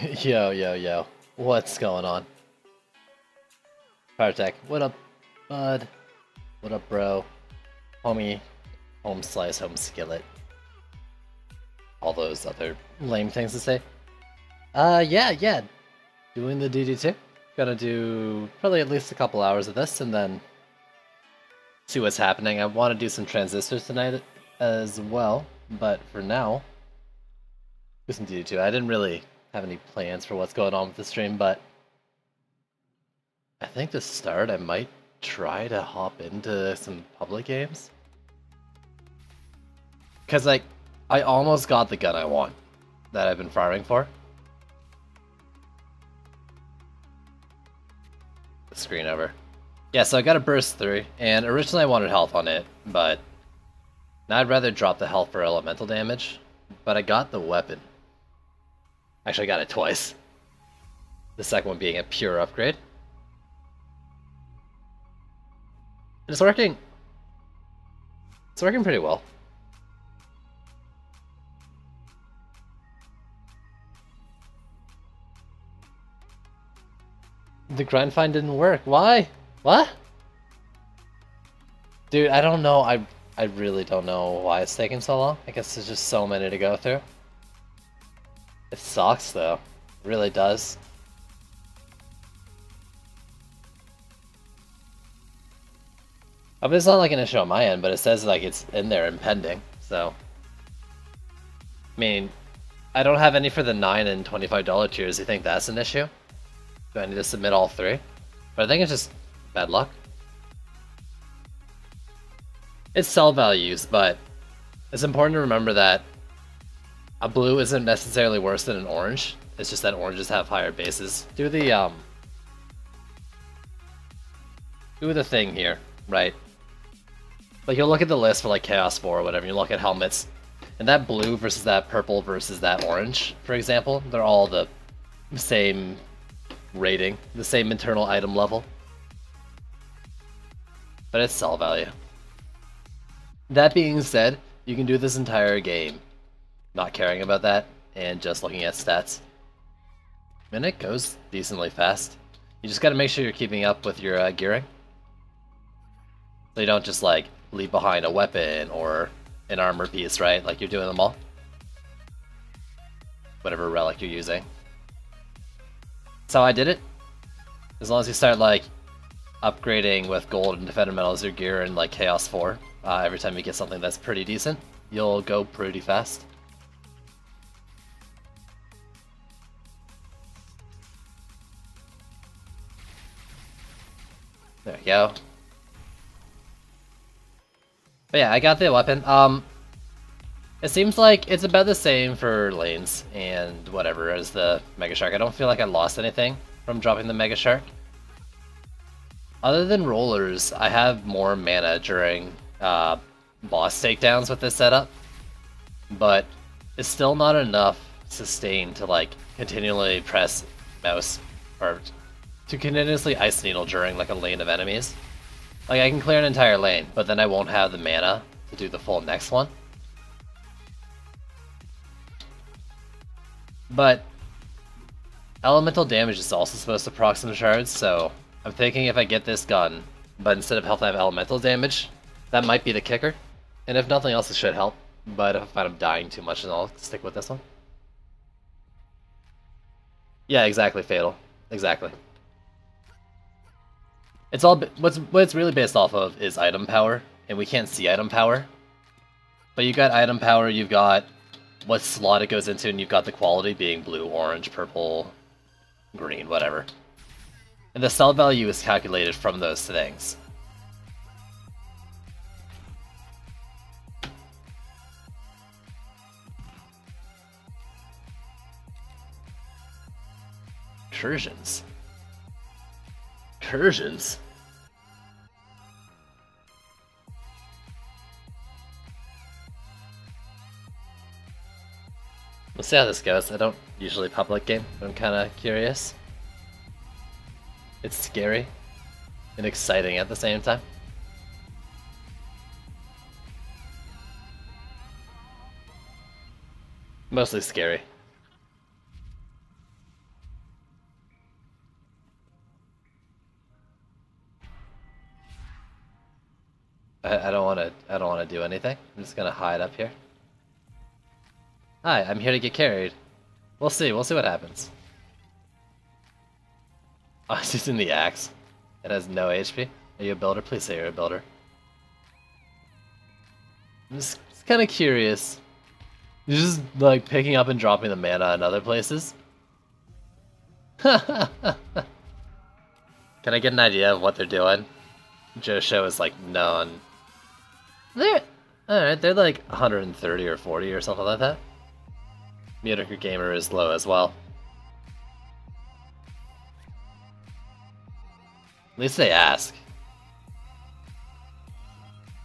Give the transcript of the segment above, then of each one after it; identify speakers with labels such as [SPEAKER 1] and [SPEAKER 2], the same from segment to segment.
[SPEAKER 1] Yo, yo, yo. What's going on? Tech. What up, bud? What up, bro? Homie. Home slice, home skillet. All those other lame things to say. Yeah. Doing the DD2. Gonna do probably at least a couple hours of this and then see what's happening. I want to do some transistors tonight as well, but for now, do some DD2. I didn't really have any plans for what's going on with the stream, but I think to start I might try to hop into some public games. Because like, I almost got the gun I want that I've been farming for. The screen over. Yeah, so I got a burst 3, and originally I wanted health on it, but now I'd rather drop the health for elemental damage, but I got the weapon. Actually, I got it twice. The second one being a pure upgrade. And it's working. It's working pretty well. The grind find didn't work. Why? What? Dude, I don't know. I really don't know why it's taking so long. I guess there's just so many to go through. It sucks though. It really does. I mean, it's not like an issue on my end, but it says like it's in there and pending, so. I mean, I don't have any for the $9 and $25 tiers. You think that's an issue? Do I need to submit all 3? But I think it's just bad luck. It's sell values, but it's important to remember that a blue isn't necessarily worse than an orange. It's just that oranges have higher bases. Do the thing here, right? Like you'll look at the list for like Chaos 4 or whatever, you look at helmets, and that blue versus that purple versus that orange, for example, they're all the same rating, the same internal item level. But it's sell value. That being said, you can do this entire game not caring about that and just looking at stats. And it goes decently fast. You just gotta make sure you're keeping up with your gearing. So you don't just like leave behind a weapon or an armor piece, right? Like you're doing them all. Whatever relic you're using. That's how I did it. As long as you start like upgrading with gold and defender metal as your gear in like Chaos 4, every time you get something that's pretty decent, you'll go pretty fast. There you go. But yeah, I got the weapon. It seems like it's about the same for lanes and whatever as the Mega Shark. I don't feel like I lost anything from dropping the Mega Shark. Other than rollers, I have more mana during boss takedowns with this setup, but it's still not enough sustain to like continually press mouse or to continuously Ice Needle during like a lane of enemies. Like I can clear an entire lane, but then I won't have the mana to do the full next one. But elemental damage is also supposed to proc some shards, so I'm thinking if I get this gun, but instead of health I have elemental damage, that might be the kicker. And if nothing else, it should help. But if I find I'm dying too much, then I'll stick with this one. Yeah, exactly, Fatal. Exactly. It's all what it's really based off of is item power, and we can't see item power. But you got item power, you've got what slot it goes into, and you've got the quality being blue, orange, purple, green, whatever. And the sell value is calculated from those things. Incursions. Incursions? We'll see how this goes. I don't usually public game, but I'm kind of curious. It's scary and exciting at the same time. Mostly scary. I don't want to. I don't want to do anything. I'm just gonna hide up here. Hi, I'm here to get carried. We'll see. We'll see what happens. Oh, it's using the axe. It has no HP. Are you a builder? Please say you're a builder. I'm just kind of curious. You're just like picking up and dropping the mana in other places. Can I get an idea of what they're doing? Josho is like none. They're alright, they're like 130 or 40 or something like that. Mutiker Gamer is low as well. At least they ask.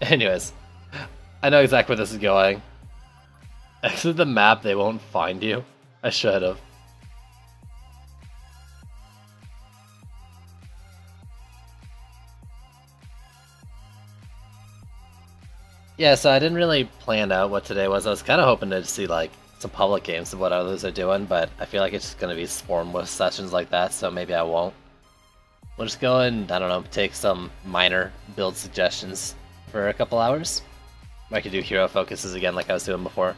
[SPEAKER 1] Anyways, I know exactly where this is going. Exit the map, they won't find you. I should have. Yeah, so I didn't really plan out what today was. I was kind of hoping to see like some public games of what others are doing, but I feel like it's just going to be swarmed with sessions like that, so maybe I won't. We'll just go and, I don't know, take some minor build suggestions for a couple hours. I could do hero focuses again like I was doing before.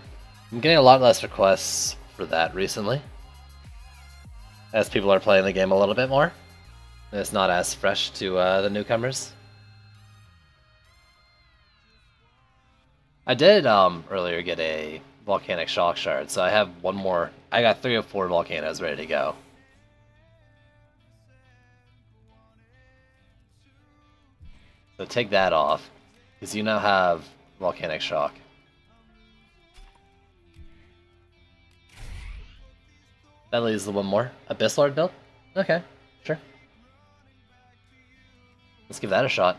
[SPEAKER 1] I'm getting a lot less requests for that recently, as people are playing the game a little bit more. And it's not as fresh to the newcomers. I did earlier get a volcanic shock shard, so I have one more. I got 3 or 4 volcanoes ready to go. So take that off, because you now have volcanic shock. That leaves the one more. Abyss Lord build? Okay, sure. Let's give that a shot.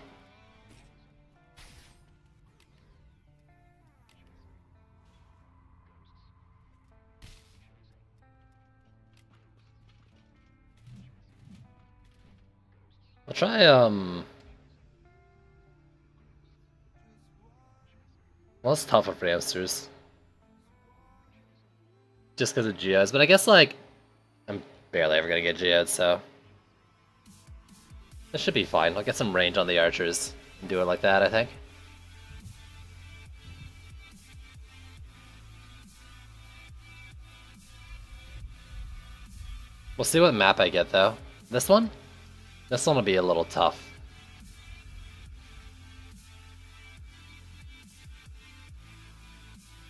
[SPEAKER 1] I'll try, well, it's tougher for hamsters. Just because of geodes, but I guess, like, I'm barely ever gonna get geodes, so... This should be fine. I'll get some range on the archers and do it like that, I think. We'll see what map I get, though. This one? This one will be a little tough.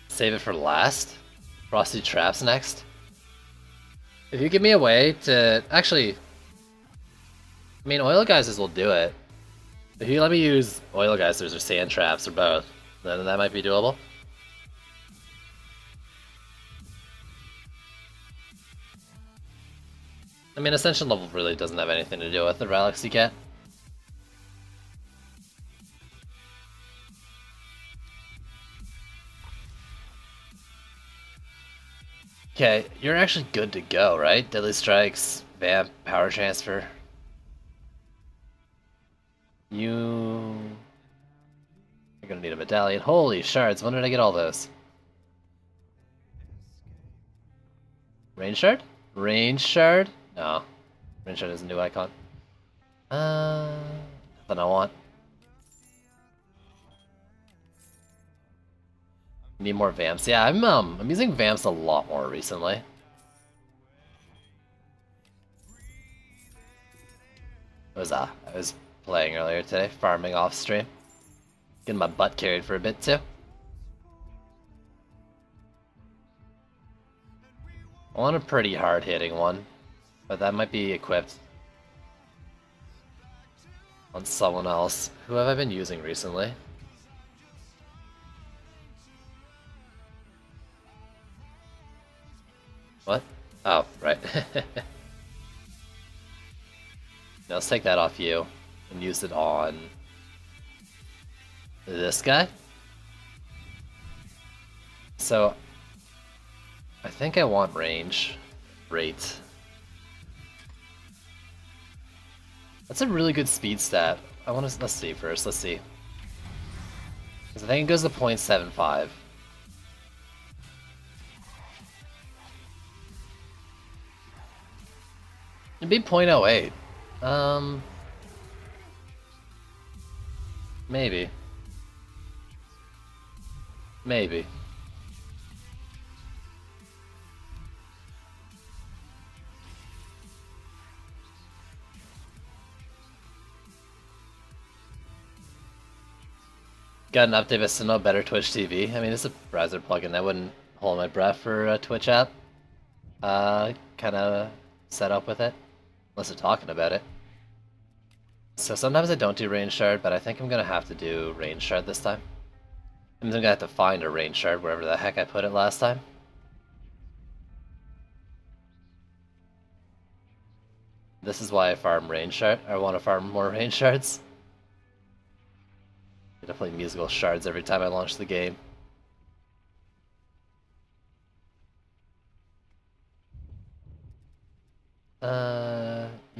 [SPEAKER 1] Save it for last? Frosty Traps next? If you give me a way to... Actually... I mean, Oil Geysers will do it. If you let me use Oil Geysers or Sand Traps or both, then that might be doable. I mean, Ascension level really doesn't have anything to do with the relics you get. Okay, you're actually good to go, right? Deadly Strikes, Vamp, Power Transfer. You're gonna need a medallion. Holy shards, when did I get all those? Range Shard? Range Shard? No. Range Shard is a new icon. Nothing I want. Need more Vamps. Yeah, I'm using Vamps a lot more recently. I was playing earlier today, farming off stream. Getting my butt carried for a bit too. I want a pretty hard hitting one, but that might be equipped on someone else. Who have I been using recently? What? Oh, right. Now let's take that off you and use it on this guy. So I think I want range rate. That's a really good speed stat. Let's see first. Let's see. Because I think it goes to 0.75. It'd be 0.08. Maybe. Maybe. Got an update with no better Twitch TV. I mean, it's a browser plugin. I wouldn't hold my breath for a Twitch app. Kind of set up with it, unless they're talking about it. So sometimes I don't do range shard, but I think I'm gonna have to do range shard this time. I'm gonna have to find a range shard wherever the heck I put it last time. This is why I farm range shard. I want to farm more range shards. I definitely musical shards every time I launch the game.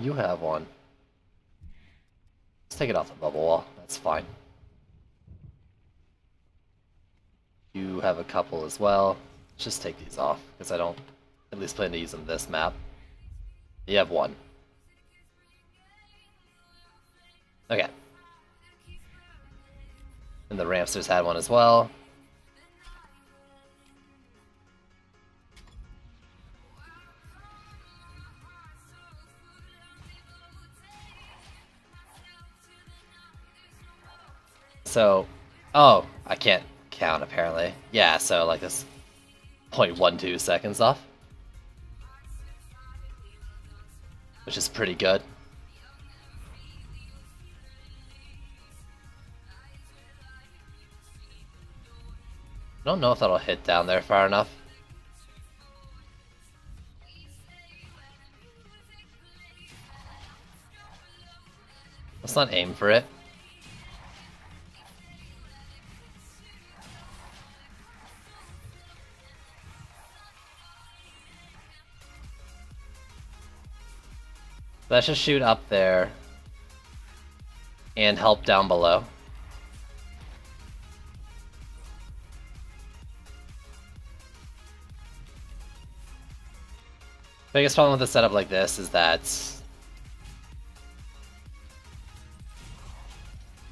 [SPEAKER 1] You have one. Let's take it off the bubble wall. That's fine. You have a couple as well. Let's just take these off, because I don't at least plan to use them this map. You have one. Okay. And the Ramsters had one as well. So, oh, I can't count apparently. Yeah, so like this 0.12 seconds off. Which is pretty good. I don't know if that'll hit down there far enough. Let's not aim for it. Let's just shoot up there and help down below. Biggest problem with a setup like this is that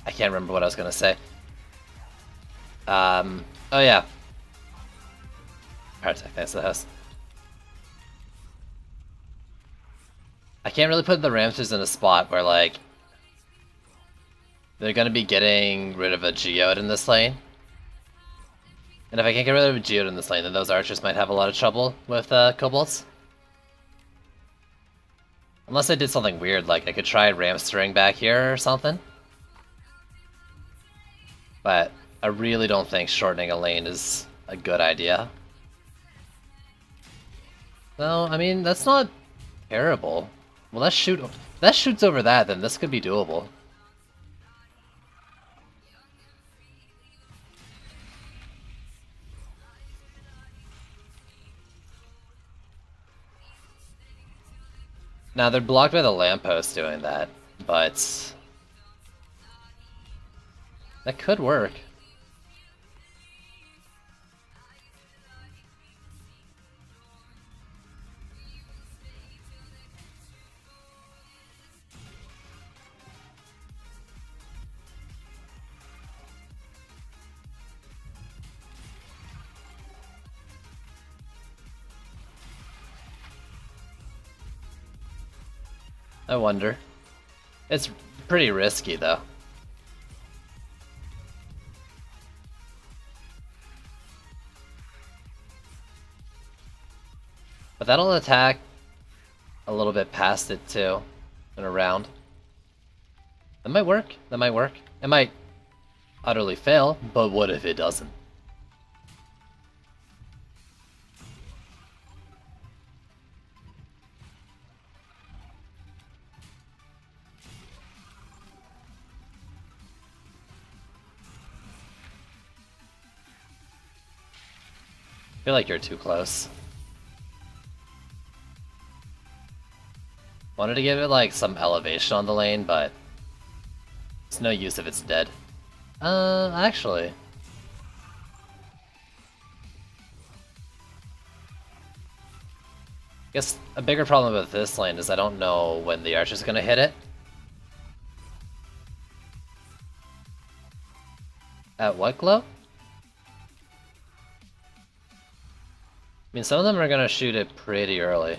[SPEAKER 1] I can't remember what I was gonna say. Oh yeah. Paratech, thanks to the host. I can't really put the Ramsters in a spot where, like, they're gonna be getting rid of a geode in this lane. And if I can't get rid of a geode in this lane, then those archers might have a lot of trouble with kobolds. Unless I did something weird, like I could try Ramstering back here or something. But I really don't think shortening a lane is a good idea. No, I mean, that's not terrible. Well, that shoots over that, then this could be doable. Now, they're blocked by the lamppost doing that, but that could work. I wonder. It's pretty risky, though. But that'll attack a little bit past it, too, and around. That might work. That might work. It might utterly fail, but what if it doesn't? I feel like you're too close. Wanted to give it like some elevation on the lane, but it's no use if it's dead. Actually. Guess a bigger problem with this lane is I don't know when the archer's gonna hit it. At what glow? mean, some of them are gonna shoot it pretty early.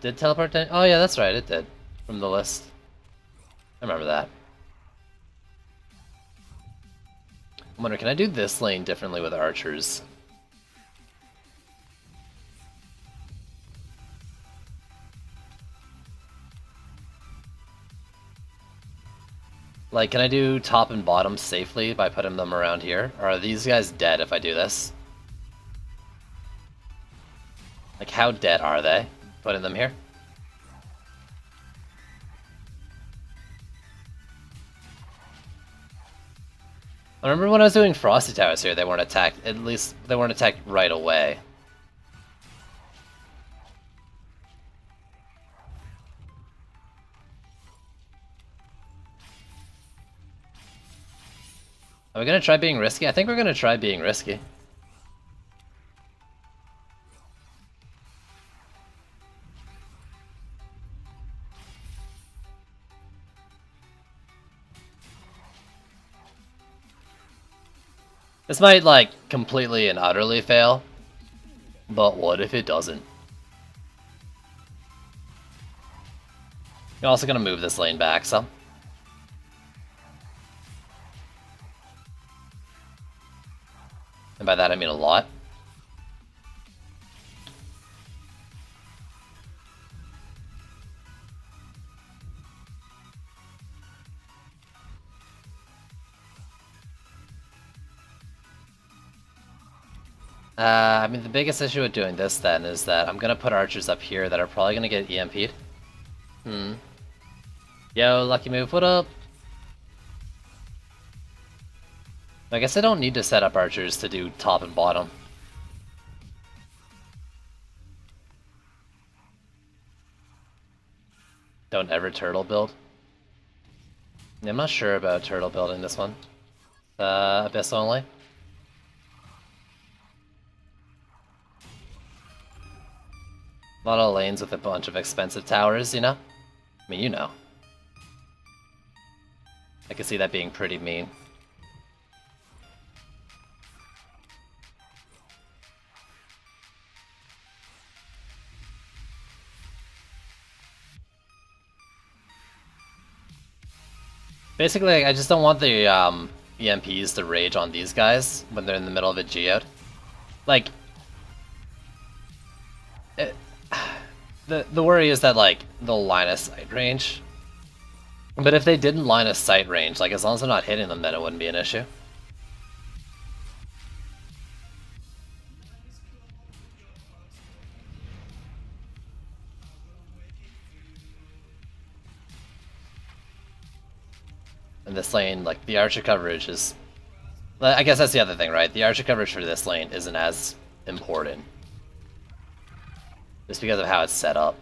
[SPEAKER 1] Did teleport to... Oh yeah, that's right, it did. From the list. I remember that. I wonder, can I do this lane differently with archers? Like, can I do top and bottom safely by putting them around here? Or are these guys dead if I do this? Like, how dead are they? Putting them here? I remember when I was doing Frosty Towers here, they weren't attacked. At least, they weren't attacked right away. Are we gonna try being risky? I think we're gonna try being risky. This might, like, completely and utterly fail, but what if it doesn't? You're also gonna move this lane back some. And by that I mean a lot. I mean, the biggest issue with doing this then is that I'm gonna put archers up here that are probably gonna get EMP'd. Yo, lucky move, what up? I guess I don't need to set up archers to do top and bottom. Don't ever turtle build. Yeah, I'm not sure about turtle building this one. Abyss only. A lot of lanes with a bunch of expensive towers, you know? I mean, you know. I could see that being pretty mean. Basically, I just don't want the EMPs to rage on these guys when they're in the middle of a geode. Like, the worry is that, like, they'll line of sight range. But if they didn't line of sight range, like, as long as I'm not hitting them, then it wouldn't be an issue. And this lane, like, the archer coverage is... I guess that's the other thing, right? The archer coverage for this lane isn't as important. Just because of how it's set up.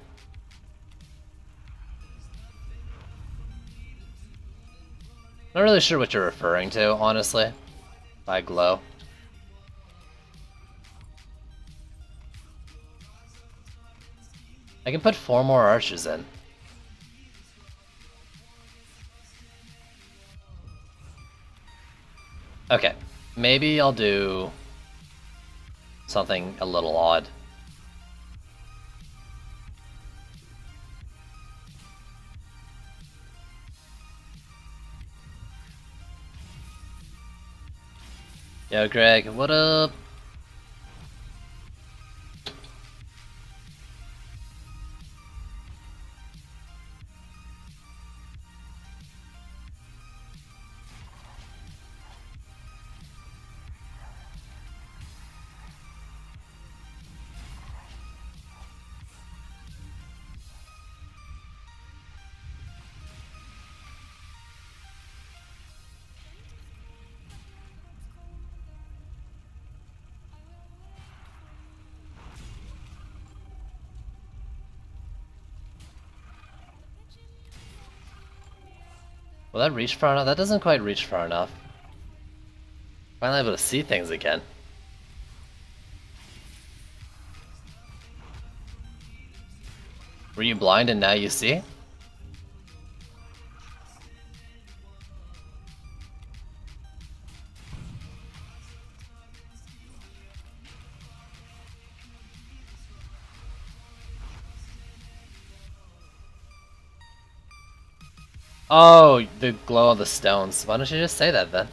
[SPEAKER 1] Not really sure what you're referring to, honestly, by glow. I can put 4 more archers in. Okay, maybe I'll do something a little odd. Yo, Greg, what up? Will that reach far enough? That doesn't quite reach far enough. Finally able to see things again. Were you blind and now you see? Oh, the glow of the stones. Why don't you just say that then?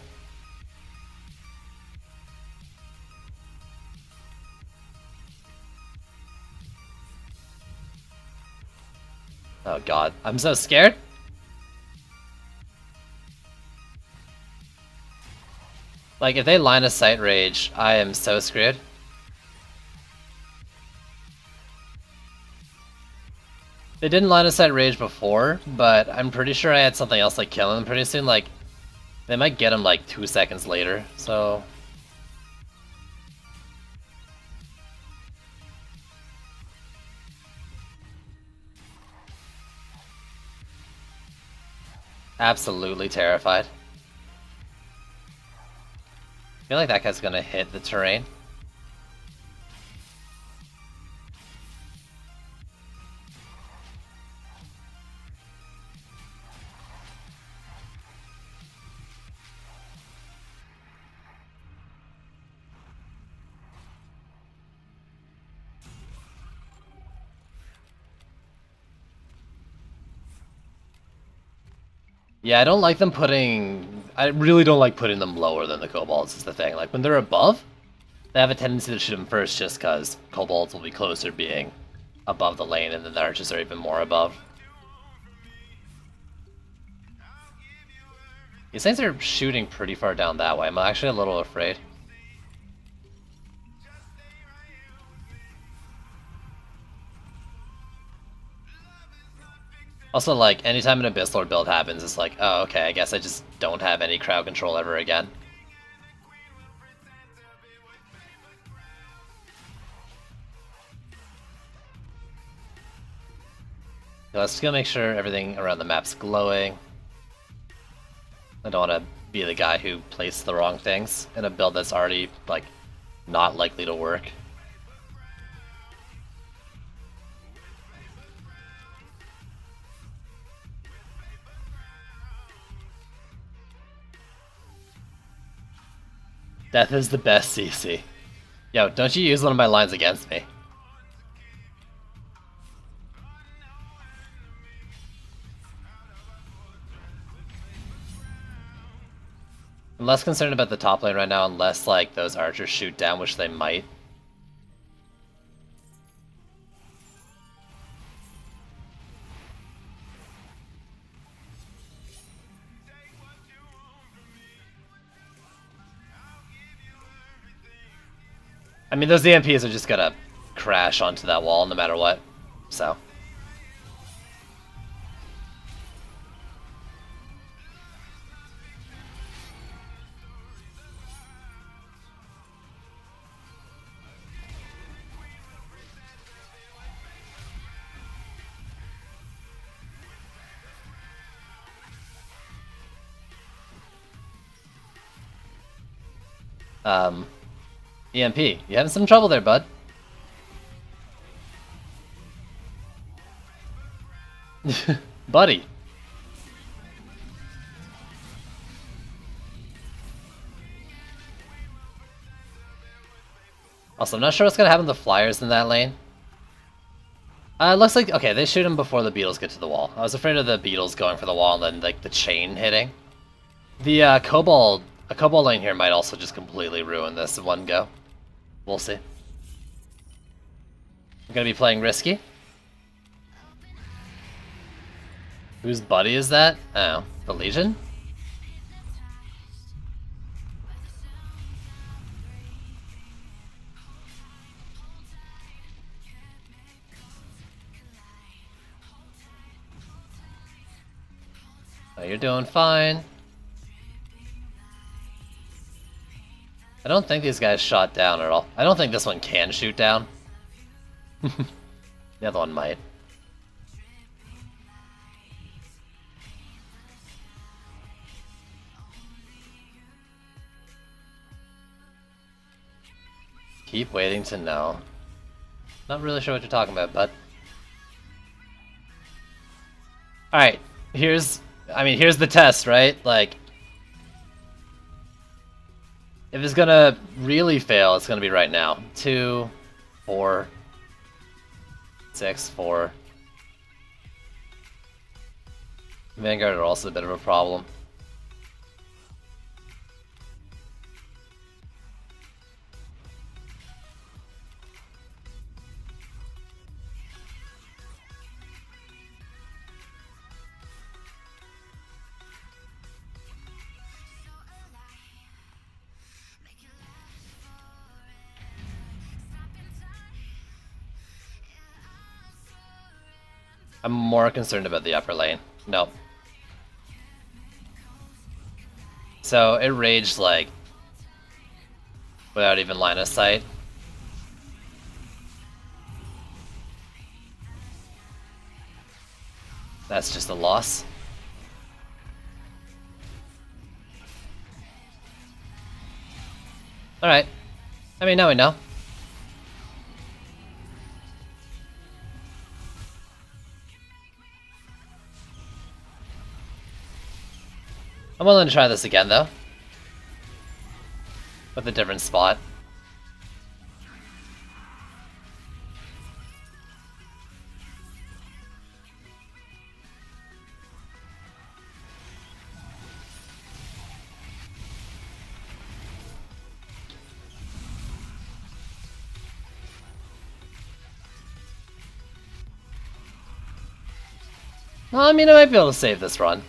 [SPEAKER 1] Oh god, I'm so scared. Like, if they line of sight rage, I am so screwed. They didn't line of sight rage before, but I'm pretty sure I had something else like killing them pretty soon. Like, they might get him like 2 seconds later, so... Absolutely terrified. I feel like that guy's gonna hit the terrain. Yeah, I don't like them putting... I really don't like putting them lower than the kobolds is the thing. Like, when they're above, they have a tendency to shoot them first just because kobolds will be closer being above the lane, and then the archers are even more above. These things are shooting pretty far down that way. I'm actually a little afraid. Also, like, anytime an Abyss Lord build happens, it's like, oh, okay, I guess I just don't have any crowd control ever again. So let's go make sure everything around the map's glowing. I don't want to be the guy who placed the wrong things in a build that's already, like, not likely to work. Death is the best CC. Yo, don't you use one of my lines against me. I'm less concerned about the top lane right now unless, like, those archers shoot down, which they might. I mean, those EMPs are just gonna crash onto that wall no matter what, so... EMP, you having some trouble there, bud? Buddy. Also, I'm not sure what's gonna happen to the flyers in that lane. It looks like, okay, they shoot him before the beetles get to the wall. I was afraid of the beetles going for the wall and then, like, the chain hitting. The kobold lane here might also just completely ruin this in one go. We'll see. I'm gonna be playing risky. Whose buddy is that? Oh, the Legion? Oh, you're doing fine. I don't think these guys shot down at all. I don't think this one can shoot down. The other one might. Keep waiting to know. Not really sure what you're talking about, bud. Alright, here's the test, right? Like, if it's gonna really fail, it's gonna be right now. 2, 4, 6, 4. Vanguard are also a bit of a problem. I'm more concerned about the upper lane. Nope. So it raged like without even line of sight. That's just a loss. Alright. I mean, now we know. I'm willing to try this again, though. With a different spot. Well, I mean, I might be able to save this run.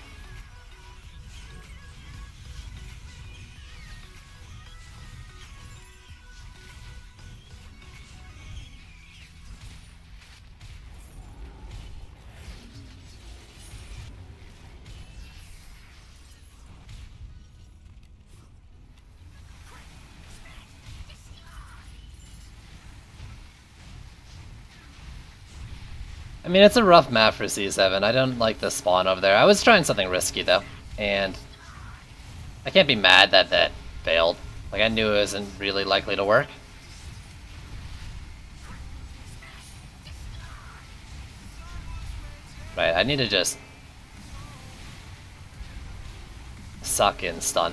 [SPEAKER 1] I mean, it's a rough map for C7. I don't like the spawn over there. I was trying something risky, though, and I can't be mad that that failed. Like, I knew it wasn't really likely to work. Right, I need to just suck in stun.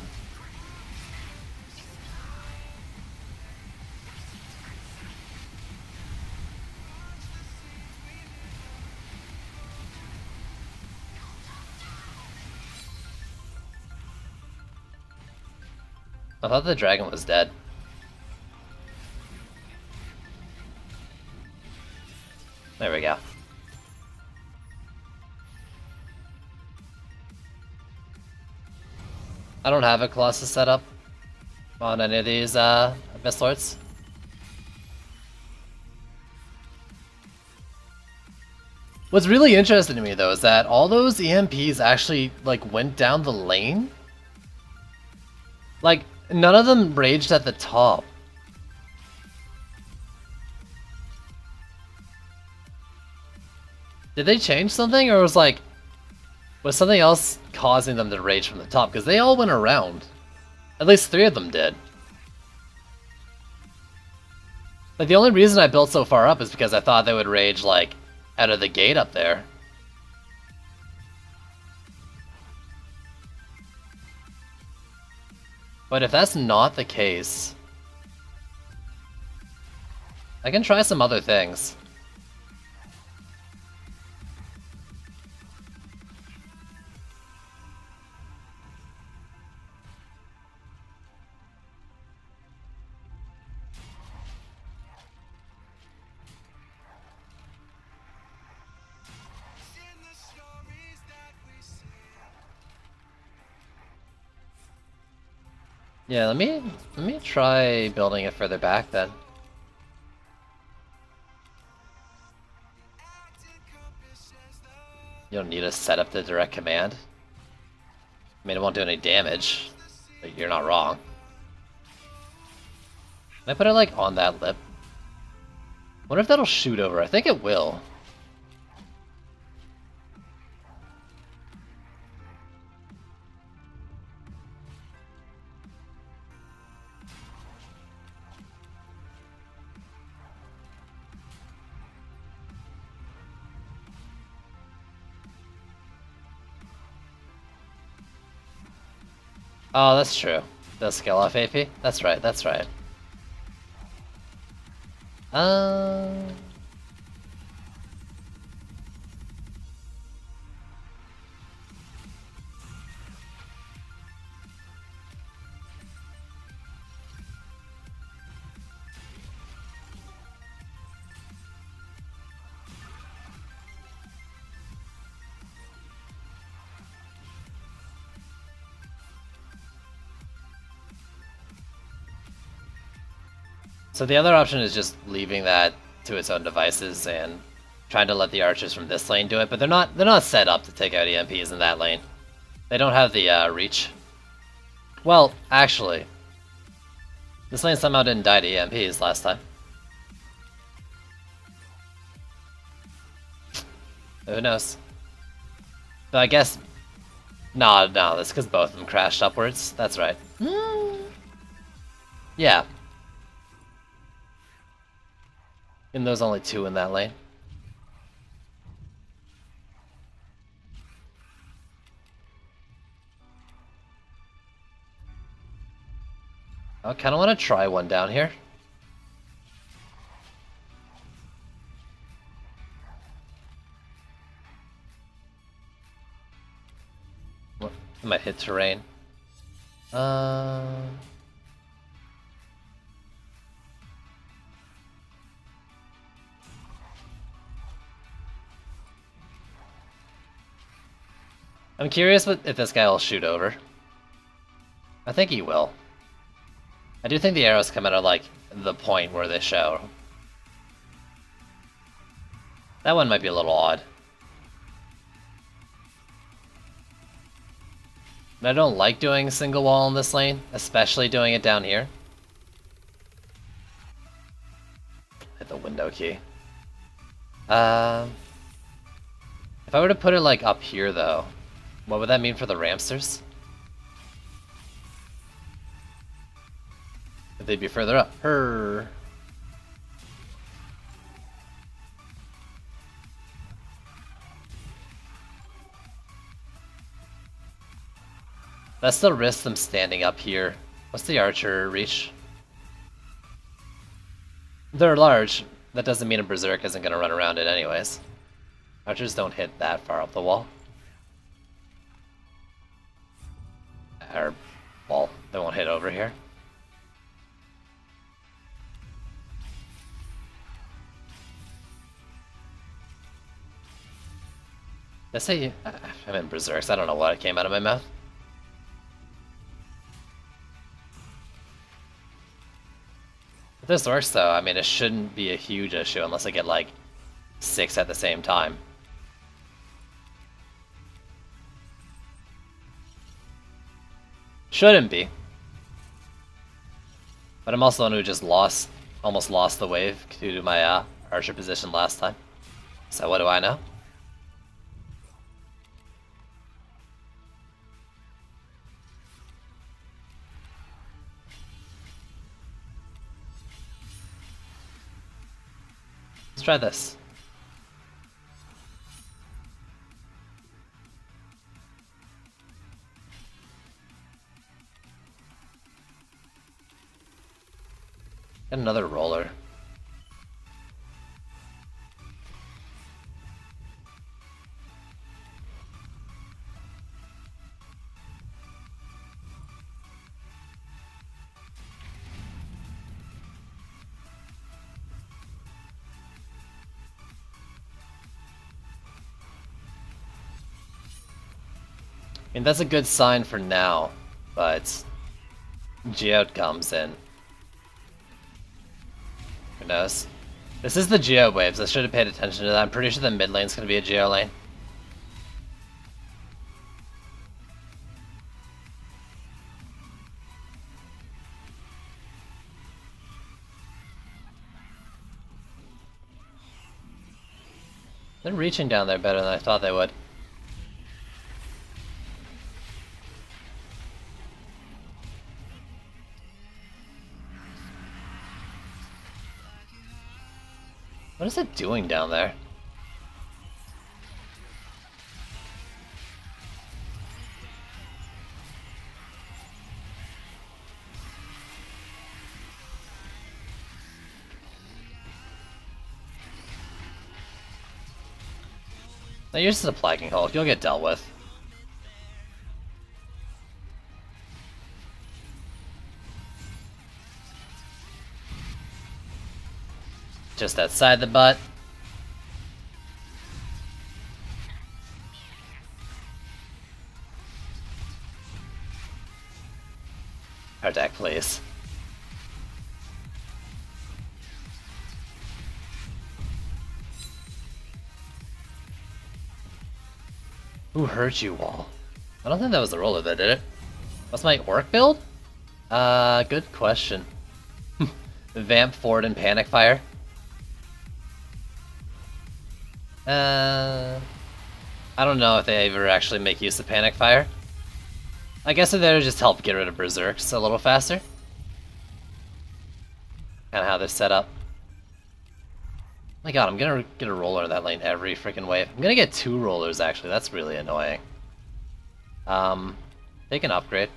[SPEAKER 1] I thought the dragon was dead. There we go. I don't have a Colossus set up on any of these Abyss Lords. What's really interesting to me though is that all those EMPs actually like went down the lane. Like none of them raged at the top. Did they change something, or was something else causing them to rage from the top? Because they all went around. At least 3 of them did. Like the only reason I built so far up is because I thought they would rage like out of the gate up there. But if that's not the case, I can try some other things. Yeah, let me try building it further back then. You don't need to set up the direct command. I mean, it won't do any damage, but you're not wrong. Can I put it like on that lip? Wonder if that'll shoot over. I think it will. Oh, that's true. Does scale off AP? That's right, that's right. So the other option is just leaving that to its own devices and trying to let the archers from this lane do it, but they're not set up to take out EMPs in that lane. They don't have the reach. Well, actually, this lane somehow didn't die to EMPs last time. Who knows? But I guess... No, that's because both of them crashed upwards. That's right. Yeah. And there's only 2 in that lane. I kind of want to try one down here. What? I might hit terrain. I'm curious if this guy will shoot over. I think he will. I do think the arrows come out of, like, the point where they show. That one might be a little odd. But I don't like doing single wall in this lane, especially doing it down here. Hit the window key. If I were to put it, like, up here, though, what would that mean for the Ramsters? They'd be further up. That still risks them standing up here. What's the archer reach? They're large. That doesn't mean a berserk isn't going to run around it anyways. Archers don't hit that far up the wall. Or wall. They won't hit over here. Did I say I meant berserks? I don't know what came out of my mouth. If this works though, I mean it shouldn't be a huge issue unless I get like 6 at the same time. Shouldn't be. But I'm also the one who just almost lost the wave due to my archer position last time. So what do I know? Let's try this. Get another roller. I mean, that's a good sign for now, but Geode comes in. Who knows? This is the Geo waves. I should have paid attention to that. I'm pretty sure the mid lane's going to be a Geo lane. They're reaching down there better than I thought they would. What is it doing down there? Now you're just a plaguing Hulk, you'll get dealt with. Just outside the butt. Our deck, please. Who hurt you, Wall? I don't think that was the roller that did it. What's my orc build? Good question. Vamp, Ford, and Panic Fire. I don't know if they ever actually make use of Panic Fire. I guess they're there to just help get rid of Berserks a little faster. Kinda how they're set up. My god, I'm gonna get a roller in that lane every freaking wave. I'm gonna get 2 rollers actually, that's really annoying. They can upgrade.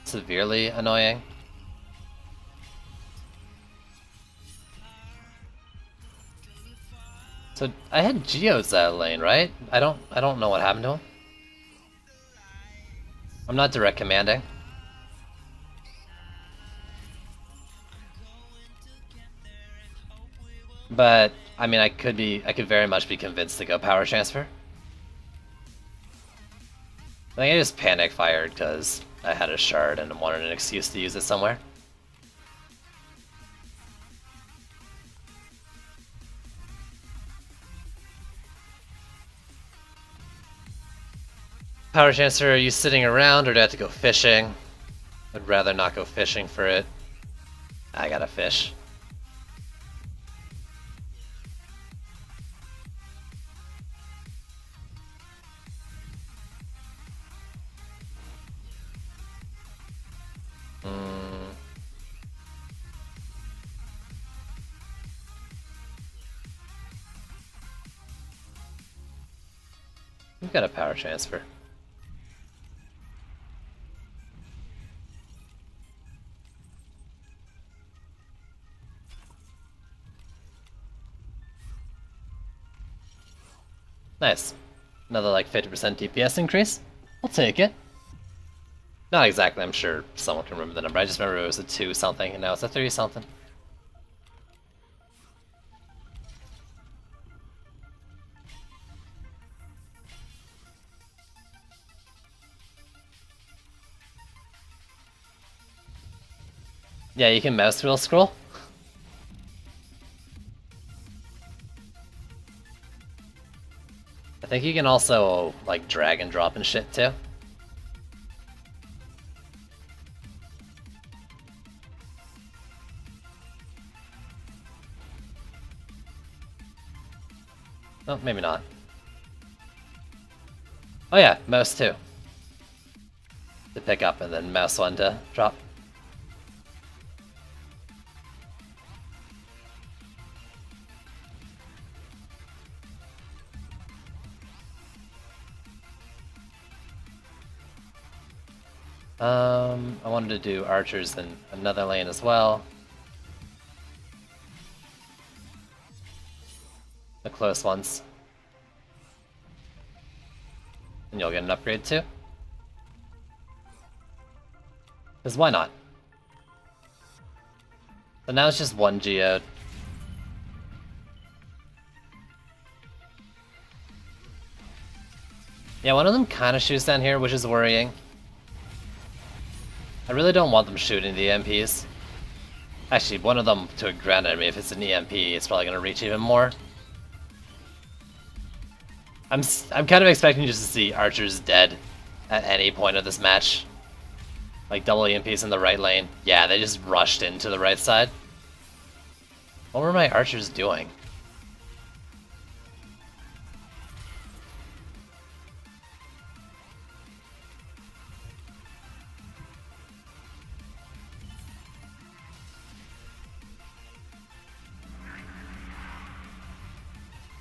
[SPEAKER 1] Severely annoying. So I had Geodes that lane, right? I don't know what happened to him. I'm not direct commanding. But I mean I could very much be convinced to go power transfer. I think I just panic fired because I had a shard and wanted an excuse to use it somewhere. Power transfer, are you sitting around or do I have to go fishing? I'd rather not go fishing for it. I gotta fish. We've got a power transfer. Nice. Another like 50% DPS increase? I'll take it. Not exactly, I'm sure someone can remember the number. I just remember it was a 2 something and now it's a 3 something. Yeah, you can mouse wheel scroll. I think you can also like drag and drop and shit too. Oh, maybe not. Oh yeah, mouse 2. To pick up and then mouse 1 to drop. I wanted to do archers in another lane as well. The close ones. And you'll get an upgrade too. Because why not? So now it's just 1 geode. Yeah, one of them kind of shoots down here, which is worrying. I really don't want them shooting the EMPs. Actually, one of them to a ground enemy, if it's an EMP, it's probably going to reach even more. I'm kind of expecting just to see archers dead at any point of this match. Like double EMPs in the right lane. Yeah, they just rushed into the right side. What were my archers doing?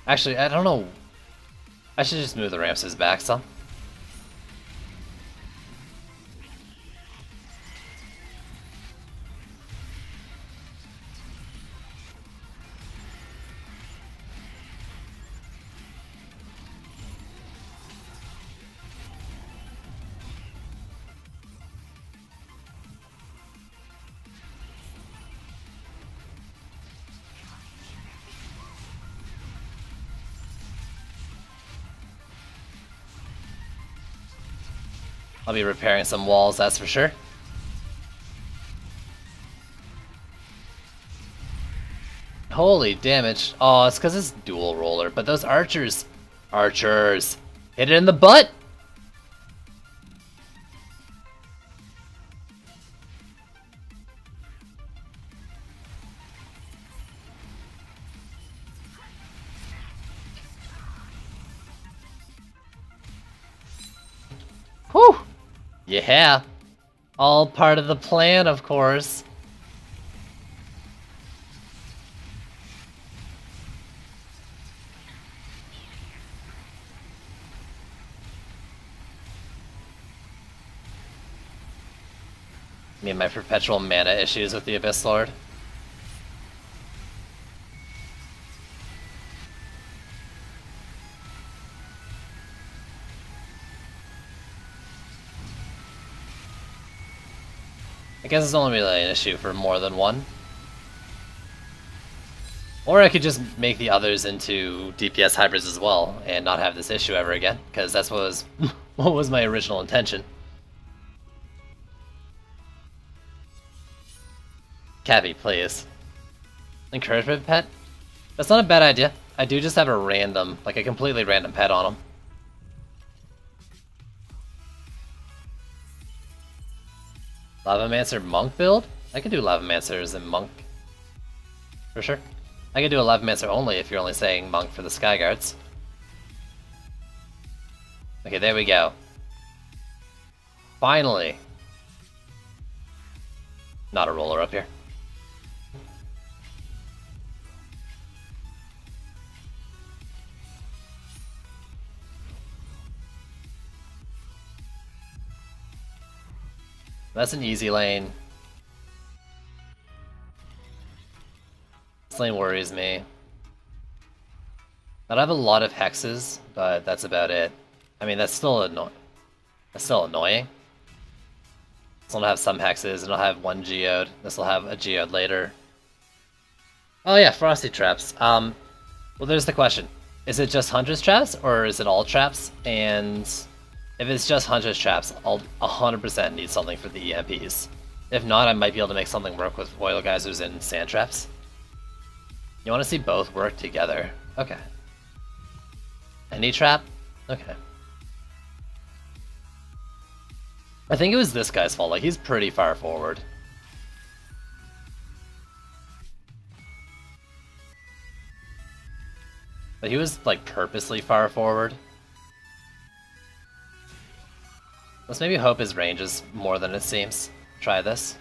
[SPEAKER 1] Actually, I don't know. I should just move the ramps back some. I'll be repairing some walls, that's for sure. holy damage. Oh, it's because it's dual roller, but those archers... Archers! Hit it in the butt! Whew! Yeah! All part of the plan, of course. Me and my perpetual mana issues with the Abyss Lord. I guess it's only really an issue for more than one. Or I could just make the others into DPS hybrids as well, and not have this issue ever again, because that's what was my original intention. Cappy, please. Encouragement pet? That's not a bad idea. I do just have a random, like a completely random pet on him. Lavamancer Monk build? I could do Lavamancer as a Monk. For sure. I could do a Lavamancer only if you're only saying Monk for the Skyguards. Okay, there we go. Finally! Not a roller up here. That's an easy lane. This lane worries me. I have a lot of hexes, but that's about it. I mean, that's still annoying. This will have some hexes, and I'll have one geode. This will have a geode later. Oh yeah, frosty traps. Well, there's the question: is it just Huntress traps, or is it all traps? And if it's just Huntress traps, I'll 100% need something for the EMPs. If not, I might be able to make something work with Oil Geysers and Sand Traps. You want to see both work together. Okay. Any trap? Okay. I think it was this guy's fault, like he's pretty far forward. But he was like purposely far forward. Let's maybe hope his range is more than it seems. Try this.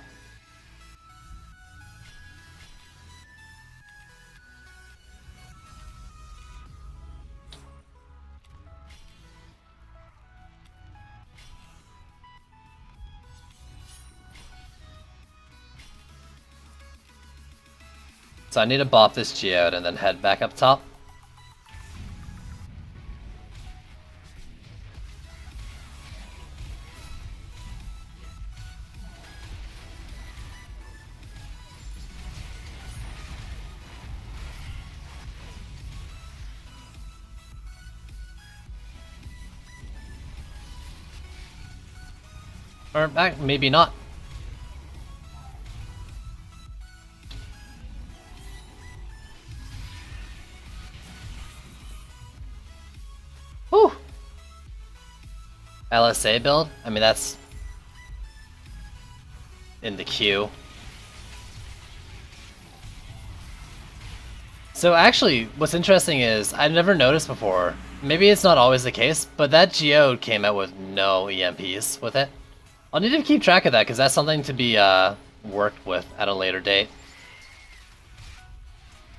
[SPEAKER 1] So I need to bop this geode and then head back up top. Or maybe not. Whew! LSA build? I mean, that's in the queue. So actually, what's interesting is, I've never noticed before, maybe it's not always the case, but that geode came out with no EMPs with it. I'll need to keep track of that, because that's something to be worked with at a later date.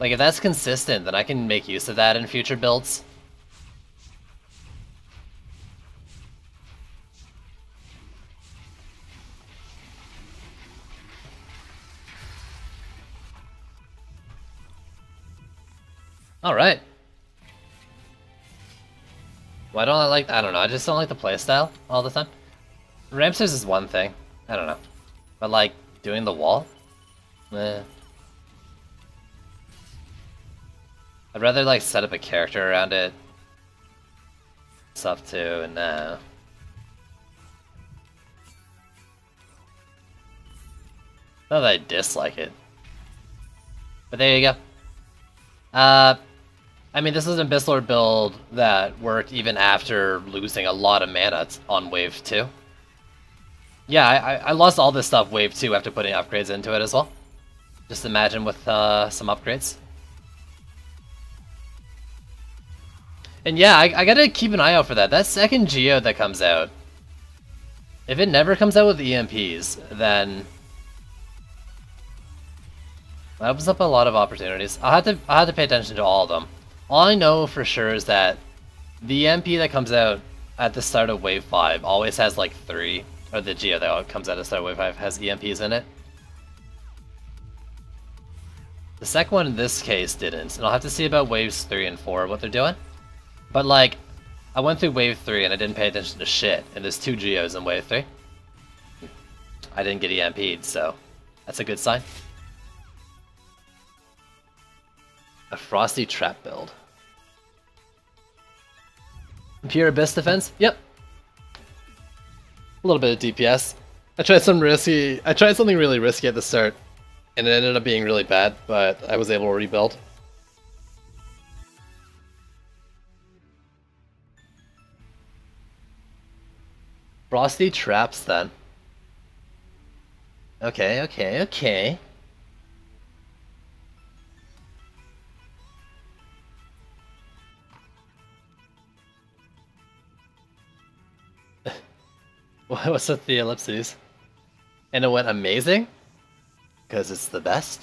[SPEAKER 1] Like, if that's consistent, then I can make use of that in future builds. Alright. Why don't I don't know, I just don't like the playstyle all the time. Ramsters is one thing, I don't know. But like, doing the wall? Eh. I'd rather like set up a character around it. Stuff too, and Not that I dislike it. But there you go. I mean, this is an Abyss Lord build that worked even after losing a lot of mana on Wave 2. Yeah, I lost all this stuff Wave 2 after putting upgrades into it as well. Just imagine with some upgrades. And yeah, I gotta keep an eye out for that. That second Geo that comes out, if it never comes out with EMPs, then that opens up a lot of opportunities. I'll have to pay attention to all of them. All I know for sure is that the EMP that comes out at the start of Wave 5 always has like 3, or the Geo that comes out at the start of Wave 5 has EMPs in it. The second one in this case didn't, and I'll have to see about Waves 3 and 4 what they're doing. But like, I went through Wave 3 and I didn't pay attention to shit, and there's 2 Geos in Wave 3. I didn't get EMP'd, so that's a good sign. A Frosty Trap build. Pure Abyss defense? Yep. A little bit of DPS. I tried something really risky at the start, and it ended up being really bad, but I was able to rebuild. Frosty Traps, then. Okay, okay, okay. What's with the ellipses? And it went amazing? Because it's the best?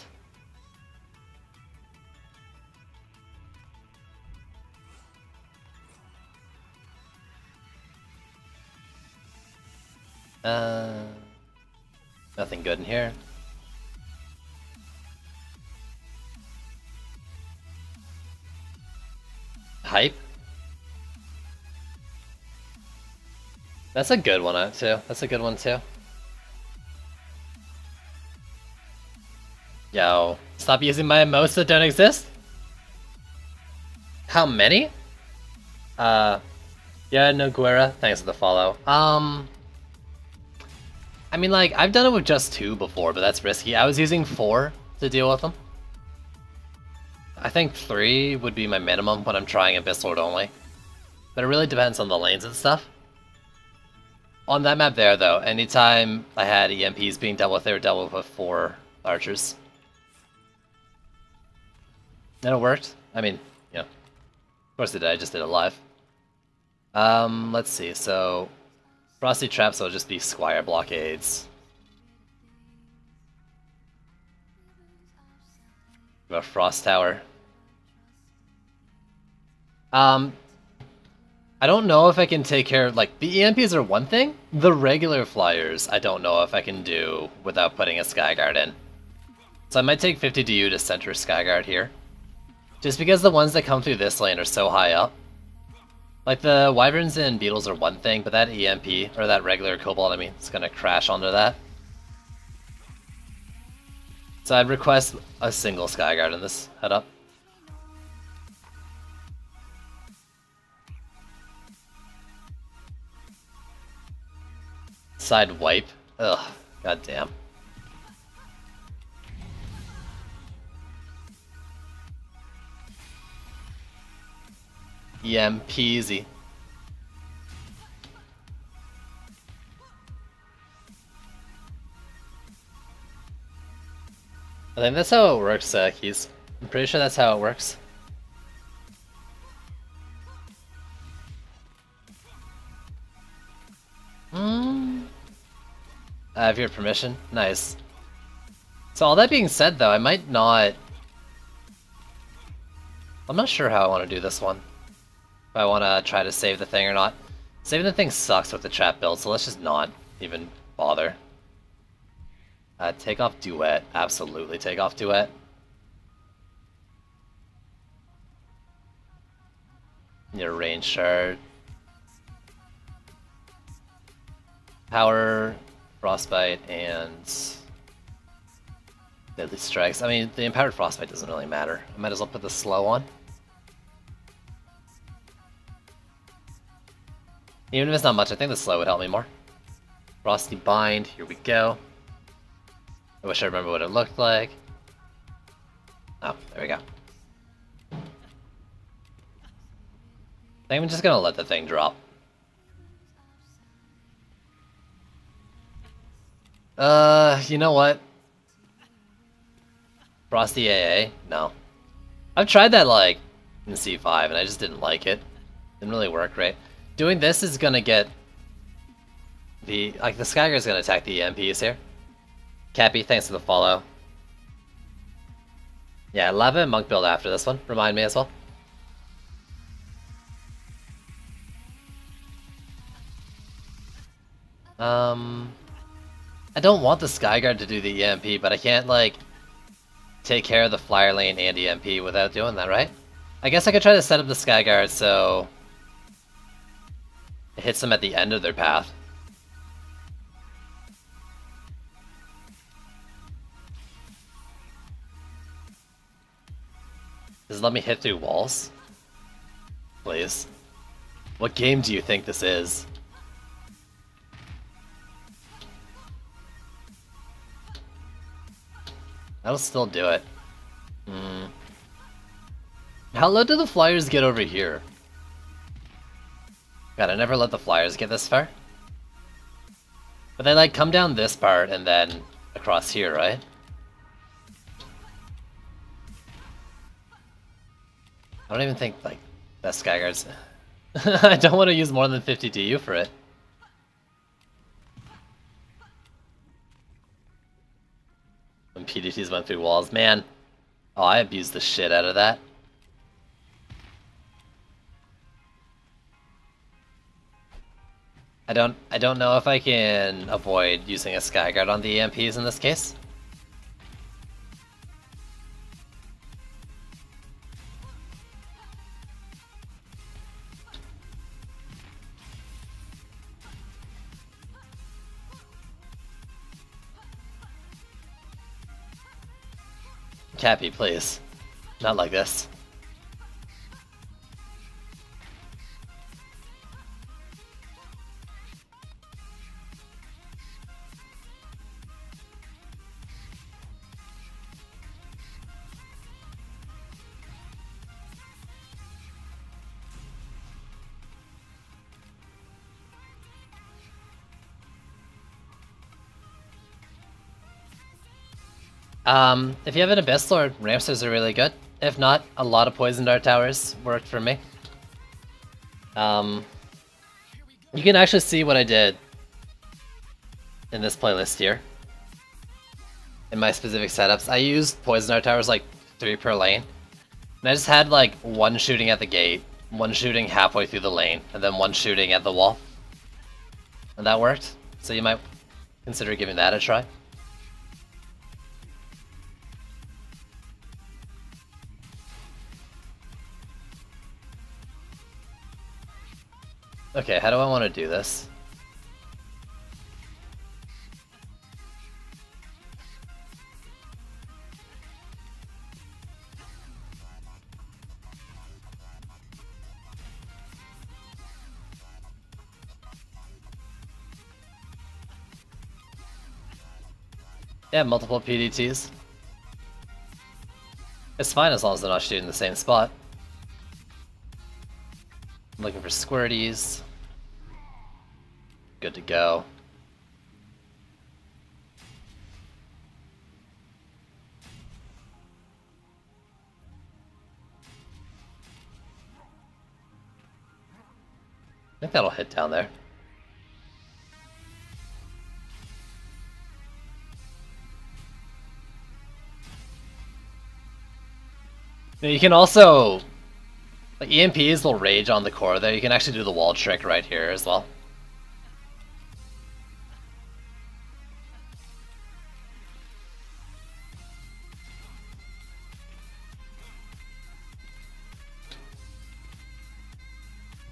[SPEAKER 1] Nothing good in here. Hype? That's a good one too. That's a good one too. Yo, stop using my emotes that don't exist? How many? Yeah, Noguera, thanks for the follow. I mean, like, I've done it with just 2 before, but that's risky. I was using 4 to deal with them. I think 3 would be my minimum when I'm trying Abyss Lord only. But it really depends on the lanes and stuff. On that map there, though, anytime I had EMPs being dealt with, they were dealt with 4 archers. And it worked. I mean, you know, of course it did, I just did it live. Let's see, so Frosty Traps will just be Squire blockades. We have a Frost Tower. I don't know if I can take care of, like, the EMPs are one thing. The regular flyers, I don't know if I can do without putting a Skyguard in. So I might take 50 DU to center Skyguard here. Just because the ones that come through this lane are so high up. Like, the Wyverns and Beetles are one thing, but that EMP, or that regular Cobalt, I mean, it's gonna crash onto that. So I'd request a single Skyguard in this head-up. Side wipe. Ugh, goddamn. Peasy. I think that's how it works, Keys. I'm pretty sure that's how it works. I have your permission. Nice. So all that being said, though, I might not... I'm not sure how I want to do this one. If I want to try to save the thing or not. Saving the thing sucks with the trap build, so let's just not even bother. Take off Duet. Absolutely take off Duet. Your range shard. Power, Frostbite, and Deadly Strikes. I mean, the Empowered Frostbite doesn't really matter. I might as well put the slow on. Even if it's not much, I think the slow would help me more. Frosty Bind, here we go. I wish I remember what it looked like. Oh, there we go. I think I'm just gonna let the thing drop. You know what? Frosty AA? No. I've tried that, like, in C5, and I just didn't like it. Didn't really work right. Doing this is gonna get the... Like, the Skygar's gonna attack the EMPs here. Cappy, thanks for the follow. Yeah, Lava and Monk build after this one. Remind me as well. I don't want the Skyguard to do the EMP, but I can't, like, take care of the Flyer Lane and EMP without doing that, right? I guess I could try to set up the Skyguard so it hits them at the end of their path. Does it let me hit through walls? Please. What game do you think this is? That'll still do it. How low do the Flyers get over here? God, I never let the Flyers get this far. But they, like, come down this part and then across here, right? I don't even think, like, that Skyguard's... I don't want to use more than 50 DU for it. When PDTs went through walls, man. Oh, I abused the shit out of that. I don't know if I can avoid using a Skyguard on the EMPs in this case. Cappy, please. Not like this. If you have an Abyss Lord, Ramsters are really good. If not, a lot of Poison Dart Towers worked for me. You can actually see what I did in this playlist here. In my specific setups, I used Poison Dart Towers like 3 per lane. And I just had like 1 shooting at the gate, 1 shooting halfway through the lane, and then 1 shooting at the wall. And that worked, so you might consider giving that a try. Okay, how do I want to do this? Yeah, multiple PDTs. It's fine as long as they're not shooting the same spot. I'm looking for squirties. Good to go. I think that'll hit down there. Now you can also, like, EMPs will rage on the core there. You can actually do the wall trick right here as well.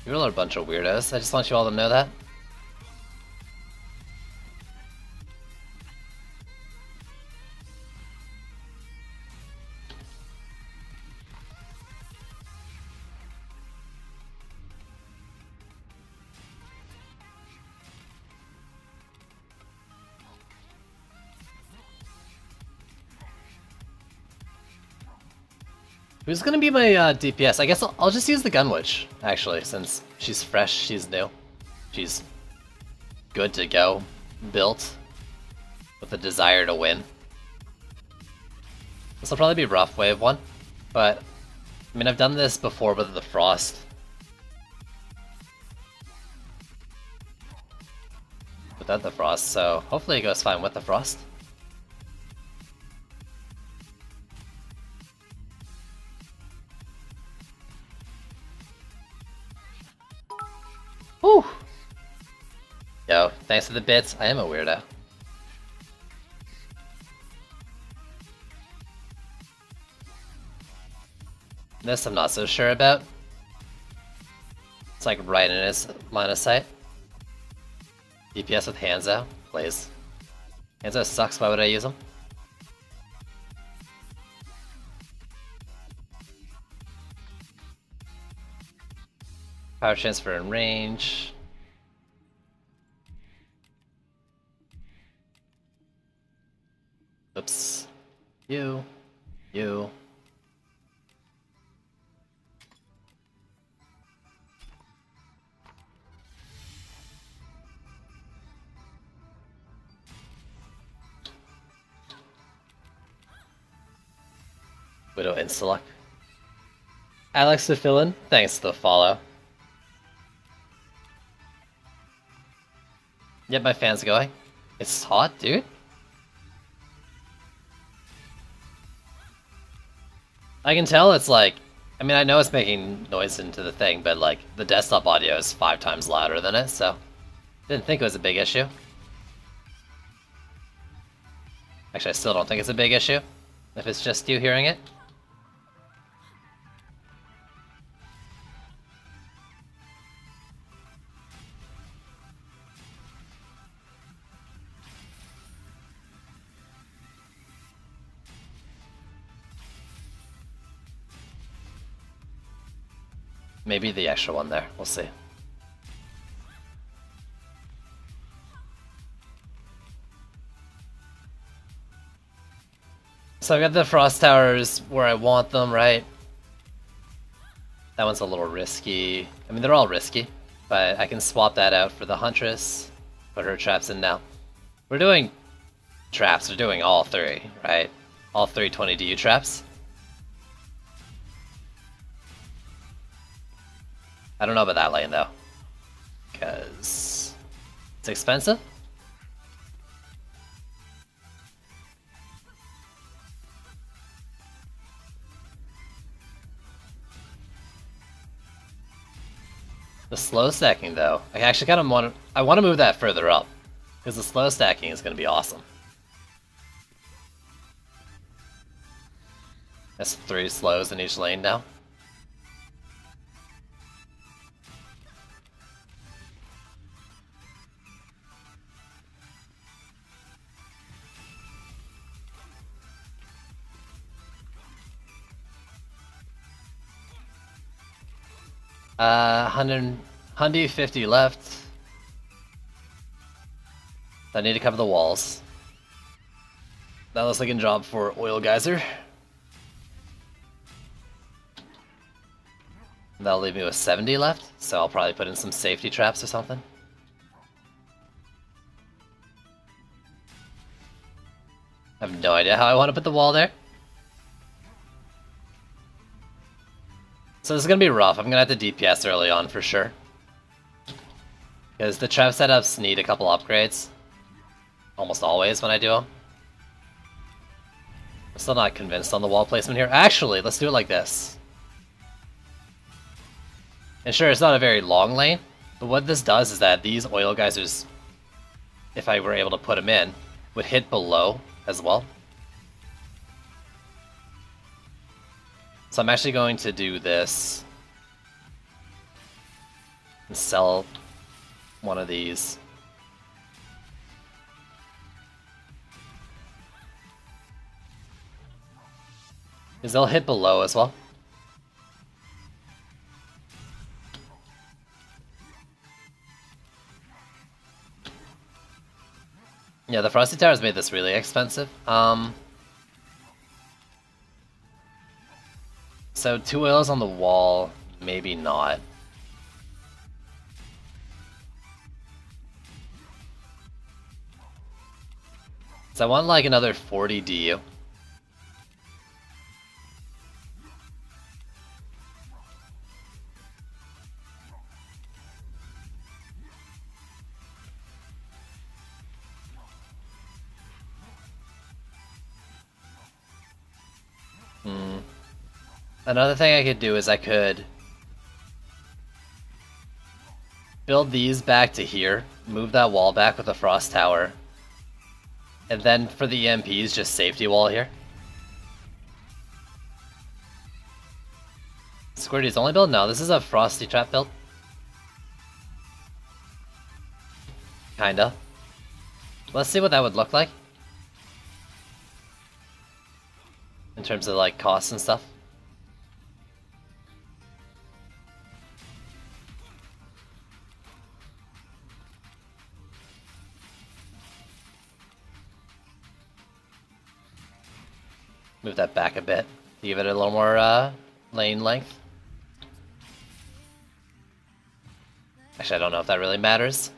[SPEAKER 1] You're all a bunch of weirdos. I just want you all to know that. Who's gonna be my DPS? I guess I'll just use the Gun Witch, actually, since she's fresh, she's new. She's good to go, built, with a desire to win. This will probably be rough wave 1, but, I mean, I've done this before with the Frost. Without the Frost, so hopefully it goes fine with the Frost. Whew! Yo, thanks for the bits, I am a weirdo. This I'm not so sure about. It's like right in his line of sight. DPS with Hanzo, please. Hanzo sucks, why would I use him? Power transfer in range. Oops. You. Widow Insta-Luck. Alex the Fill-In, thanks for the follow. Yep, my fan's going. It's hot, dude. I can tell it's like, I mean, I know it's making noise into the thing, but like, the desktop audio is 5 times louder than it, so didn't think it was a big issue. Actually, I still don't think it's a big issue, if it's just you hearing it. Maybe the extra one there, we'll see. So I've got the Frost Towers where I want them, right? That one's a little risky. I mean, they're all risky, but I can swap that out for the Huntress, put her traps in now. We're doing traps, we're doing all 3, right? All 3 20 DU traps. I don't know about that lane though, because it's expensive. The slow stacking though, I actually kind of want to move that further up, because the slow stacking is going to be awesome. That's 3 slows in each lane now. Uh, 150 left. I need to cover the walls. That looks like a job for Oil Geyser. That'll leave me with 70 left, so I'll probably put in some safety traps or something. I have no idea how I want to put the wall there. So this is going to be rough. I'm going to have to DPS early on for sure. Because the trap setups need a couple upgrades. Almost always when I do them. I'm still not convinced on the wall placement here. Actually, let's do it like this. And sure, it's not a very long lane, but what this does is that these oil geysers, if I were able to put them in, would hit below as well. So I'm actually going to do this and sell one of these. Because they'll hit below as well. Yeah, the Frosty Towers made this really expensive. So 2 oils on the wall, maybe not. So I want like another 40 DU. Another thing I could do is I could build these back to here, move that wall back with the frost tower, and then for the EMPs, just safety wall here. Squirty's only build? No, this is a frosty trap build. Kinda. Let's see what that would look like. In terms of like costs and stuff. Move that back a bit to give it a little more lane length. Actually, I don't know if that really matters.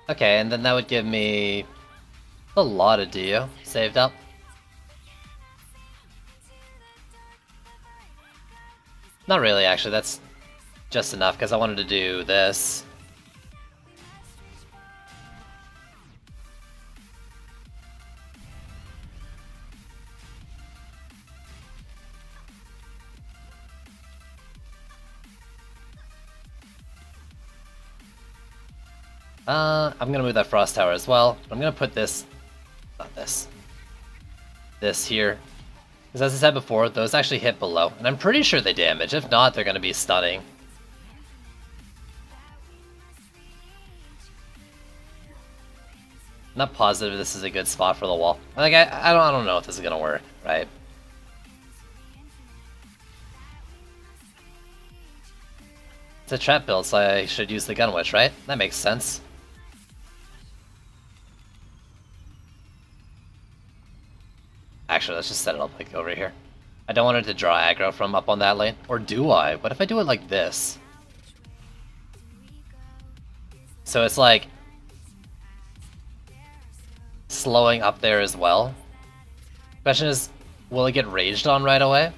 [SPEAKER 1] Okay, and then that would give me a lot of DU saved up. Not really, actually, that's just enough because I wanted to do this. I'm gonna move that frost tower as well. I'm gonna put this, not this, this here. Because as I said before, those actually hit below, and I'm pretty sure they damage. If not, they're gonna be stunning. Not positive this is a good spot for the wall. Like I don't know if this is gonna work, right? It's a trap build, so I should use the gun witch, right? That makes sense. Actually, let's just set it up like over here. I don't want it to draw aggro from up on that lane. Or do I? What if I do it like this? So it's like slowing up there as well. Question is, will it get raged on right away?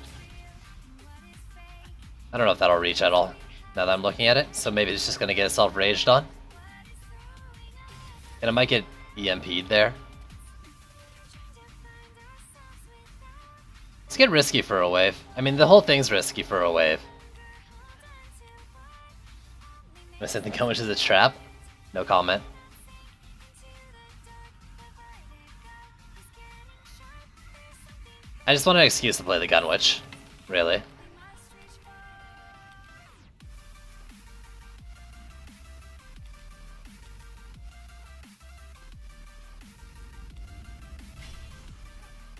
[SPEAKER 1] I don't know if that'll reach at all now that I'm looking at it. So maybe it's just gonna get itself raged on. And it might get EMP'd there. Let's get risky for a wave. I mean, the whole thing's risky for a wave. Am I saying the gun witch is a trap? No comment. I just want an excuse to play the gun witch, really.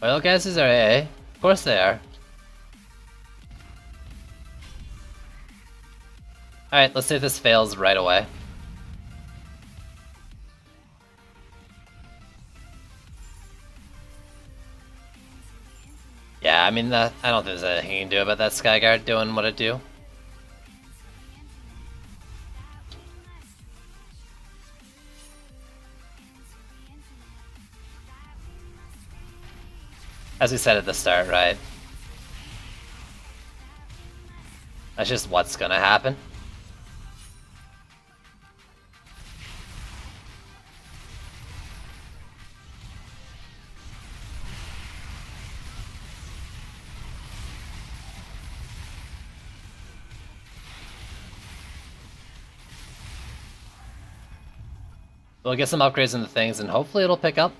[SPEAKER 1] Oil gases are AA. Of course they are. Alright, let's see if this fails right away. Yeah, I mean, I don't think there's anything you can do about that Skyguard doing what it do. As we said at the start, right? That's just what's gonna happen. We'll get some upgrades into things and hopefully it'll pick up.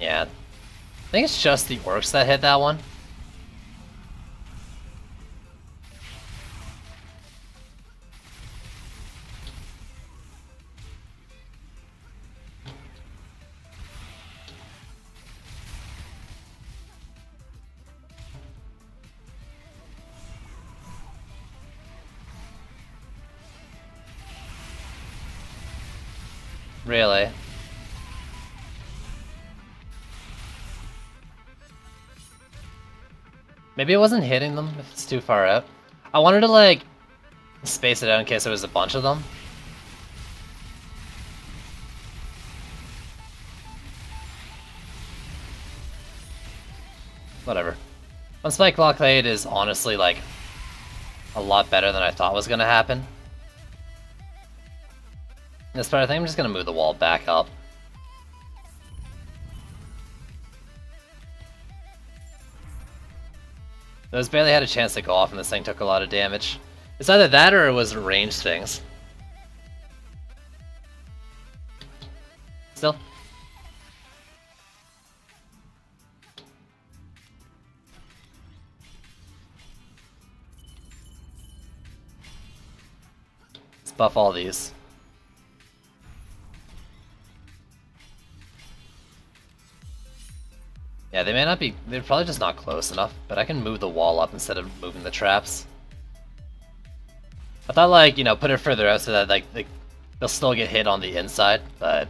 [SPEAKER 1] Yeah. I think it's just the orcs that hit that one. Really? Maybe it wasn't hitting them if it's too far out. I wanted to, like, space it out in case there was a bunch of them. Whatever. One Spike Blockade is honestly, like, a lot better than I thought was going to happen. This part, I think I'm just going to move the wall back up. Those barely had a chance to go off and this thing took a lot of damage. It's either that or it was ranged things. Still. Let's buff all these. Yeah, they may not be, they're probably just not close enough, but I can move the wall up instead of moving the traps. I thought, like, you know, put it further out so that, like, they'll still get hit on the inside, but...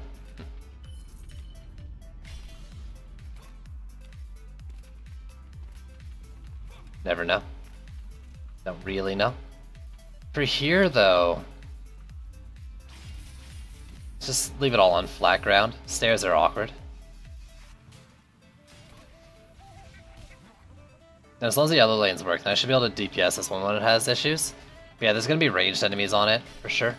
[SPEAKER 1] Never know. Don't really know. For here, though... Just leave it all on flat ground. Stairs are awkward. And as long as the other lanes work, then I should be able to DPS this one when it has issues. But yeah, there's going to be ranged enemies on it, for sure.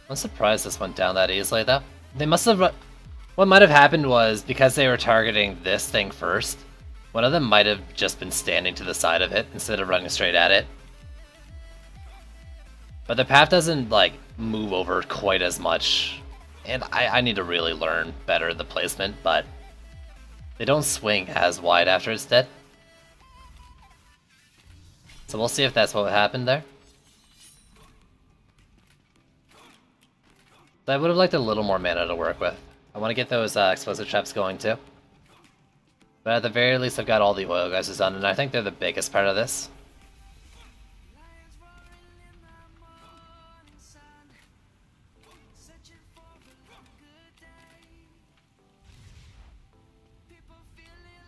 [SPEAKER 1] I'm surprised this went down that easily, though. They must have... What might have happened was, because they were targeting this thing first, one of them might have just been standing to the side of it instead of running straight at it. But the path doesn't, like, move over quite as much. And I need to really learn better the placement, but they don't swing as wide after it's dead. So we'll see if that's what happened there. I would have liked a little more mana to work with. I want to get those explosive traps going too. But at the very least I've got all the oil geysers done, and I think they're the biggest part of this.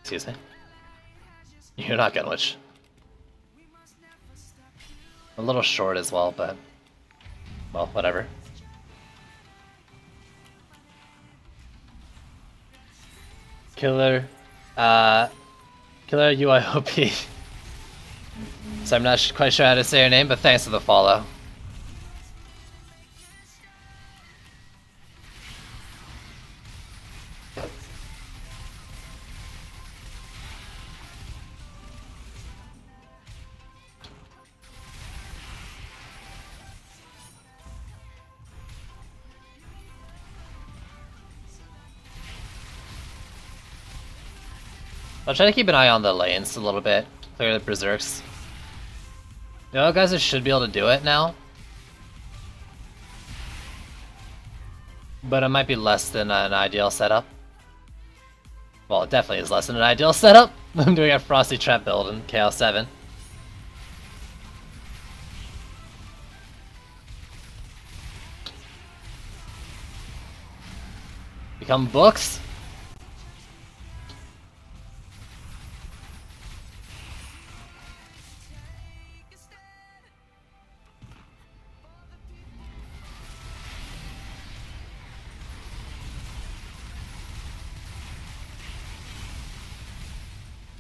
[SPEAKER 1] Excuse me. You're not Gunwitch. A little short as well, but... well, whatever. Killer UIOP. So I'm not quite sure how to say your name, but thanks for the follow. I'll try to keep an eye on the lanes a little bit, clear the berserks. The other guys should be able to do it now. But it might be less than an ideal setup. Well, it definitely is less than an ideal setup. I'm doing a Frosty Trap build in Chaos 7. Become books?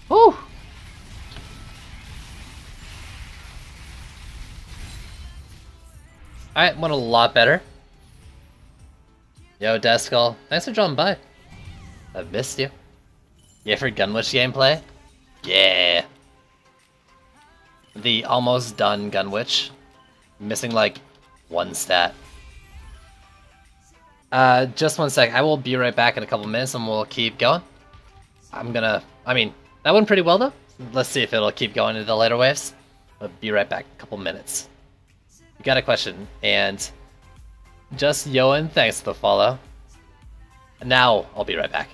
[SPEAKER 1] Whew! Alright, went a lot better. Yo, Deskull, thanks for dropping by. I've missed you. Yeah, for Gunwitch gameplay? Yeah! The almost done Gunwitch. Missing like one stat. Just one sec. I will be right back in a couple minutes and we'll keep going. That's That went pretty well though. Let's see if it'll keep going into the later waves. I'll be right back, a couple minutes. You got a question, and just Yoan, thanks for the follow. Now, I'll be right back.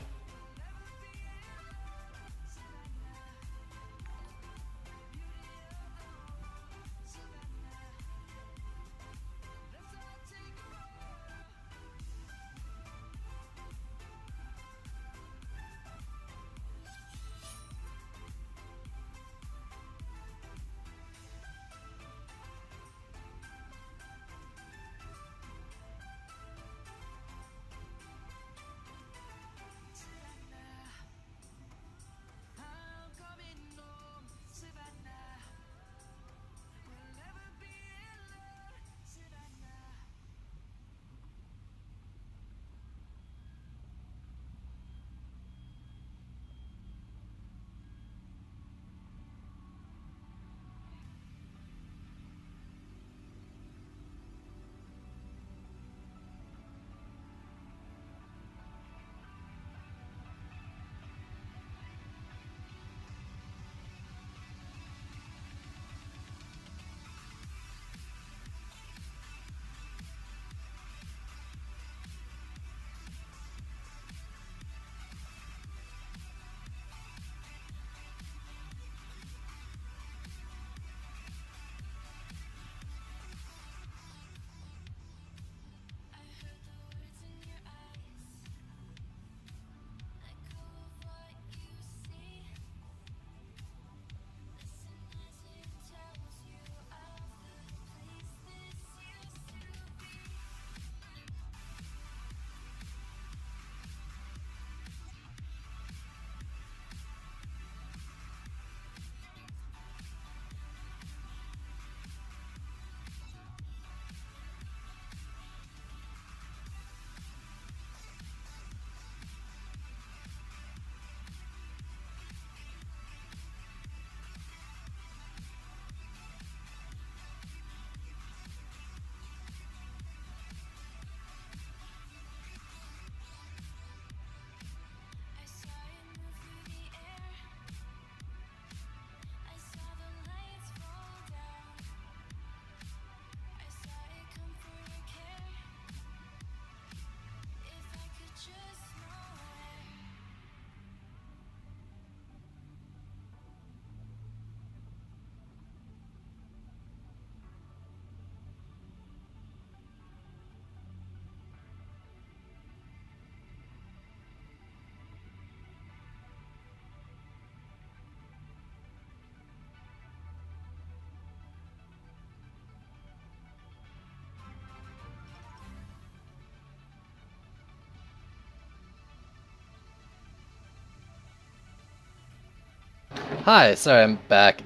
[SPEAKER 1] Hi, sorry, I'm back.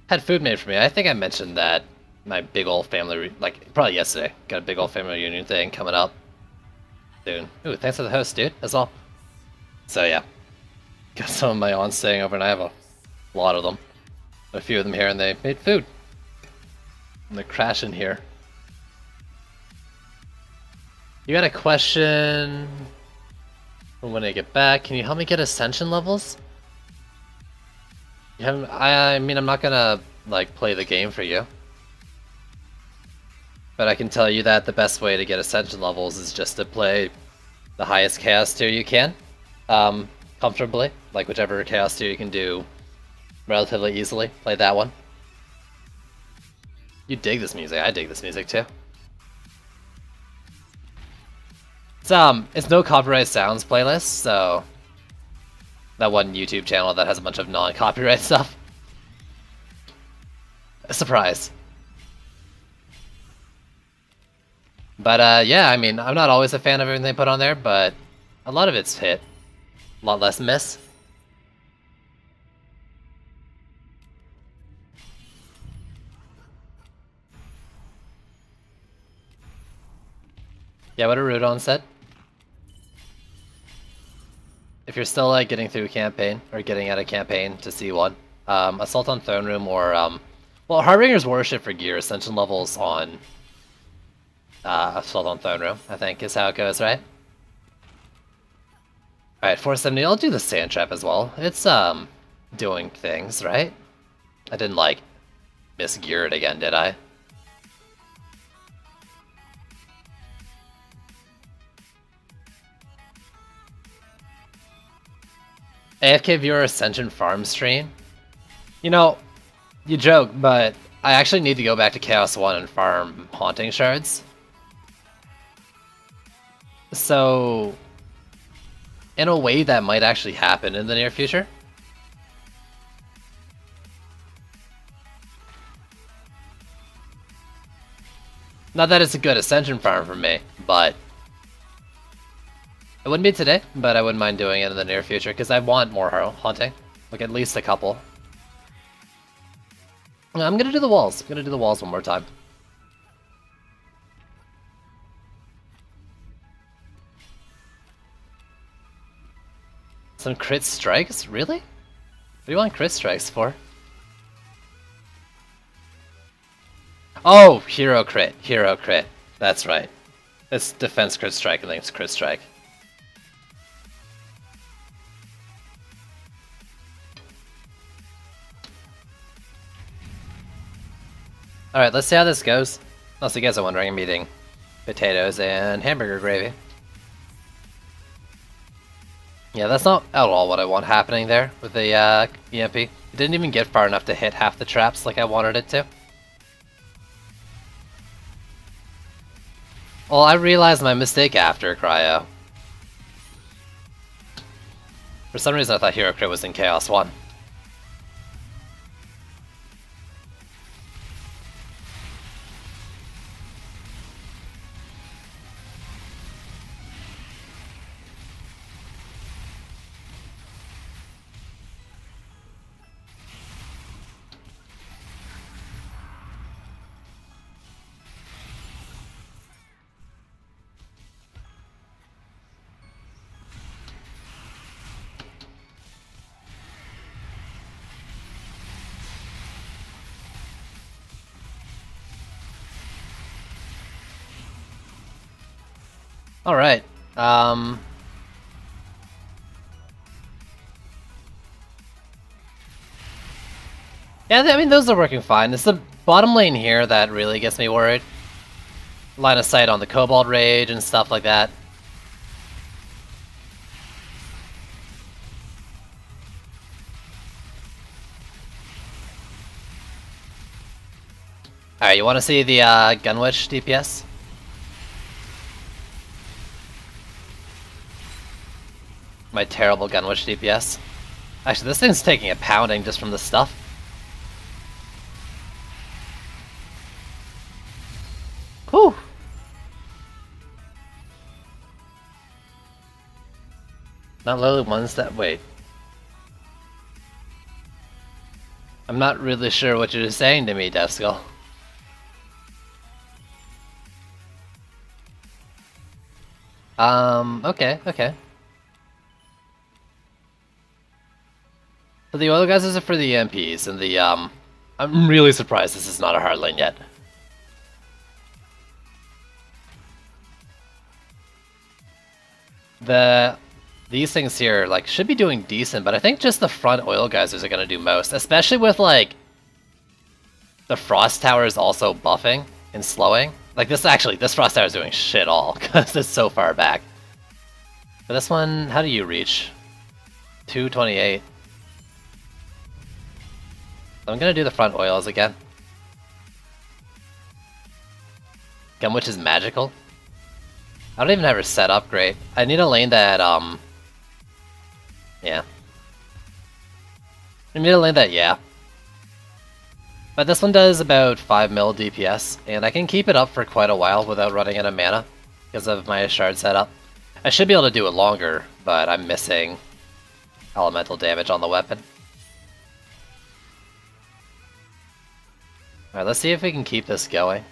[SPEAKER 1] Had food made for me. I think I mentioned that my big old family, like, probably yesterday. Got a big old family reunion thing coming up soon. Ooh, thanks for the host, dude, as well. So, yeah. Got some of my aunts staying over, and I have a lot of them. A few of them here, and they made food. And they're crashing here. You got a question for when I get back? Can you help me get ascension levels? You haven't, I mean, I'm not gonna, like, play the game for you. But I can tell you that the best way to get ascension levels is just to play the highest chaos tier you can. Comfortably. Like, whichever chaos tier you can do relatively easily. Play that one. You dig this music. I dig this music, too. It's no copyright sounds playlist, so... That one YouTube channel that has a bunch of non-copyright stuff. A surprise. But yeah, I mean, I'm not always a fan of everything they put on there, but a lot of it's hit. A lot less miss. Yeah, what Rudon said. If you're still like getting through a campaign or getting out of campaign to C1, Assault on Throne Room or well, Harbinger's Worship for gear, ascension levels on Assault on Throne Room, I think is how it goes, right? Alright, 470, I'll do the Sand Trap as well. It's doing things, right? I didn't, like, misgear it again, did I? AFK viewer Ascension farm stream? You know, you joke, but I actually need to go back to Chaos 1 and farm Haunting Shards. So, in a way, that might actually happen in the near future. Not that it's a good Ascension farm for me, but it wouldn't be today, but I wouldn't mind doing it in the near future, because I want more haunting. Like, at least a couple. I'm gonna do the walls. I'm gonna do the walls one more time. Some crit strikes? Really? What do you want crit strikes for? Oh, hero crit. Hero crit. That's right. It's defense crit strike and then it's crit strike. Alright, let's see how this goes. Also, you guys are wondering, I'm eating potatoes and hamburger gravy. Yeah, that's not at all what I want happening there with the EMP. It didn't even get far enough to hit half the traps like I wanted it to. Well, I realized my mistake after Cryo. For some reason I thought Hero Crit was in Chaos 1. Alright, yeah, I mean, those are working fine. It's the bottom lane here that really gets me worried. Line of sight on the Cobalt Rage and stuff like that. Alright, you want to see the Gunwitch DPS? My terrible Gunwitch DPS. Actually, this thing's taking a pounding just from the stuff. Whew! Not literally ones that... wait. I'm not really sure what you're saying to me, Deathskull. Okay, okay. So the oil guys are for the EMPs, and the, I'm really surprised this is not a hard lane yet. These things here, like, should be doing decent, but I think just the front oil geysers are gonna do most, especially with, like, the frost towers also buffing and slowing. Like, this frost tower is doing shit all, because it's so far back. But this one, how do you reach? 228. So I'm gonna do the front oils again. Gunwitch is magical. I don't even have her set up great. I need a lane that, yeah. I need a lane that, yeah. But this one does about 5 mil DPS, and I can keep it up for quite a while without running out of mana because of my shard setup. I should be able to do it longer, but I'm missing elemental damage on the weapon. Alright, let's see if we can keep this going.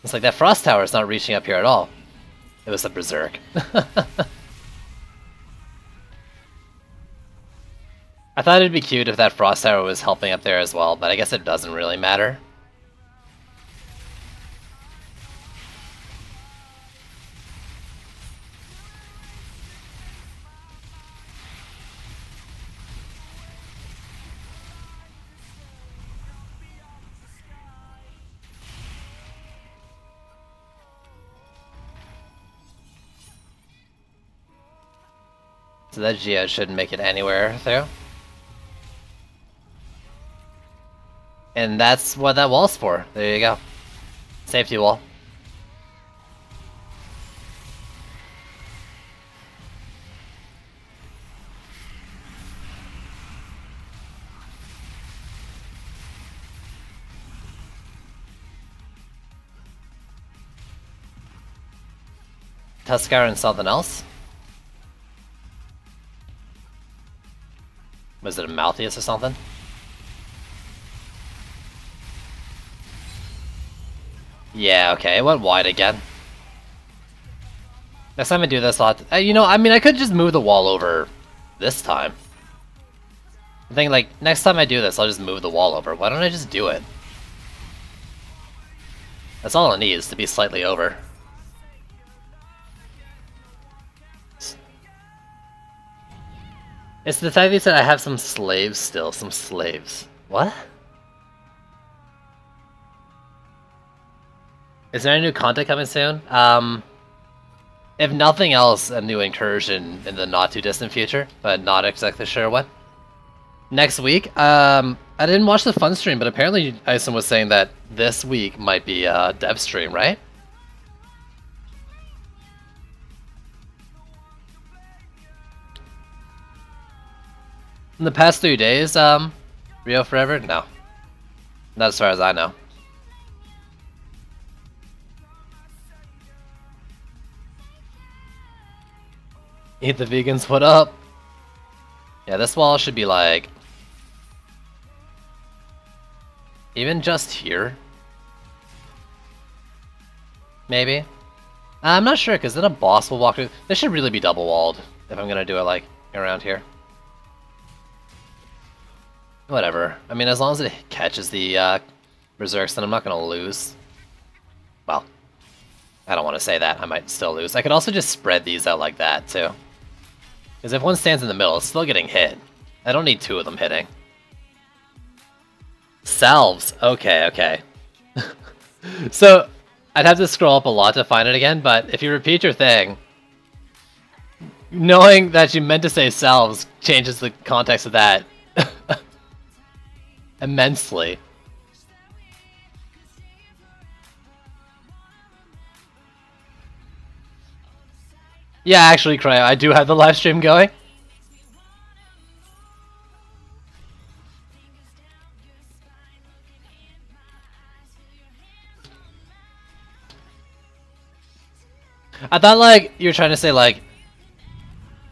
[SPEAKER 1] It's like that frost tower is not reaching up here at all. It was a berserk. I thought it'd be cute if that frost tower was helping up there as well, but I guess it doesn't really matter. So that Gia shouldn't make it anywhere through. And that's what that wall's for. There you go. Safety wall. Tuskar and something else? Was it a Malthius or something? Yeah, okay, it went wide again. Next time I do this, I'll have to, you know, I mean, I could just move the wall over this time. I think, like, next time I do this, I'll just move the wall over. Why don't I just do it? That's all it needs, to be slightly over. It's the fact that he said I have some slaves still, some slaves. What? Is there any new content coming soon? If nothing else, a new incursion in the not too distant future, but not exactly sure when. Next week, I didn't watch the fun stream, but apparently Ison was saying that this week might be a dev stream, right? In the past 3 days, Rio Forever? No. Not as far as I know. Eat the vegans, what up? Yeah, this wall should be like... even just here? Maybe? I'm not sure, because then a boss will walk through... This should really be double-walled, if I'm gonna do it, like, around here. Whatever. I mean, as long as it catches the Berserks, then I'm not gonna lose. Well, I don't want to say that. I might still lose. I could also just spread these out like that, too. Because if one stands in the middle, it's still getting hit. I don't need two of them hitting. Salves. Okay, okay. So, I'd have to scroll up a lot to find it again, but if you repeat your thing, knowing that you meant to say salves changes the context of that immensely. Yeah, actually, Cryo, I do have the live stream going. I thought, like, you were trying to say, like,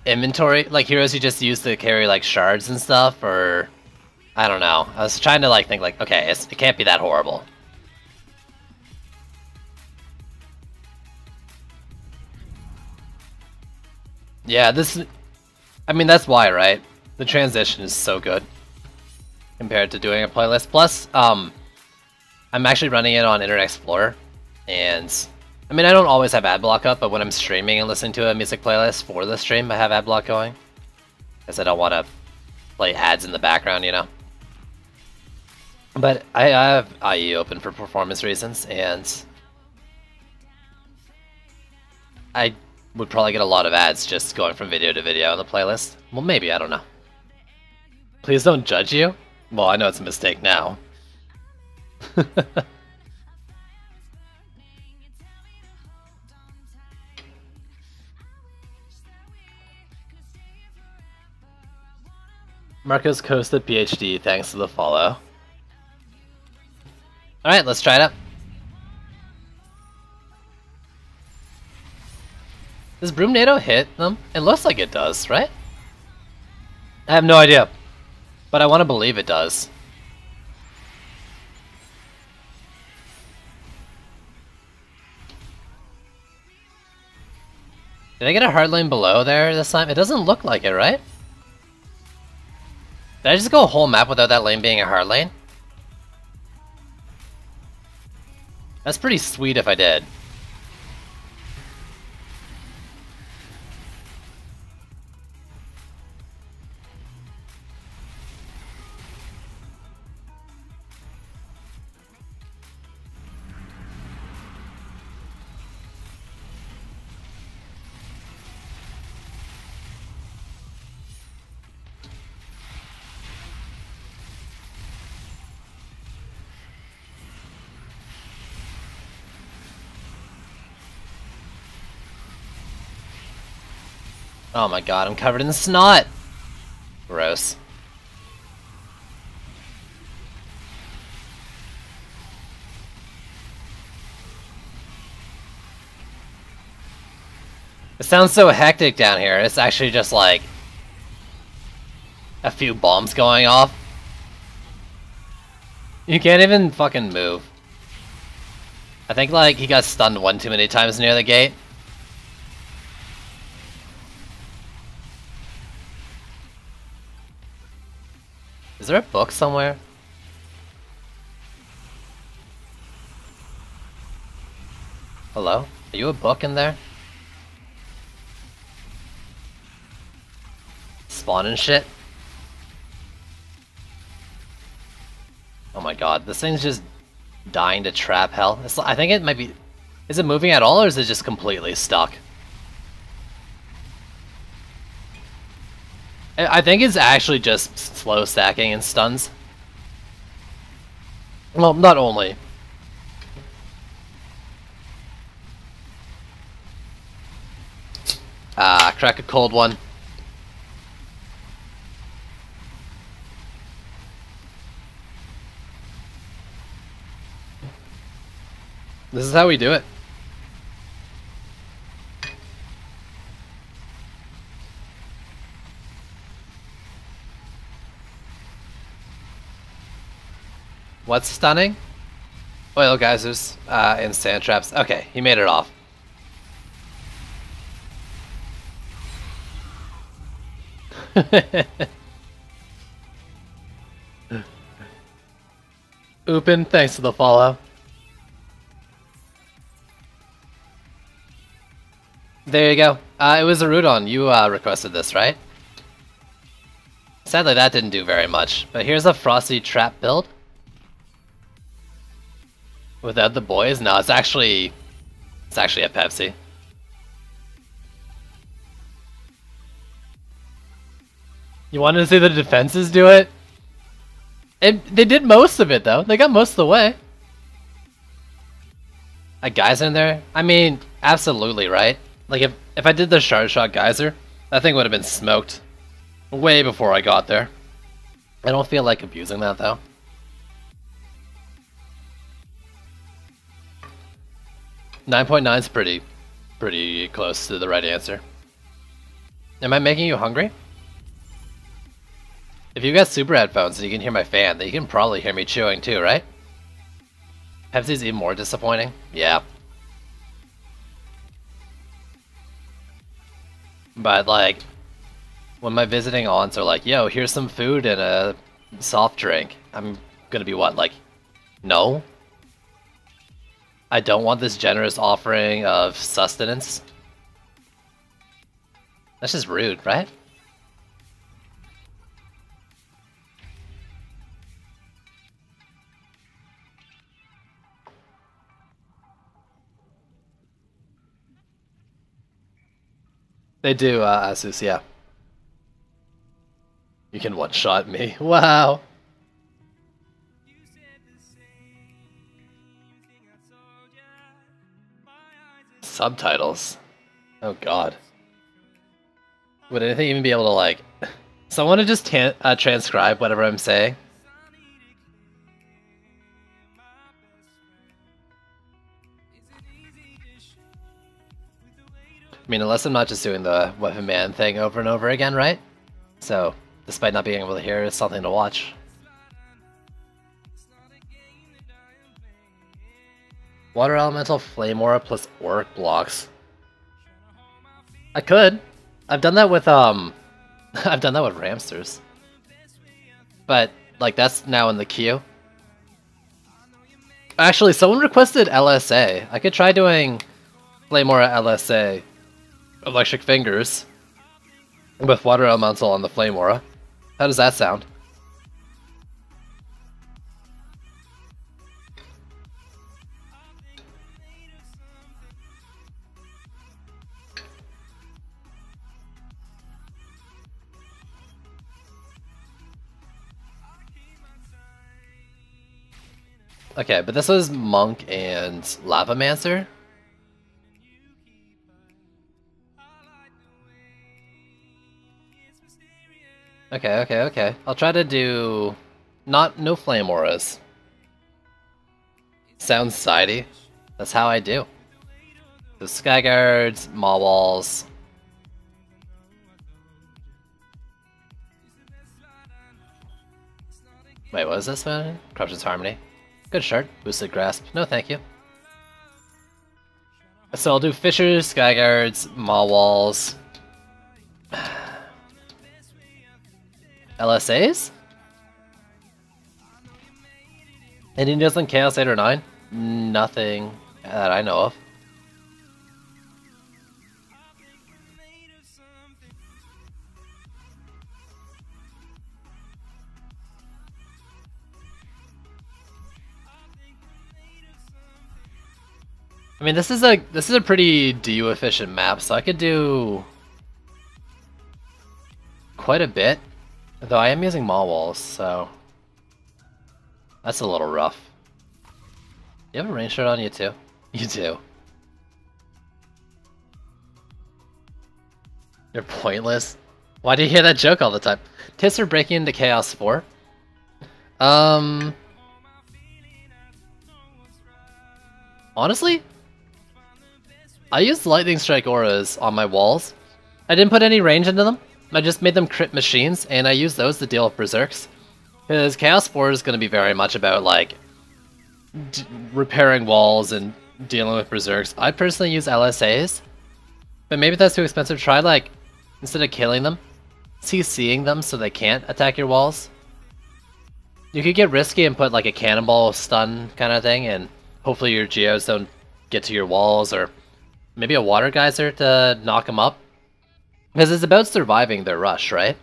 [SPEAKER 1] inventory, like heroes you just use to carry, like, shards and stuff, or... I don't know. I was trying to, like, think, like, okay, it can't be that horrible. Yeah, this... I mean, that's why, right? The transition is so good compared to doing a playlist. Plus, I'm actually running it on Internet Explorer, and... I mean, I don't always have ad block up, but when I'm streaming and listening to a music playlist for the stream, I have ad block going. Because I don't want to play ads in the background, you know? But I have IE open for performance reasons, and... I would probably get a lot of ads just going from video to video on the playlist. Well, maybe, I don't know. Please don't judge you? Well, I know it's a mistake now. Marcos Costa PhD, thanks for the follow. Alright, let's try it out. Does Broomnado hit them? It looks like it does, right? I have no idea, but I want to believe it does. Did I get a hard lane below there this time? It doesn't look like it, right? Did I just go a whole map without that lane being a hard lane? That's pretty sweet if I did. Oh my god, I'm covered in snot! Gross. It sounds so hectic down here. It's actually just like a few bombs going off. You can't even fucking move. I think like he got stunned one too many times near the gate. Is there a book somewhere? Hello? Are you a book in there? Spawn and shit? Oh my god, this thing's just dying to trap hell. I think it might be... Is it moving at all, or is it just completely stuck? I think it's actually just slow stacking and stuns. Well, not only. Ah, crack a cold one. This is how we do it. What's stunning? Oil geysers and sand traps. Okay, he made it off. Oopin, thanks for the follow. There you go. It was a Rudon. You requested this, right? Sadly, that didn't do very much. But here's a Frosty Trap build. Without the boys? No, it's actually a Pepsi. You wanted to see the defenses do it? They did most of it, though. They got most of the way. A geyser in there? I mean, absolutely, right? Like, if I did the Shard Shot geyser, that thing would have been smoked way before I got there. I don't feel like abusing that, though. $9.9 is pretty close to the right answer. Am I making you hungry? If you got super headphones and you can hear my fan, then you can probably hear me chewing too, right? Pepsi's even more disappointing? Yeah. But like, when my visiting aunts are like, yo, here's some food and a soft drink, I'm gonna be what, like, no? I don't want this generous offering of sustenance. That's just rude, right? They do, Asus, yeah. You can one-shot me. Wow! Subtitles. Oh god. Would anything even be able to, like... Someone to just transcribe whatever I'm saying? I mean, unless I'm not just doing the Weapon Man thing over and over again, right? So, despite not being able to hear, it's something to watch. Water Elemental, Flame Aura plus Auric blocks. I could. I've done that with, I've done that with Ramsters. But, like, that's now in the queue. Actually, someone requested LSA. I could try doing Flame Aura LSA. Electric Fingers with Water Elemental on the Flame Aura. How does that sound? Okay, but this was Monk and Lavamancer. Okay, okay, okay. I'll try to do... no flame auras. Sounds sidey. That's how I do. So sky guards, maw walls. Wait, what is this one? Corruption's Harmony. Good shard. Boosted Grasp. No, thank you. So I'll do Fissures, sky guards, maw walls. LSAs? Any news on Chaos 8 or 9? Nothing that I know of. I mean, this is a pretty DU efficient map, so I could do quite a bit. Though I am using maw walls, so that's a little rough. You have a range shard on you too? You do. You're pointless. Why do you hear that joke all the time? Tips for breaking into Chaos 4? Honestly? I used Lightning Strike auras on my walls. I didn't put any range into them. I just made them crit machines, and I used those to deal with Berserks. Because Chaos 4 is going to be very much about, like, repairing walls and dealing with Berserks. I personally use LSAs, but maybe that's too expensive. Try, like, instead of killing them, CCing them so they can't attack your walls. You could get risky and put, like, a cannonball stun kind of thing, and hopefully your geos don't get to your walls, or maybe a water geyser to knock them up. Because it's about surviving their rush, right?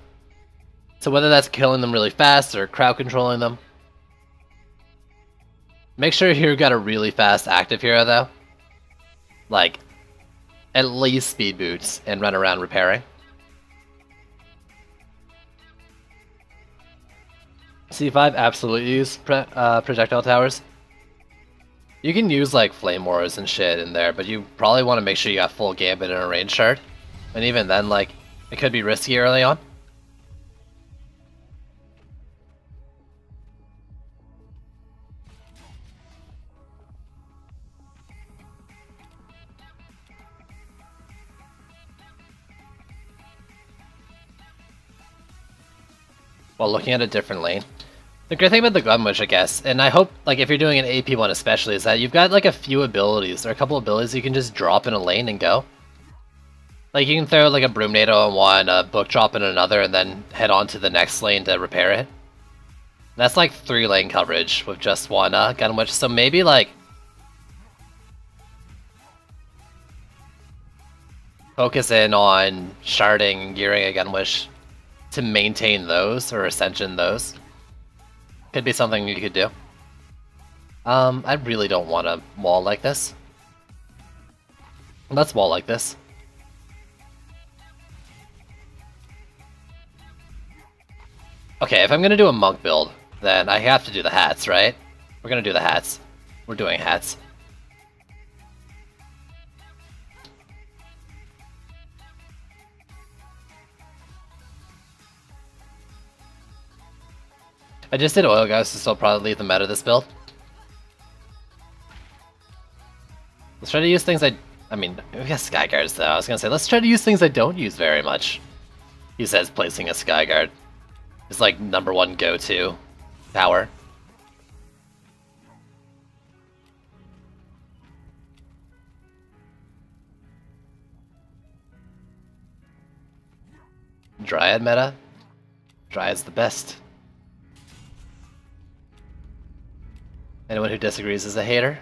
[SPEAKER 1] So whether that's killing them really fast or crowd controlling them. Make sure you got a really fast active hero though. Like, at least speed boots and run around repairing. C5 absolutely use projectile towers. You can use like flame wars and shit in there, but you probably want to make sure you got full gambit and a range shard. And even then, like, it could be risky early on. While looking at a different lane. The great thing about the Gunwitch, I guess, and I hope, like, if you're doing an AP one especially, is that you've got, like, a few abilities. There are a couple abilities you can just drop in a lane and go. Like, you can throw, like, a Broomnado on one, a Book Drop in another, and then head on to the next lane to repair it. That's, like, 3 lane coverage with just one Gunwitch, so maybe, like, focus in on sharding, gearing a Gunwitch to maintain those, or Ascension those. Could be something you could do. I really don't want a wall like this. Let's wall like this. Okay, if I'm gonna do a monk build, then I have to do the hats, right? We're gonna do the hats. We're doing hats. I just did oil ghosts, so I'll probably leave them out of this build. Let's try to use things I mean, we got Skyguards though. I was gonna say, let's try to use things I don't use very much. He says placing a Skyguard is like #1 go-to power. Dryad meta? Dryad's the best. Anyone who disagrees is a hater.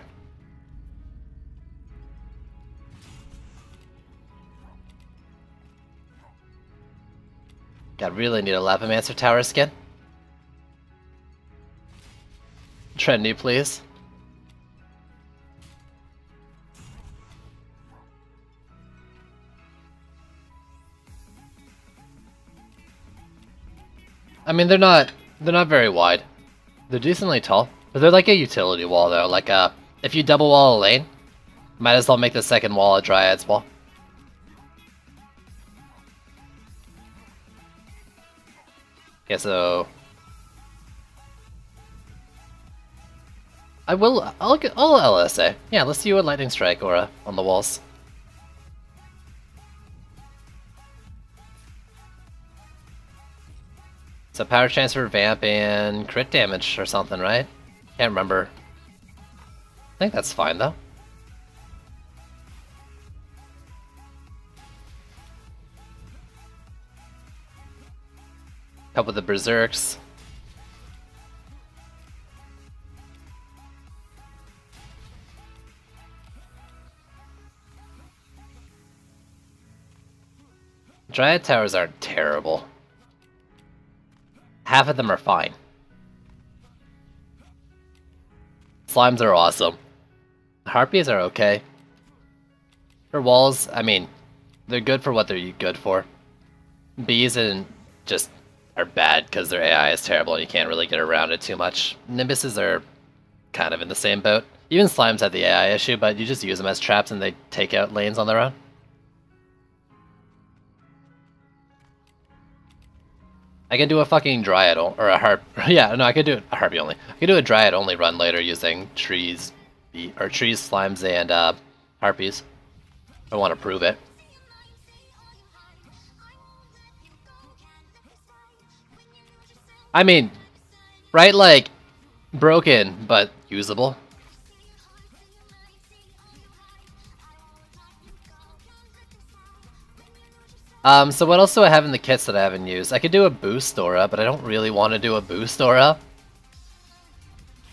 [SPEAKER 1] God, really need a Lapimancer tower skin. Trendy, please. I mean, they're not very wide. They're decently tall, but they're like a utility wall though. Like if you double wall a lane, might as well make the second wall a Dryad's wall. Okay, so I'll LSA. Yeah, let's do a lightning strike aura on the walls. So power transfer, vamp, and crit damage or something, right? Can't remember. I think that's fine though. Couple of the berserks. Dryad towers aren't terrible. Half of them are fine. Slimes are awesome. Harpies are okay. For walls, I mean, they're good for what they're good for. Bees and just are bad because their AI is terrible and you can't really get around it too much. Nimbuses are kind of in the same boat. Even Slimes have the AI issue, but you just use them as traps and they take out lanes on their own. I can do a fucking Dryad or a Harp. Yeah, no, I could do a Harpy only. I could do a Dryad only run later using trees, Slimes, and Harpies. I want to prove it. I mean, right? Like, broken, but usable. So what else do I have in the kits that I haven't used? I could do a boost aura, but I don't really want to do a boost aura.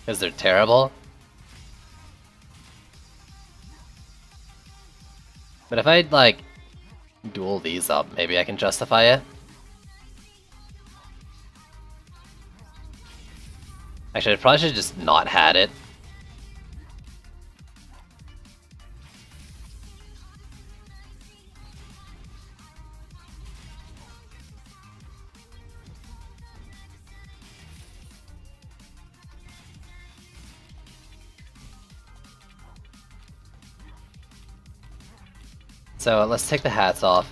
[SPEAKER 1] Because they're terrible. But if I, like, duel these up, maybe I can justify it. Actually, I probably should have just not had it. So let's take the hats off.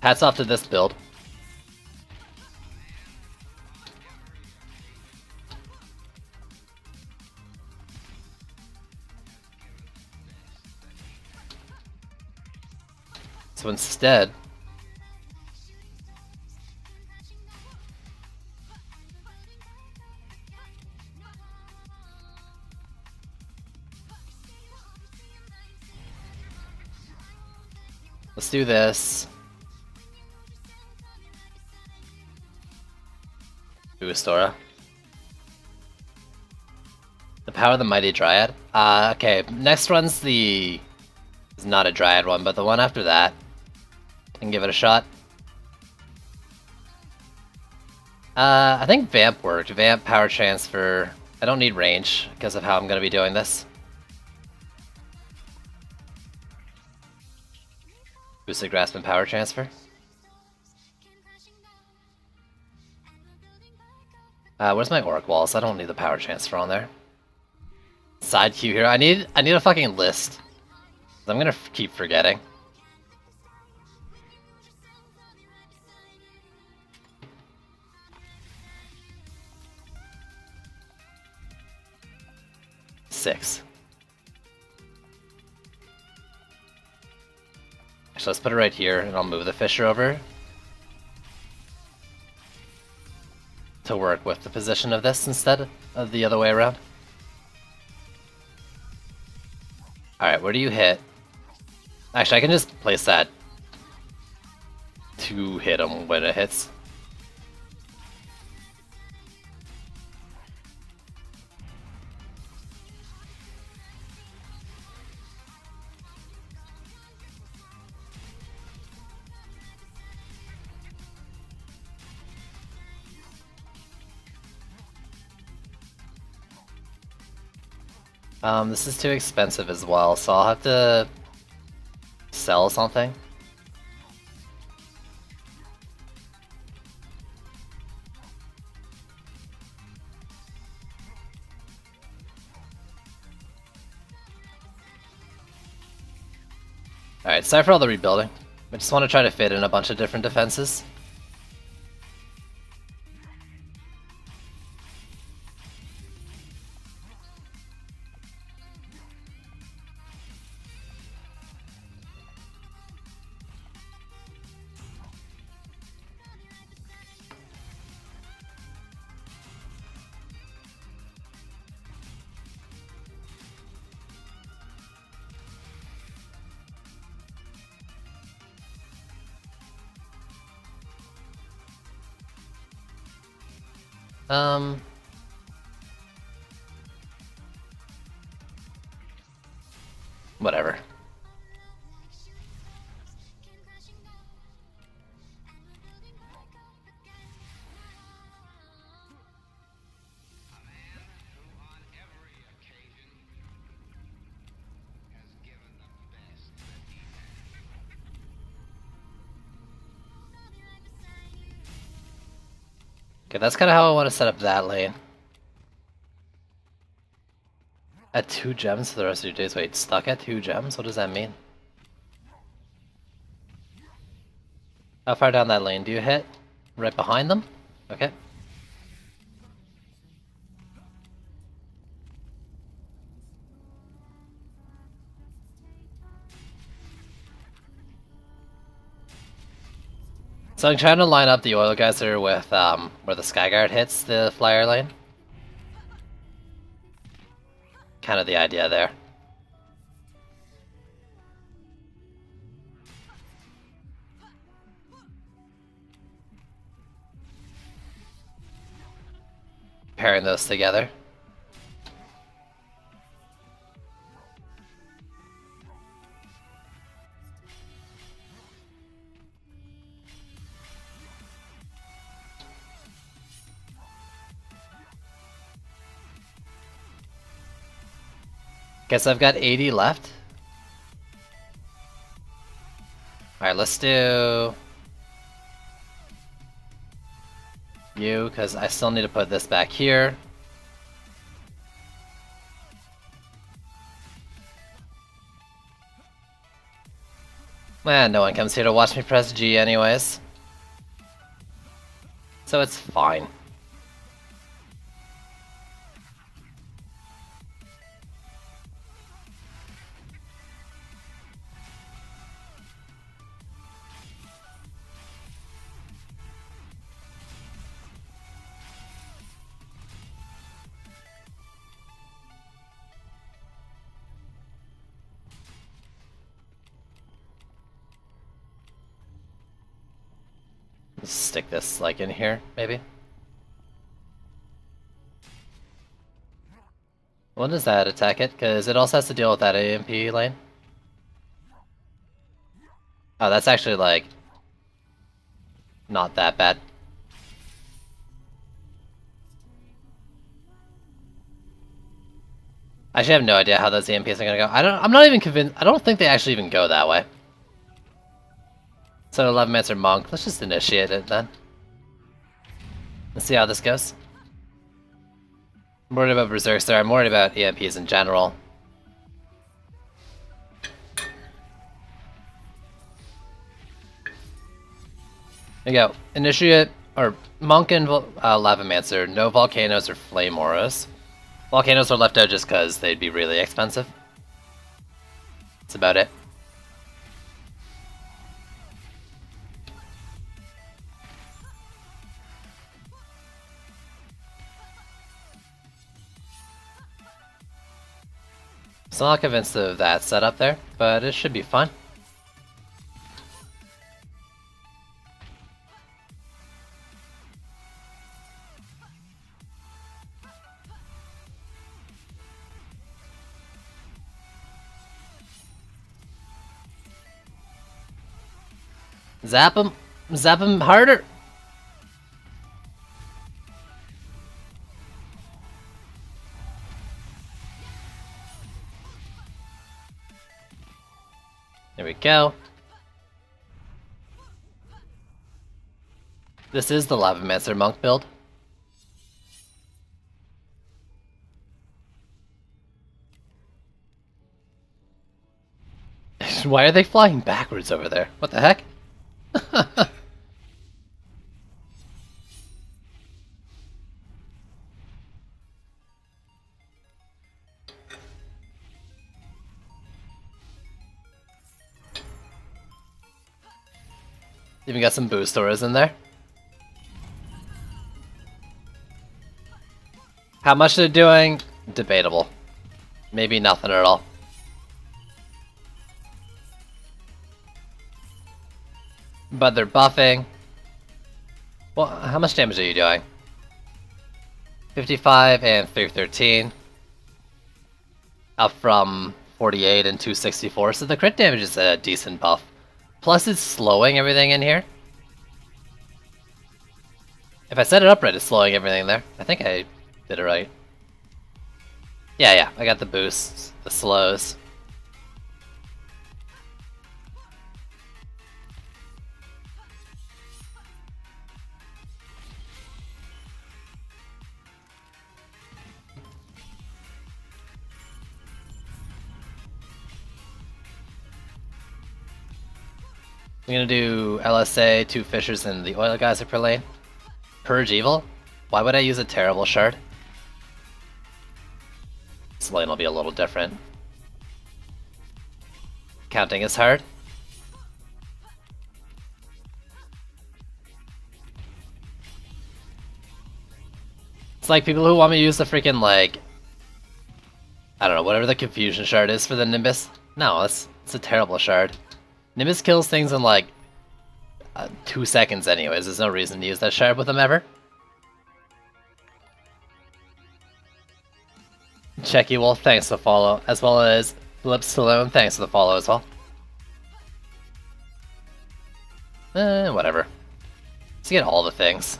[SPEAKER 1] Hats off to this build. So instead, let's do this. Boost aura. The power of the mighty Dryad. Okay, next run's the... It's not a Dryad one, but the one after that. I can give it a shot. I think Vamp worked. Vamp, power transfer. I don't need range because of how I'm going to be doing this. Boosted grasp and power transfer. Where's my Auric Walls? I don't need the power transfer on there. Side queue here. I need a fucking list. I'm gonna keep forgetting. Six. Actually, let's put it right here, and I'll move the Fisher over to work with the position of this instead of the other way around. Alright, where do you hit? Actually, I can just place that to hit him when it hits. This is too expensive as well, so I'll have to sell something. Alright, sorry for all the rebuilding. I just want to try to fit in a bunch of different defenses. Whatever. Okay, that's kind of how I want to set up that lane. At 2 gems for the rest of your days. Wait, stuck at 2 gems? What does that mean? How far down that lane do you hit? Right behind them? Okay. So I'm trying to line up the oil geyser with where the Skyguard hits the flyer lane. Kind of the idea there. Pairing those together. Guess I've got 80 left. Alright, let's do you, because I still need to put this back here. Man, no one comes here to watch me press G anyways. So it's fine. Stick this like in here, maybe. When does that attack it? Because it also has to deal with that AMP lane. Oh, that's actually like not that bad. I actually have no idea how those EMPs are gonna go. I'm not even convinced. I don't think they actually even go that way. So 11 Mancer Monk, let's just initiate it then. Let's see how this goes. I'm worried about Berserks there, I'm worried about EMPs in general. There you go. Initiate, or Monk and Lavamancer, no Volcanoes or Flame Auras. Volcanoes are left out just because they'd be really expensive. That's about it. Still not convinced of that setup there, but it should be fun. Zap him! Zap him harder! There we go. This is the Lavamancer Monk build. Why are they flying backwards over there? What the heck? Even got some boost auras in there. How much they're doing? Debatable. Maybe nothing at all. But they're buffing. Well, how much damage are you doing? 55 and 313. Up from 48 and 264, so the crit damage is a decent buff. Plus it's slowing everything in here. If I set it up right, it's slowing everything there. I think I did it right. Yeah, I got the boosts, the slows. I'm gonna do LSA, 2 Fishers, and the Oil Geyser per lane. Purge Evil? Why would I use a terrible shard? This lane will be a little different. Counting is hard. It's like people who want me to use the freaking, like, I don't know, whatever the confusion shard is for the Nimbus. No, it's a terrible shard. Nimbus kills things in like 2 seconds anyways. There's no reason to use that shard with them ever. Checky Wolf, thanks for the follow, as well as Flip Stallone, thanks for the follow as well. Whatever. Let's get all the things.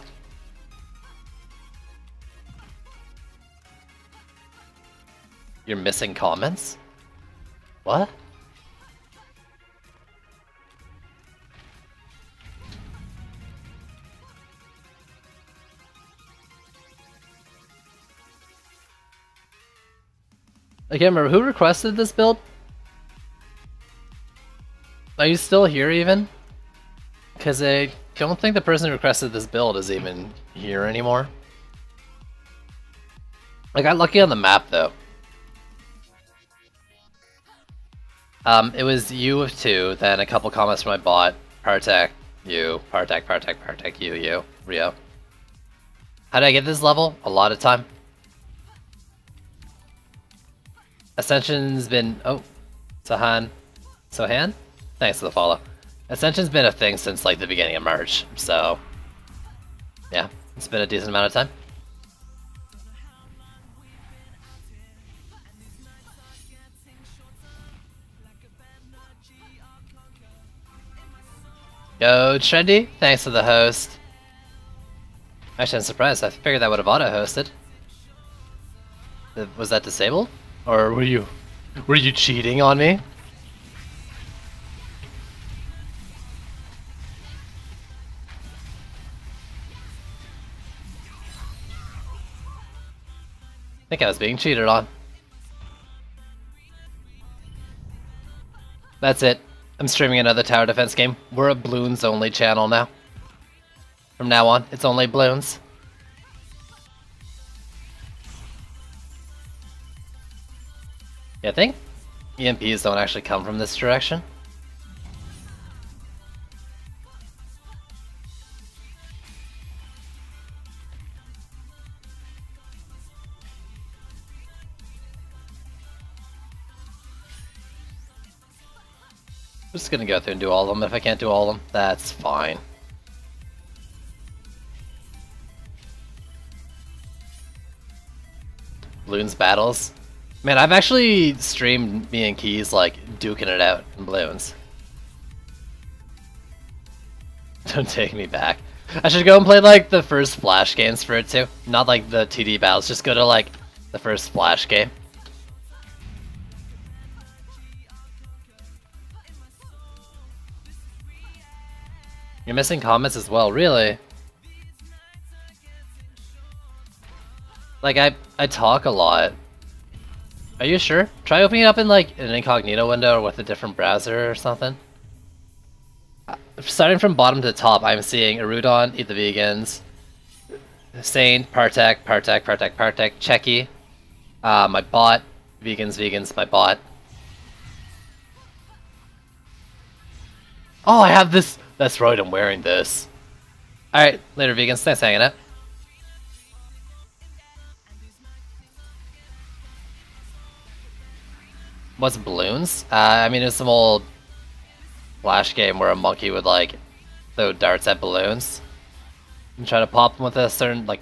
[SPEAKER 1] You're missing comments? What? I can't remember, who requested this build? Are you still here even? Because I don't think the person who requested this build is even here anymore. I got lucky on the map though. It was you of 2, then a couple comments from my bot, Partek, you, Partek, you, Rio. How did I get this level? A lot of time. Ascension's been... oh, Sohan? Thanks for the follow. Ascension's been a thing since like the beginning of March, so... yeah, it's been a decent amount of time. Yo, Trendy, thanks for the host. Actually, I'm surprised. I figured that would have auto-hosted. Was that disabled? Or were you cheating on me? I think I was being cheated on. That's it. I'm streaming another tower defense game. We're a Bloons only channel now. From now on, it's only Bloons. Yeah, I think EMPs don't actually come from this direction. I'm just gonna go through and do all of them. If I can't do all of them, that's fine. Bloons battles. Man, I've actually streamed me and Keys like duking it out in Bloons. Don't take me back. I should go and play like the first Flash games for it too. Not like the TD battles, just go to like the first Flash game. You're missing comments as well, really? Like, I talk a lot. Are you sure? Try opening it up in, like, an incognito window or with a different browser or something. Starting from bottom to top, I'm seeing Erudon, Eat the Vegans, Saint, Partek, Checky, my bot, Vegans, my bot. Oh, I have this! That's right, I'm wearing this. Alright, later Vegans, thanks for hanging out. What's Bloons? I mean, it's some old Flash game where a monkey would, like, throw darts at balloons and try to pop them with a certain, like,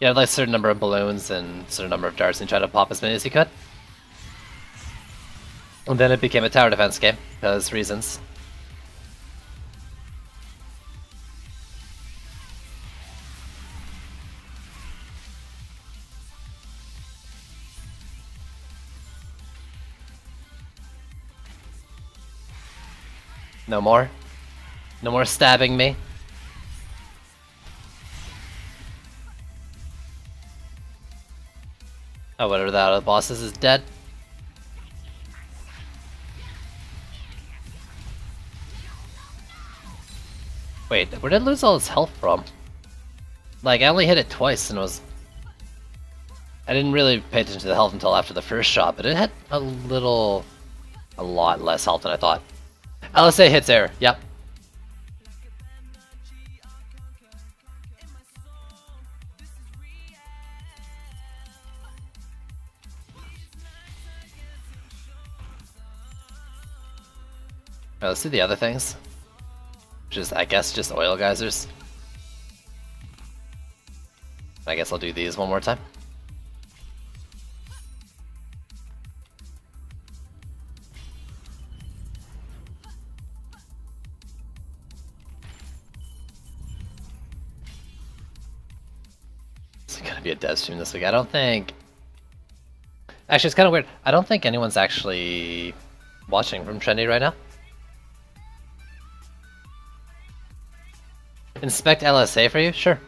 [SPEAKER 1] You had like a certain number of balloons and a certain number of darts and try to pop as many as you could. And then it became a tower defense game, because reasons. No more. No more stabbing me. Oh, whatever that other boss is dead. Wait, where did it lose all its health from? Like, I only hit it twice and it was... I didn't really pay attention to the health until after the first shot, but it had a lot less health than I thought. LSA hits air, yep. Right, let's do the other things. Which is, I guess, just oil geysers. I guess I'll do these one more time. It's gonna be a dev stream this week. I don't think... Actually, it's kind of weird. I don't think anyone's actually watching from Trendy right now. Inspect LSA for you? Sure.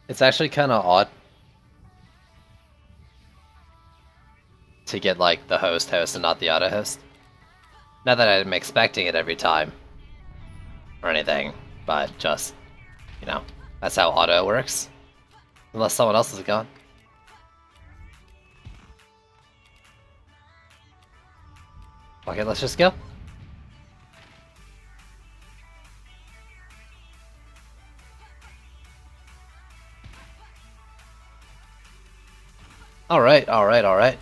[SPEAKER 1] It's actually kind of odd to get like the host and not the auto host. Not that I'm expecting it every time or anything, but just, you know, that's how auto works. Unless someone else is gone. Okay, let's just go. Alright, alright, alright.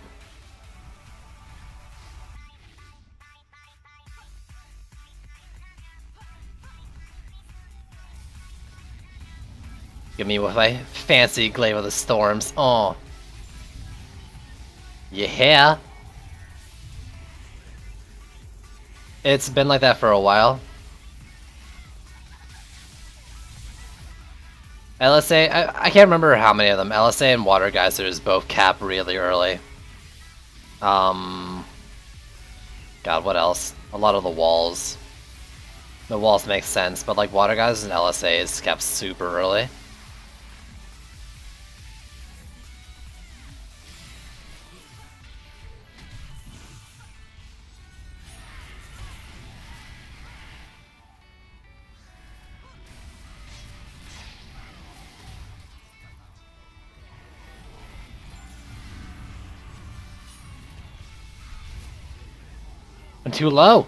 [SPEAKER 1] Give me with my fancy Glaive of the Storms. Oh. Yeah. It's been like that for a while. LSA, I can't remember how many of them. LSA and Water Geysers both cap really early. God, what else? A lot of the walls. The walls make sense, but like Water Geysers and LSA is kept super early. I'm too low.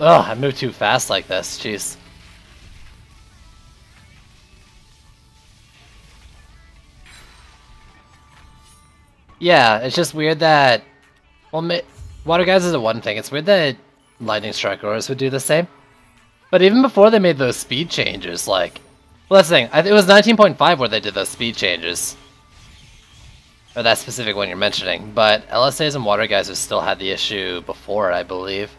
[SPEAKER 1] Ugh, I moved too fast like this, jeez. Yeah, it's just weird that... Well, Water Geysers is a one thing. It's weird that Lightning Strike Roars would do the same. But even before they made those speed changes, like... Well, that's the thing. It was 19.5 where they did those speed changes. Or that specific one you're mentioning, but LSAs and Water Geysers still had the issue before it, I believe.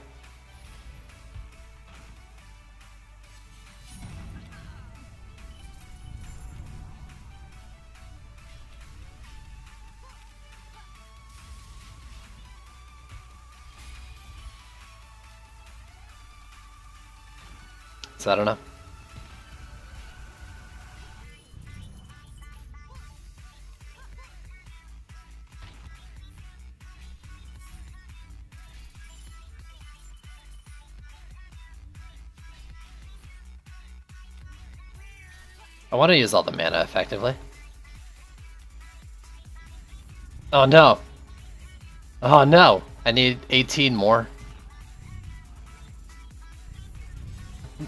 [SPEAKER 1] So I don't know. I want to use all the mana effectively. Oh no! Oh no! I need 18 more.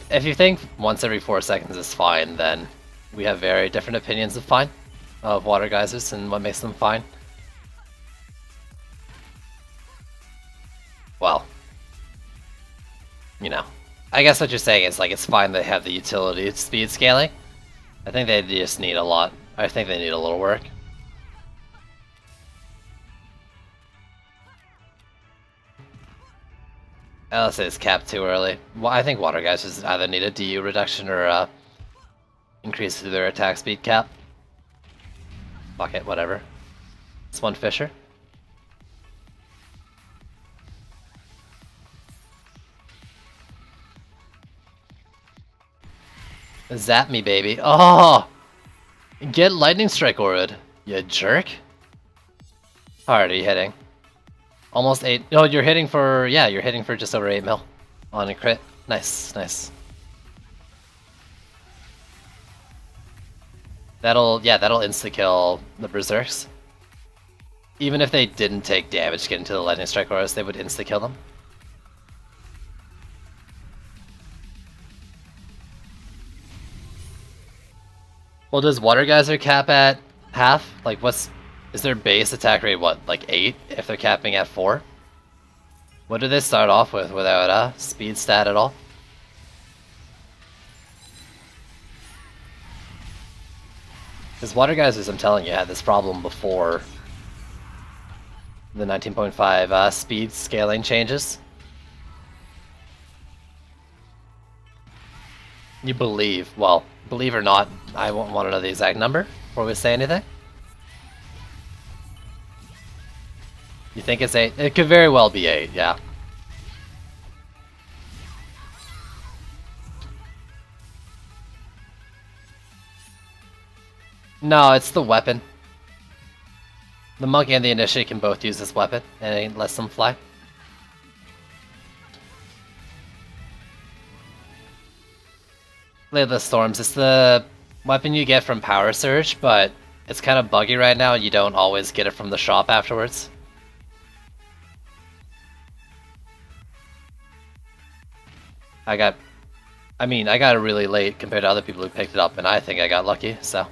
[SPEAKER 1] If you think once every 4 seconds is fine, then we have very different opinions of fine, of water geysers and what makes them fine. Well, you know, I guess what you're saying is like it's fine they have the utility speed scaling. I think they just need a lot. I think they need a little work. Let's say it's capped too early. Well, I think water geysers either need a DU reduction or increase their attack speed cap. Fuck it, whatever. It's one Fisher. Zap me, baby. Oh! Get Lightning Strike Aura'd, you jerk. How hard are you hitting? Almost 8. No, you're hitting for... Yeah, you're hitting for just over 8 mil on a crit. Nice, nice. That'll insta-kill the Berserks. Even if they didn't take damage getting to the Lightning Strike Auras, they would insta-kill them. Well, does Water Geyser cap at half? Like, is their base attack rate, what, like 8 if they're capping at 4? What do they start off with without a speed stat at all? Because Water Geysers, I'm telling you, had this problem before the 19.5 speed scaling changes. You believe, well, believe or not, I won't want to know the exact number before we say anything. You think it's 8? It could very well be 8, yeah. No, it's the weapon. The Monk and the Initiate can both use this weapon, and it lets them fly. Blade of the Storms, it's the weapon you get from Power Surge, but it's kind of buggy right now, and you don't always get it from the shop afterwards. I got it really late compared to other people who picked it up, and I think I got lucky, so.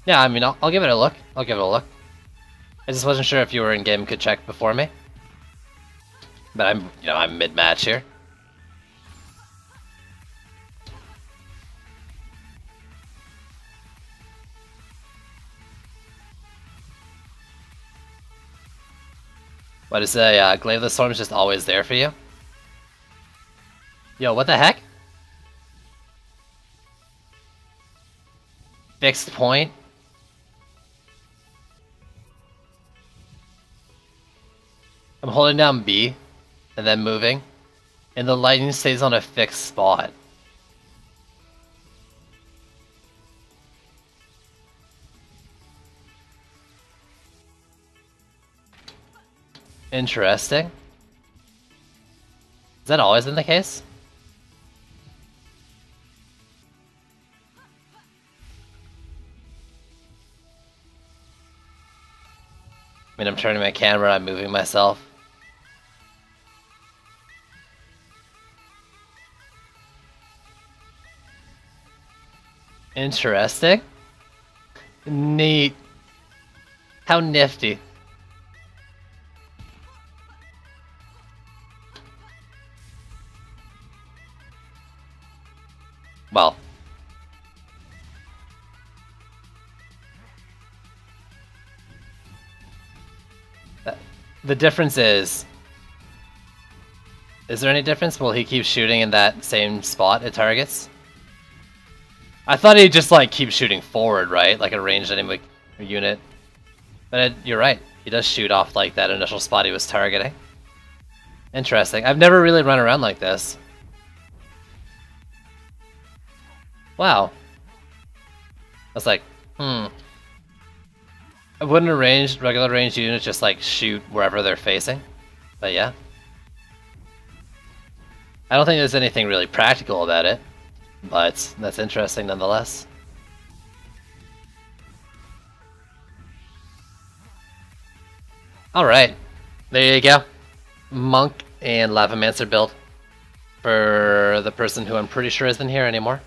[SPEAKER 1] Yeah, I mean, I'll give it a look. I'll give it a look. I just wasn't sure if you were in game and could check before me. But I'm mid-match here. What is a Glaive of the Storm is just always there for you? Yo, what the heck? Fixed point? I'm holding down B and then moving, and the lightning stays on a fixed spot. Interesting. Has that always been the case? I mean, I'm turning my camera, I'm moving myself. Interesting. Neat. How nifty. Well. The difference is there any difference? Will he keep shooting in that same spot it targets? I thought he'd just like keep shooting forward, right? Like a ranged enemy unit. But you're right. He does shoot off like that initial spot he was targeting. Interesting. I've never really run around like this. Wow. I was like, Wouldn't a regular ranged unit just like shoot wherever they're facing? But yeah. I don't think there's anything really practical about it, but that's interesting nonetheless. Alright, there you go. Monk and Lavamancer build for the person who I'm pretty sure isn't here anymore.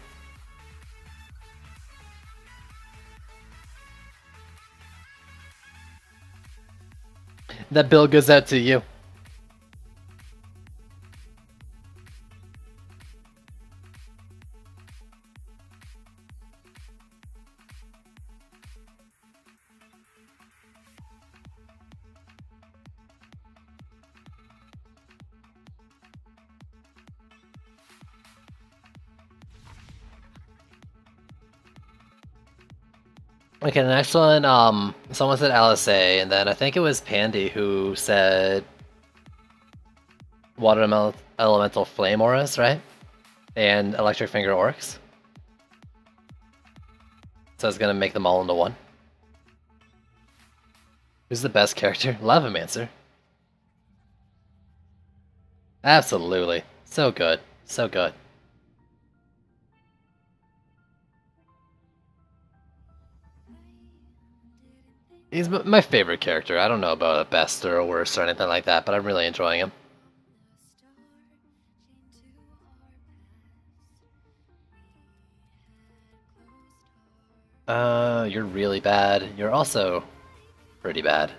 [SPEAKER 1] That build goes out to you. Okay, the next one, someone said LSA, and then I think it was Pandy who said Water Elemental Flame Auras, right? And Electric Finger Orcs. So it's gonna make them all into one. Who's the best character? Lavamancer. Absolutely. So good. So good. He's my favorite character. I don't know about a best or a worst or anything like that, but I'm really enjoying him. You're really bad. You're also pretty bad.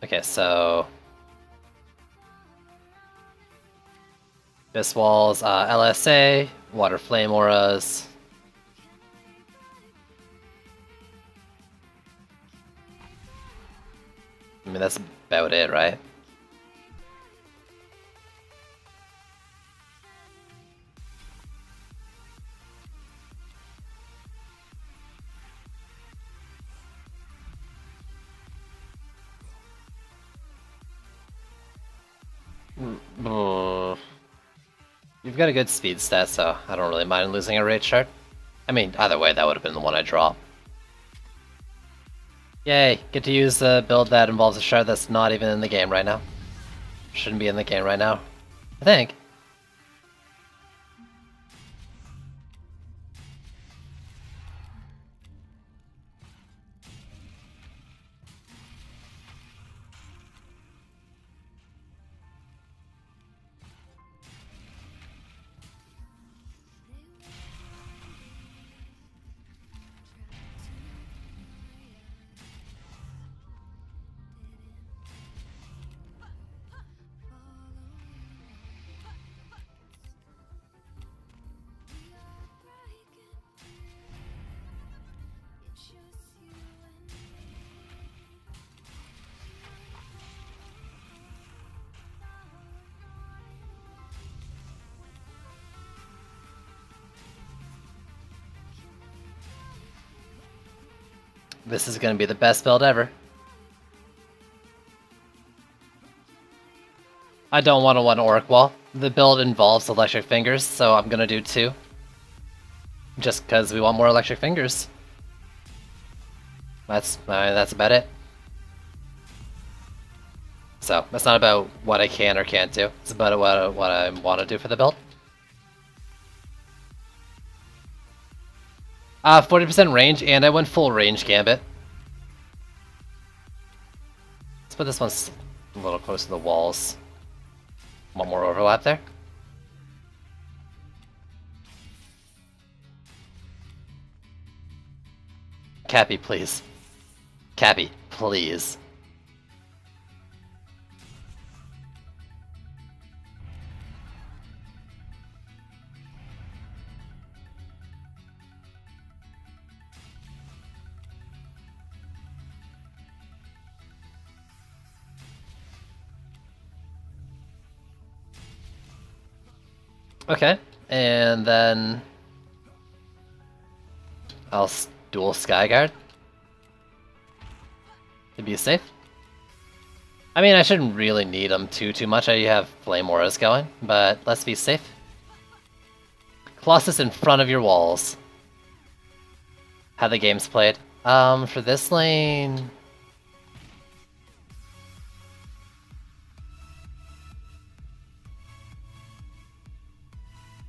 [SPEAKER 1] Okay, so... Abyss Walls, LSA, Water Flame Auras. I mean, that's about it, right? You've got a good speed stat, so I don't really mind losing a rage shard. I mean, either way, that would have been the one I dropped. Yay, get to use a build that involves a shard that's not even in the game right now. Shouldn't be in the game right now, I think. This is gonna be the best build ever. I don't want to one Orc Wall. The build involves Electric Fingers, so I'm gonna do 2. Just because we want more Electric Fingers. That's about it. So, it's not about what I can or can't do. It's about what I want to do for the build. 40% range, and I went full range gambit. Let's put this one a little close to the walls. Want more overlap there? Cappy, please. Cappy, please. Okay, and then I'll dual Skyguard to be safe. I mean, I shouldn't really need them too much. I have Flame Auras going, but let's be safe. Colossus in front of your walls. How the game's played. For this lane...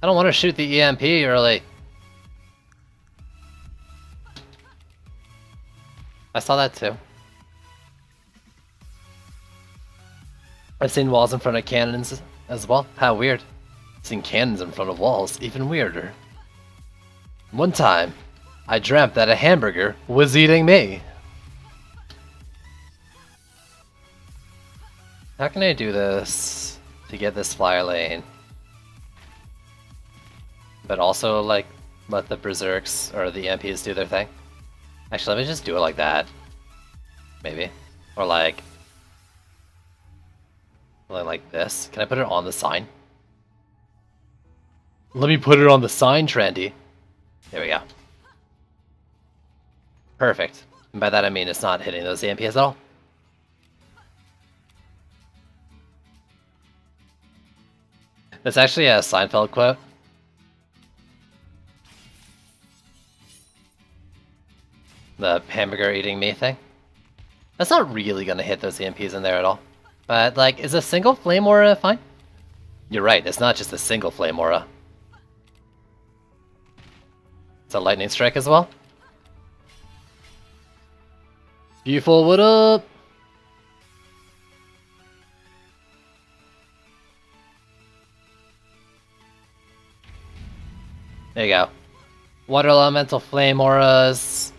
[SPEAKER 1] I don't want to shoot the EMP early. I saw that too. I've seen walls in front of cannons as well. How weird. Seen cannons in front of walls, even weirder. One time, I dreamt that a hamburger was eating me. How can I do this to get this flyer lane? But also, like, let the berserks or the MPs do their thing? Actually, let me just do it like that. Maybe. Or like this. Can I put it on the sign? Let me put it on the sign, Trendy. There we go. Perfect. And by that I mean it's not hitting those EMPs at all. That's actually a Seinfeld quote. The hamburger eating me thing. That's not really gonna hit those EMPs in there at all. But, like, is a single flame aura fine? You're right, it's not just a single flame aura. It's a lightning strike as well. Beautiful, what up? There you go. Water elemental flame auras.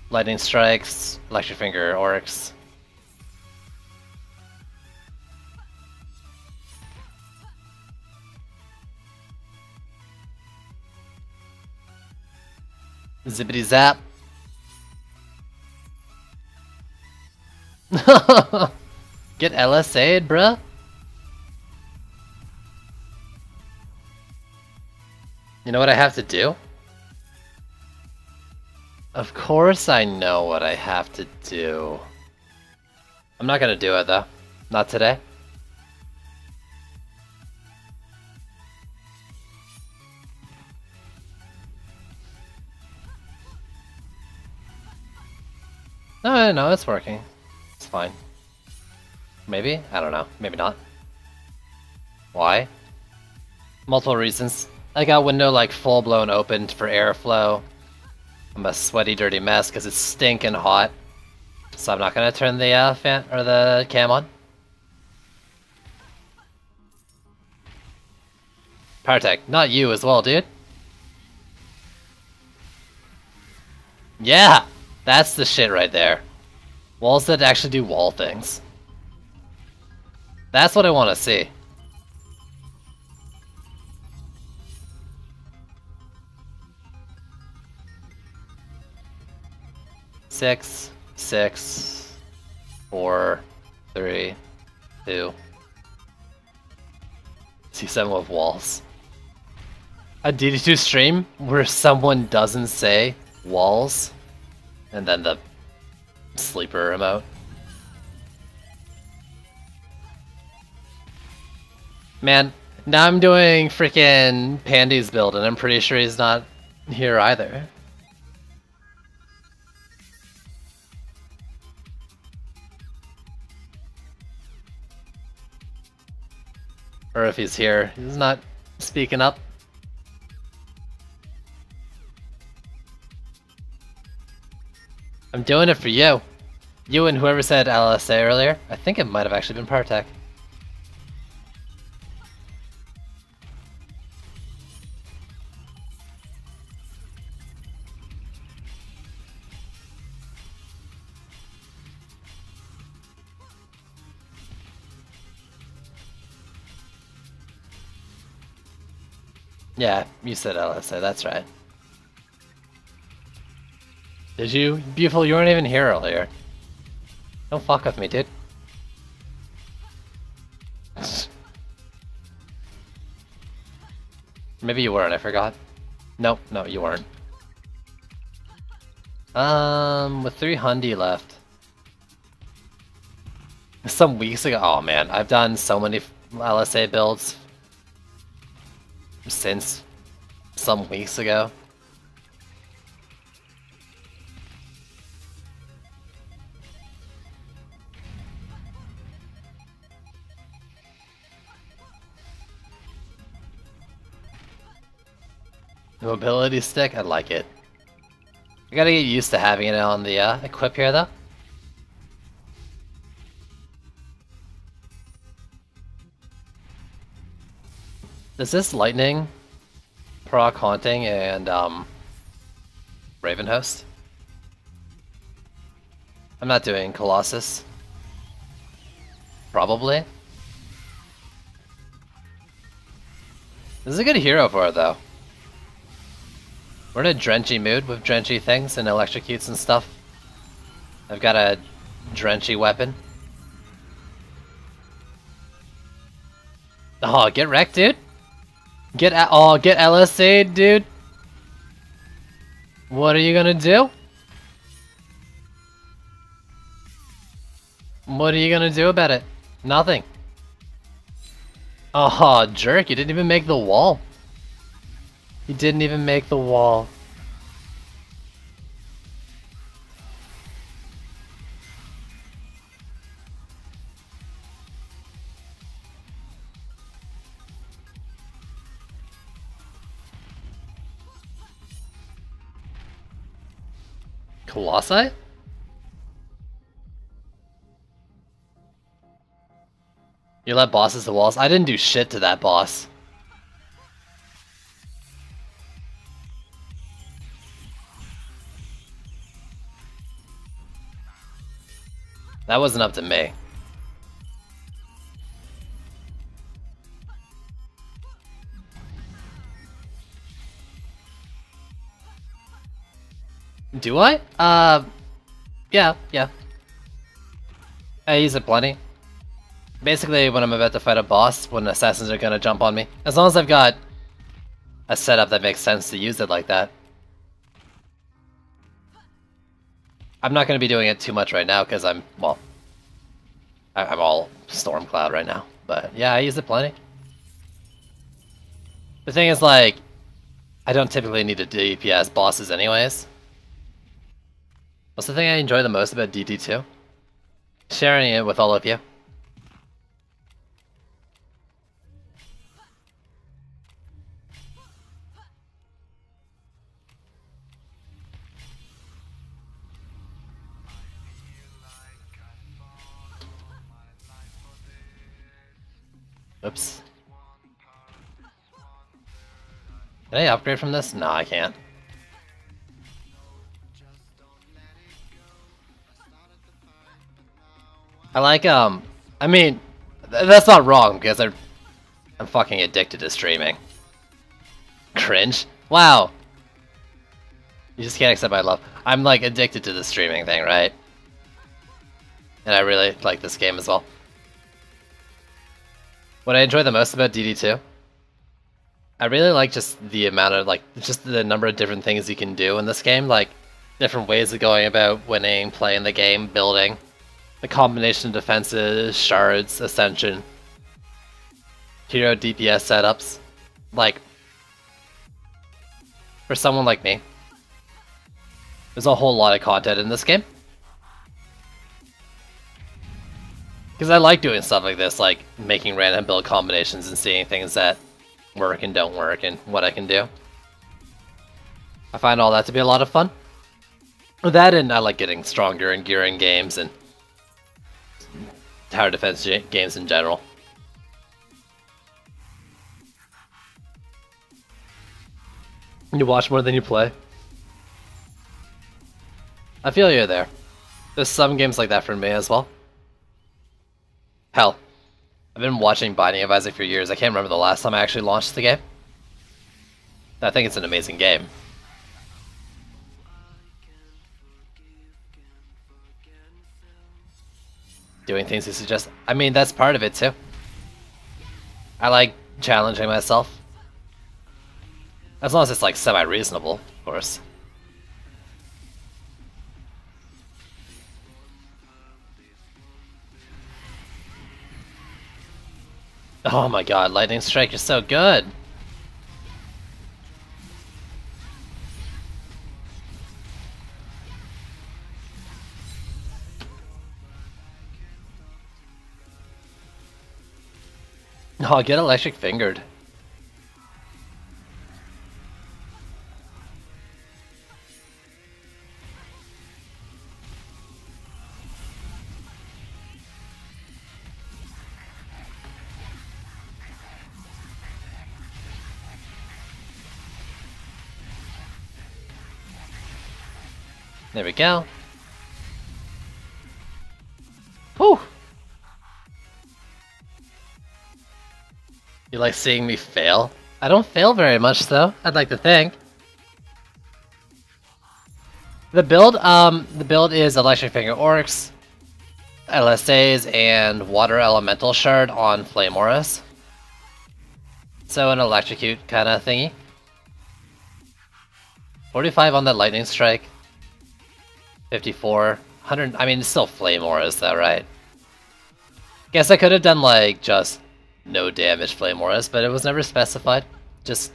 [SPEAKER 1] Lightning strikes, electric finger, orcs. Zippity zap. Get LSA'd, bruh. You know what I have to do? Of course I know what I have to do. I'm not gonna do it though. Not today. No, it's working. It's fine. Maybe? I don't know. Maybe not. Why? Multiple reasons. I got window like full blown opened for airflow. I'm a sweaty, dirty mess because it's stinking hot. So I'm not gonna turn the fan or the cam on. Partek, not you as well, dude. Yeah, that's the shit right there. Walls that actually do wall things. That's what I want to see. Six, 4, 3, 2. C7 with walls. A DD2 stream where someone doesn't say walls and then the sleeper emote. Man, now I'm doing freaking Pandy's build and I'm pretty sure he's not here either. Or if he's here, he's not speaking up. I'm doing it for you. You and whoever said LSA earlier. I think it might have actually been Partek. Yeah, you said LSA, that's right. Did you? Beautiful, you weren't even here earlier. Don't fuck with me, dude. Maybe you weren't, I forgot. Nope, no, you weren't. With 300 left. Some weeks ago, oh man, I've done so many LSA builds since some weeks ago. The mobility stick, I like it. I gotta get used to having it on the equip here, though. Does this lightning proc haunting and Raven Host? I'm not doing Colossus. Probably. This is a good hero for it, though. We're in a drenchy mood with drenchy things and electrocutes and stuff. I've got a drenchy weapon. Oh, get wrecked, dude. Get LSA'd, dude. What are you gonna do? What are you gonna do about it? Nothing. Oh, jerk, you didn't even make the wall. You didn't even make the wall. Colossi? You let bosses to walls? I didn't do shit to that boss. That wasn't up to me. Do I? Yeah. I use it plenty. Basically, when I'm about to fight a boss, when assassins are gonna jump on me. As long as I've got a setup that makes sense to use it like that. I'm not gonna be doing it too much right now, because I'm all Stormcloud right now. But yeah, I use it plenty. The thing is, like, I don't typically need to DPS bosses anyways. What's the thing I enjoy the most about DD2? Sharing it with all of you. Oops. Can I upgrade from this? No, I can't. I like, I mean, that's not wrong, because I'm fucking addicted to streaming. Cringe? Wow. You just can't accept my love. I'm, like, addicted to the streaming thing, right? And I really like this game as well. What I enjoy the most about DD2, I really like just the amount of, like, just the number of different things you can do in this game, like, different ways of going about winning, playing the game, building. The combination of defenses, shards, ascension, hero DPS setups. Like, for someone like me, there's a whole lot of content in this game. Because I like doing stuff like this, like making random build combinations and seeing things that work and don't work and what I can do. I find all that to be a lot of fun. That, and I like getting stronger in gearing games and tower defense games in general. You watch more than you play. I feel you're there. There's some games like that for me as well. Hell, I've been watching Binding of Isaac for years. I can't remember the last time I actually launched the game. I think it's an amazing game. Doing things you suggest. I mean, that's part of it too. I like challenging myself. As long as it's like semi-reasonable, of course. Oh my god, Lightning Strike, you're so good! Oh, get electric fingered. There we go. Whew! You like seeing me fail? I don't fail very much though, I'd like to think. The build is Electric Finger Orcs, LSAs, and Water Elemental Shard on Flame Auras. So an electrocute kind of thingy. 45 on the Lightning Strike. 54. 100, I mean, it's still Flame Auras though, right? Guess I could have done like just no damage Flame Auras, but it was never specified. Just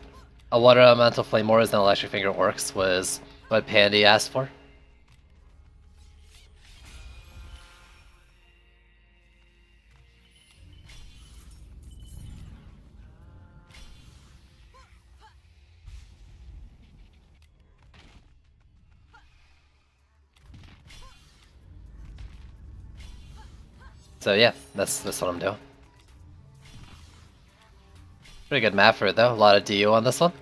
[SPEAKER 1] a Water Elemental Flame Auras and Electric Finger Orcs was what Pandy asked for. So yeah, that's what I'm doing. Pretty good map for it though, a lot of DU on this one.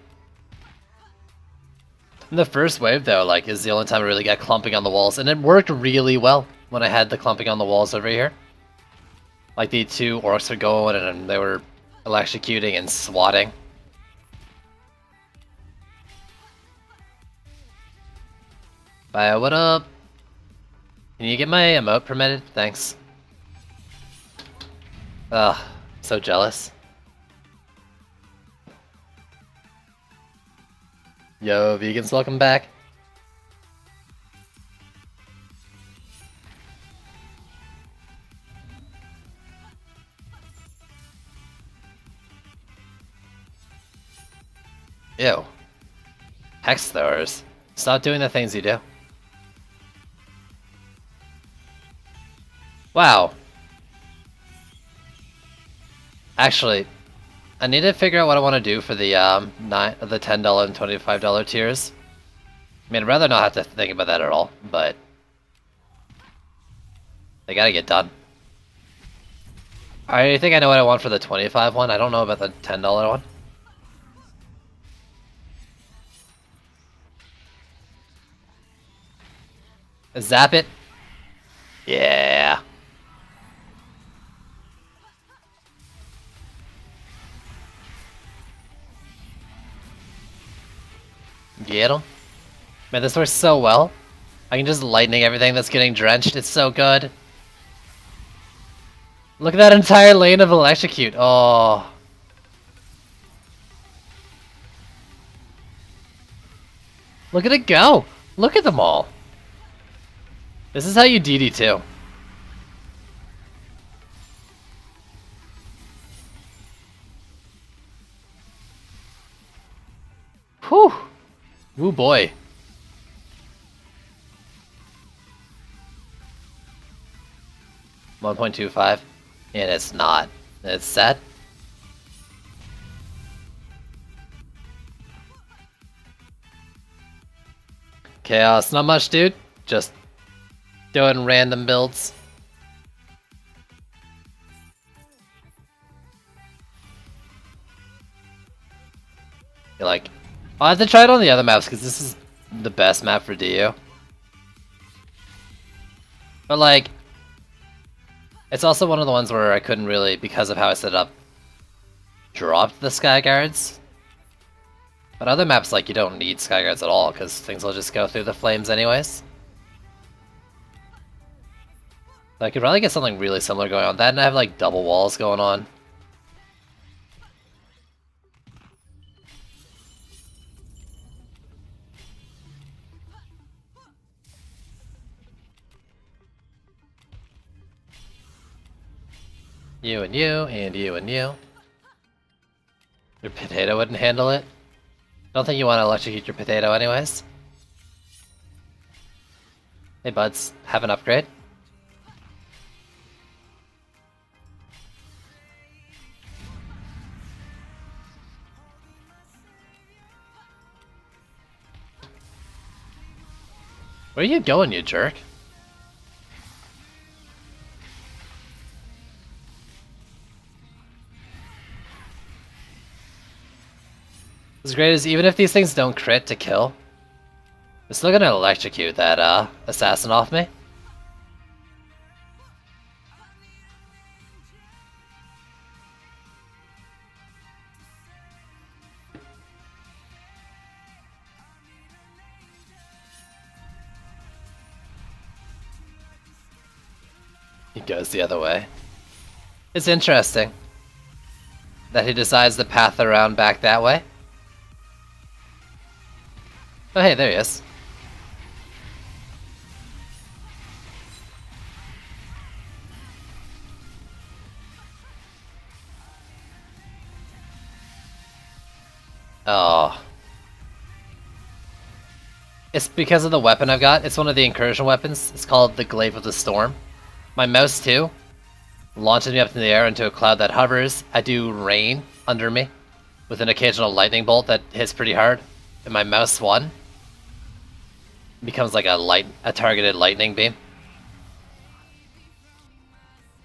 [SPEAKER 1] In the first wave though, like, is the only time I really got clumping on the walls, and it worked really well when I had the clumping on the walls over here. Like, the two orcs were going and they were electrocuting and swatting. Bye, what up? Can you get my emote permitted? Thanks. Ugh, so jealous. Yo, vegans, welcome back. Ew. Hex throwers. Stop doing the things you do. Wow. Actually, I need to figure out what I want to do for the $10 and $25 tiers. I mean, I'd rather not have to think about that at all, but they gotta get done. I think I know what I want for the 25 one. I don't know about the $10 one. Zap it. Yeah. Get him. Man, this works so well. I can just lightning everything that's getting drenched. It's so good. Look at that entire lane of electrocute. Oh. Look at it go. Look at them all. This is how you DD2. Whew. Woo boy. $1.25, and it's not. It's sad. Chaos, not much, dude. Just doing random builds. You're like, I'll have to try it on the other maps because this is the best map for DU. But like, it's also one of the ones where I couldn't really, because of how I set it up, drop the Sky Guards. But other maps, like, you don't need Sky Guards at all because things will just go through the flames anyways. So I could probably get something really similar going on. That and I have like double walls going on. You and you, and you and you. Your potato wouldn't handle it? Don't think you want to electrocute your potato anyways. Hey buds, have an upgrade? Where are you going, you jerk? What's great is even if these things don't crit to kill, It's still gonna electrocute that assassin off me. He goes the other way. It's interesting that he decides to path around back that way. Oh hey, there he is. Oh. It's because of the weapon I've got. It's one of the incursion weapons. It's called the Glaive of the Storm. My mouse too launches me up in the air into a cloud that hovers. I do rain under me with an occasional lightning bolt that hits pretty hard. And my mouse one becomes like a targeted lightning beam.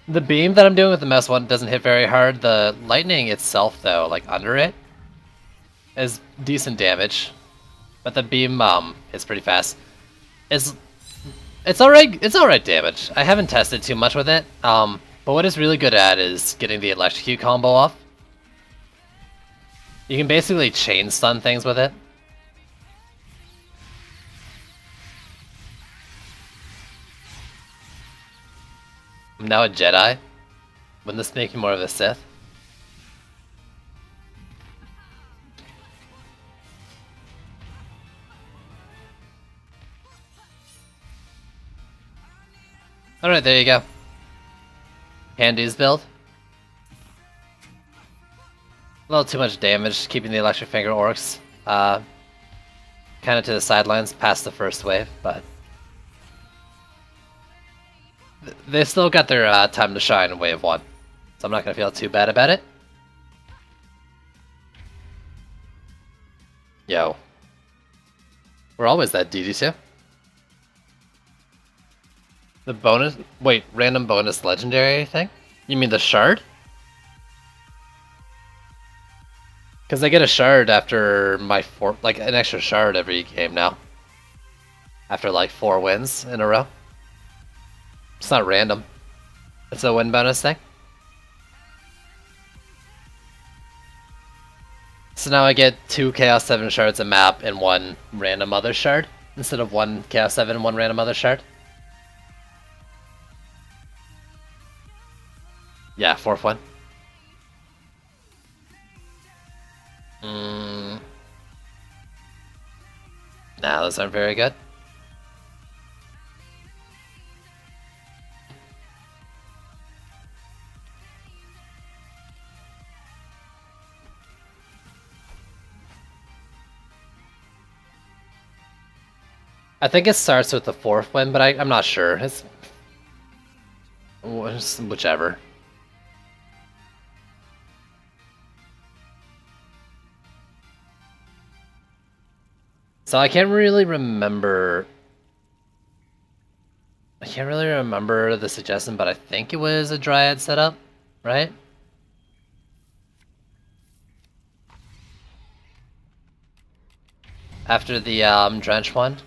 [SPEAKER 1] The beam that I'm doing with the mouse one doesn't hit very hard. The lightning itself though, like under it, is decent damage. But the beam hits pretty fast. It's alright damage. I haven't tested too much with it. But what it's really good at is getting the electrocute combo off. You can basically chain stun things with it. I'm now a Jedi. Wouldn't this make you more of a Sith? Alright, there you go. Handy's build. A little too much damage, keeping the electric finger orcs kind of to the sidelines past the first wave, but they still got their time to shine in wave 1, so I'm not going to feel too bad about it. Yo. We're always that DD2. The bonus... Wait, random bonus legendary thing? You mean the shard? Because I get a shard after my like an extra shard every game now. After like 4 wins in a row. It's not random. It's a win bonus thing. So now I get 2 Chaos 7 shards a map and 1 random other shard, instead of 1 Chaos 7 and 1 random other shard. Yeah, 4th one. Nah, those aren't very good. I think it starts with the 4th win, but I'm not sure. It's whichever. So I can't really remember the suggestion, but I think it was a Dryad setup, right? After the Drench one.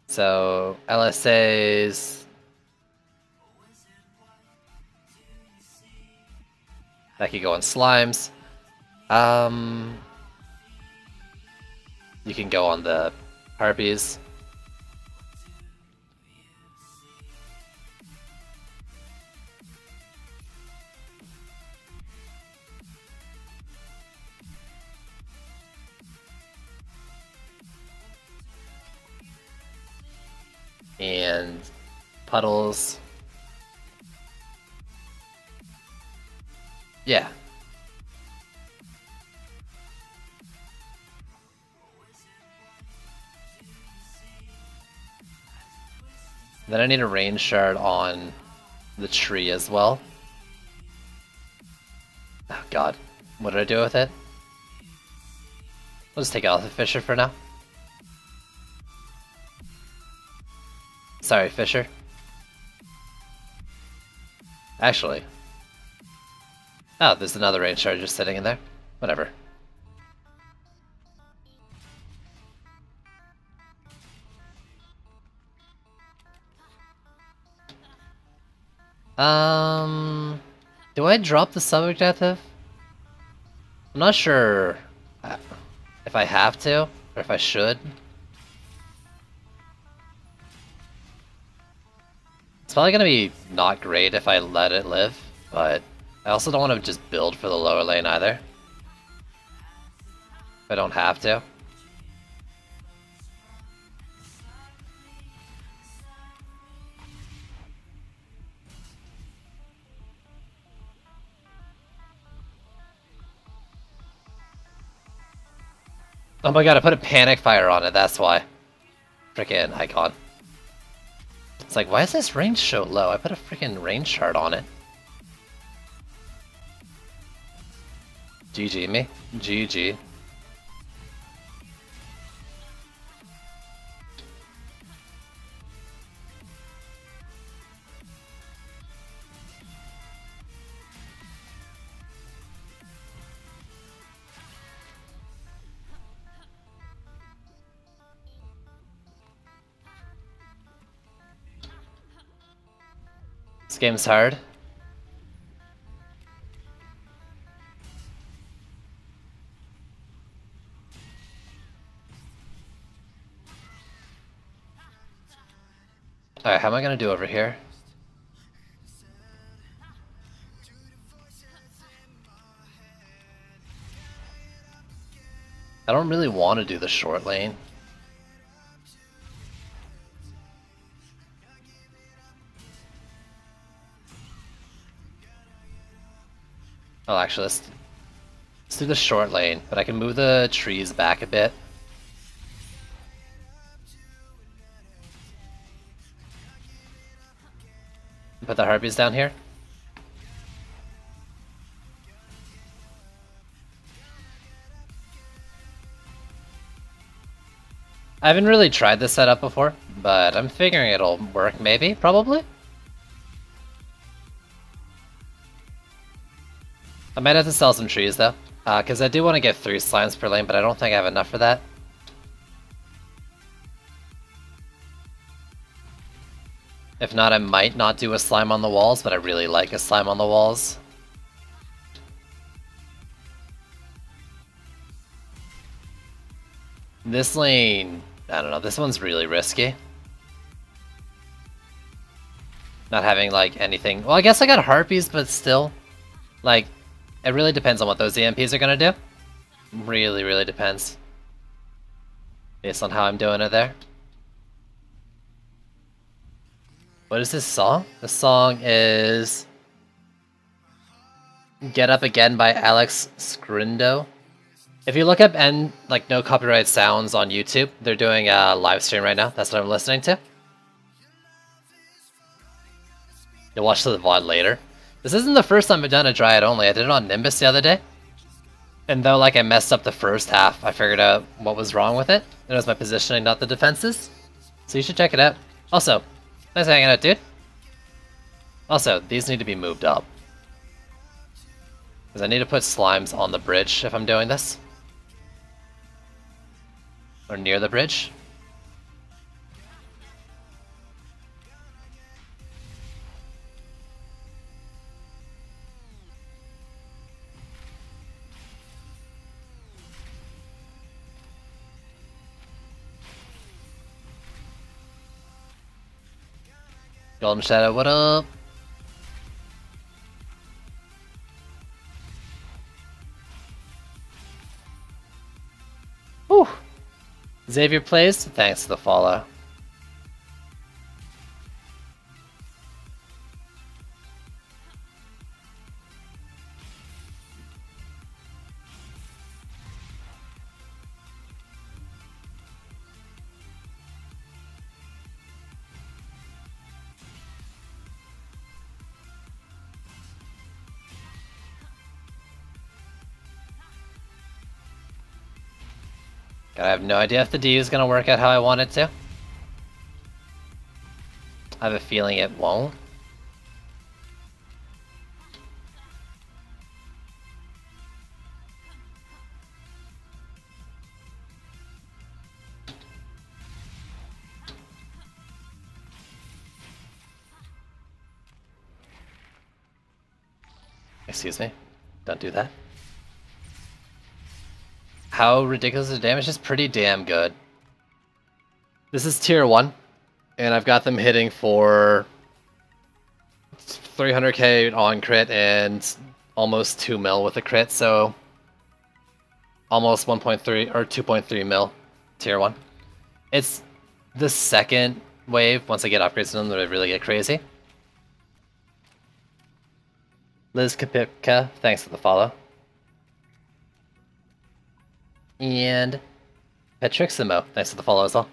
[SPEAKER 1] So LSA's that could go on slimes. You can go on the harpies. And puddles. Yeah. Then I need a range shard on the tree as well. Oh god, what did I do with it? I'll just take out the Fisher for now. Sorry, Fisher. Actually, Oh, there's another range shard just sitting in there. Whatever. Do I drop the subjective? I'm not sure if I have to, or if I should. It's probably gonna be not great if I let it live, but I also don't want to just build for the lower lane either. If I don't have to. Oh my god, I put a panic fire on it, that's why. Frickin' icon. It's like, why is this range so low? I put a freaking range chart on it. GG me. GG. This game's hard. Alright, how am I gonna do over here? I don't really want to do the short lane. Oh, actually, let's do the short lane, but I can move the trees back a bit. Put the harpies down here. I haven't really tried this setup before, but I'm figuring it'll work maybe, probably? I might have to sell some trees though, because I do want to get 3 slimes per lane, but I don't think I have enough for that. If not, I might not do a slime on the walls, but I really like a slime on the walls. This lane, I don't know, this one's really risky. Not having like anything, well I guess I got harpies, but still, like, it really depends on what those EMPs are gonna do. Really, really depends. Based on how I'm doing it there. What is this song? The song is Get Up Again by Alex Scrindo. If you look up and like no copyright sounds on YouTube, they're doing a live stream right now. That's what I'm listening to. You'll watch the VOD later. This isn't the first time I've done a Dryad only. I did it on Nimbus the other day. And though like I messed up the first half, I figured out what was wrong with it. It was my positioning, not the defenses. So you should check it out. Also, nice hanging out, dude. Also, these need to be moved up. Because I need to put slimes on the bridge if I'm doing this. Or near the bridge. Golden Shadow, what up? Whew. Xavier plays, thanks for the follow. I have no idea if the D is going to work out how I want it to. I have a feeling it won't. Excuse me. Don't do that. How ridiculous the damage is? Pretty damn good. This is tier 1, and I've got them hitting for 300k on crit and almost 2 mil with a crit, so almost 1.3 or 2.3 mil tier 1. It's the second wave, once I get upgrades to them, that I really get crazy. Liz Kapipka, thanks for the follow. And Petriximo, thanks for the follow as well.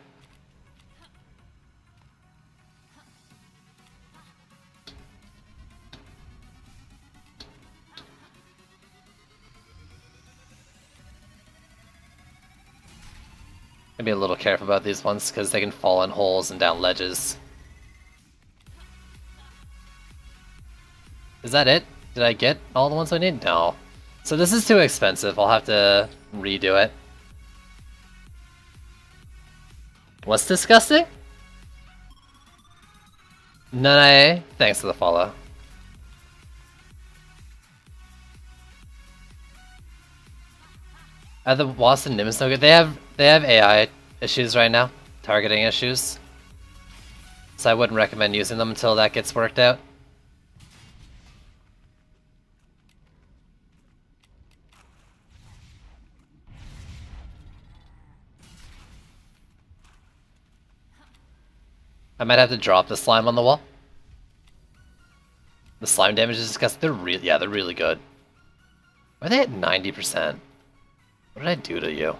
[SPEAKER 1] Gotta be a little careful about these ones because they can fall in holes and down ledges. Is that it? Did I get all the ones I need? No. So this is too expensive. I'll have to redo it. What's disgusting? Nanae, thanks for the follow. Are the Wasp and Nimbus no good? They have AI issues right now, targeting issues. So I wouldn't recommend using them until that gets worked out. I might have to drop the slime on the wall. The slime damage is disgusting. They're really good. Why are they at 90%? What did I do to you?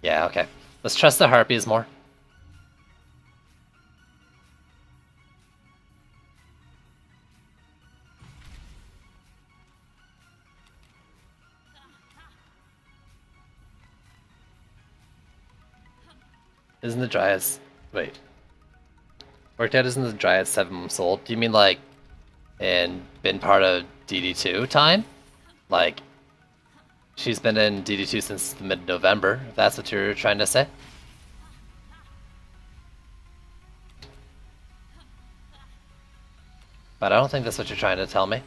[SPEAKER 1] Yeah, okay. Let's trust the harpies more. Isn't the Dryad's... Wait. Worked out isn't the Dryad 7 months old? Do you mean like... and been part of DD2 time? Like... she's been in DD2 since mid-November, if that's what you're trying to say? But I don't think that's what you're trying to tell me.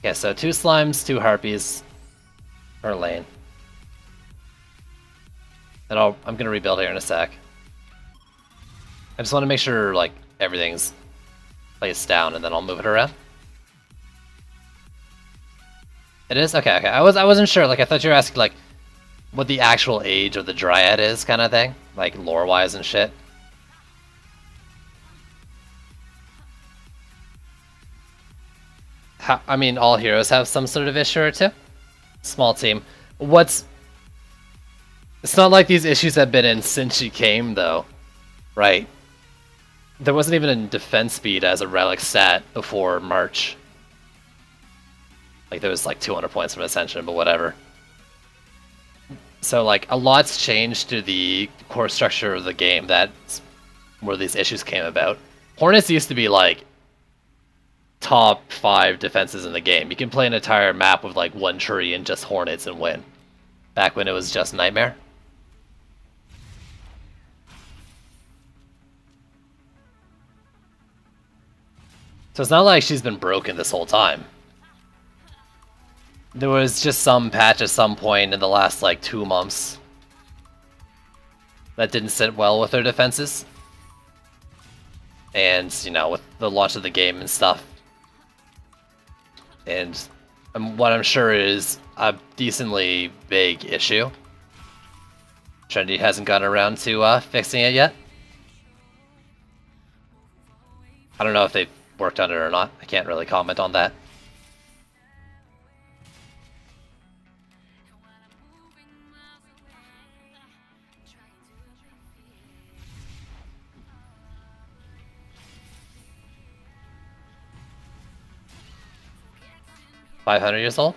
[SPEAKER 1] Okay, so 2 slimes, 2 harpies per lane. And I'm gonna rebuild here in a sec. I just want to make sure like everything's placed down, and then I'll move it around. It is? Okay, okay. I wasn't sure. Like I thought you were asking like what the actual age of the Dryad is, kind of thing, like lore-wise and shit. I mean, all heroes have some sort of issue or two. Small team. It's not like these issues have been in since she came, though, right? There wasn't even a defense speed as a relic stat before March. Like, there was like 200 points from Ascension, but whatever. So, like, a lot's changed to the core structure of the game. That's where these issues came about. Hornets used to be, like, top 5 defenses in the game. You can play an entire map with, like, 1 tree and just Hornets and win. Back when it was just Nightmare. So it's not like she's been broken this whole time. There was just some patch at some point in the last, like, 2 months that didn't sit well with her defenses. And, you know, with the launch of the game and stuff. And what I'm sure is a decently big issue. Trendy hasn't gotten around to fixing it yet. I don't know if they've worked on it or not. I can't really comment on that. $500 old?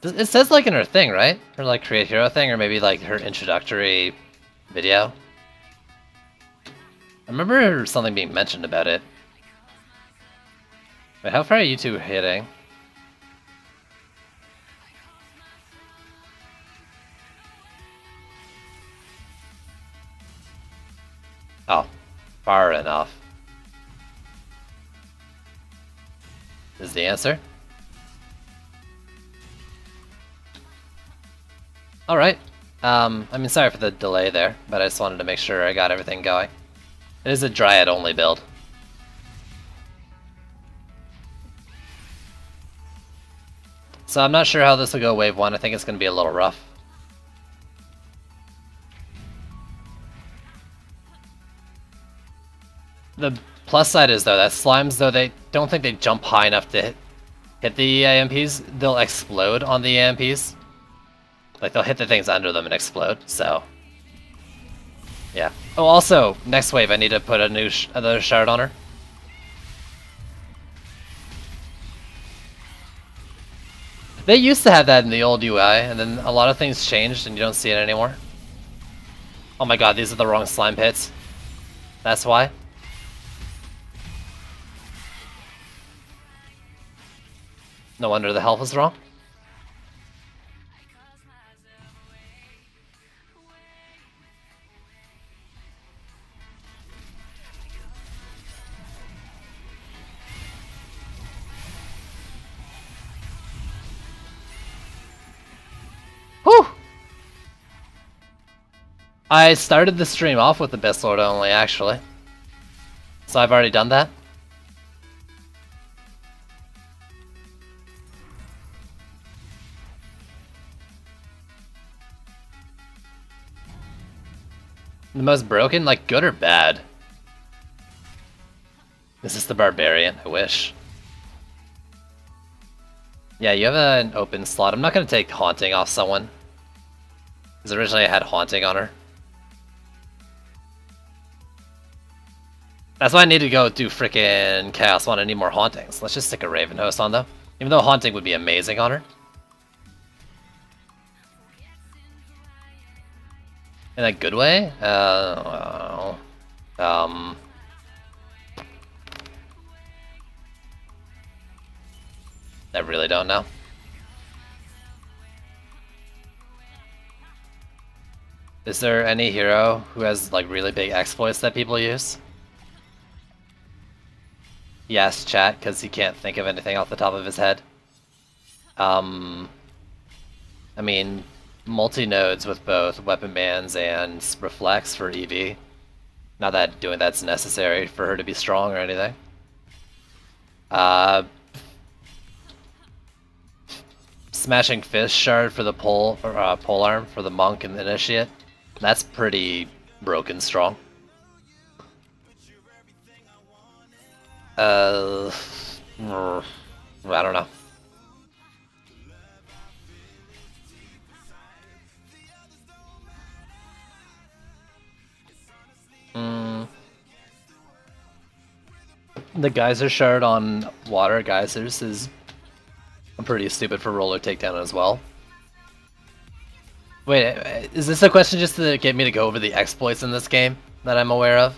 [SPEAKER 1] It says like in her thing, right? Her like create hero thing, or maybe like her introductory video. I remember something being mentioned about it. Wait, how far are you two hitting? Oh, far enough. Is the answer? Alright. I mean, sorry for the delay there, but I just wanted to make sure I got everything going. It is a Dryad-only build. So I'm not sure how this will go wave 1, I think it's going to be a little rough. The plus side is, though, that slimes, though they don't think they jump high enough to hit the AMPs, they'll explode on the AMPs. Like, they'll hit the things under them and explode, so... yeah. Oh, also, next wave, I need to put a new another shard on her. They used to have that in the old UI, and then a lot of things changed and you don't see it anymore. Oh my god, these are the wrong slime pits. That's why. No wonder the health was wrong. Whew! I started the stream off with the best sword only, actually. So I've already done that. The most broken? Like, good or bad? Is this the barbarian? I wish. Yeah, you have an open slot. I'm not going to take haunting off someone. Because originally I had haunting on her. That's why I need to go do frickin' Chaos One. I need more hauntings. Let's just stick a Raven Host on, though. Even though haunting would be amazing on her. In a good way? I really don't know. Is there any hero who has like really big exploits that people use? Yes, chat, because he can't think of anything off the top of his head. I mean, multi-nodes with both weapon bands and reflex for EV. Not that doing that's necessary for her to be strong or anything. Smashing Fist Shard for the pole arm for the monk and the initiate. That's pretty broken strong. I don't know. The Geyser Shard on water geysers is pretty stupid for roller takedown as well. Wait, is this a question just to get me to go over the exploits in this game that I'm aware of?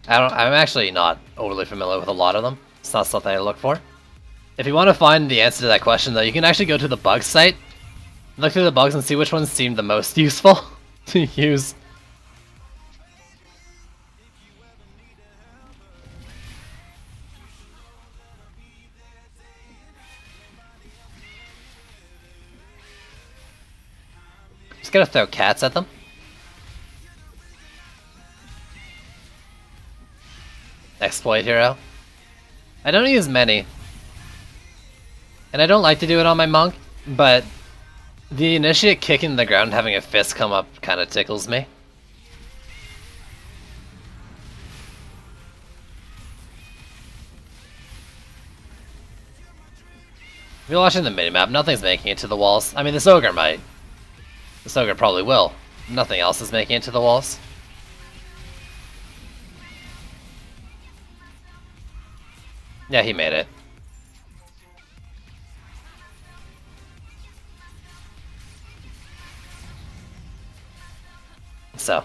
[SPEAKER 1] I'm actually not overly familiar with a lot of them. It's not something I look for. If you want to find the answer to that question, though, you can actually go to the bugs site, look through the bugs, and see which ones seem the most useful to use. Just gotta throw cats at them. Exploit hero. I don't use many. And I don't like to do it on my monk, but the initiate kicking the ground and having a fist come up kind of tickles me. If you're watching the minimap, nothing's making it to the walls. I mean, this ogre might. This ogre probably will. Nothing else is making it to the walls. Yeah, he made it. so.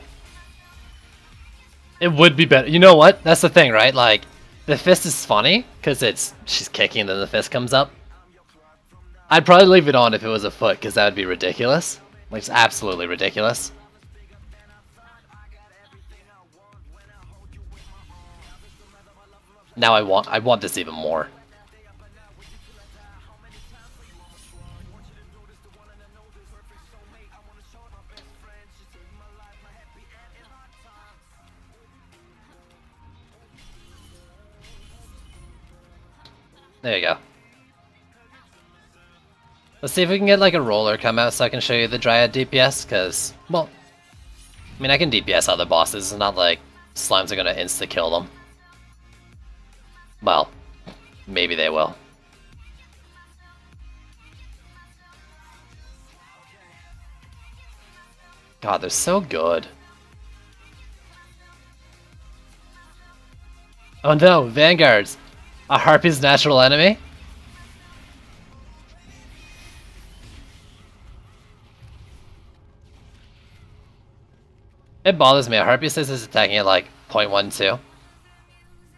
[SPEAKER 1] It would be better. You know what? That's the thing, right? Like, the fist is funny, because she's kicking and then the fist comes up. I'd probably leave it on if it was a foot, because that would be ridiculous. Like, it's absolutely ridiculous. Now I want this even more. There you go. Let's see if we can get like a roller come out so I can show you the Dryad DPS, because, well, I mean, I can DPS other bosses, it's not like slimes are gonna insta-kill them. Well, maybe they will. God, they're so good. Oh no, Vanguards! A Harpy's natural enemy? It bothers me. A Harpy says it's attacking at like 0.12.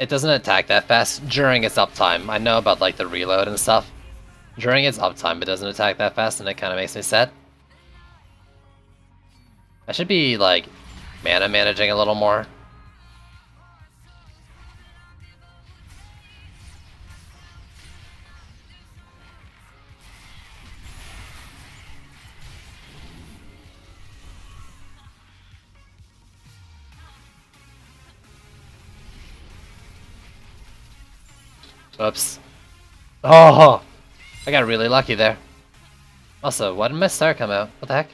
[SPEAKER 1] It doesn't attack that fast during its uptime. I know about like the reload and stuff. During its uptime, it doesn't attack that fast, and it kind of makes me sad. I should be like mana managing a little more. Oops. Oh! I got really lucky there. Also, why did my star come out? What the heck?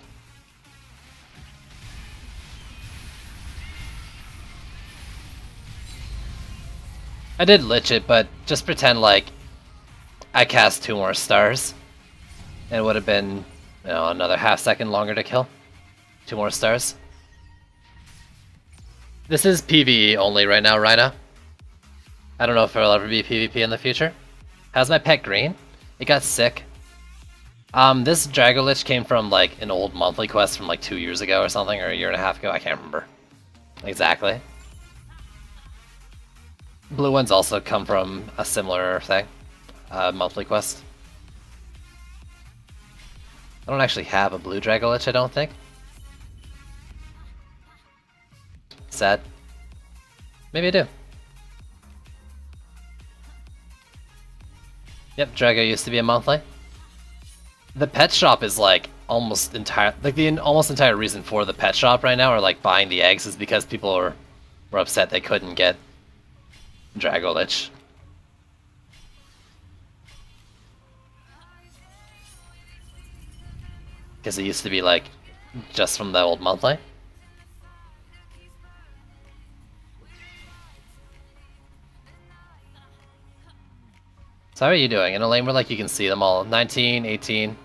[SPEAKER 1] I did lich it, but just pretend like I cast 2 more stars. And it would have been, you know, another half second longer to kill. 2 more stars. This is PvE only right now, Rhina. I don't know if it'll ever be PvP in the future. How's my pet green? It got sick. This Dragolich came from like an old monthly quest from like 2 years ago or something, or a year and a half ago, I can't remember. Exactly. Blue ones also come from a similar thing. Monthly quest. I don't actually have a blue Dragolich, I don't think. Sad. Maybe I do. Yep, Drago used to be a monthly. The pet shop is like almost entire, like the almost entire reason for the pet shop right now, or like buying the eggs, is because people were upset they couldn't get Dragolich. Because it used to be like just from the old monthly. So how are you doing? In a lane where like you can see them all. 19, 18.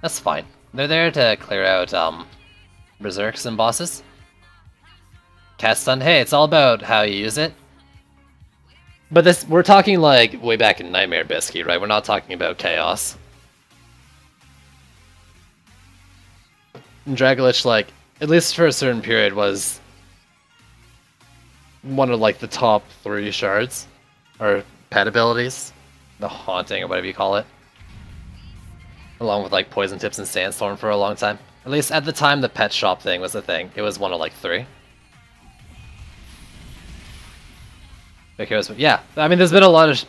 [SPEAKER 1] That's fine. They're there to clear out berserks and bosses. Cast stun. Hey, it's all about how you use it. But this, we're talking like way back in Nightmare Biscuit, right? We're not talking about chaos. And Dragolich, like, at least for a certain period, was one of like the top 3 shards or pet abilities. The haunting or whatever you call it. Along with like poison tips and sandstorm for a long time. At least at the time the pet shop thing was a thing. It was one of like 3. Because, yeah, I mean there's been a lot of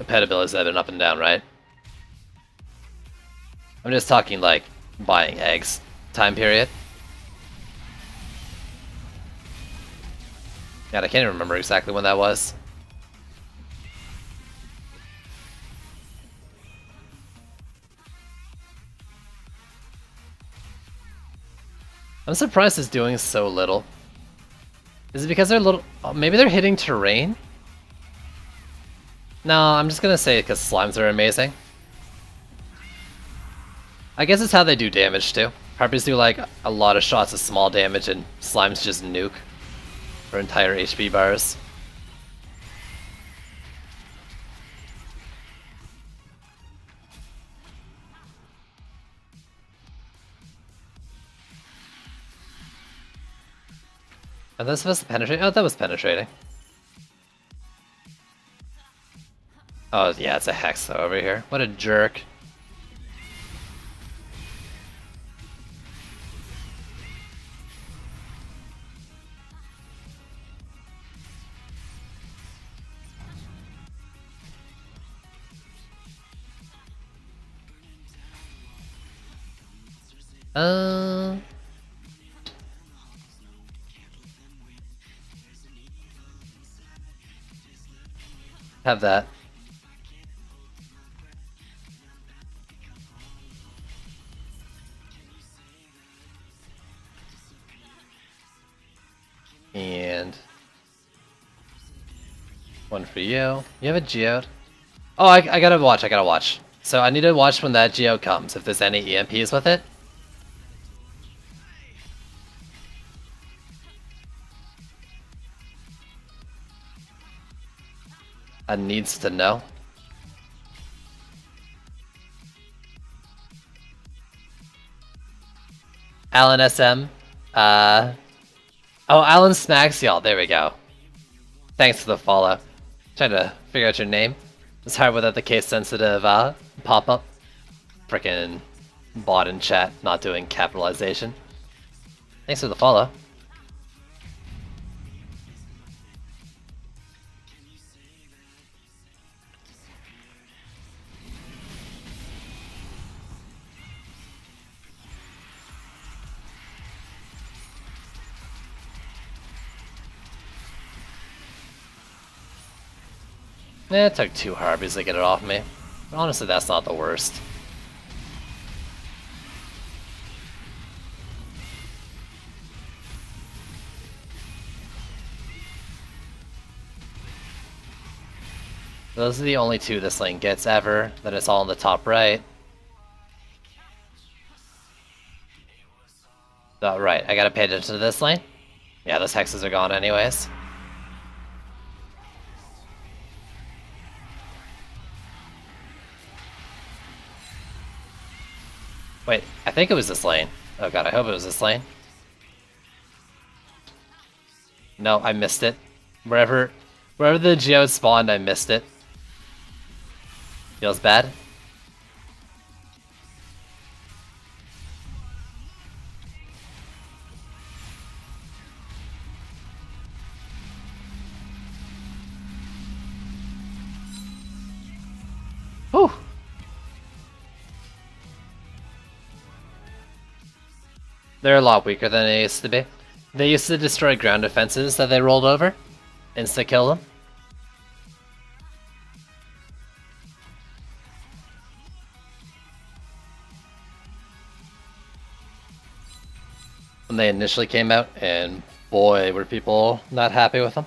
[SPEAKER 1] pet abilities that have been up and down, right? I'm just talking like buying eggs time period. God, I can't even remember exactly when that was. I'm surprised it's doing so little. Is it because they're little? Oh, maybe they're hitting terrain? No, I'm just gonna say because slimes are amazing. I guess it's how they do damage too. Harpies do like a lot of shots of small damage and slimes just nuke for entire HP bars. Are those supposed to penetrate? Oh, that was penetrating. Oh, yeah, it's a Hex though over here. What a jerk. Have that. And one for you. You have a geode? Oh, I gotta watch. So I need to watch when that geode comes, if there's any EMPs with it. I needs to know. Alan SM. Oh, Alan smacks y'all. There we go. Thanks for the follow. Trying to figure out your name. It's hard without the case sensitive pop-up. Frickin' bot in chat not doing capitalization. Thanks for the follow. It took 2 Harpies to get it off me. But honestly, that's not the worst. Those are the only 2 this lane gets ever, then it's all on the top right. Oh, right, I gotta pay attention to this lane? Yeah, those hexes are gone anyways. Wait, I think it was this lane. Oh god, I hope it was this lane. No, I missed it. Wherever the geode spawned, I missed it. Feels bad. Whew. They're a lot weaker than they used to be. They used to destroy ground defenses that they rolled over. Insta-kill them. When they initially came out, and boy, were people not happy with them.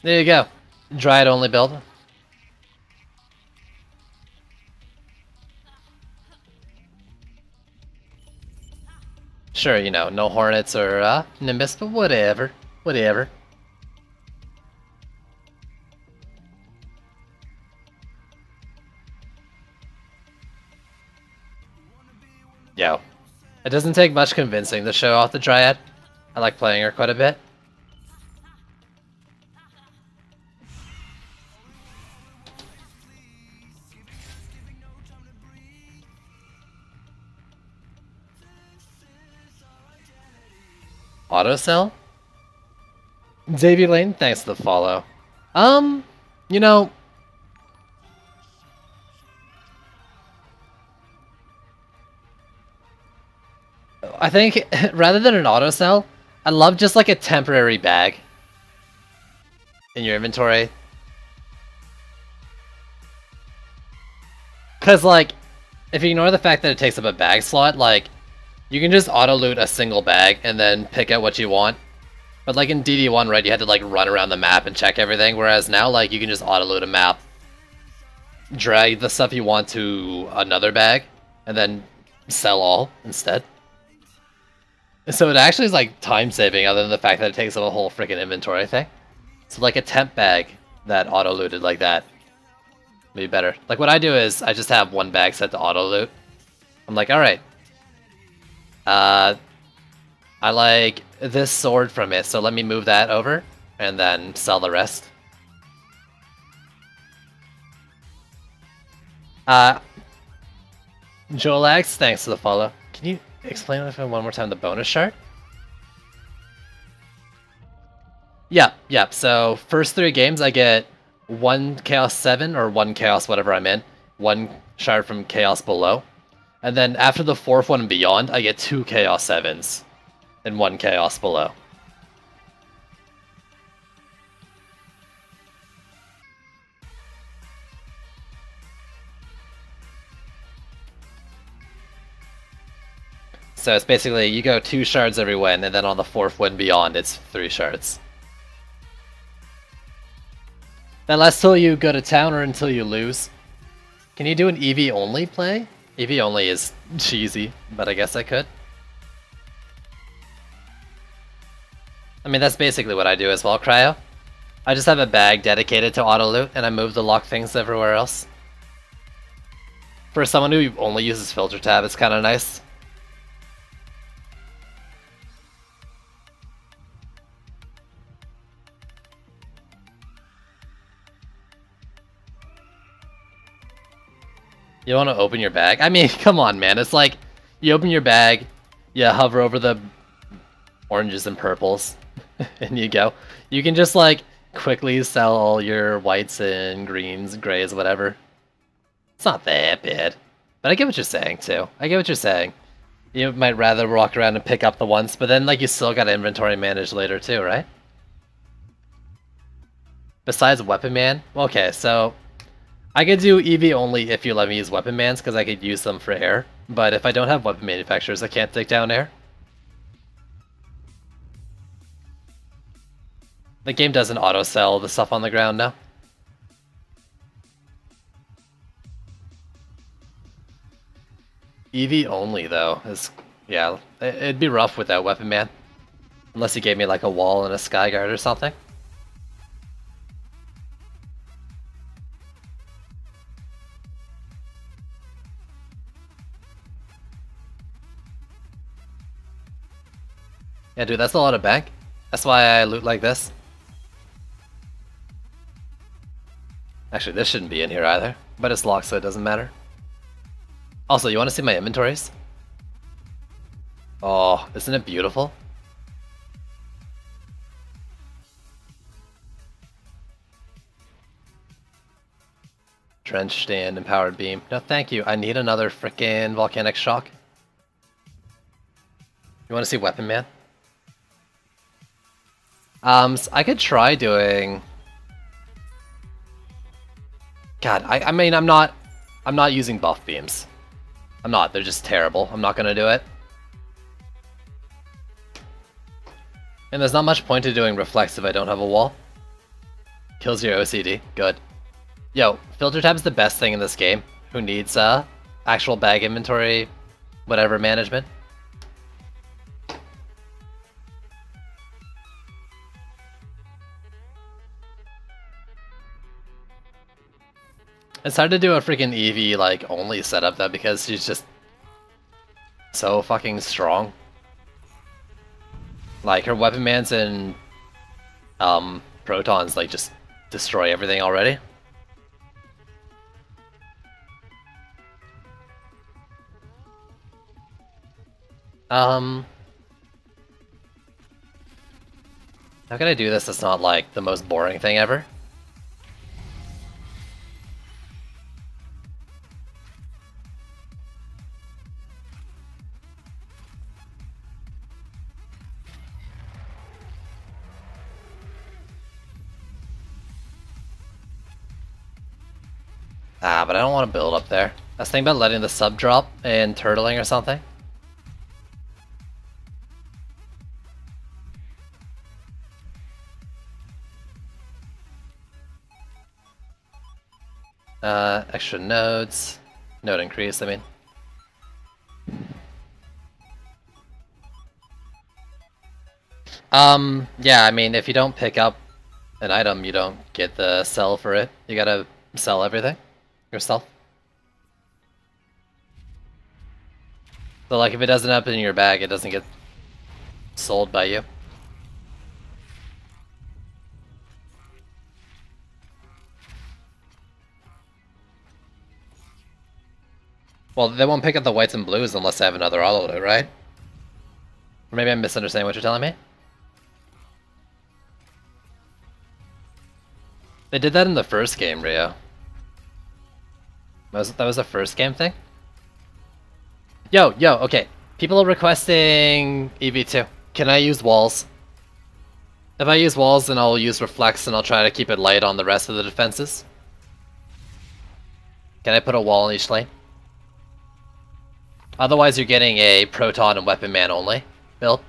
[SPEAKER 1] There you go. Dryad only build. Sure, you know, no Hornets or Nimbus, but whatever. Whatever. Yo. It doesn't take much convincing to show off the Dryad. I like playing her quite a bit. Autocell? Xavier Lane, thanks for the follow. You know... I think, rather than an autocell, I love just like a temporary bag in your inventory. Because, like, if you ignore the fact that it takes up a bag slot, like, you can just auto-loot a single bag and then pick out what you want. But like in DD1, right, you had to like run around the map and check everything, whereas now, like, you can just auto-loot a map, drag the stuff you want to another bag, and then sell all instead. So it actually is like time-saving, other than the fact that it takes up a whole freaking inventory thing. So like a temp bag that auto-looted like that Maybe better. Like what I do is I just have one bag set to auto loot. I'm like, alright. I like this sword from it, so let me move that over and then sell the rest. Joelax, thanks for the follow. Can you explain it one more time, the bonus shard? Yeah. So first 3 games I get 1 Chaos 7 or 1 Chaos whatever I'm in, 1 shard from Chaos below. And then after the 4th one and beyond, I get 2 Chaos 7s and 1 Chaos below. So it's basically, you go 2 shards every win, and then on the 4th win beyond, it's 3 shards. That lasts till you go to town or until you lose. Can you do an EV only play? EV only is cheesy, but I guess I could. I mean, that's basically what I do as well, Cryo. I just have a bag dedicated to auto loot, and I move the lock things everywhere else. For someone who only uses filter tab, it's kind of nice. You want to open your bag? I mean, come on, man. It's like, you open your bag, you hover over the oranges and purples, and you go. You can just, like, quickly sell all your whites and greens, grays, whatever. It's not that bad. But I get what you're saying, too. I get what you're saying. You might rather walk around and pick up the ones, but then, like, you still got inventory managed later, too, right? Besides Weapon Man? Okay, so I could do EV only if you let me use Weapon Mans, because I could use them for air. But if I don't have weapon manufacturers, I can't take down air. The game doesn't auto-sell the stuff on the ground now. EV only, though, is... yeah, it'd be rough without Weapon Man. Unless you gave me, like, a wall and a Skyguard or something. Yeah, dude, that's a lot of bank. That's why I loot like this. Actually, this shouldn't be in here either, but it's locked so it doesn't matter. Also, you want to see my inventories? Oh, isn't it beautiful? Trench stand, empowered beam. No, thank you. I need another frickin' volcanic shock. You want to see Weapon Man? So I could try doing... God, I mean, I'm not using buff beams. I'm not, they're just terrible. I'm not gonna do it. And there's not much point to doing reflex if I don't have a wall. Kills your OCD, good. Yo, filter tab's the best thing in this game. Who needs actual bag inventory, whatever management? It's hard to do a freaking Eevee, like, only setup, though, because she's just so fucking strong. Like, her Weapon Mans and Protons, like, just destroy everything already. How can I do this that's not, like, the most boring thing ever? Ah, but I don't want to build up there. I was thinking about letting the sub drop and turtling or something. Extra nodes. Node increase, I mean. Yeah, I mean, if you don't pick up an item, you don't get the sell for it. You gotta sell everything. yourself. So like if it doesn't up in your bag, it doesn't get sold by you. Well, they won't pick up the whites and blues unless they have another auto, right? Or maybe I'm misunderstanding what you're telling me. They did that in the first game, Rio. That was the first game thing? Yo, okay. People are requesting EV2. Can I use walls? If I use walls, then I'll use reflex and I'll try to keep it light on the rest of the defenses. Can I put a wall in each lane? Otherwise you're getting a Proton and Weapon Man only build.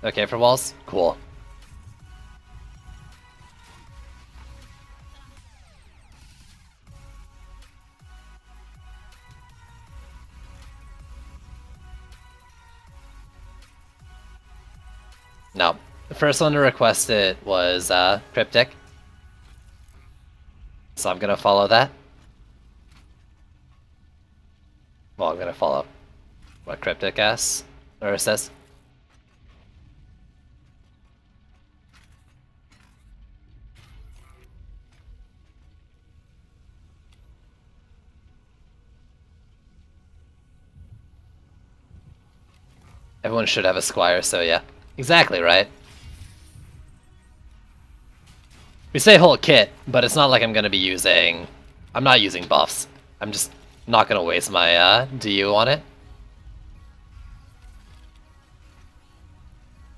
[SPEAKER 1] Okay for walls? Cool. No. The first one to request it was Cryptic. So I'm gonna follow that. Well, I'm gonna follow what Cryptic asks, or says. Everyone should have a Squire, so yeah. Exactly, right? We say whole kit, but it's not like I'm gonna be using... I'm not using buffs. I'm just not gonna waste my DU on it.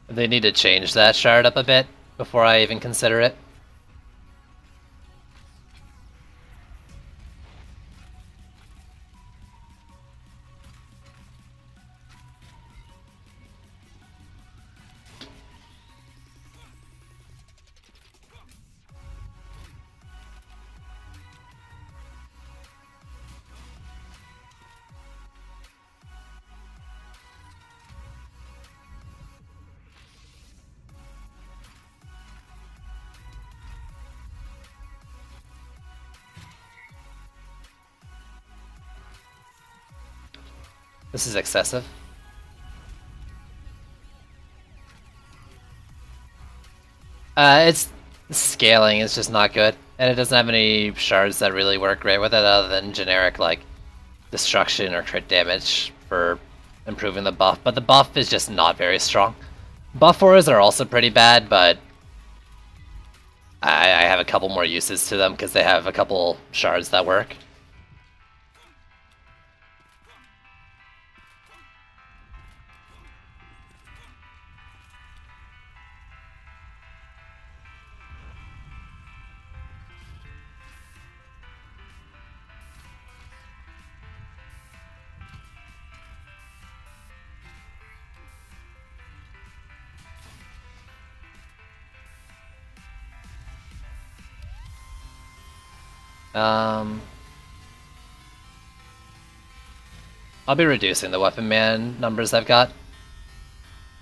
[SPEAKER 1] They need to change that shard up a bit before I even consider it. This is excessive. It's scaling is just not good, and it doesn't have any shards that really work great with it other than generic like destruction or crit damage for improving the buff, but the buff is just not very strong. Buff auras are also pretty bad, but I have a couple more uses to them because they have a couple shards that work. I'll be reducing the Weapon Man numbers I've got.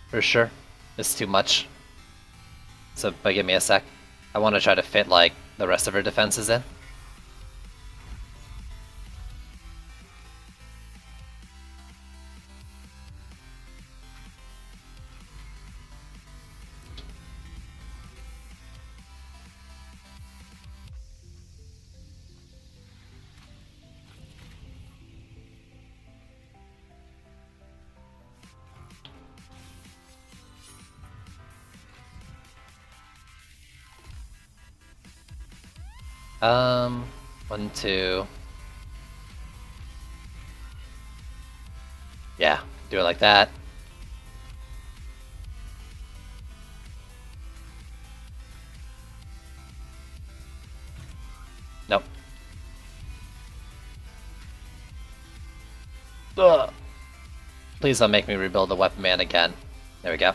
[SPEAKER 1] For sure. It's too much. So, but give me a sec. I want to try to fit, like, the rest of her defenses in. One, two. Yeah, do it like that. Nope. Ugh. Please don't make me rebuild the Weapon Man again. There we go.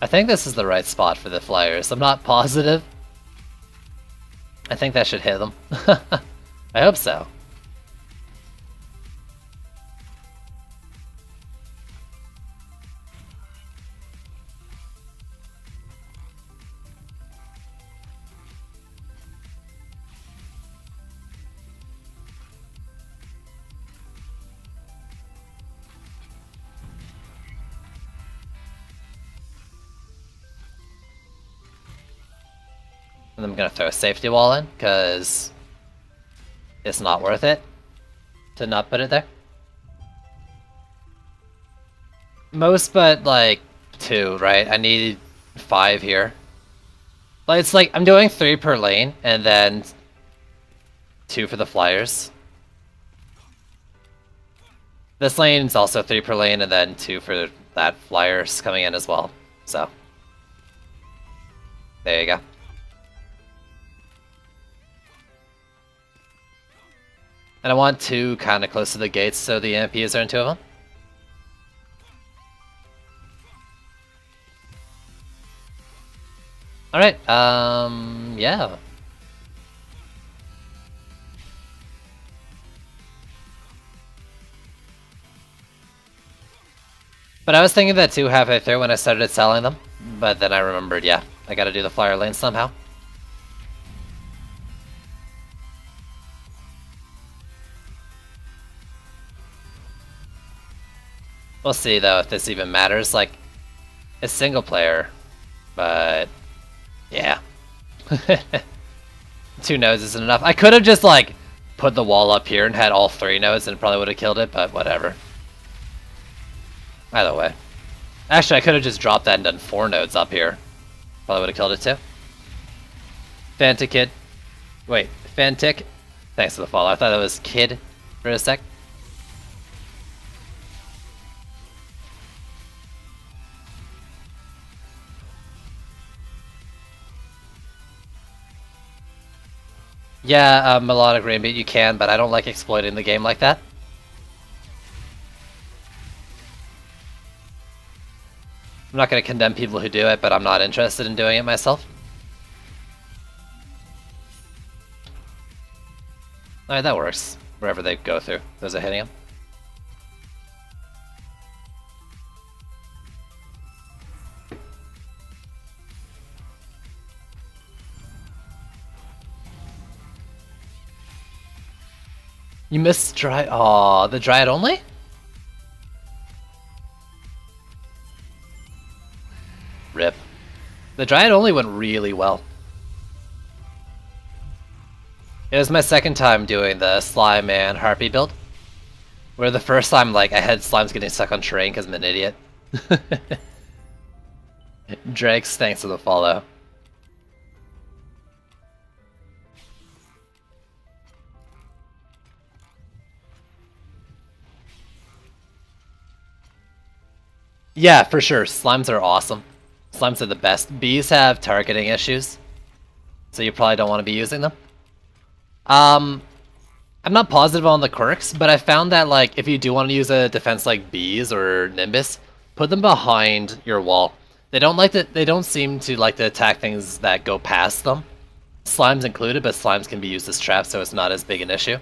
[SPEAKER 1] I think this is the right spot for the flyers. I'm not positive. I think that should hit them. I hope so. And I'm gonna throw a safety wall in, because it's not worth it to not put it there. Most but like 2, right? I need 5 here. Like it's like I'm doing 3 per lane and then 2 for the flyers. This lane is also 3 per lane and then 2 for that flyers coming in as well. So there you go. And I want 2 kind of close to the gates so the MPs are in 2 of them. Alright, yeah. But I was thinking that too halfway through when I started selling them, but then I remembered, yeah, I gotta do the flyer lane somehow. We'll see though if this even matters, like, it's single player, but yeah. 2 nodes isn't enough. I could have just like put the wall up here and had all 3 nodes and it probably would have killed it, but whatever. Either way. Actually, I could have just dropped that and done 4 nodes up here. Probably would have killed it too. Fantic Kid. Wait, Fantic? Thanks for the follow. I thought that was Kid for a sec. Yeah, melodic rainbeat you can, but I don't like exploiting the game like that. I'm not going to condemn people who do it, but I'm not interested in doing it myself. Alright, that works. Wherever they go through. Those are hitting them. You missed dry. Aw, the dryad only? Rip. The dryad only went really well. It was my second time doing the slime and harpy build. Where the first time, like, I had slimes getting stuck on terrain because I'm an idiot. Drakes, thanks for the follow. Yeah, for sure. Slimes are awesome. Slimes are the best. Bees have targeting issues, so you probably don't want to be using them. I'm not positive on the quirks, but I found that like if you do want to use a defense like bees or Nimbus, put them behind your wall. They don't seem to like to attack things that go past them. Slimes included, but slimes can be used as traps, so it's not as big an issue.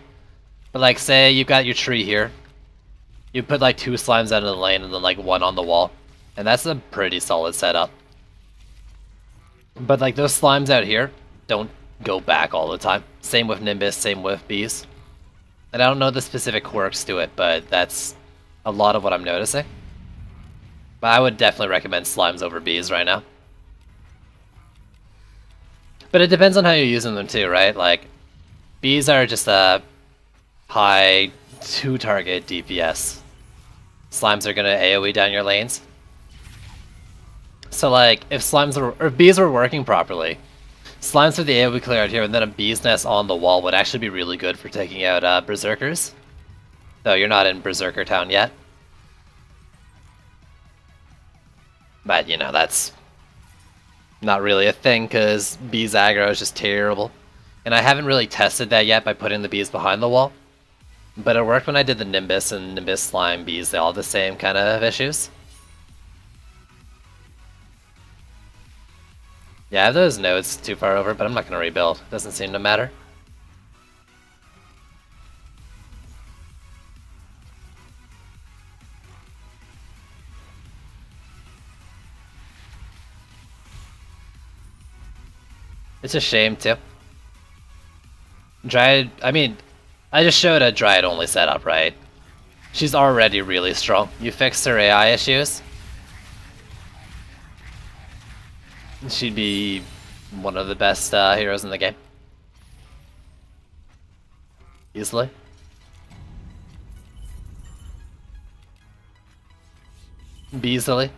[SPEAKER 1] But like say you've got your tree here. You put like 2 slimes out of the lane and then like 1 on the wall. And that's a pretty solid setup. But like those slimes out here don't go back all the time. Same with Nimbus, same with bees. And I don't know the specific quirks to it, but that's a lot of what I'm noticing. But I would definitely recommend slimes over bees right now. But it depends on how you're using them too, right? Like, bees are just a high 2-target DPS. Slimes are gonna AoE down your lanes. So like, if bees were working properly, slimes for the AoE clear out here and then a bee's nest on the wall would actually be really good for taking out berserkers. Though you're not in Berserker Town yet. But you know, that's not really a thing because bees aggro is just terrible. And I haven't really tested that yet by putting the bees behind the wall. But it worked when I did the Nimbus and Nimbus slime bees. They all have the same kind of issues. Yeah, I have those nodes too far over, but I'm not gonna rebuild. Doesn't seem to matter. It's a shame too. Dryad, I mean, I just showed a Dryad only setup, right? She's already really strong. You fixed her AI issues, she'd be one of the best heroes in the game. Easily. Beasily.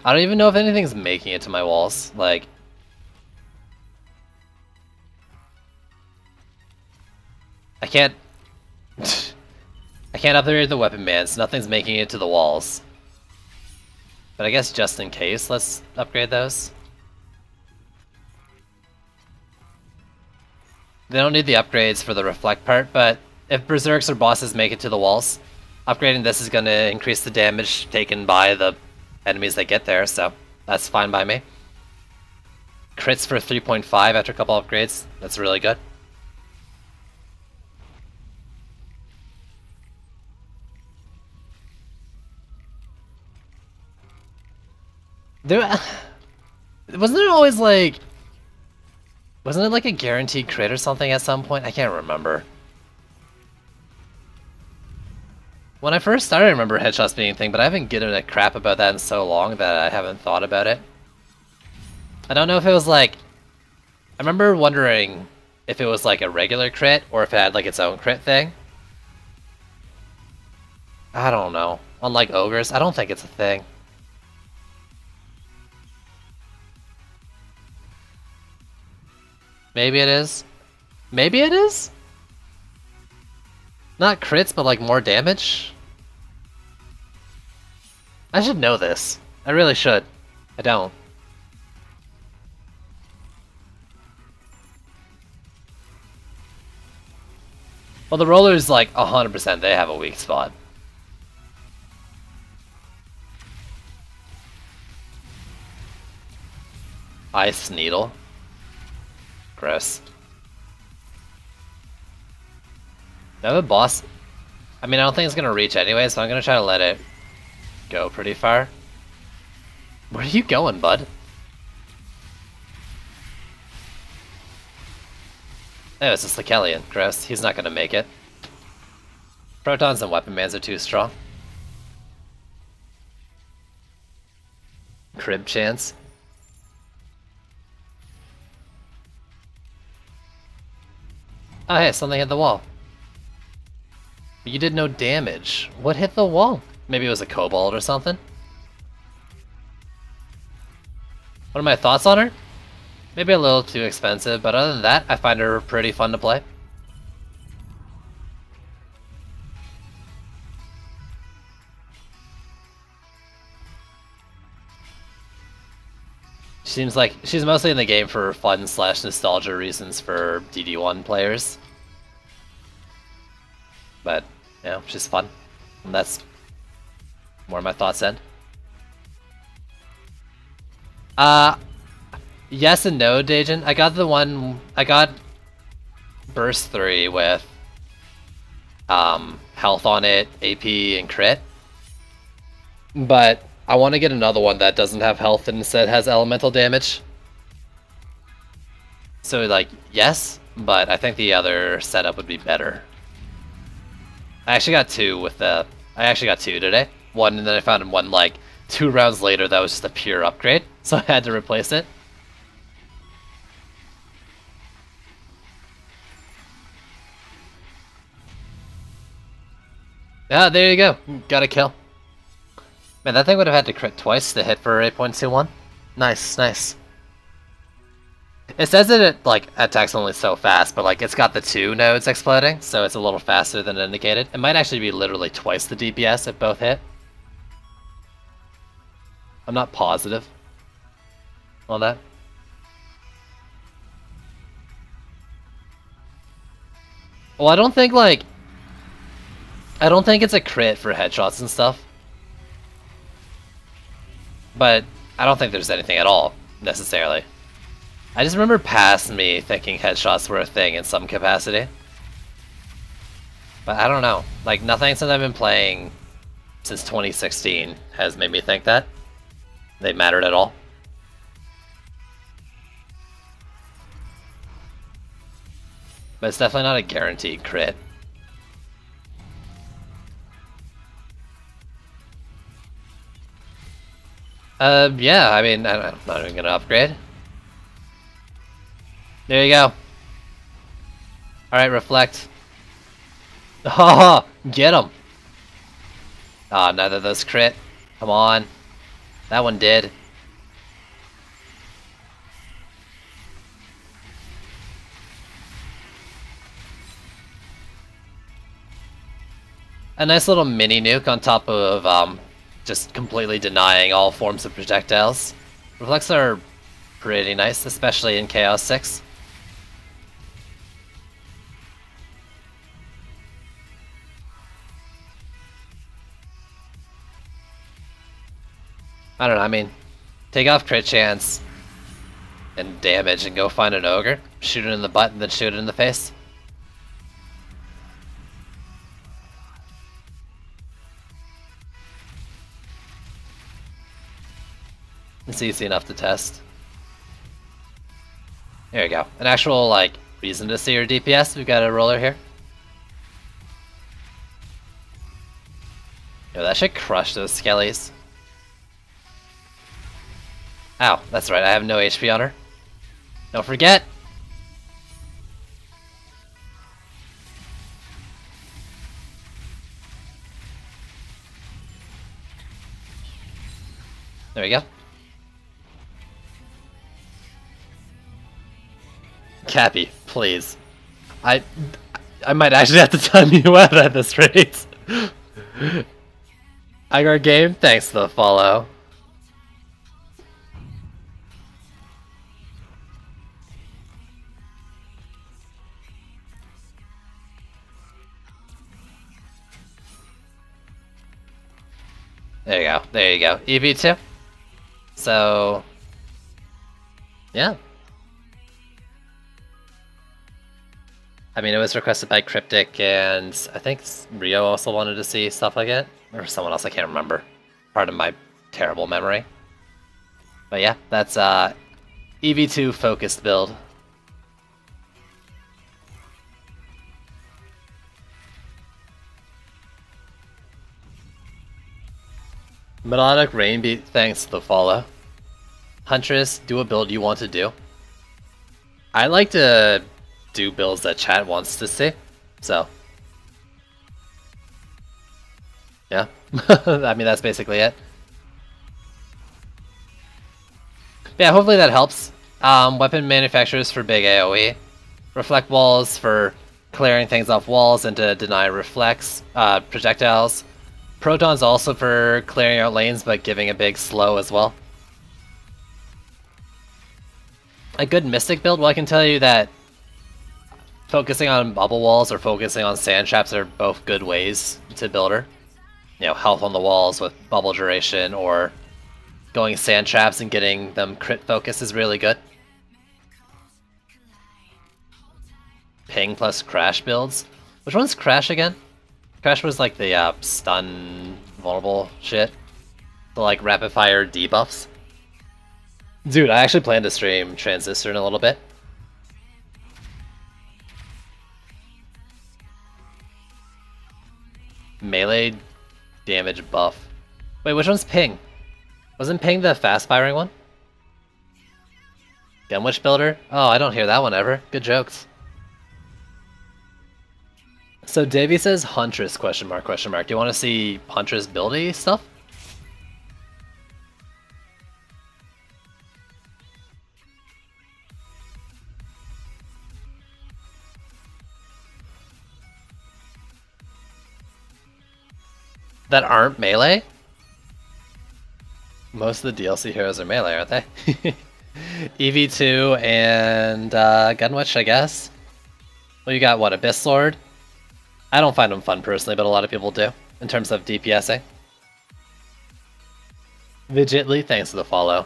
[SPEAKER 1] I don't even know if anything's making it to my walls. Like, I can't I can't upgrade the weapon bands. Nothing's making it to the walls. But I guess just in case, let's upgrade those. They don't need the upgrades for the reflect part, but if berserks or bosses make it to the walls, upgrading this is going to increase the damage taken by the enemies that get there, so that's fine by me. Crits for 3.5 after a couple upgrades, that's really good. Wasn't it always like... Wasn't it like a guaranteed crit or something at some point? I can't remember. When I first started, I remember headshots being a thing, but I haven't given a crap about that in so long that I haven't thought about it. I don't know if it was like... I remember wondering if it was like a regular crit, or if it had like its own crit thing. I don't know. Unlike ogres, I don't think it's a thing. Maybe it is. Maybe it is? Not crits, but like more damage? I should know this. I really should. I don't. Well, the rollers, like, 100% they have a weak spot. Ice Needle. Gross. Now the boss... I mean, I don't think it's gonna reach anyway, so I'm gonna try to let it go pretty far. Where are you going, bud? Oh, it's a Slikelian. Gross. He's not gonna make it. Protons and weapon bands are too strong. Crib chance. Oh hey, something hit the wall. You did no damage. What hit the wall? Maybe it was a kobold or something? What are my thoughts on her? Maybe a little too expensive, but other than that, I find her pretty fun to play. Seems like she's mostly in the game for fun / nostalgia reasons for DD1 players. But, you know, she's fun. And that's where my thoughts end. Yes and no, Dajin. I got Burst 3 with health on it, AP, and crit. But I want to get another one that doesn't have health and instead has elemental damage. So, like, yes, but I think the other setup would be better. I actually got two today. One, and then I found one, like, 2 rounds later that was just a pure upgrade, so I had to replace it. Ah, there you go. Got a kill. Man, that thing would have had to crit twice to hit for 8.21. Nice, nice. It says that it, like, attacks only so fast, but, like, it's got the 2 nodes exploding, so it's a little faster than indicated. It might actually be literally twice the DPS if both hit. I'm not positive on that. Well, I don't think it's a crit for headshots and stuff. But I don't think there's anything at all. necessarily. I just remember past me thinking headshots were a thing in some capacity. But I don't know. Like, nothing since I've been playing since 2016 has made me think that they mattered at all. But it's definitely not a guaranteed crit. Yeah, I mean, I'm not even gonna upgrade. There you go. Alright, reflect. Oh, get him! Ah, neither of those crit. Come on. That one did. A nice little mini nuke on top of just completely denying all forms of projectiles. Reflects are pretty nice, especially in Chaos 6. I don't know, I mean, take off crit chance and damage and go find an ogre, shoot it in the butt and then shoot it in the face. It's easy enough to test. There you go. An actual, like, reason to see your DPS. We've got a roller here. Yo, that should crush those skellies. Ow, that's right, I have no HP on her. Don't forget! There we go. Cappy, please. I might actually have to time you out at this rate. I got game, thanks for the follow. There you go, there you go. EV2. So, yeah. I mean, it was requested by Cryptic, and I think Rio also wanted to see stuff like it. Or someone else, I can't remember. Part of my terrible memory. But yeah, that's EV2 focused build. Melodic Rainbeat, thanks for the follow. Huntress, do a build you want to do. I like to do builds that chat wants to see, so yeah. I mean, that's basically it. But yeah, hopefully that helps. Weapon manufacturers for big AoE. Reflect walls for clearing things off walls and to deny reflects projectiles. Protons also for clearing out lanes but giving a big slow as well. A good Mystic build, well, I can tell you that focusing on bubble walls or focusing on sand traps are both good ways to build her. You know, health on the walls with bubble duration, or going sand traps and getting them crit focus is really good. Ping plus Crash builds. Which one's Crash again? Crash was like the stun vulnerable shit. The like rapid fire debuffs. Dude, I actually plan to stream Transistor in a little bit. Melee damage buff. Wait, which one's Ping? Wasn't Ping the fast-firing one? Gunwitch Builder? Oh, I don't hear that one ever. Good jokes. So Davey says Huntress, question mark, question mark. Do you want to see Huntress buildy stuff? That aren't melee? Most of the DLC heroes are melee, aren't they? EV2 and Gunwitch, I guess. Well, you got what, Abyss Lord? I don't find them fun personally, but a lot of people do, in terms of DPSing. Vigitly, thanks for the follow.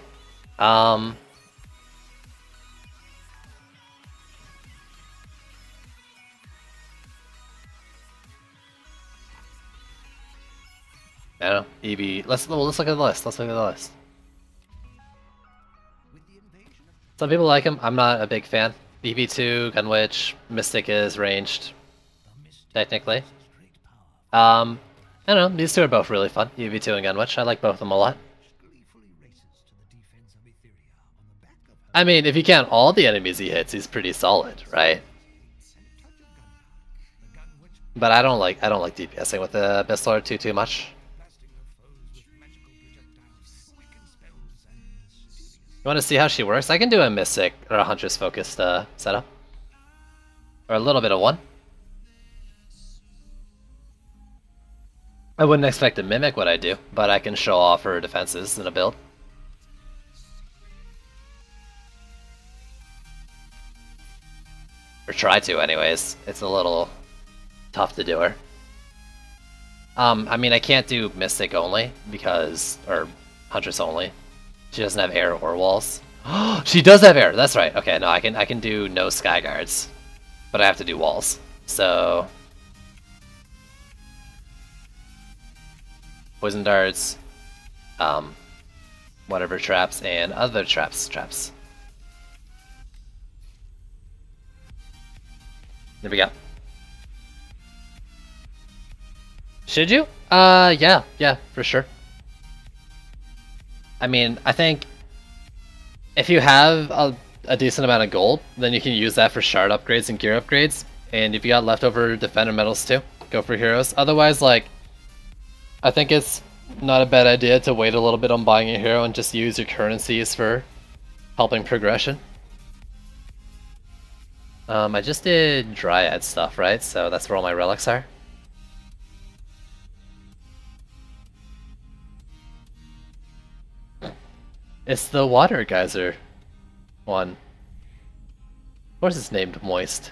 [SPEAKER 1] I don't know. EV. Let's look at the list. Let's look at the list. Some people like him. I'm not a big fan. EV2, Gunwitch, Mystic is ranged, technically. I don't know. These two are both really fun. EV2 and Gunwitch. I like both of them a lot. I mean, if you count all the enemies he hits, he's pretty solid, right? But I don't like DPSing with the Abyss Lord too much. You want to see how she works? I can do a Mystic or a Huntress focused setup. Or a little bit of one. I wouldn't expect to mimic what I do, but I can show off her defenses in a build. Or try to anyways. It's a little tough to do her. I mean, I can't do Mystic only, because... or Huntress only. She doesn't have air or walls. She does have air, that's right. Okay, no, I can do no sky guards. But I have to do walls. So... Poison darts, whatever traps, and other traps. There we go. Should you? Yeah, for sure. I mean, I think if you have a decent amount of gold, then you can use that for shard upgrades and gear upgrades. And if you got leftover defender medals too, go for heroes. Otherwise, like, I think it's not a bad idea to wait a little bit on buying a hero and just use your currencies for helping progression. I just did Dryad stuff, right? So that's where all my relics are. It's the water geyser one. Of course it's named Moist.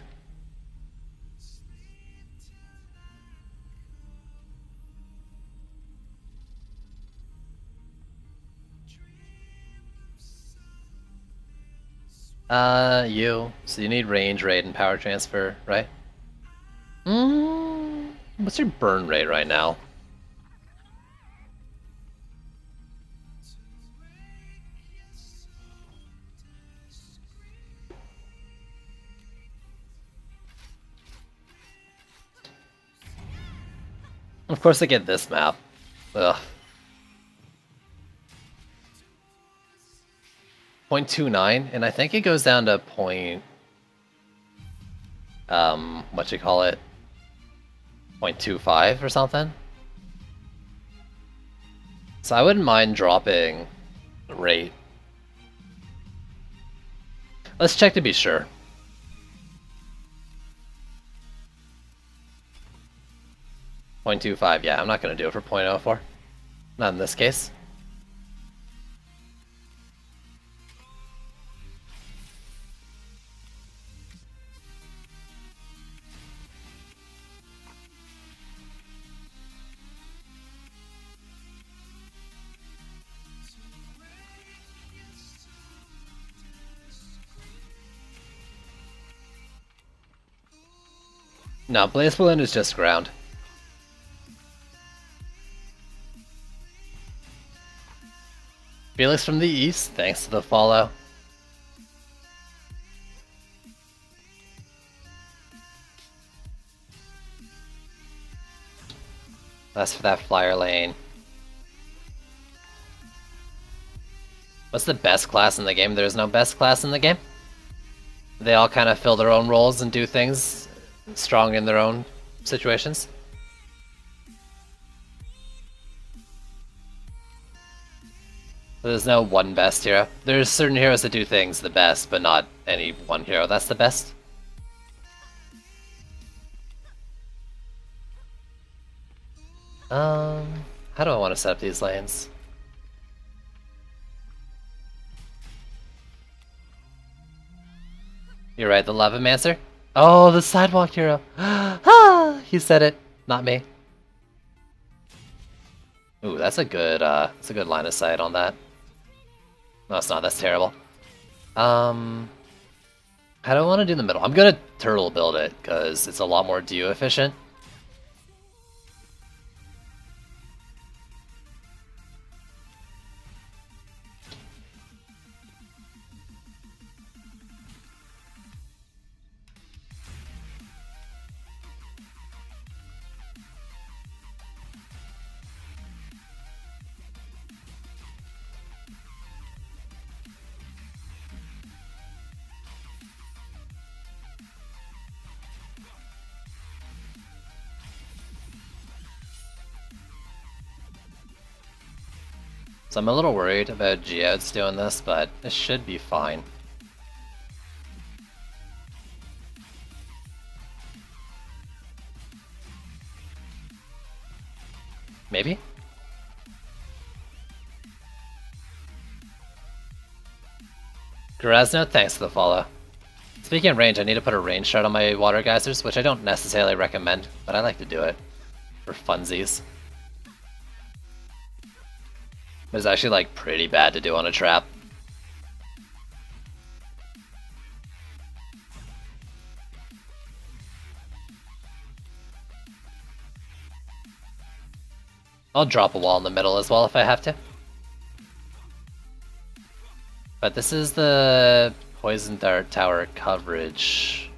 [SPEAKER 1] So you need range rate and power transfer, right? What's your burn rate right now? Of course I get this map. Ugh. 0.29, and I think it goes down to what you call it? 0.25 or something? So I wouldn't mind dropping the rate. Let's check to be sure. 0.25, yeah, I'm not gonna do it for 0.04. Not in this case. No, Blaze Balloon is just ground. Felix from the east, thanks to the follow. That's for that flyer lane. What's the best class in the game? There's no best class in the game. They all kind of fill their own roles and do things strong in their own situations. There's no one best hero. There's certain heroes that do things the best, but not any one hero that's the best. How do I want to set up these lanes? You're right, the Lavamancer? Oh, the sidewalk hero! Ah, he said it, not me. Ooh, that's a good line of sight on that. No, it's not, that's terrible. How do I want to do the middle? I'm gonna turtle build it, because it's a lot more DU efficient. So I'm a little worried about Geodes doing this, but it should be fine. Maybe? Grasno, thanks for the follow. Speaking of range, I need to put a range shard on my water geysers, which I don't necessarily recommend, but I like to do it for funsies. But it's actually like pretty bad to do on a trap. I'll drop a wall in the middle as well if I have to. But this is the Poison Dart Tower coverage.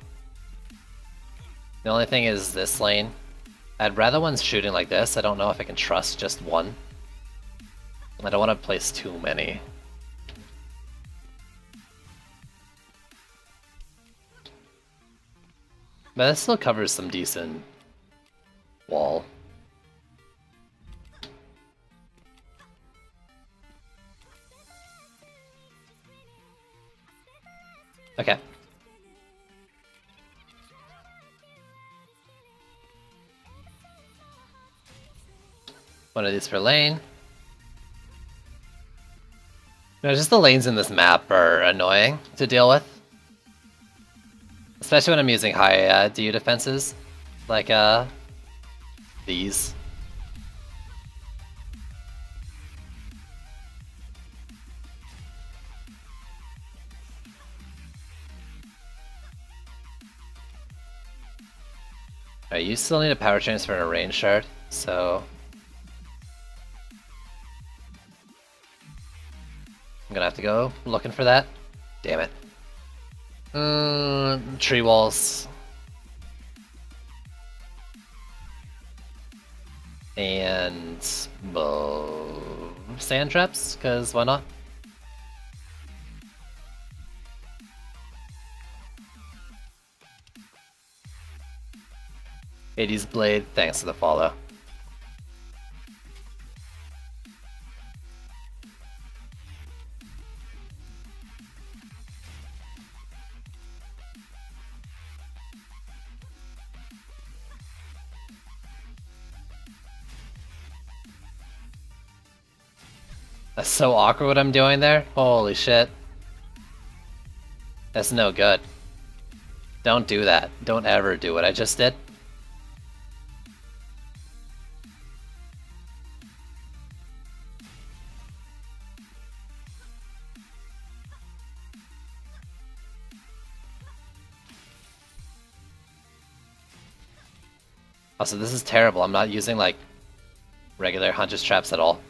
[SPEAKER 1] The only thing is this lane. I'd rather one's shooting like this. I don't know if I can trust just one. I don't want to place too many. But this still covers some decent wall. Okay. One of these for lane. No, just the lanes in this map are annoying to deal with. Especially when I'm using high DU defenses, like these. Alright, you still need a power transfer and a range shard, so I'm gonna have to go looking for that. Damn it. Tree walls. And sand traps, because why not? '80s Blade, thanks for the follow. That's so awkward what I'm doing there. Holy shit. That's no good. Don't do that. Don't ever do what I just did. Also, this is terrible. I'm not using, like, regular Hunter's traps at all.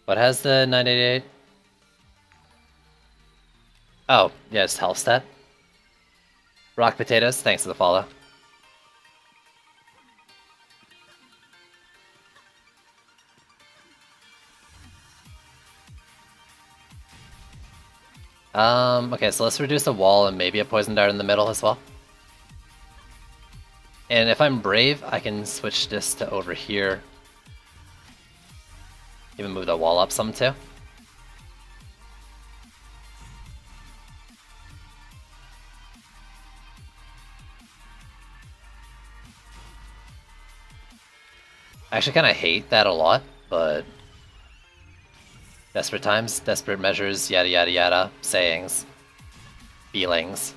[SPEAKER 1] What has the 988? Oh, yeah, it's health stat. Rock Potatoes, thanks for the follow. Okay, so let's reduce a wall and maybe a poison dart in the middle as well. And if I'm brave, I can switch this to over here. Even move the wall up some too. I actually kind of hate that a lot, but desperate times, desperate measures, yada yada yada, sayings, feelings.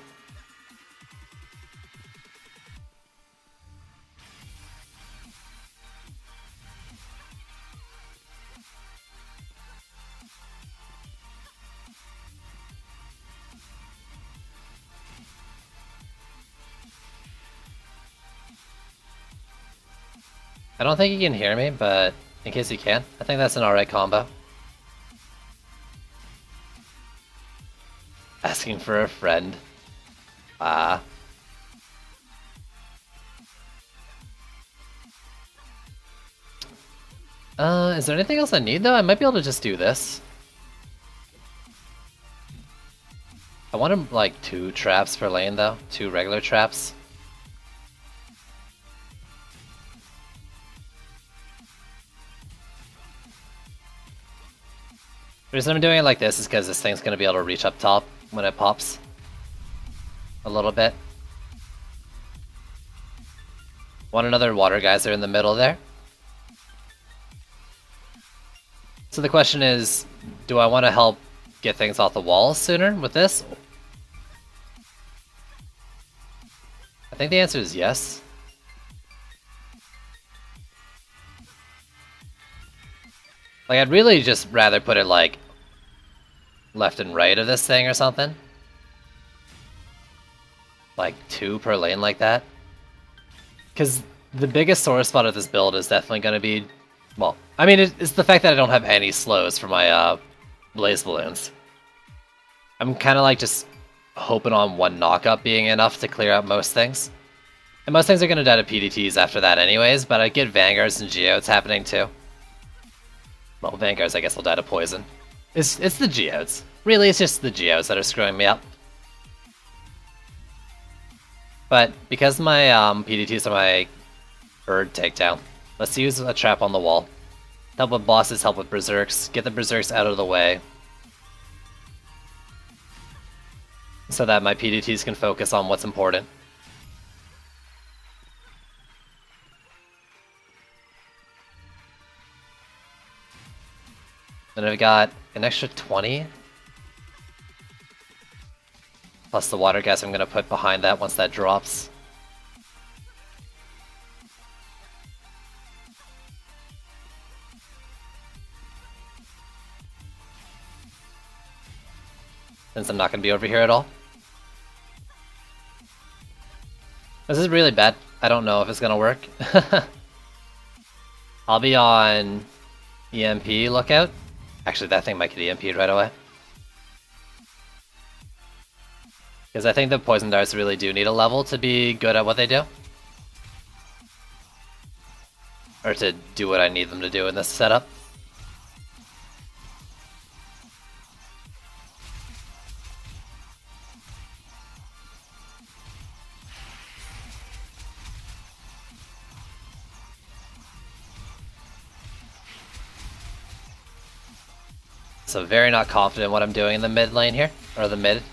[SPEAKER 1] I don't think you can hear me, but in case you can, I think that's an alright combo. Asking for a friend. Is there anything else I need though? I might be able to just do this. I wanted like 2 traps per lane though, 2 regular traps. The reason I'm doing it like this is because this thing's going to be able to reach up top when it pops. A little bit. Want another water geyser in the middle there. So the question is, do I want to help get things off the walls sooner with this? I think the answer is yes. Like, I'd really just rather put it, like, left and right of this thing or something. Like, 2 per lane like that. Because the biggest sore spot of this build is definitely going to be... Well, I mean, it's the fact that I don't have any slows for my blaze balloons. I'm kind of like just hoping on 1 knockup being enough to clear out most things. And most things are going to die to PDTs after that anyways, but I get Vanguards and Geodes happening too. Well, Vanguards I guess will die to poison. It's the Geodes. Really, it's just the Geodes that are screwing me up. But because my PDTs are my bird takedown, let's use a trap on the wall. Help with bosses, help with berserks, get the berserks out of the way. So that my PDTs can focus on what's important. Then I've got an extra 20. Plus the water gas I'm going to put behind that once that drops. Since I'm not going to be over here at all. This is really bad. I don't know if it's going to work. I'll be on EMP lookout. Actually, that thing might get EMP'd right away. Because I think the poison darts really do need a level to be good at what they do. Or to do what I need them to do in this setup. So very not confident in what I'm doing in the mid lane here, or the mid.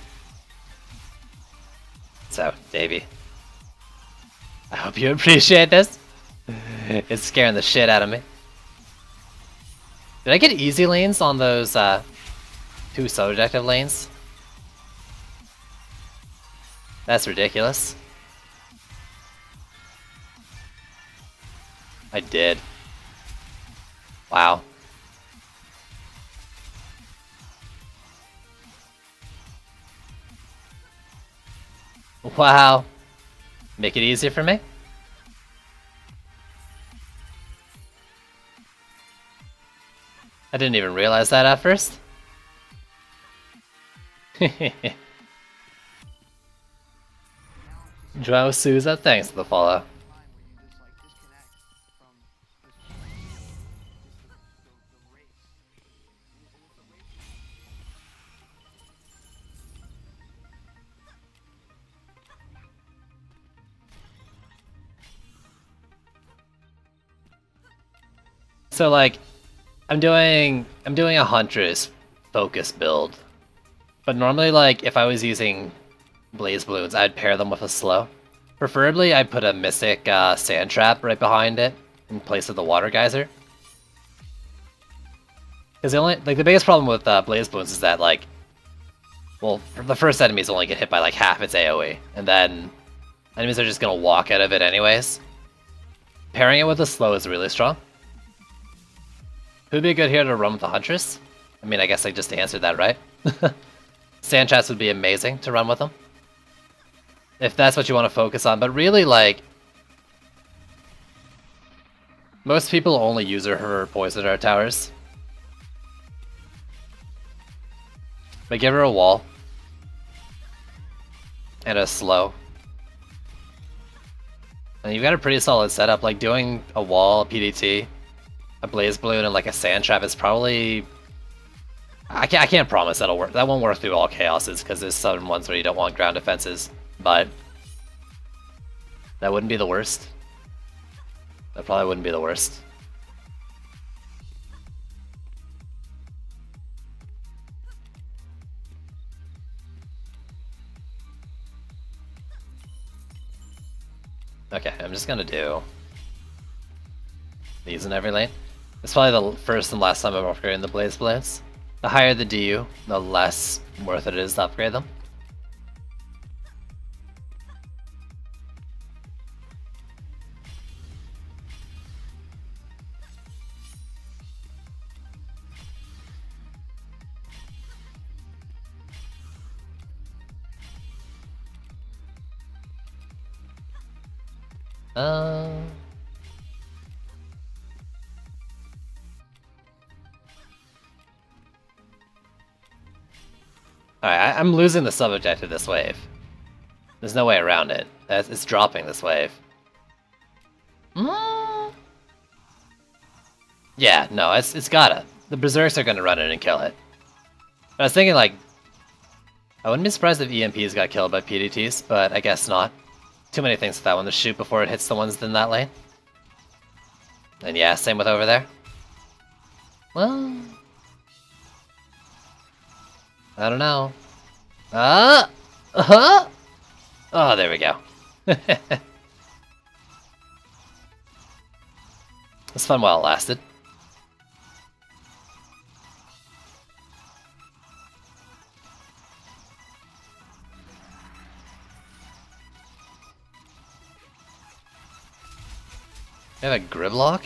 [SPEAKER 1] So, Davey, I hope you appreciate this. It's scaring the shit out of me. Did I get easy lanes on those 2 subjective lanes? That's ridiculous. I did. Wow. Wow. Make it easier for me? I didn't even realize that at first. Joao Souza, thanks for the follow. So like, I'm doing a Huntress focus build, but normally like if I was using blaze balloons, I'd pair them with a slow. Preferably, I'd put a mythic sand trap right behind it in place of the water geyser. Because the biggest problem with blaze balloons is that like, well, the first enemies only get hit by like half its AOE, and then enemies are just gonna walk out of it anyways. Pairing it with a slow is really strong. Who'd be good here to run with the Huntress? I mean, I guess I just answered that, right? Sand traps would be amazing to run with them. If that's what you want to focus on, but really, like... most people only use her for poison dart towers. But give her a wall. And a slow. And you've got a pretty solid setup, like doing a wall, PDT, a blaze balloon, and like a sand trap is probably... I can't promise that'll work. That won't work through all chaoses, because there's some ones where you don't want ground defenses, but that wouldn't be the worst. That probably wouldn't be the worst. Okay, I'm just gonna do these in every lane. It's probably the first and last time I'm upgrading the Blaze Blades. The higher the DU, the less worth it is to upgrade them. Alright, I'm losing the sub-objective this wave. There's no way around it. It's dropping this wave. Yeah, no, it's gotta. The Berserks are gonna run in and kill it. I was thinking, like, I wouldn't be surprised if EMPs got killed by PDTs, but I guess not. Too many things with that one to shoot before it hits the ones in that lane. And yeah, same with over there. Well, I don't know. Oh, there we go. It's fun while it lasted. You have a Griblock?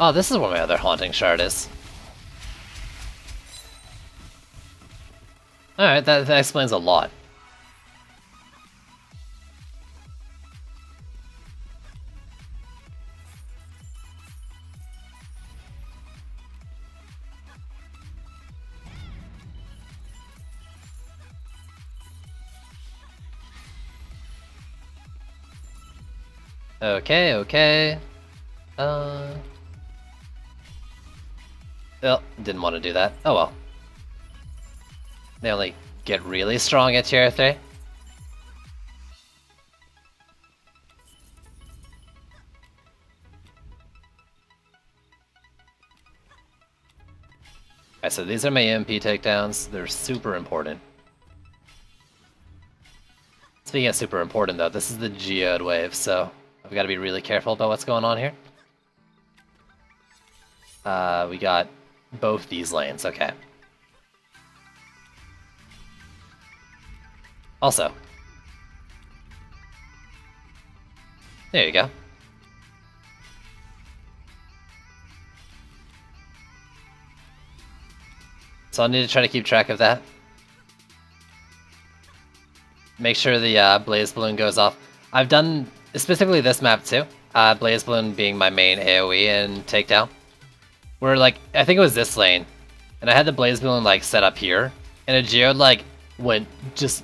[SPEAKER 1] Oh, this is where my other Haunting Shard is. Alright, that explains a lot. Okay, okay. Oh, didn't want to do that. Oh well. They only get really strong at tier 3. Alright, so these are my EMP takedowns. They're super important. Speaking of super important though, this is the Geode wave, so I've got to be really careful about what's going on here. We got both these lanes, okay. Also, there you go. So I'll need to try to keep track of that. Make sure the Blaze Balloon goes off. I've done specifically this map too. Blaze Balloon being my main AoE and takedown. Where like, I think it was this lane, and I had the Blaze Balloon like set up here, and a Geode like went just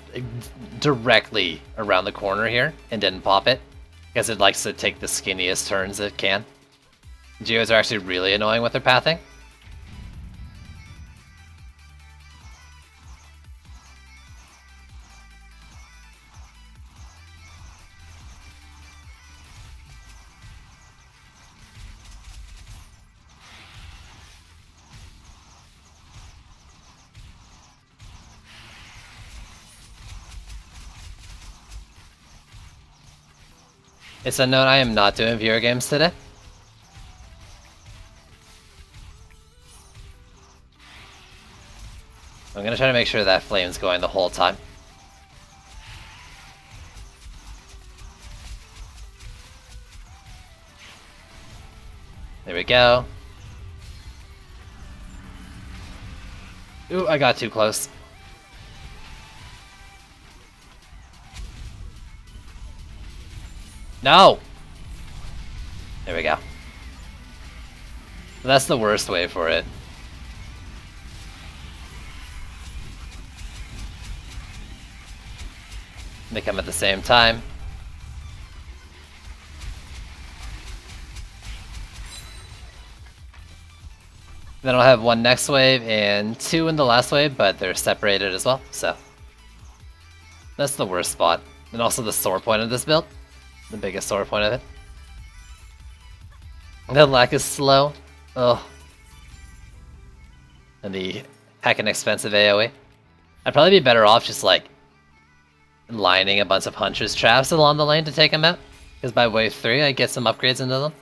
[SPEAKER 1] directly around the corner here and didn't pop it, because it likes to take the skinniest turns it can. Geodes are actually really annoying with their pathing. It's unknown, I am not doing viewer games today. I'm gonna try to make sure that flame's going the whole time. There we go. Ooh, I got too close. No! There we go. That's the worst way for it. They come at the same time. Then I'll have one next wave and two in the last wave, but they're separated as well, so. That's the worst spot. And also the sore point of this build. The biggest sore point of it. The lack is slow. Ugh. and the heckin' expensive AoE. I'd probably be better off just like lining a bunch of Huntress traps along the lane to take them out, because by wave 3 I get some upgrades into them.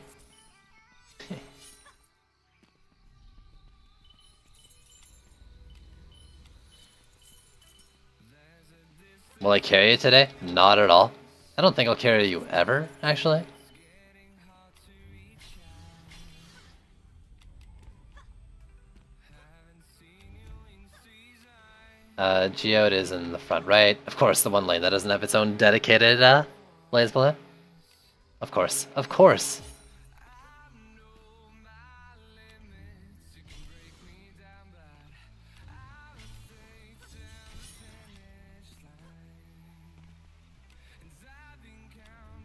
[SPEAKER 1] Will I carry you today? Not at all. I don't think I'll carry you ever, actually. Geode is in the front right. Of course, the one lane that doesn't have its own dedicated lanes below. Of course, of course.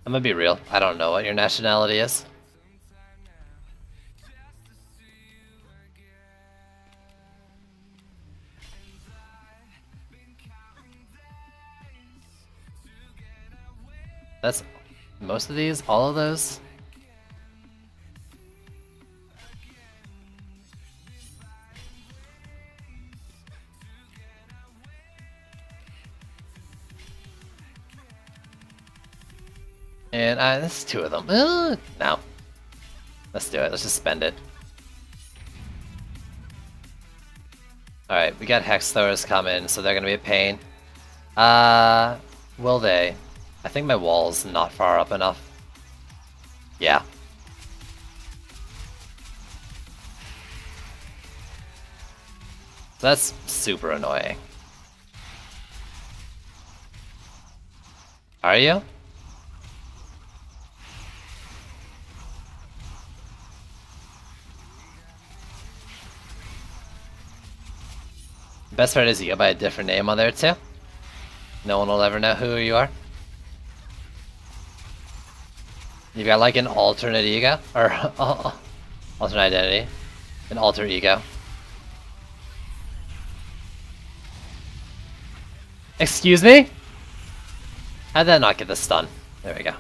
[SPEAKER 1] I'm gonna be real. I don't know what your nationality is. That's most of these, all of those. And this is 2 of them. No. Let's do it. Let's just spend it. Alright, we got Hex Throwers coming, so they're gonna be a pain. Will they? I think my wall's not far up enough. Yeah. That's super annoying. Are you? Best part is you go by a different name on there too. No one will ever know who you are. You've got like an alternate ego, or alternate identity, an alter ego. Excuse me? How'd that not get the stun? There we go.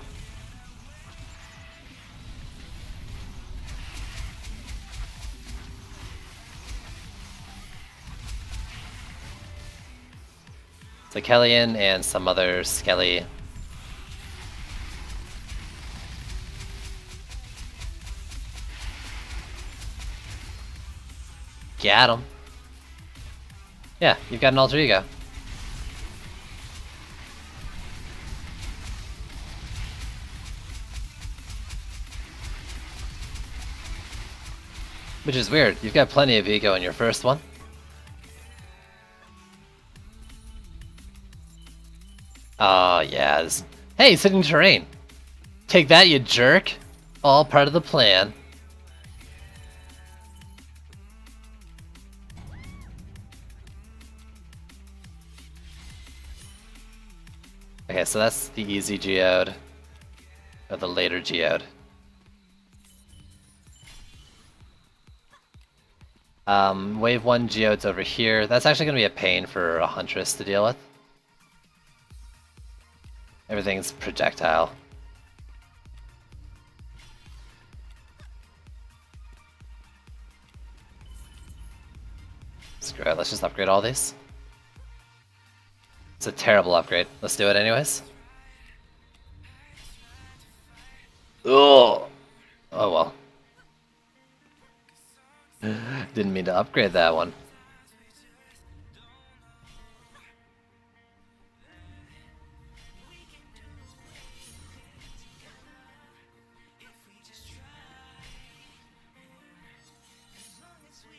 [SPEAKER 1] So Kellyan and some other Skelly. Get him. Yeah, you've got an alter ego. Which is weird. You've got plenty of ego in your first one. Oh, yeah. Hey, it's hidden terrain. Take that, you jerk. All part of the plan. Okay, so that's the easy geode. Or the later geode. Wave 1 geode's over here. That's actually going to be a pain for a Huntress to deal with. Everything's projectile. Screw it, let's just upgrade all these. It's a terrible upgrade. Let's do it anyways. Oh! Oh well. Didn't mean to upgrade that one.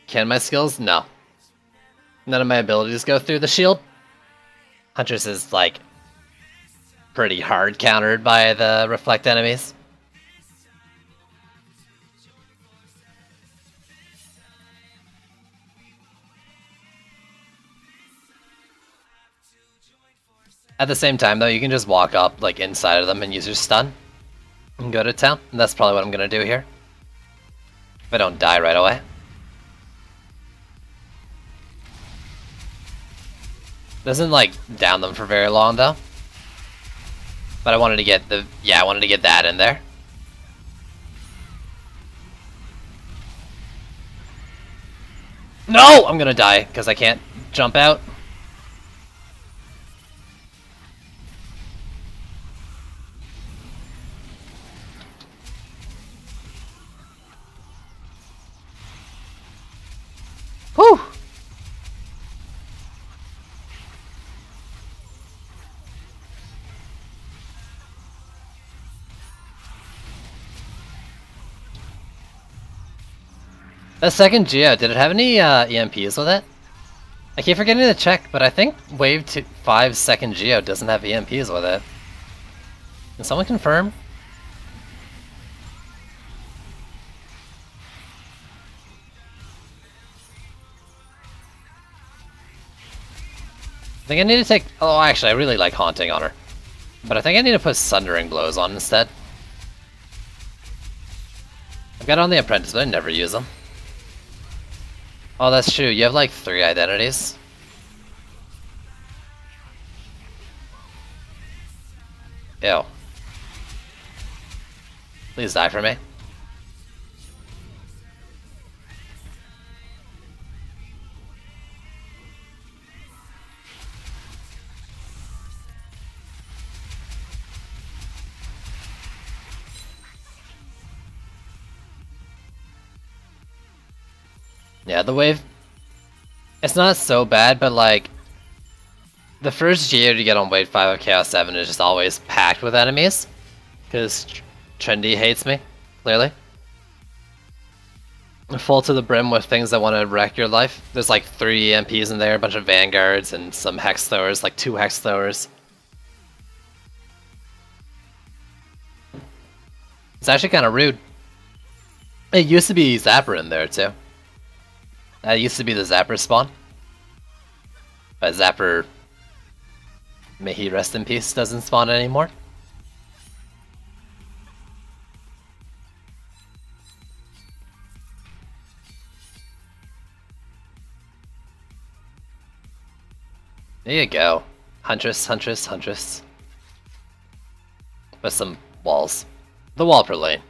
[SPEAKER 1] Can my skills? No. None of my abilities go through the shield. Huntress is, like, pretty hard countered by the reflect enemies. At the same time, though, you can just walk up, like, inside of them and use your stun and go to town. And that's probably what I'm gonna do here. If I don't die right away. Doesn't, like, down them for very long, though. But I wanted to get the... yeah, I wanted to get that in there. No! I'm gonna die, because I can't jump out. Whew! That second Geo, did it have any EMPs with it? I keep forgetting to check, but I think Wave 5's second Geo doesn't have EMPs with it. Can someone confirm? I think I need to take... Oh, actually, I really like Haunting on her. But I think I need to put Sundering Blows on instead. I've got it on the Apprentice, but I never use them. Oh, that's true. You have like 3 identities. Ew. Please die for me. Yeah, the wave... It's not so bad, but like... The first Geo to get on Wave 5 of Chaos 7 is just always packed with enemies. Because Trendy hates me, clearly. Full to the brim with things that want to wreck your life. There's like 3 EMPs in there, a bunch of Vanguards, and some Hex Throwers, like 2 Hex Throwers. It's actually kind of rude. It used to be Zapper in there too. That used to be the Zapper spawn. But Zapper, may he rest in peace, doesn't spawn anymore. There you go. Huntress, Huntress, Huntress. With some walls. The wall per lane.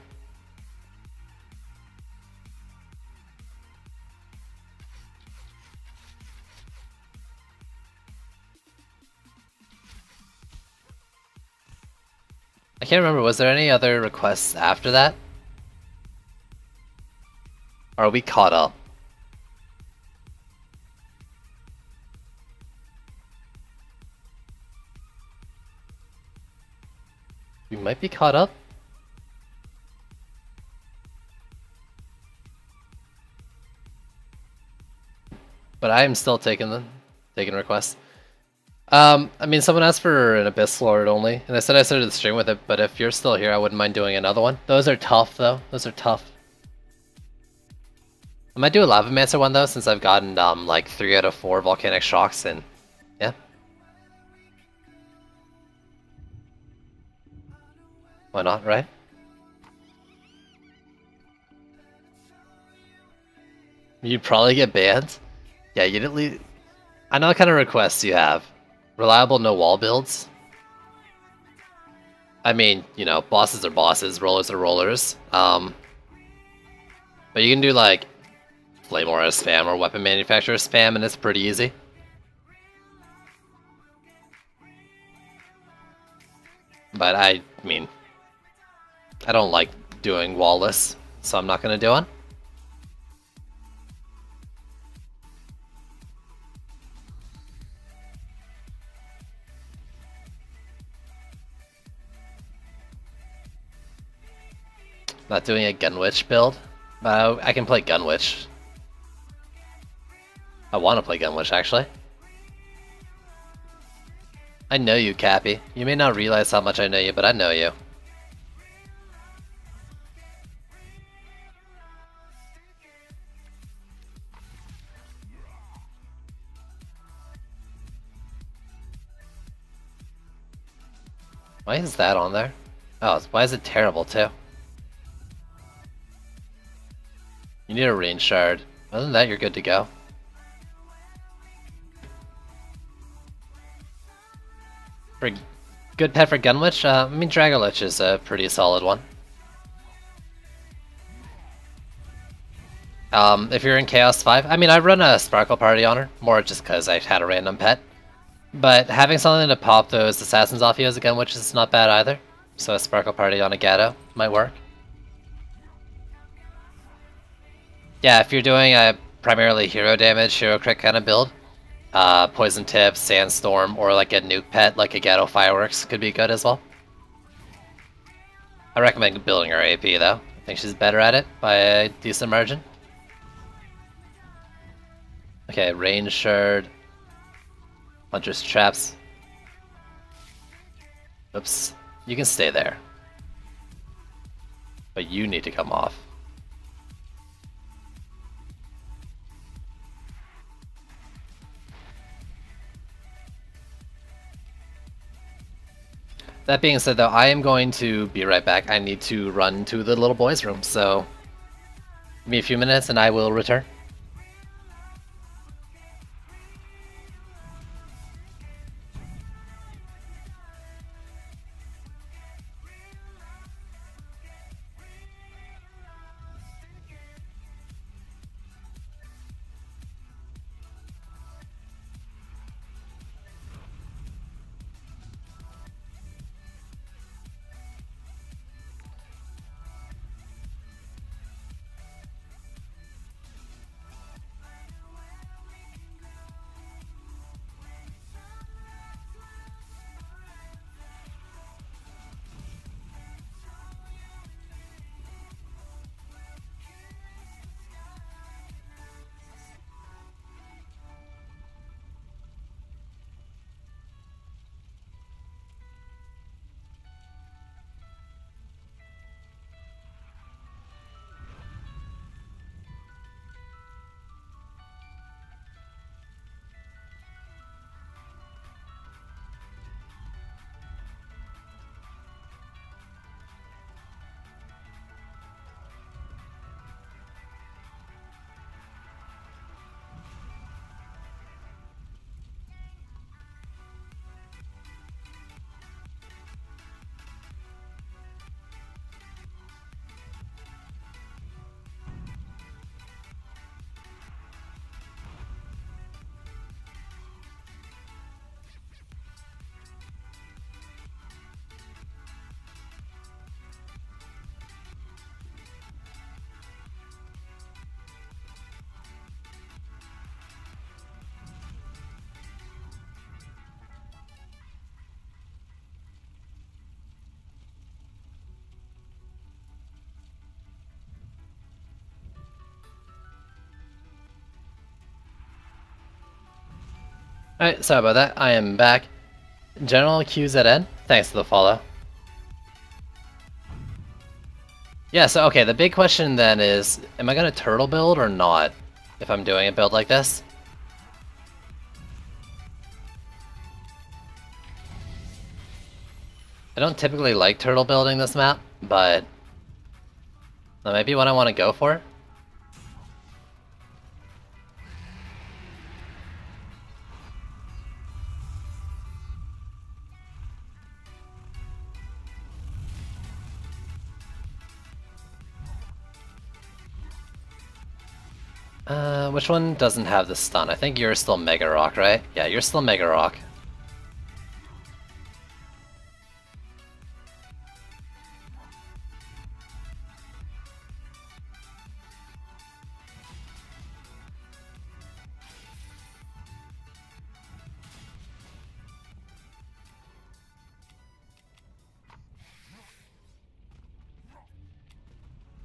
[SPEAKER 1] I can't remember, was there any other requests after that? Or are we caught up? We might be caught up? But I am still taking requests. I mean, someone asked for an Abyss Lord only, and I said I started the stream with it, but if you're still here, I wouldn't mind doing another one. Those are tough, though. Those are tough. I might do a Lavamancer one, though, since I've gotten, like, 3 out of 4 Volcanic Shocks, and yeah. Why not, right? You'd probably get banned. Yeah, you'd at least... I know what kind of requests you have. Reliable no wall builds. I mean, you know, bosses are bosses, rollers are rollers. But you can do like Flame Aura spam or Weapon Manufacturer spam, and it's pretty easy. But I mean, I don't like doing wallless, so I'm not gonna do one. Not doing a Gunwitch build, but I can play Gunwitch. I want to play Gunwitch, actually. I know you, Cappy. You may not realize how much I know you, but I know you. Why is that on there? Oh, why is it terrible, too? You need a range shard. Other than that, you're good to go. For good pet for Gunwitch, I mean Dragolich is a pretty solid one. If you're in Chaos 5, I mean, I run a Sparkle Party on her, more just because I had a random pet. But having something to pop those assassins off you as a gun witch is not bad either. So a Sparkle Party on a Gatto might work. Yeah, if you're doing a primarily hero damage, hero crit kind of build, Poison Tip, Sandstorm, or like a nuke pet like a Gatto Fireworks could be good as well. I recommend building her AP though. I think she's better at it by a decent margin. Okay, Range Shard. Hunter's Traps. Oops. You can stay there. But you need to come off. That being said though, I am going to be right back. I need to run to the little boys' room, so give me a few minutes and I will return. Alright, sorry about that. I am back. General QZN, thanks for the follow. Yeah, so okay, the big question then is, am I gonna turtle build or not if I'm doing a build like this? I don't typically like turtle building this map, but that might be what I want to go for. Which one doesn't have the stun? I think you're still Mega Rock, right? Yeah, you're still Mega Rock.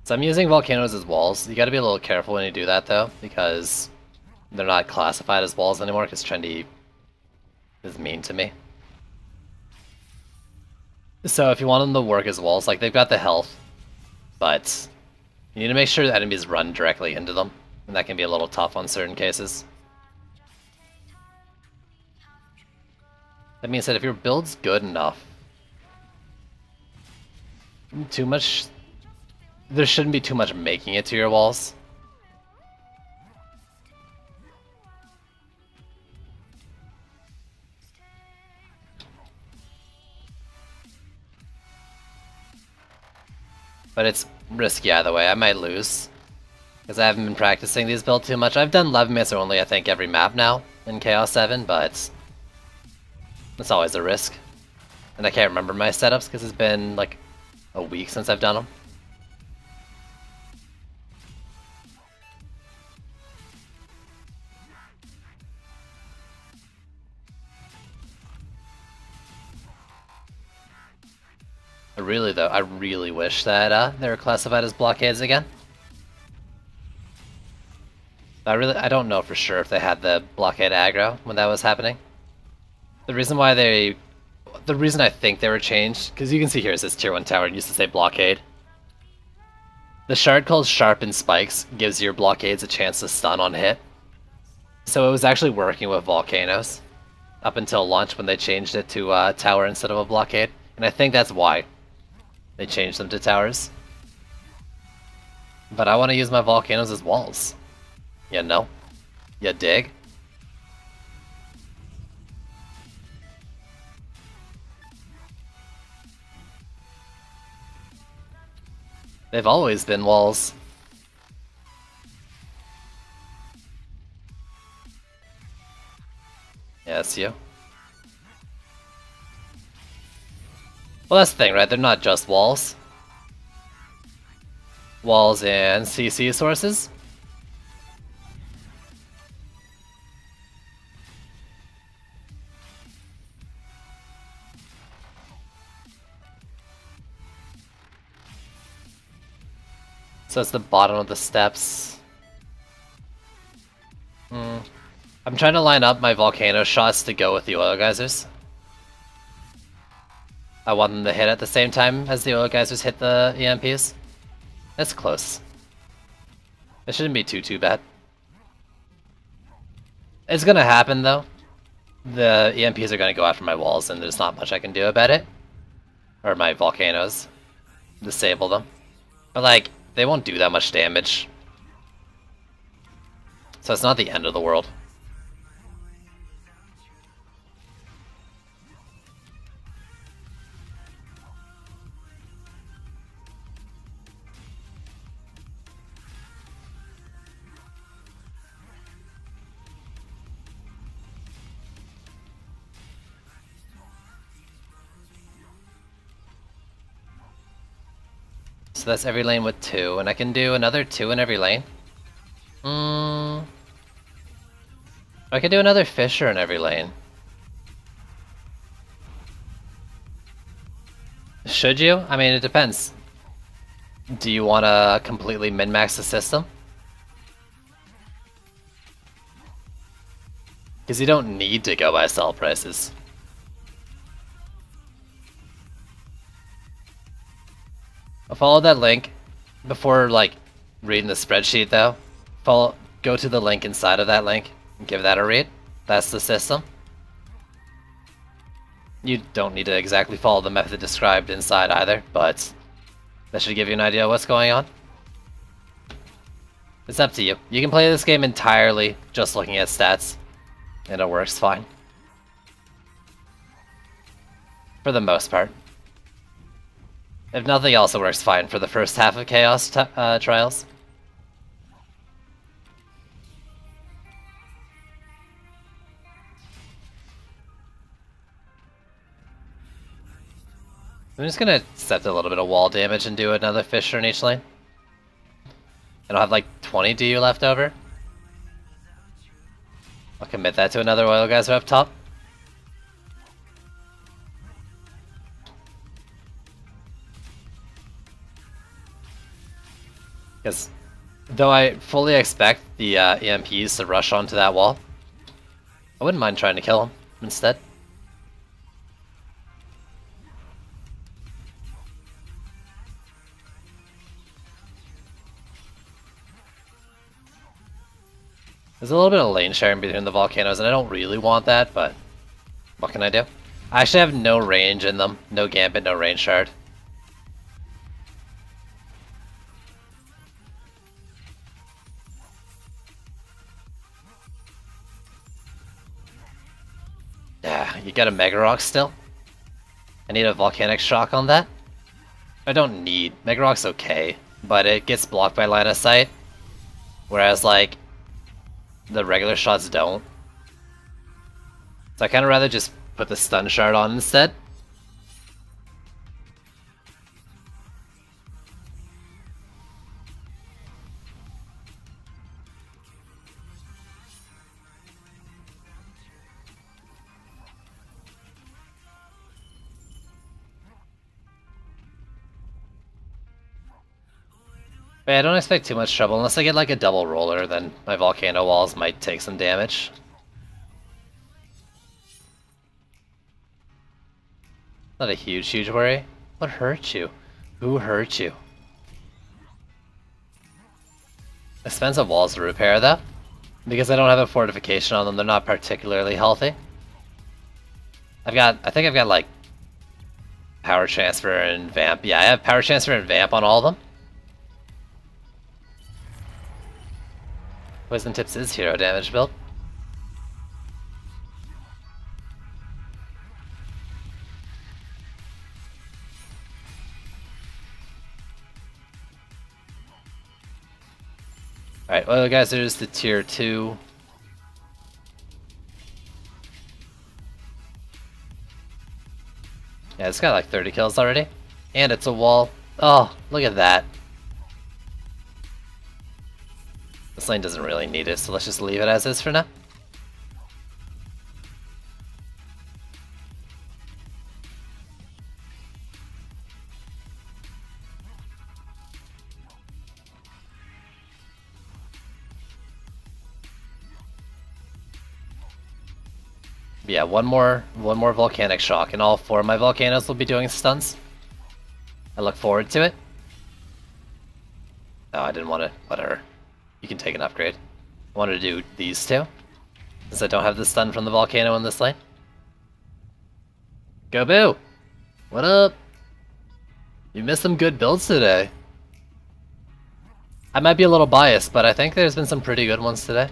[SPEAKER 1] So I'm using volcanoes as walls. You gotta be a little careful when you do that though, because they're not classified as walls anymore, because Trendy is mean to me. So if you want them to work as walls, like they've got the health, but you need to make sure the enemies run directly into them, and that can be a little tough on certain cases. That being said, if your build's good enough, there shouldn't be too much making it to your walls. But it's risky either way, I might lose. Because I haven't been practicing these builds too much. I've done Levimaster only, I think, every map now in Chaos 7, but it's always a risk. And I can't remember my setups because it's been like a week since I've done them. I really wish that they were classified as blockades again. I don't know for sure if they had the blockade aggro when that was happening. The reason I think they were changed, because you can see here it says tier 1 tower, and used to say blockade. The shard called Sharpened Spikes gives your blockades a chance to stun on hit. So it was actually working with volcanoes up until launch when they changed it to tower instead of a blockade. And I think that's why they changed them to towers. But I want to use my volcanoes as walls. You know? You dig? They've always been walls. Yeah, it's you. Well, that's the thing, right? They're not just walls. Walls and CC sources. So it's the bottom of the steps. I'm trying to line up my volcano shots to go with the oil geysers. I want them to hit at the same time as the oil geysers hit the EMPs. That's close. It shouldn't be too bad. It's gonna happen though. The EMPs are gonna go after my walls and there's not much I can do about it. Or my volcanoes. Disable them. But like, they won't do that much damage. So it's not the end of the world. So that's every lane with 2, and I can do another 2 in every lane. I could do another Fisher in every lane. Should you? I mean, it depends. Do you want to completely min-max the system? Because you don't need to go by sell prices. I'll follow that link before like reading the spreadsheet though. Go to the link inside of that link and give that a read. That's the system. You don't need to exactly follow the method described inside either, but that should give you an idea of what's going on. It's up to you. You can play this game entirely just looking at stats, and it works fine. For the most part. If nothing else, it works fine for the first half of Chaos Trials. I'm just gonna accept a little bit of wall damage and do another Fisher in each lane. And I'll have like 20 DU left over. I'll commit that to another oil geyser up top. Because though I fully expect the EMPs to rush onto that wall, I wouldn't mind trying to kill him instead. There's a little bit of lane sharing between the volcanoes, and I don't really want that, but what can I do? I actually have no range in them. No gambit, no range shard. Yeah, you got a Mega Rock still? I need a Volcanic Shock on that? I don't need. Mega Rock's okay, but it gets blocked by line of sight. Whereas, like, the regular shots don't. So I kind of rather just put the stun shard on instead. But yeah, I don't expect too much trouble. Unless I get like a double roller, then my volcano walls might take some damage. Not a huge worry. What hurt you? Who hurt you? Expensive walls to repair though. Because I don't have a fortification on them, they're not particularly healthy. I think I've got like power transfer and vamp. Yeah, I have power transfer and vamp on all of them. Poison Tips is hero damage build. Alright, well guys, there's the tier 2. Yeah, it's got like 30 kills already. And it's a wall. Oh, look at that. This lane doesn't really need it, so let's just leave it as is for now. Yeah, one more volcanic shock, and all 4 of my volcanoes will be doing stuns. I look forward to it. Oh, I didn't want to. Whatever. You can take an upgrade. I wanted to do these 2, since I don't have the stun from the volcano in this lane. Go Boo! What up? You missed some good builds today. I might be a little biased, but I think there's been some pretty good ones today.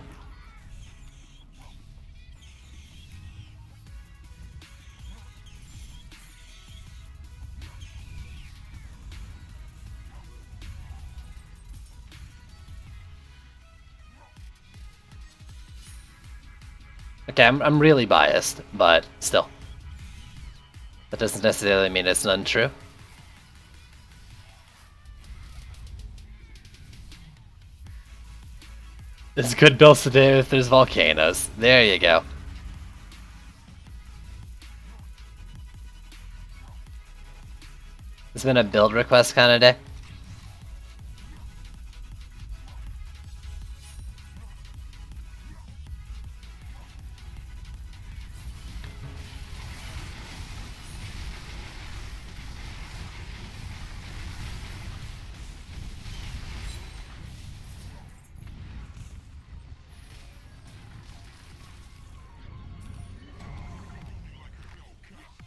[SPEAKER 1] Okay, I'm really biased, but still. That doesn't necessarily mean it's untrue. It's good builds today if there's volcanoes. There you go. It's been a build request kind of day.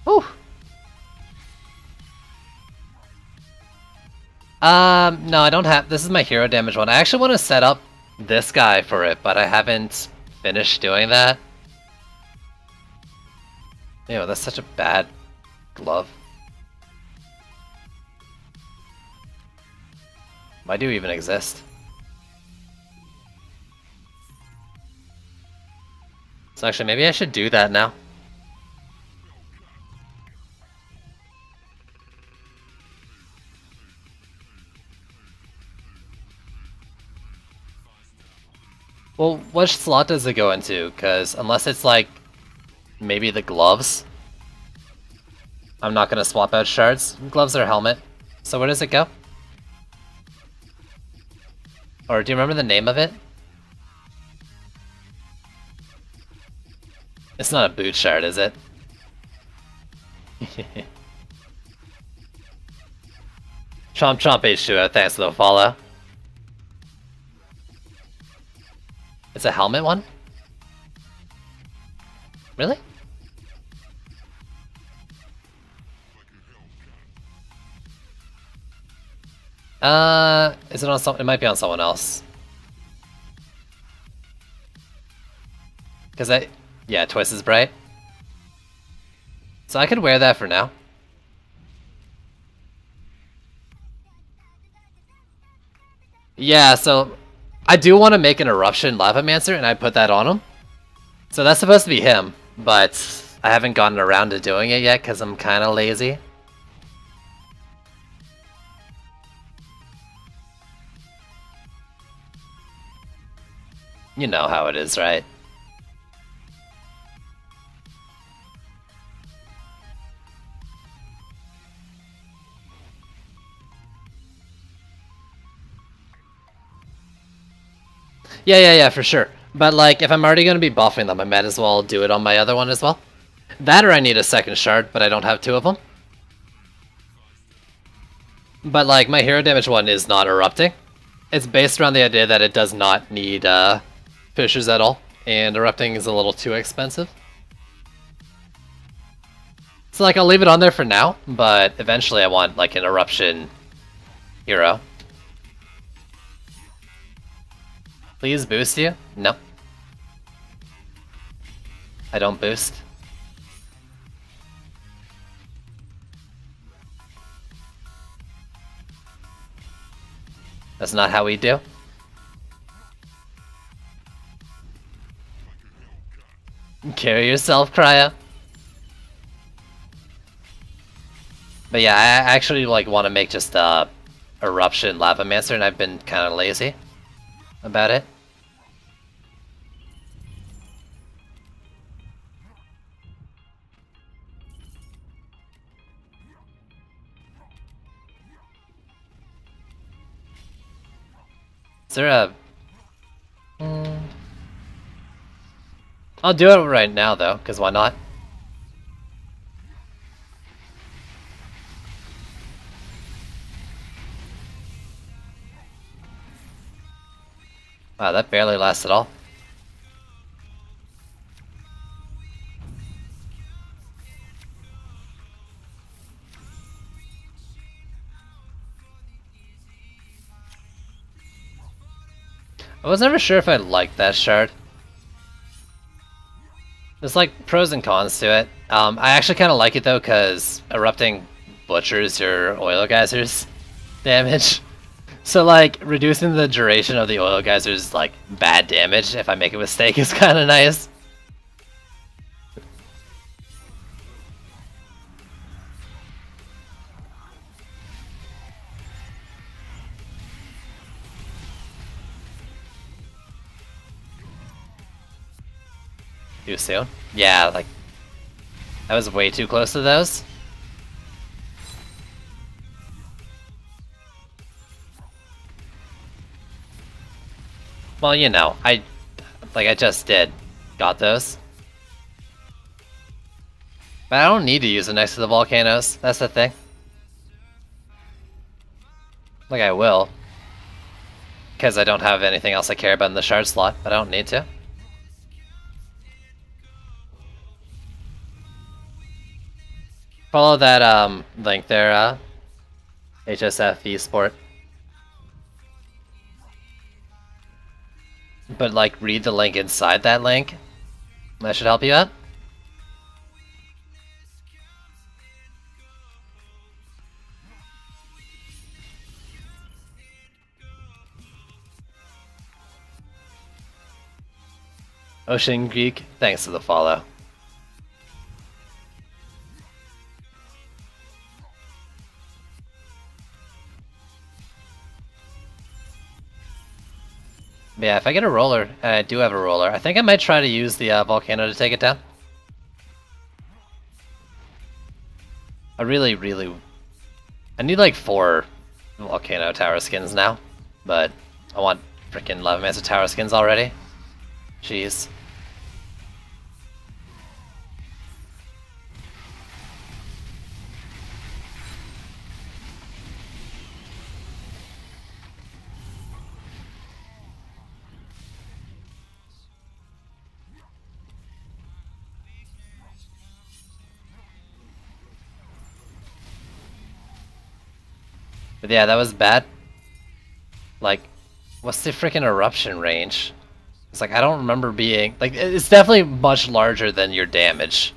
[SPEAKER 1] Whew. No, I don't have. This is my hero damage one. I actually want to set up this guy for it, but I haven't finished doing that. Ew, that's such a bad glove. Why do you even exist? So actually, maybe I should do that now. Well, what slot does it go into? Because unless it's like, maybe the gloves, I'm not going to swap out shards. Gloves or helmet. So where does it go? Or do you remember the name of it? It's not a boot shard, is it? Chomp Chomp H2O, thanks for the follow. It's a helmet one? Really? Is it on some? It might be on someone else. Cause yeah, twice as bright. So I could wear that for now. Yeah, so I do want to make an Eruption Lavamancer, and I put that on him. So that's supposed to be him, but I haven't gotten around to doing it yet because I'm kind of lazy. You know how it is, right? Yeah, for sure. But like, if I'm already going to be buffing them, I might as well do it on my other one as well. That or I need a second shard, but I don't have two of them. But like, my hero damage one is not erupting. It's based around the idea that it does not need fissures at all, and erupting is a little too expensive. So like, I'll leave it on there for now, but eventually I want like an eruption hero. Please boost you? No. I don't boost. That's not how we do. Carry yourself, Cryo. But yeah, I actually like want to make just Eruption Lavamancer, and I've been kind of lazy about it. Is there a... I'll do it right now though, because why not? Wow, that barely lasts at all. I was never sure if I liked that shard. There's like pros and cons to it. I actually kind of like it though, because erupting butchers your oil geysers damage. So like, reducing the duration of the oil geysers like bad damage if I make a mistake is kind of nice. Too soon? Yeah, like, I was way too close to those. Well, you know, I just did. Got those. But I don't need to use it next to the volcanoes. That's the thing. Like, I will. Because I don't have anything else I care about in the shard slot, but I don't need to. Follow that link there, HSF eSport. But like, read the link inside that link. That should help you out. Ocean Geek, thanks for the follow. But yeah, if I get a roller, and I do have a roller, I think I might try to use the volcano to take it down. I need like 4 volcano tower skins now, but I want freaking Lavamancer tower skins already. Jeez. But yeah, that was bad. Like, what's the freaking eruption range? It's like, I don't remember being... Like, it's definitely much larger than your damage.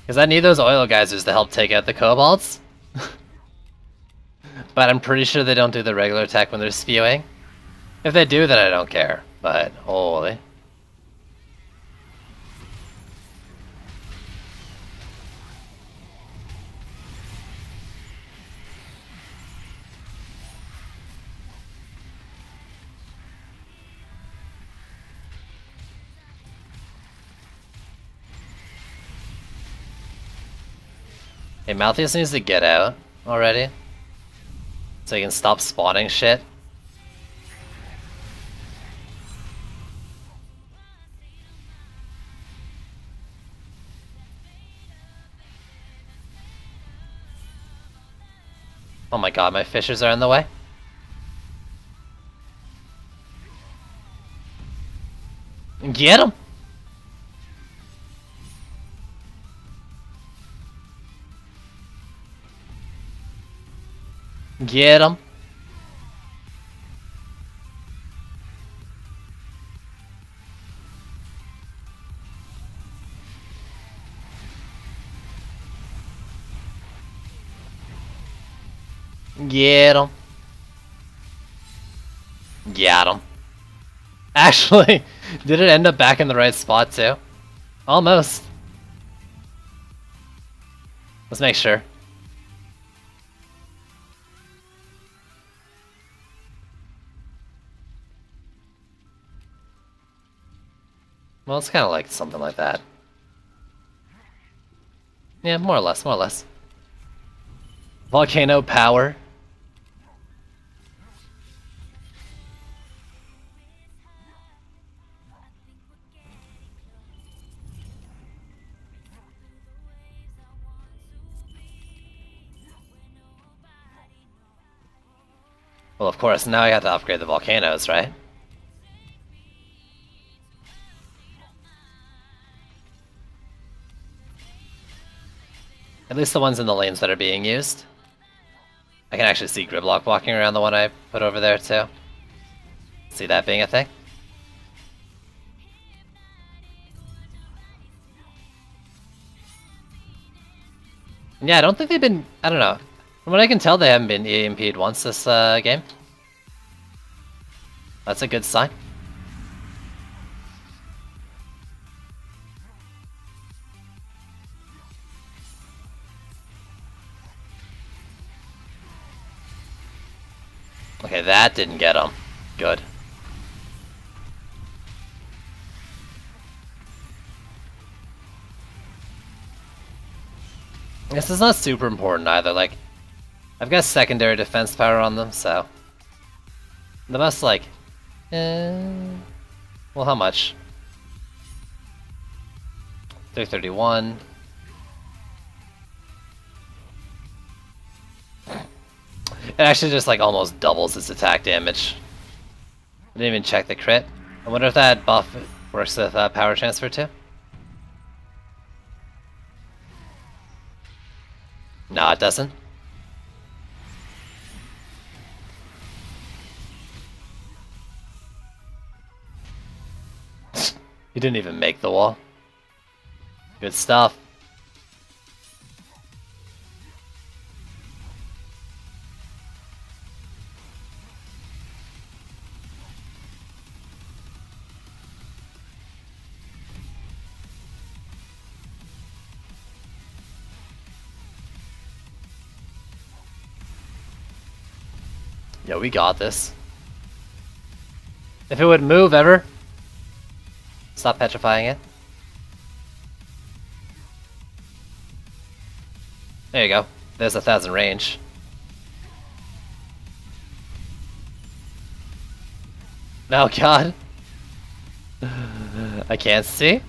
[SPEAKER 1] Because I need those oil geysers to help take out the kobolds. But I'm pretty sure they don't do the regular attack when they're spewing. If they do, then I don't care. But holy. Hey, Malthus needs to get out already. So he can stop spawning shit. Oh my god, my fishers are in the way. Get him! Get him! Get him! Got him. Actually, did it end up back in the right spot too? Almost. Let's make sure. Well, it's kind of like something like that. Yeah, more or less, more or less. Volcano power. Well, of course, now I have to upgrade the volcanoes, right? At least the ones in the lanes that are being used. I can actually see Gridlock walking around the one I put over there, too. See that being a thing? Yeah, I don't think they've been... I don't know. From what I can tell, they haven't been EMP'd once this game. That's a good sign. Okay, that didn't get him. Good. I guess it's not super important either, like, I've got secondary defense power on them, so... The most, like... Well, how much? 331... It actually just, like, almost doubles its attack damage. I didn't even check the crit. I wonder if that buff works with power transfer too? No, it doesn't. He didn't even make the wall. Good stuff. Yeah, we got this. If it would move ever, stop petrifying it. There you go. There's 1,000 range. Oh god. I can't see.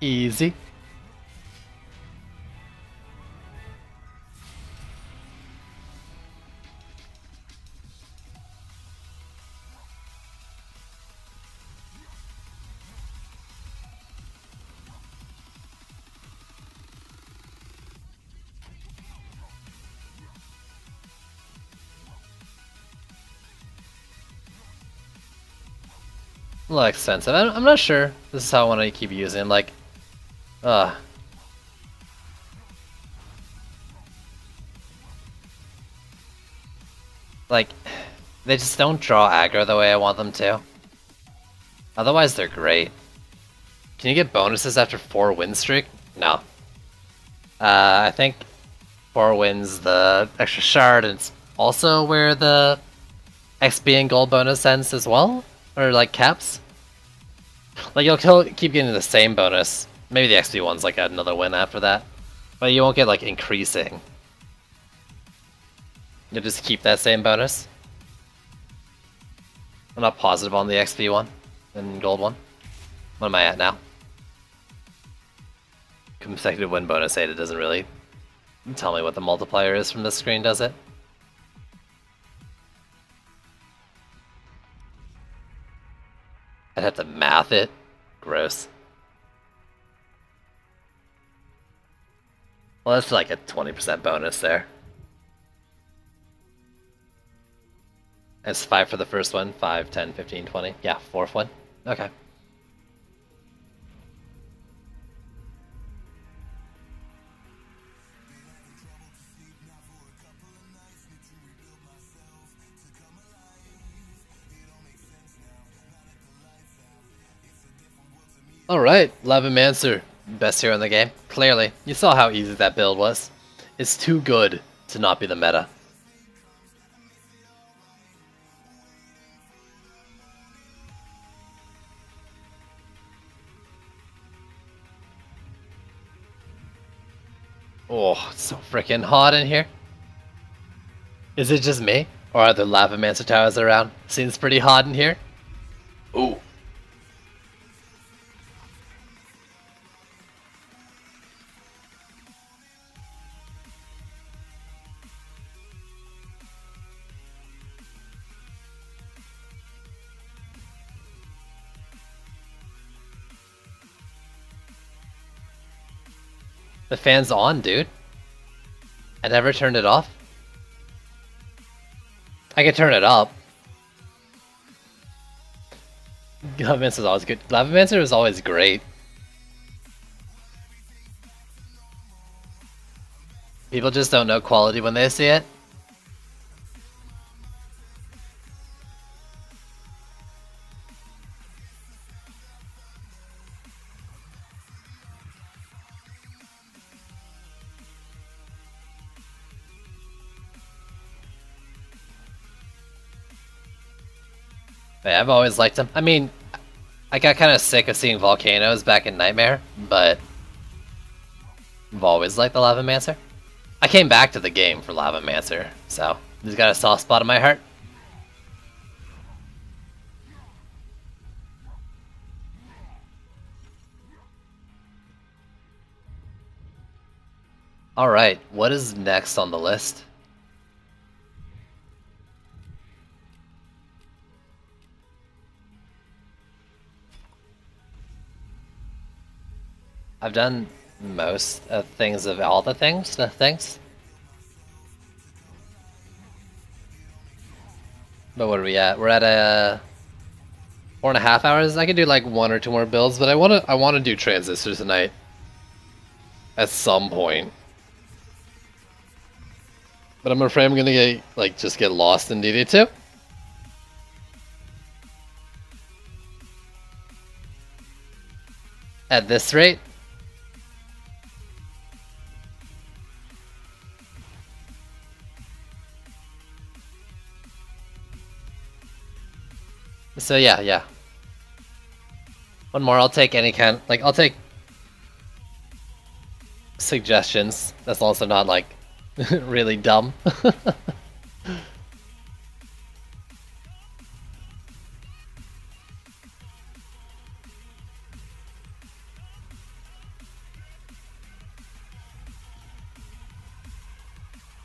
[SPEAKER 1] Easy. A little expensive. I'm not sure. This is how I want to keep using. Like, uh, like, they just don't draw aggro the way I want them to. Otherwise, they're great. Can you get bonuses after 4 win streak? No. I think 4 wins the extra shard, and it's also where the XP and gold bonus ends as well? Or like caps? Like you'll keep getting the same bonus. Maybe the XP one's like another win after that. But you won't get like increasing. You'll just keep that same bonus. I'm not positive on the XP one and gold one. What am I at now? Consecutive win bonus 8, it doesn't really tell me what the multiplier is from this screen, does it? I'd have to math it. Gross. Well, that's like a 20% bonus there. It's 5 for the first one, 5, 10, 15, 20. Yeah, 4th one. Okay. Alright, Lavamancer. Best hero in the game. Clearly. You saw how easy that build was. It's too good to not be the meta. Oh, it's so freaking hot in here. Is it just me? Or are there Lavamancer towers around? Seems pretty hot in here. Ooh. The fan's on, dude. I never turned it off. I can turn it up. Lavamancer is always good. Lavamancer is always great. People just don't know quality when they see it. But yeah, I've always liked him. I mean, I got kind of sick of seeing volcanoes back in Nightmare, but I've always liked the Lavamancer. I came back to the game for Lavamancer, so he's got a soft spot in my heart. Alright, what is next on the list? I've done most things of all the things. But what are we at? We're at a 4.5 hours. I could do like 1 or 2 more builds, but I wanna do Transistor tonight. At some point. But I'm afraid I'm gonna just get lost in DD2. At this rate. So yeah. One more, I'll take any kind, I'll take suggestions. That's also not, really dumb.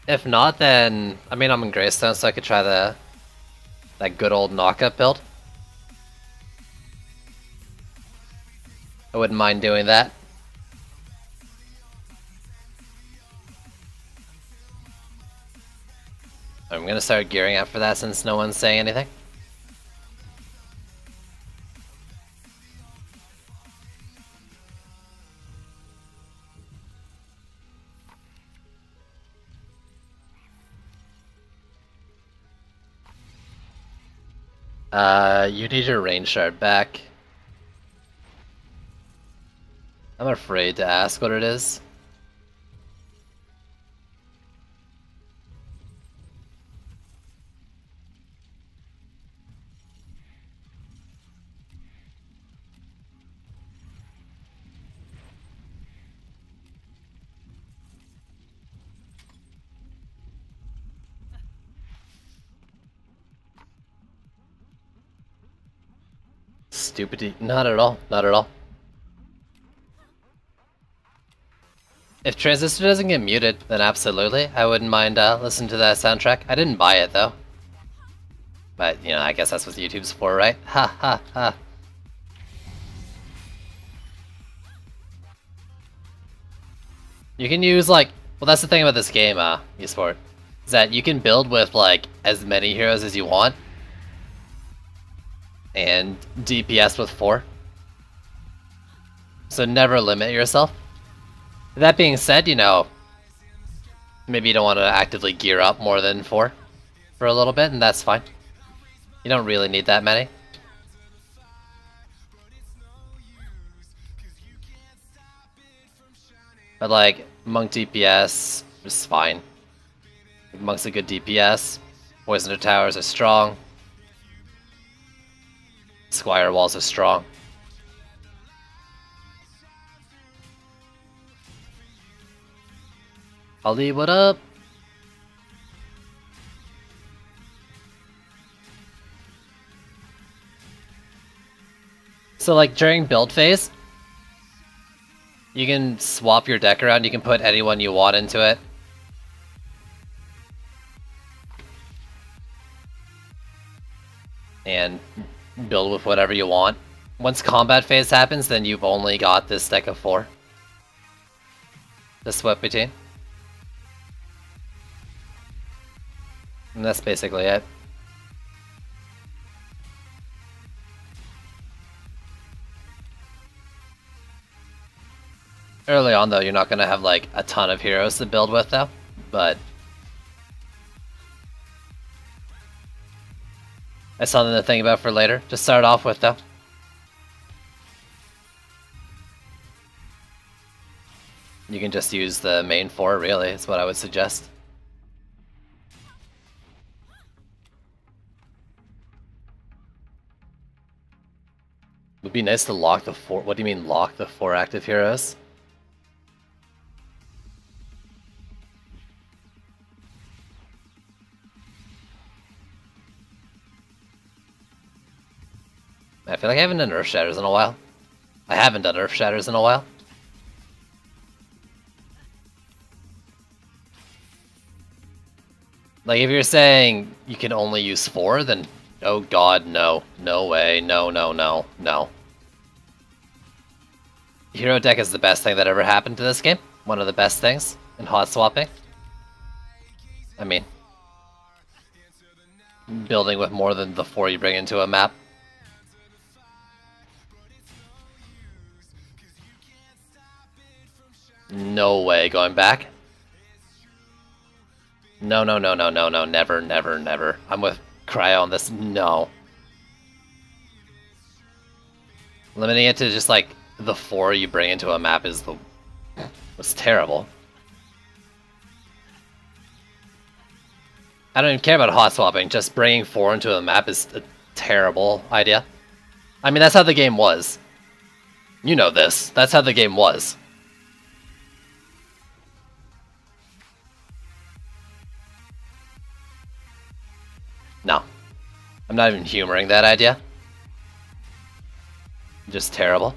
[SPEAKER 1] If not, then, I mean, I'm in Greystone, so I could try that good old knockup build. I wouldn't mind doing that. I'm gonna start gearing up for that since no one's saying anything. You need your range shard back. I'm afraid to ask what it is. Stupid. Not at all. Not at all. If Transistor doesn't get muted, then absolutely, I wouldn't mind listening to that soundtrack. I didn't buy it though. But, you know, I guess that's what YouTube's for, right? Ha ha ha. You can use, like, well, that's the thing about this game, eSport, is that you can build with, like, as many heroes as you want, and DPS with 4. So never limit yourself. That being said, you know, maybe you don't want to actively gear up more than 4 for a little bit, and that's fine. You don't really need that many. But like, Monk DPS is fine. Monk's a good DPS. Poisoner towers are strong. Squire walls are strong. Ali, what up? So like during build phase, you can swap your deck around, you can put anyone you want into it. And build with whatever you want. Once combat phase happens, then you've only got this deck of 4 to swap between. And that's basically it. Early on though, you're not going to have like a ton of heroes to build with though, but that's something to think about for later. Just start off with though. You can just use the main 4 really, is what I would suggest. Would be nice to lock the 4. What do you mean lock the 4 active heroes? I feel like I haven't done Earth Shatters in a while. I haven't done Earth Shatters in a while. Like, if you're saying you can only use 4, then oh god, no. No way. No, no, no, no. Hero deck is the best thing that ever happened to this game. One of the best things in hot swapping. I mean, building with more than the 4 you bring into a map. No way going back. No, no, no, no, no, no, never, never, never. I'm with Cryo on this. No. Limiting it to just like the 4 you bring into a map is was terrible. I don't even care about hot swapping, just bringing 4 into a map is a terrible idea. I mean, that's how the game was. You know this. That's how the game was. No. I'm not even humoring that idea. Just terrible.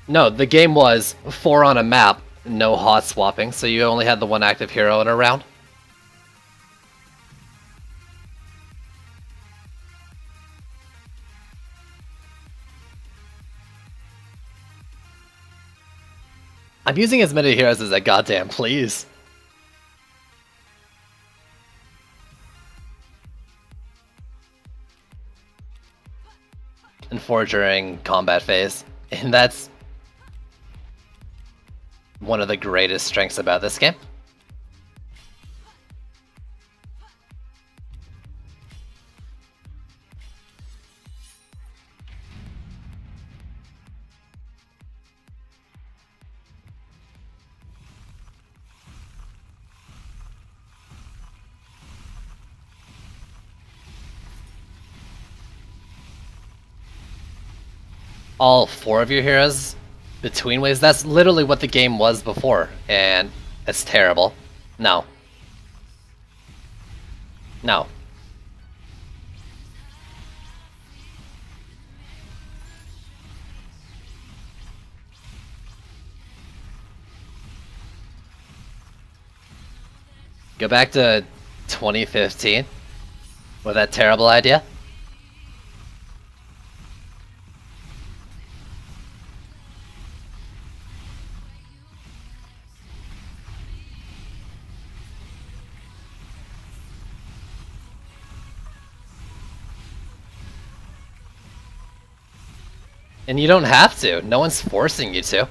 [SPEAKER 1] No, the game was 4 on a map, no hot swapping, so you only had the 1 active hero in a round. I'm using as many heroes as I goddamn please. And 4 during combat phase. And that's one of the greatest strengths about this game. All 4 of your heroes between waves, that's literally what the game was before, and it's terrible. No. No. Go back to 2015 with that terrible idea. And you don't have to. No one's forcing you to.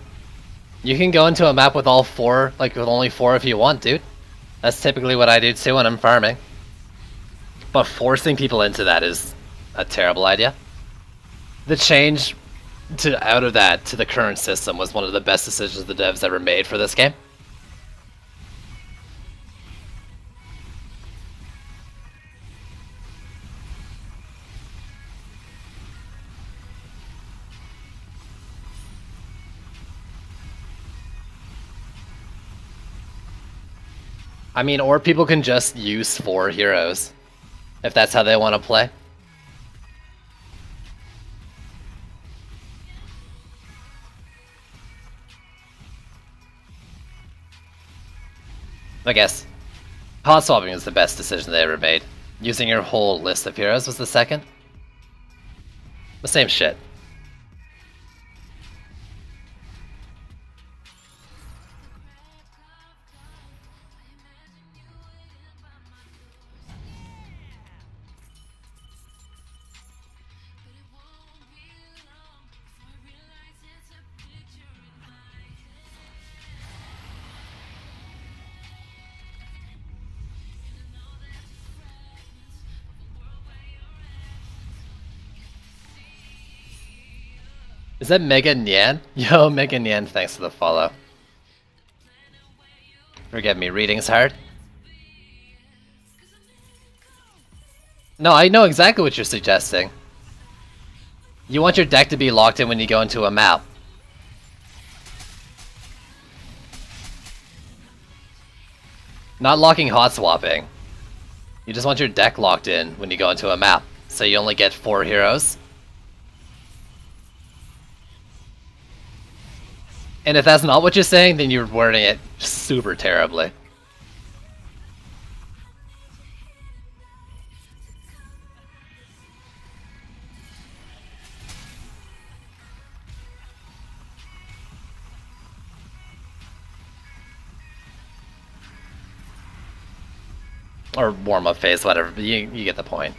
[SPEAKER 1] You can go into a map with all 4, like with only 4 if you want, dude. That's typically what I do too when I'm farming. But forcing people into that is a terrible idea. The change out of that to the current system was one of the best decisions the devs ever made for this game. I mean, or people can just use 4 heroes, if that's how they want to play. I guess hot swapping is the best decision they ever made. Using your whole list of heroes was the second. The same shit. Is that Mega Nyan? Yo, Mega Nyan, thanks for the follow. Forget me, reading's hard. No, I know exactly what you're suggesting. You want your deck to be locked in when you go into a map. Not locking hot swapping. You just want your deck locked in when you go into a map. So you only get 4 heroes. And if that's not what you're saying, then you're wording it super terribly. Or warm-up phase, whatever, but you get the point.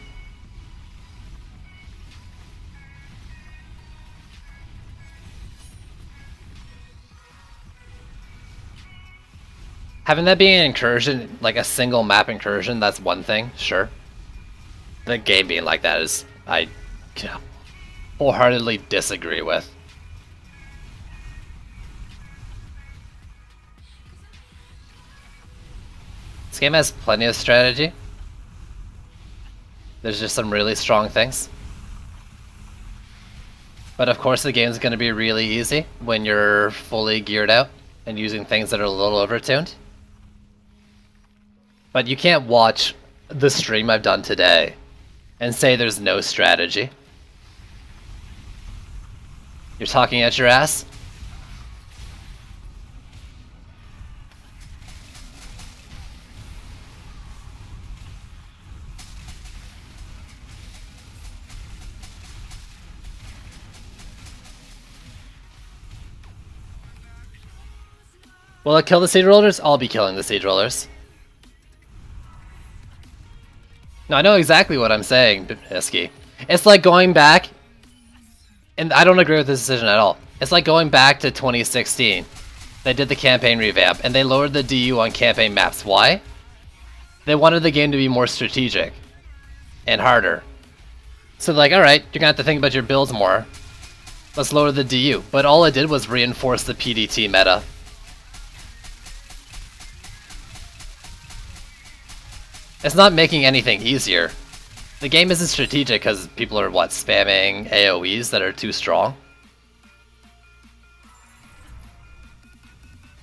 [SPEAKER 1] Having that being an incursion, like a single map incursion, that's one thing, sure. The game being like that is, I wholeheartedly disagree with. This game has plenty of strategy. There's just some really strong things. But of course the game's going to be really easy when you're fully geared out and using things that are a little overtuned. But you can't watch the stream I've done today and say there's no strategy. You're talking at your ass? Will it kill the Siege Rollers? I'll be killing the Siege Rollers. No, I know exactly what I'm saying, Isky. It's like going back, and I don't agree with this decision at all. It's like going back to 2016 They did the campaign revamp, and they lowered the DU on campaign maps. Why? They wanted the game to be more strategic and harder. So like, alright, you're gonna have to think about your builds more. Let's lower the DU. But all it did was reinforce the PDT meta. It's not making anything easier. The game isn't strategic because people are, what, spamming AoEs that are too strong?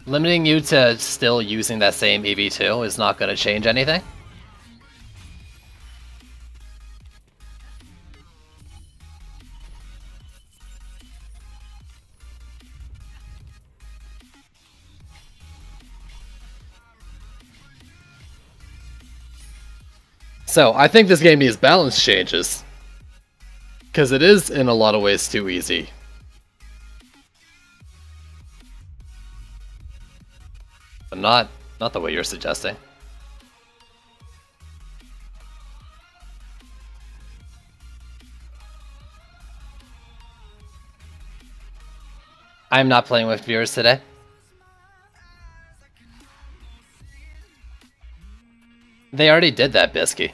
[SPEAKER 1] Limiting you to still using that same EV2 is not going to change anything. So, I think this game needs balance changes. Because it is, in a lot of ways, too easy. But not the way you're suggesting. I'm not playing with viewers today. They already did that, Bisky.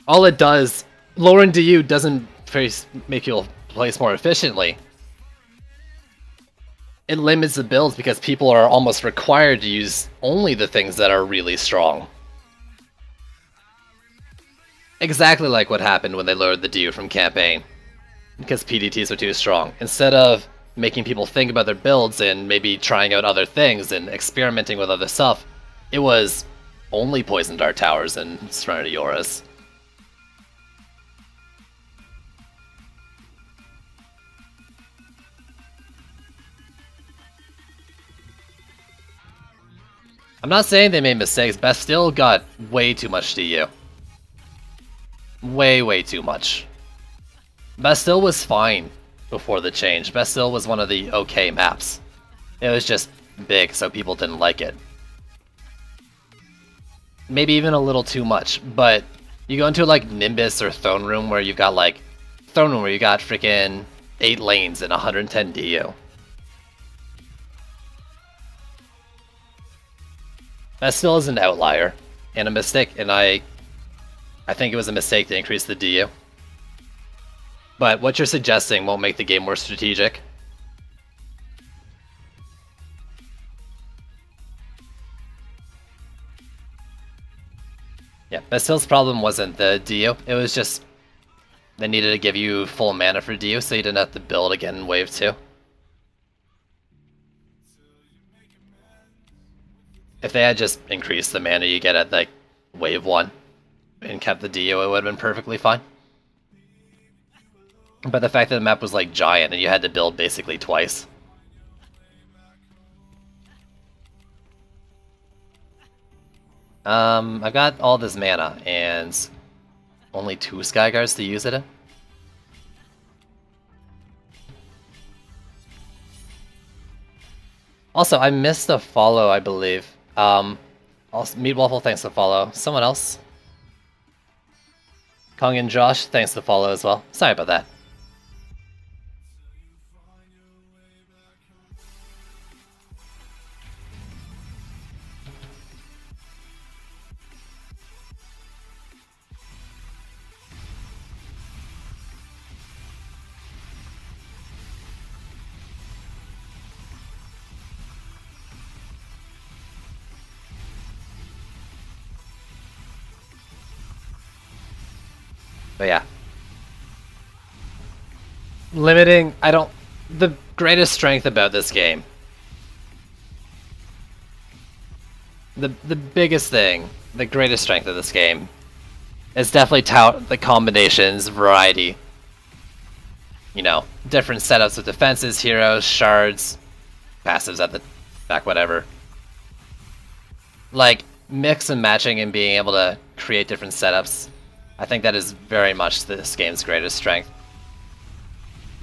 [SPEAKER 1] All it does, lowering DU doesn't make you place more efficiently. It limits the builds because people are almost required to use only the things that are really strong. Exactly like what happened when they lowered the DU from campaign. Because PDTs are too strong. Instead of making people think about their builds and maybe trying out other things and experimenting with other stuff, it was only Poison Dart Towers and Serenity Auras. I'm not saying they made mistakes, Bastille got way too much DU. Way too much. Bastille was fine before the change. Bastille was one of the okay maps. It was just big, so people didn't like it. Maybe even a little too much, but you go into like Nimbus or Throne Room where you've got like... Throne Room where you got freaking 8 lanes and 110 DU. Bastille is an outlier and a mistake, and I think it was a mistake to increase the DU. But what you're suggesting won't make the game more strategic. Yeah, Bastille's problem wasn't the DU, it was just they needed to give you full mana for DU so you didn't have to build again in Wave 2. If they had just increased the mana you get at like Wave 1 and kept the DU, it would have been perfectly fine. But the fact that the map was like giant and you had to build basically twice. I've got all this mana and only 2 Skyguards to use it in. Also, I missed a follow, I believe. Also, Meat Waffle, thanks for the follow. Someone else? Kong and Josh, thanks for the follow as well. Sorry about that. But yeah. Limiting, the greatest strength about this game. The biggest thing, the greatest strength of this game is definitely the combinations, variety. You know, different setups with defenses, heroes, shards, passives at the back, whatever. Like, mix and matching and being able to create different setups. I think that is very much this game's greatest strength.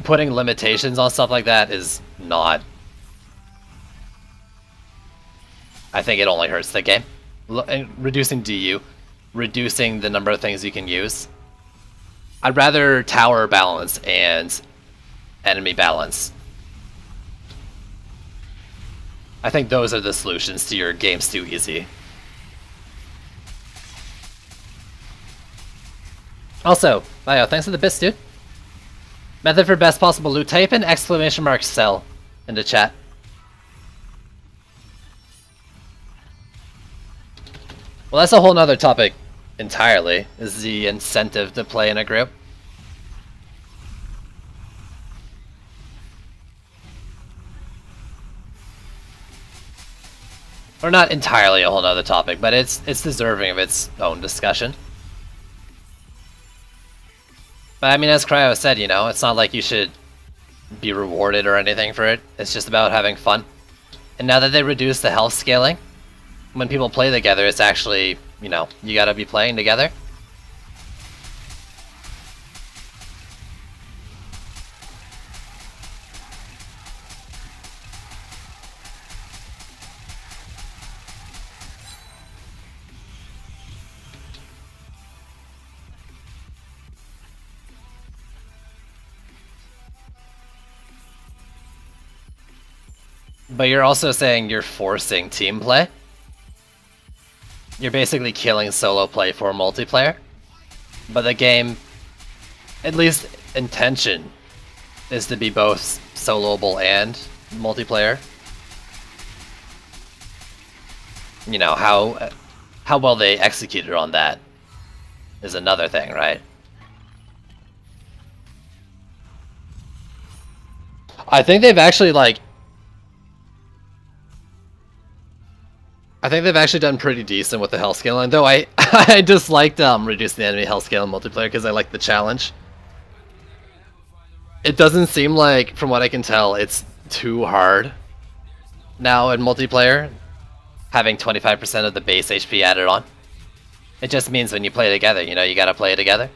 [SPEAKER 1] Putting limitations on stuff like that is not. I think it only hurts the game. Reducing DU, reducing the number of things you can use. I'd rather tower balance and enemy balance I think those are the solutions to your game's too easy. Also, Bio, thanks for the bits, dude. Method for best possible loot. Type in !sell into chat. Well, that's a whole nother topic entirely, is the incentive to play in a group. Or not entirely a whole nother topic, but it's deserving of its own discussion. But I mean, as Cryo said, you know, it's not like you should be rewarded or anything for it. It's just about having fun. And now that they reduced the health scaling, when people play together, it's actually, you know, you gotta be playing together. But you're also saying you're forcing team play? You're basically killing solo play for multiplayer? But the game, at least intention, is to be both soloable and multiplayer. You know, how well they executed on that is another thing, right? I think they've actually, like, I think they've actually done pretty decent with the health scaling, though I I disliked reducing the enemy health scale in multiplayer because I like the challenge. It doesn't seem like, from what I can tell, it's too hard now in multiplayer, having 25% of the base HP added on. It just means when you play together, you know, you gotta play together.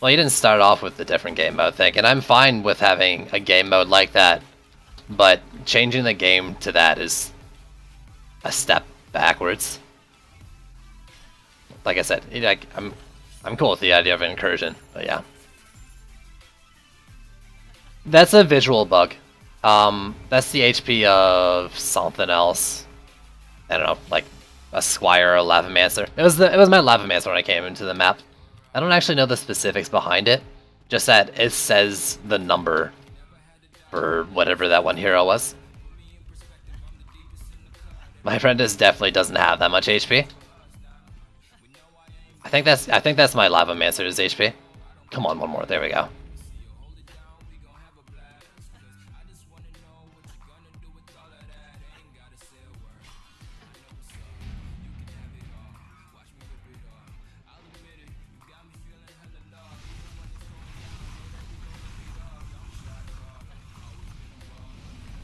[SPEAKER 1] Well, you didn't start off with the different game mode thing, and I'm fine with having a game mode like that. But changing the game to that is a step backwards. Like I said, I'm cool with the idea of an incursion, but yeah. That's a visual bug. That's the HP of something else. I don't know, like a Squire or a Lavamancer. It was my Lavamancer when I came into the map. I don't actually know the specifics behind it, just that it says the number for whatever that one hero was. My apprentice definitely doesn't have that much HP. I think that's my Lavamancer's HP. Come on, one more. There we go.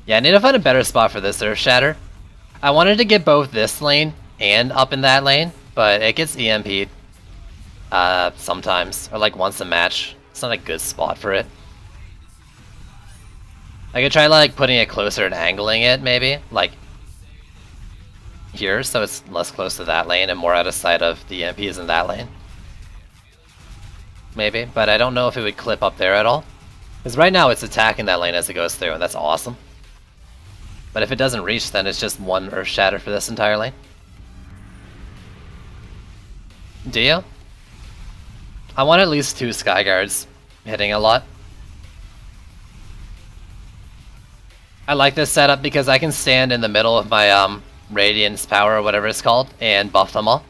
[SPEAKER 1] Yeah, I need to find a better spot for this Earth Shatter. I wanted to get both this lane and up in that lane, but it gets EMP'd sometimes, or like once a match. It's not a good spot for it. I could try like putting it closer and angling it, maybe, like here, so it's less close to that lane and more out of sight of the EMPs in that lane. Maybe, but I don't know if it would clip up there at all. Because right now it's attacking that lane as it goes through, and that's awesome. But if it doesn't reach, then it's just one Earth Shatter for this entire lane. Do you? I want at least 2 Sky Guards hitting a lot. I like this setup because I can stand in the middle of my Radiance Power or whatever it's called and buff them all.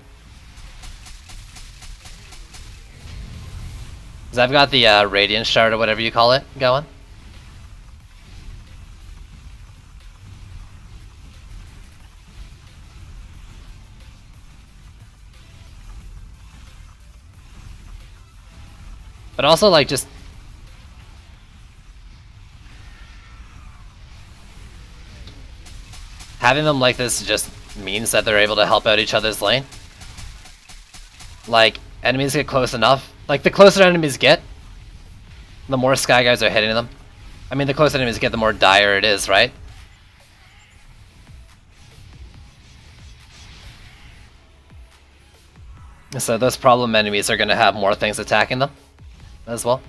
[SPEAKER 1] Because I've got the Radiance Shard or whatever you call it going. But also, like, just having them like this just means that they're able to help out each other's lane. Like, enemies get close enough. Like, the closer enemies get, the more Sky Guys are hitting them. I mean, the closer enemies get, the more dire it is, right? So those problem enemies are going to have more things attacking them as well.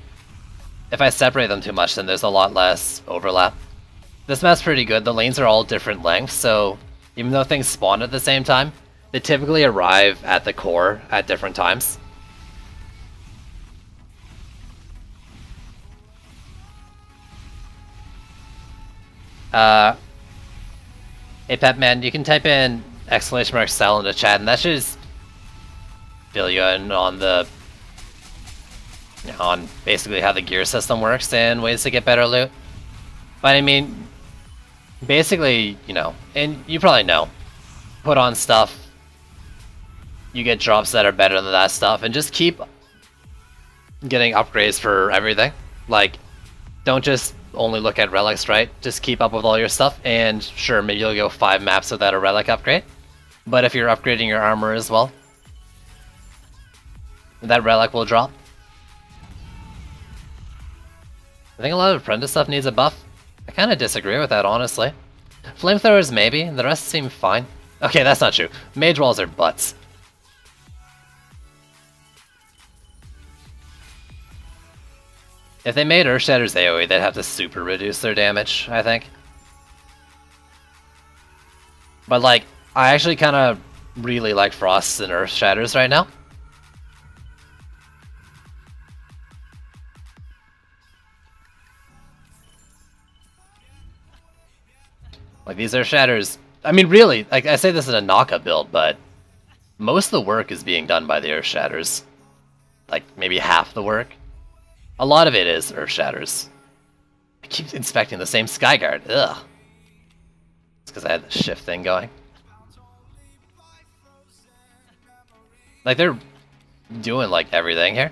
[SPEAKER 1] If I separate them too much, then there's a lot less overlap. This map's pretty good. The lanes are all different lengths, so even though things spawn at the same time, they typically arrive at the core at different times. Hey Pepman, you can type in !cell in the chat, and that should just fill you in on on basically how the gear system works and ways to get better loot. But I mean, basically, you know, and you probably know, put on stuff, you get drops that are better than that stuff, and just keep getting upgrades for everything. Like, don't just only look at relics, right? Just keep up with all your stuff, and sure, maybe you'll go 5 maps without a relic upgrade. But if you're upgrading your armor as well, that relic will drop. I think a lot of apprentice stuff needs a buff. I kind of disagree with that, honestly. Flamethrowers maybe, the rest seem fine. Okay, that's not true. Mage walls are butts. If they made Earthshatter's AoE, they'd have to super reduce their damage, I think. But like, I actually kind of really like Frosts and Earthshatters right now. Like, these Earthshatters, I mean, really, like, I say this in a Naka build, but most of the work is being done by the Earthshatters. Like, maybe half the work. A lot of it is Earthshatters. I keep inspecting the same Skyguard. Ugh. It's because I had the shift thing going. Like, they're doing, like, everything here.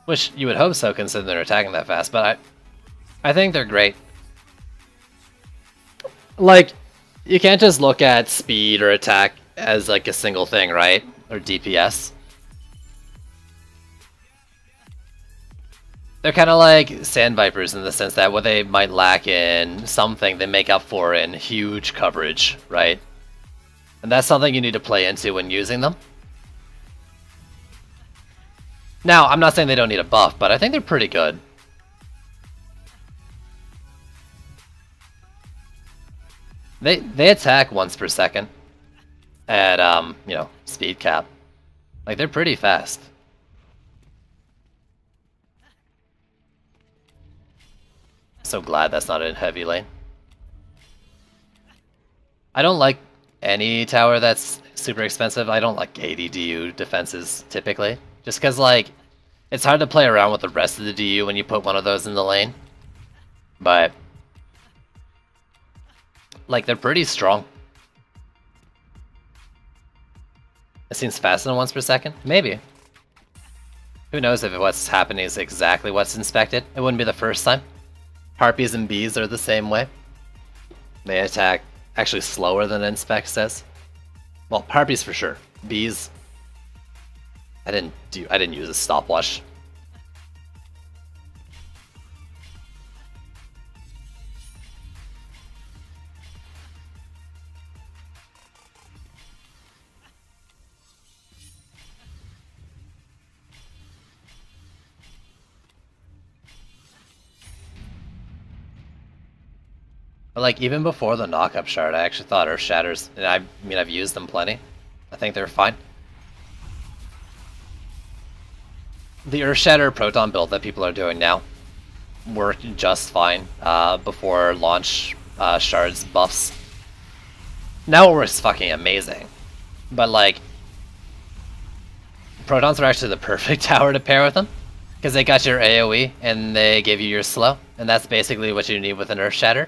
[SPEAKER 1] Which you would hope so, considering they're attacking that fast, but I think they're great. Like, you can't just look at speed or attack as, like, a single thing, right? Or DPS. They're kind of like Sand Vipers in the sense that what they might lack in something, they make up for in huge coverage, right? And that's something you need to play into when using them. Now, I'm not saying they don't need a buff, but I think they're pretty good. They attack once per second at, you know, speed cap. Like, they're pretty fast. So glad that's not in heavy lane. I don't like any tower that's super expensive. I don't like 80 DU defenses typically. Just because, like, it's hard to play around with the rest of the DU when you put one of those in the lane. But, like, they're pretty strong. It seems faster than once per second? Maybe. Who knows if what's happening is exactly what's inspected. It wouldn't be the first time. Harpies and bees are the same way. They attack actually slower than inspect says. Well, harpies for sure. Bees, I didn't use a stopwatch. But like, even before the knock-up shard, I actually thought Earth Shatters, and I mean, I've used them plenty. I think they're fine. The Earth Shatter Proton build that people are doing now worked just fine before launch shards buffs. Now it works fucking amazing. But like, Protons are actually the perfect tower to pair with them, because they got your AoE and they give you your slow, and that's basically what you need with an Earth Shatter.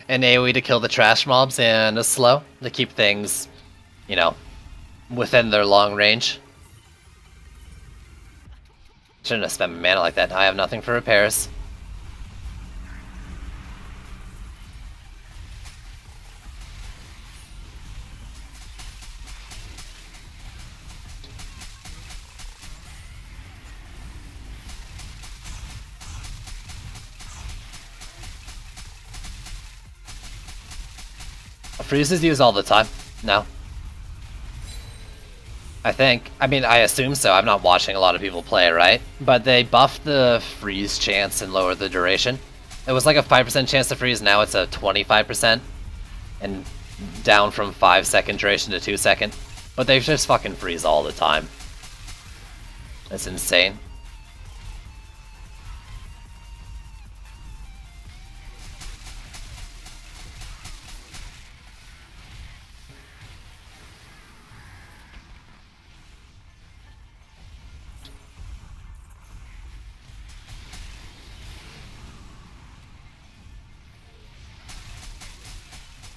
[SPEAKER 1] An AoE to kill the trash mobs and a slow to keep things, you know, within their long range. Shouldn't have spent mana like that. I have nothing for repairs. Freeze is used all the time now. I think. I mean, I assume so. I'm not watching a lot of people play, right? But they buffed the freeze chance and lowered the duration. It was like a 5% chance to freeze, now it's a 25%. And down from 5-second duration to 2-second. But they just fucking freeze all the time. That's insane.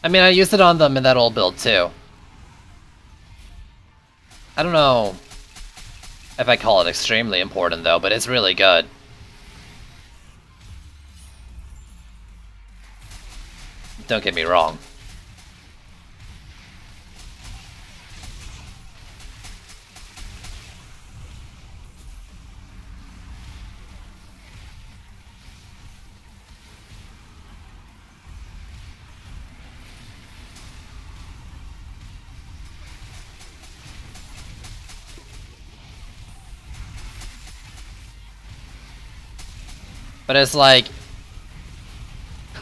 [SPEAKER 1] I mean, I used it on them in that old build too. I don't know if I call it extremely important though, but it's really good. Don't get me wrong. But it's like,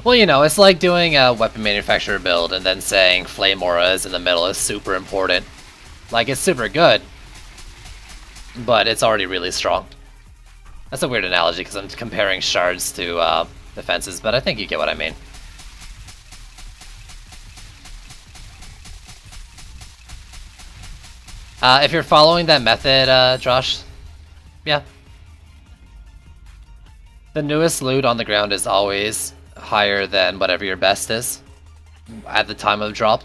[SPEAKER 1] well, you know, it's like doing a weapon manufacturer build and then saying flame auras in the middle is super important. Like, it's super good, but it's already really strong. That's a weird analogy because I'm comparing shards to defenses, but I think you get what I mean. If you're following that method, Josh, yeah. The newest loot on the ground is always higher than whatever your best is at the time of drop.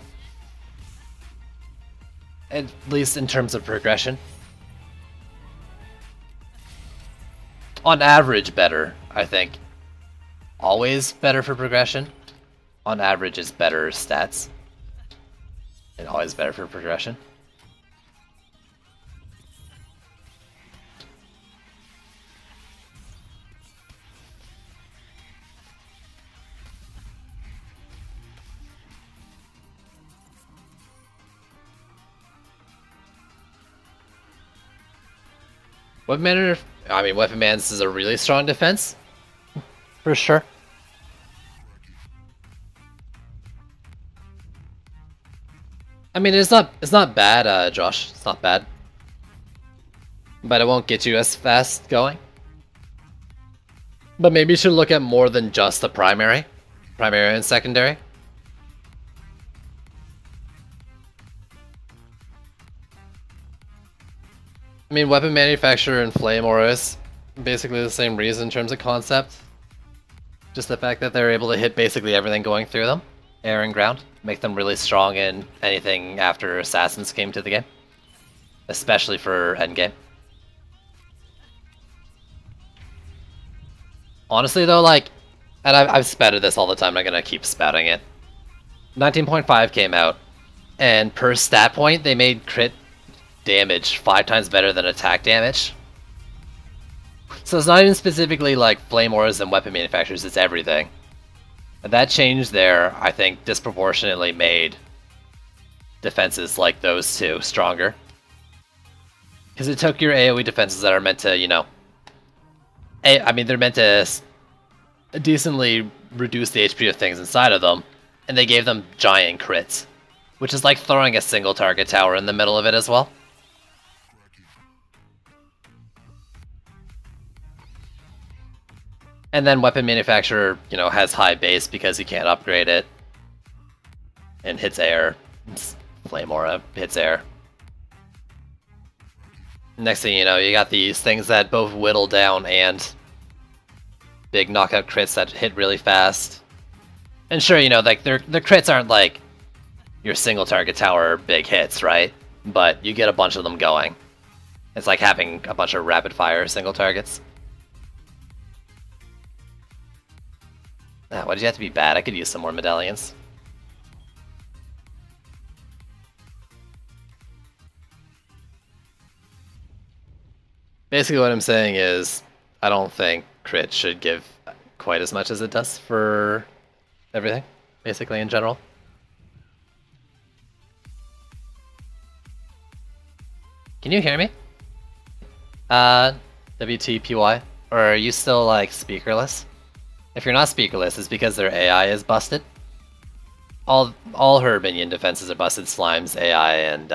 [SPEAKER 1] At least in terms of progression. On average, better, I think. Always better for progression. On average is better stats. And always better for progression. Weapon Man's is a really strong defense. For sure. I mean, it's not bad, Josh. It's not bad. But it won't get you as fast going. But maybe you should look at more than just the primary. Primary and secondary. I mean, weapon manufacturer and flame auras, basically the same reason in terms of concept. Just the fact that they're able to hit basically everything going through them, air and ground, make them really strong in anything after assassins came to the game, especially for endgame. Honestly though, like, and I've spouted this all the time, I'm gonna keep spouting it. 19.5 came out, and per stat point they made crit damage 5 times better than attack damage. So it's not even specifically like flame auras and weapon manufacturers, it's everything. And that change there, I think, disproportionately made defenses like those two stronger. Because it took your AoE defenses that are meant to, you know, I mean, they're meant to decently reduce the HP of things inside of them, and they gave them giant crits, which is like throwing a single target tower in the middle of it as well. And then weapon manufacturer, you know, has high base because you can't upgrade it, and hits air. Flame aura hits air. Next thing you know, you got these things that both whittle down and big knockout crits that hit really fast. And sure, you know, like the crits aren't like your single target tower big hits, right? But you get a bunch of them going. It's like having a bunch of rapid fire single targets. Why did you have to be bad? I could use some more medallions. Basically what I'm saying is, I don't think crit should give quite as much as it does for everything, basically in general. Can you hear me? Uh, WTPY? Or are you still, like, speakerless? If you're not speakerless, it's because their AI is busted. All her minion defenses are busted. Slimes, AI, and,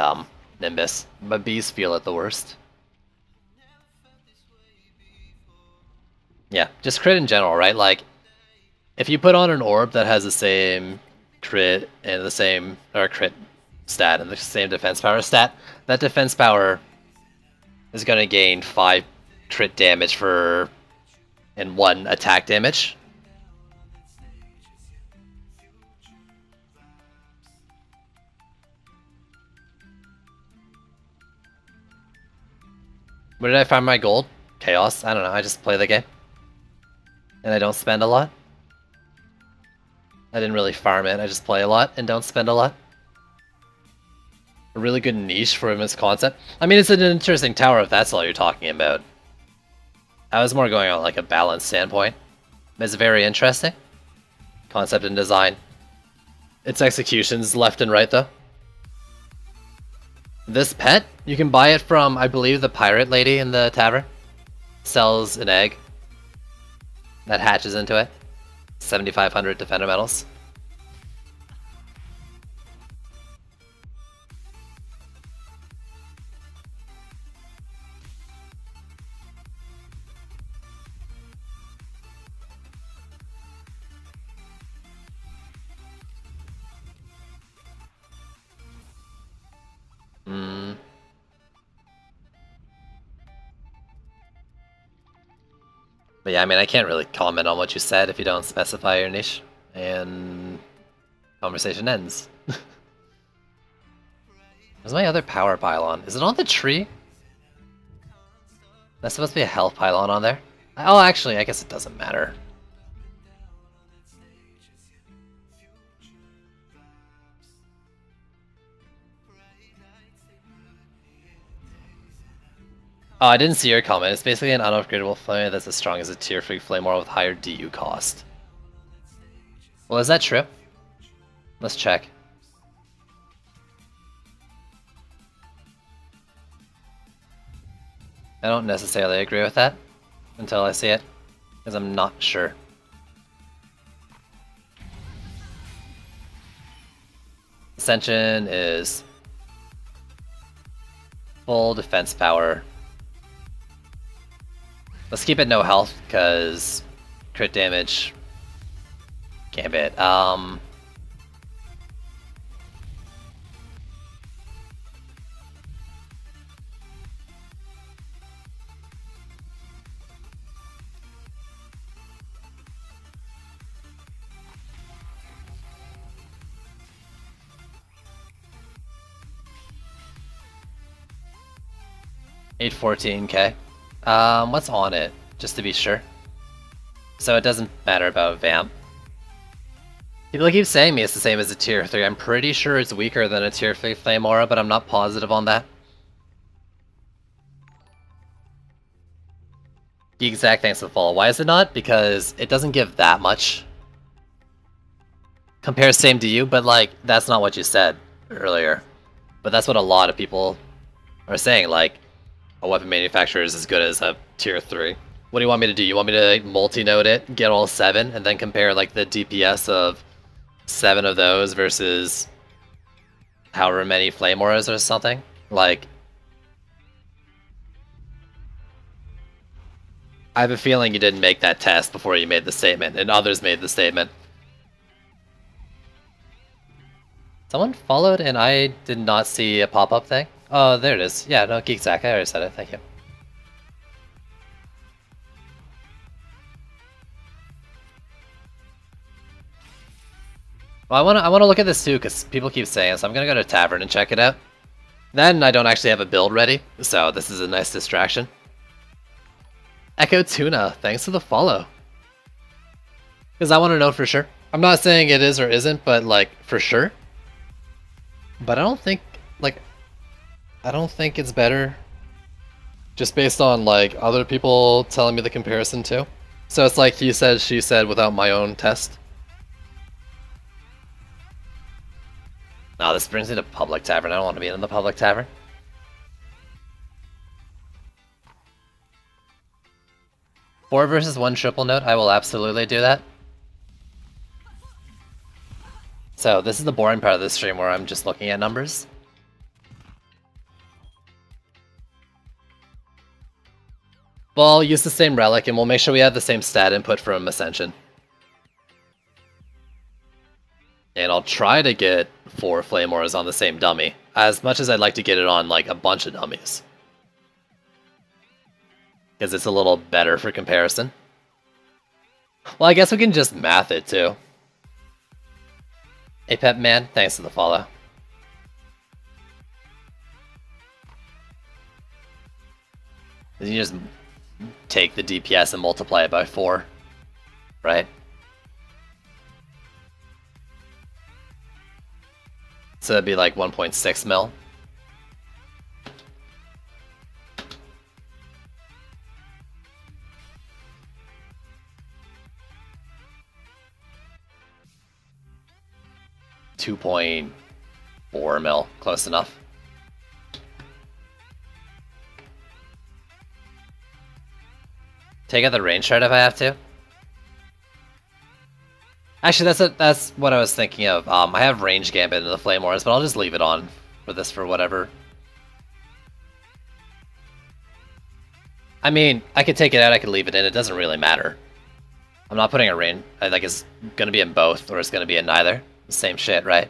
[SPEAKER 1] Nimbus. But bees feel it the worst. Yeah, just crit in general, right? Like, if you put on an orb that has the same crit and the same, or crit stat and the same defense power stat, that defense power is going to gain 5 crit damage for and 1 attack damage. Where did I find my gold? Chaos? I don't know, I just play the game. And I don't spend a lot. I didn't really farm it, I just play a lot and don't spend a lot. A really good niche for this concept. I mean, it's an interesting tower if that's all you're talking about. I was more going on like a balance standpoint. It's very interesting. Concept and design. Its executions left and right though. This pet, you can buy it from, I believe, the pirate lady in the tavern. Sells an egg that hatches into it. 7,500 defender medals. But yeah, I mean, I can't really comment on what you said if you don't specify your niche. And conversation ends. Where's my other power pylon? Is it on the tree? That's supposed to be a health pylon on there. Oh, actually, I guess it doesn't matter. Oh, I didn't see your comment. It's basically an unupgradable flame that's as strong as a tier 3 flame with higher DU cost. Well, is that true? Let's check. I don't necessarily agree with that until I see it, because I'm not sure. Ascension is full defense power. Let's keep it no health, because crit damage can't be it. 814k. What's on it, just to be sure? So it doesn't matter about Vamp. People keep saying me it's the same as a tier 3. I'm pretty sure it's weaker than a tier 3 Flame Aura, but I'm not positive on that. The exact thanks for the follow. Why is it not? Because it doesn't give that much. Compares same to you, but like, that's not what you said earlier. But that's what a lot of people are saying, like, a weapon manufacturer is as good as a tier 3. What do you want me to do? You want me to multi-node it, get all 7, and then compare like the DPS of 7 of those versus however many Flame Auras or something? Like, I have a feeling you didn't make that test before you made the statement, and others made the statement. Someone followed and I did not see a pop-up thing? Oh, there it is. Yeah, no, Geek Zach, I already said it, thank you. Well, I wanna look at this too, because people keep saying it, so I'm gonna go to Tavern and check it out. Then I don't actually have a build ready, so this is a nice distraction. Echo Tuna, thanks for the follow. Because I want to know for sure. I'm not saying it is or isn't, but like, for sure. But I don't think, like, I don't think it's better just based on like other people telling me the comparison too. So it's like he said, she said without my own test. No, this brings me to public tavern. I don't want to be in the public tavern. 4 versus 1 triple note, I will absolutely do that. So this is the boring part of the stream where I'm just looking at numbers. Well, I'll use the same relic and we'll make sure we have the same stat input from Ascension. And I'll try to get 4 Flame Auras on the same dummy, as much as I'd like to get it on like a bunch of dummies. Because it's a little better for comparison. Well, I guess we can just math it too. Hey Pep Man, thanks for the follow. You just take the DPS and multiply it by 4, right? So that'd be like 1.6 mil. $2.4 mil, close enough. Take out the range chart if I have to. Actually, that's what I was thinking of. I have range gambit in the Flame Auras, but I'll just leave it on for this for whatever. I mean, I could take it out, I could leave it in, it doesn't really matter. I'm not putting a range, like it's gonna be in both, or it's gonna be in neither. The same shit, right?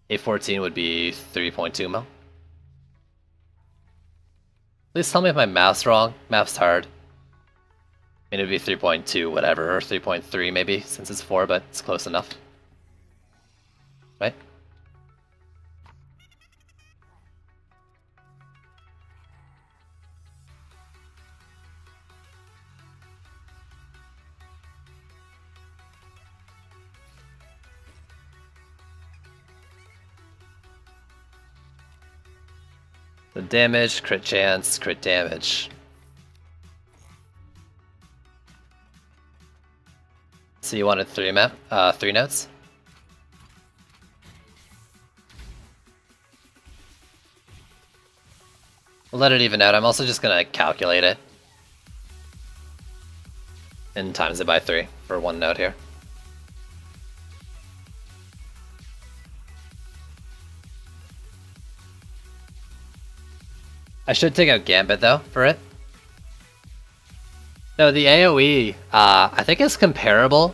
[SPEAKER 1] A14 would be 3.2 mil. Please tell me if my math's wrong. Math's hard. I mean, it'd be 3.2 whatever, or 3.3 maybe, since it's 4, but it's close enough. Right? The damage, crit chance, crit damage. So you wanted 3 notes? We'll let it even out. I'm also just gonna calculate it. And times it by 3 for 1 note here. I should take out Gambit though for it. No, the AoE, I think is comparable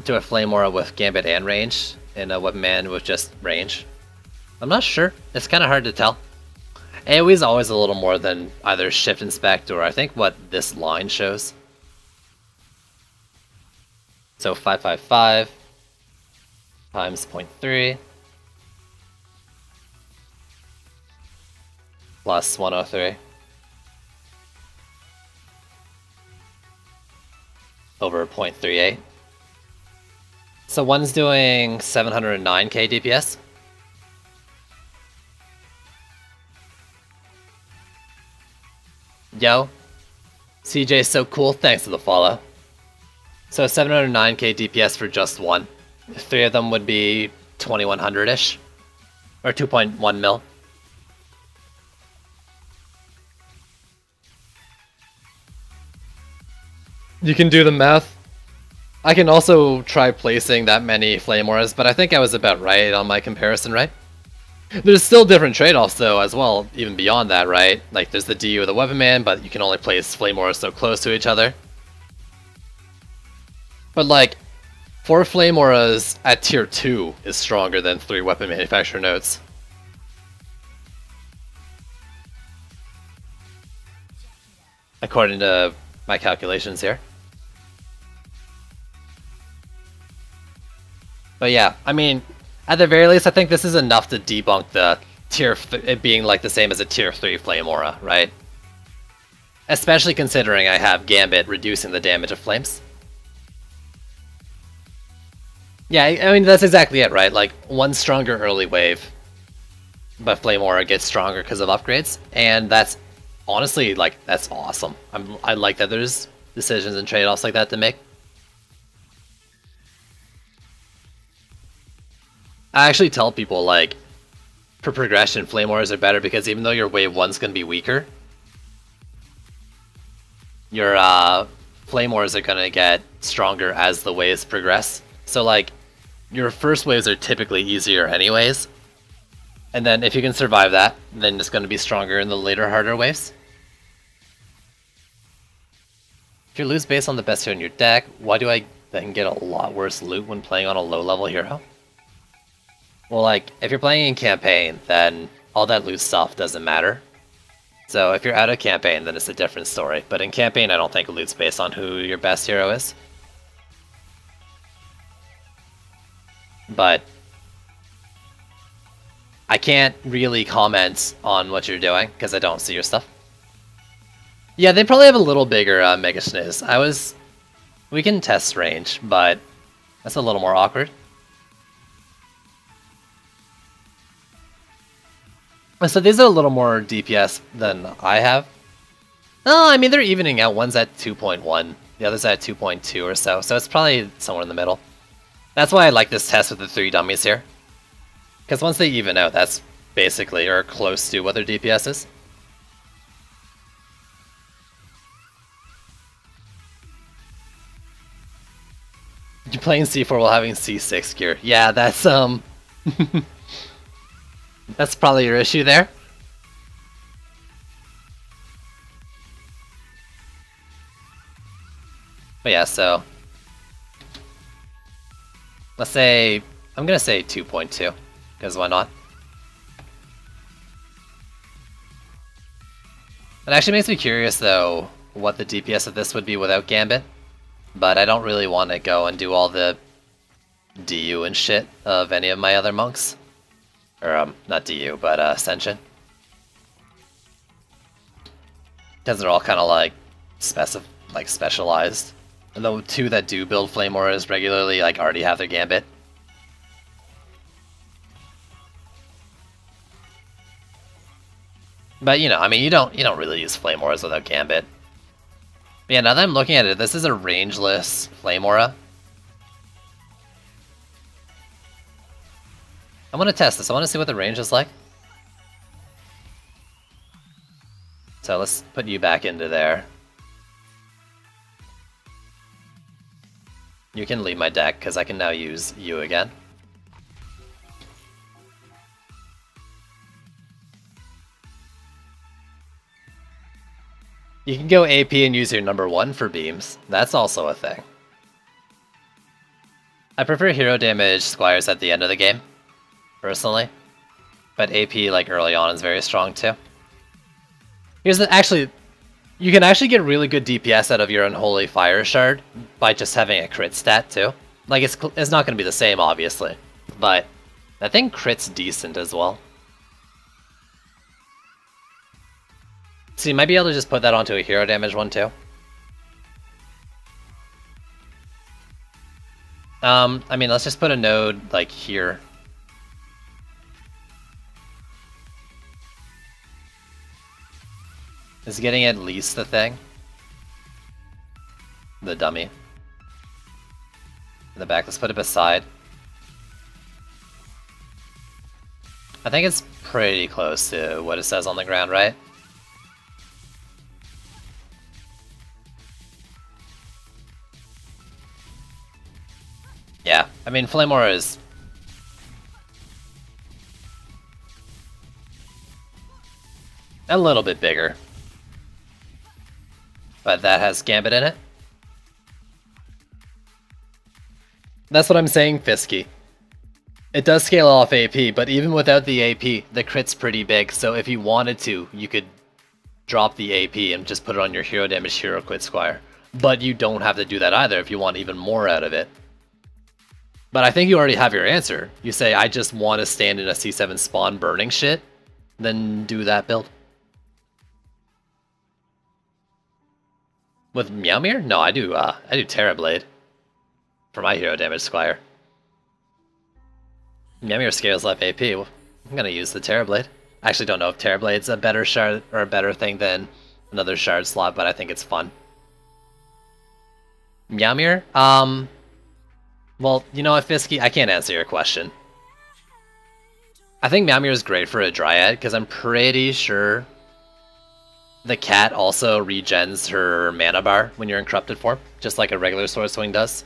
[SPEAKER 1] to a Flame Aura with Gambit and range, and a Weapon Man with just range. I'm not sure. It's kind of hard to tell. AoE is always a little more than either Shift Inspect or I think what this line shows. So 555 times 0.3 plus 103 over 0.38. So one's doing 709k DPS. Yo, CJ's so cool, thanks for the follow. So 709k DPS for just one. 3 of them would be 2100-ish, or 2.1 mil. You can do the math. I can also try placing that many Flame Auras, but I think I was about right on my comparison, right? There's still different trade-offs though as well, even beyond that, right? Like there's the DU of the Weapon Man, but you can only place Flame Auras so close to each other. But like, 4 Flame Auras at tier 2 is stronger than 3 Weapon Manufacturer notes. According to my calculations here. But yeah, I mean, at the very least, I think this is enough to debunk the it being like the same as a tier 3 Flame Aura, right? Especially considering I have Gambit reducing the damage of flames. Yeah, I mean, that's exactly it, right? Like, one stronger early wave, but Flame Aura gets stronger because of upgrades, and that's honestly, like, that's awesome. I like that there's decisions and trade-offs like that to make. I actually tell people, like, for progression, Flame Auras are better because even though your wave 1's going to be weaker, your flame wars are gonna get stronger as the waves progress. So like, your first waves are typically easier anyways, and then if you can survive that, then it's gonna be stronger in the later, harder waves. If you lose base on the best hero in your deck, why do I then get a lot worse loot when playing on a low-level hero? Well, like, if you're playing in campaign, then all that loot stuff doesn't matter. So if you're out of campaign, then it's a different story. But in campaign, I don't think loot's based on who your best hero is. But I can't really comment on what you're doing, because I don't see your stuff. Yeah, they probably have a little bigger Mega Schniz. We can test range, but that's a little more awkward. So these are a little more DPS than I have. Oh, I mean, they're evening out. One's at 2.1, the other's at 2.2 or so, so it's probably somewhere in the middle. That's why I like this test with the 3 dummies here. Because once they even out, that's basically, or close to what their DPS is. You're playing C4 while having C6 gear. Yeah, that's, that's probably your issue there. But yeah, so let's say, I'm gonna say 2.2, because why not? It actually makes me curious though, what the DPS of this would be without Gambit, but I don't really want to go and do all the DU and shit of any of my other monks. Or, not DU, but Ascension. Because they're all kind of like, specialized. And the 2 that do build Flame Auras regularly, like, already have their Gambit. But, you know, I mean, you don't really use Flame Auras without Gambit. But yeah, now that I'm looking at it, this is a rangeless Flame Aura. I want to test this. I want to see what the range is like. So let's put you back into there. You can leave my deck, because I can now use you again. You can go AP and use your number 1 for beams. That's also a thing. I prefer hero damage squires at the end of the game, personally. But AP, like, early on is very strong, too. Here's the... Actually, you can actually get really good DPS out of your Unholy Fire Shard by just having a crit stat, too. Like, it's not going to be the same, obviously. But I think crit's decent as well. So you might be able to just put that onto a hero damage one, too. I mean, let's just put a node, like, here. Is getting at least the thing? The dummy. In the back, let's put it beside. I think it's pretty close to what it says on the ground, right? Yeah, I mean, Flame Aura is... a little bit bigger. But that has Gambit in it. That's what I'm saying, Fisky. It does scale off AP, but even without the AP, the crit's pretty big, so if you wanted to, you could drop the AP and just put it on your hero damage hero crit squire. But you don't have to do that either if you want even more out of it. But I think you already have your answer. You say, I just want to stand in a C7 spawn burning shit, then do that build. With Meowmere? No, I do Terrorblade for my hero damage squire. Meowmere scales up AP. I'm gonna use the Terrorblade. I actually don't know if Terrorblade's a better shard or a better thing than another shard slot, but I think it's fun. Meowmere? Well, you know what, Fisky? I can't answer your question. I think Meowmere is great for a Dryad, because I'm pretty sure The cat also regens her mana bar when you're in corrupted form, just like a regular Sword Swing does.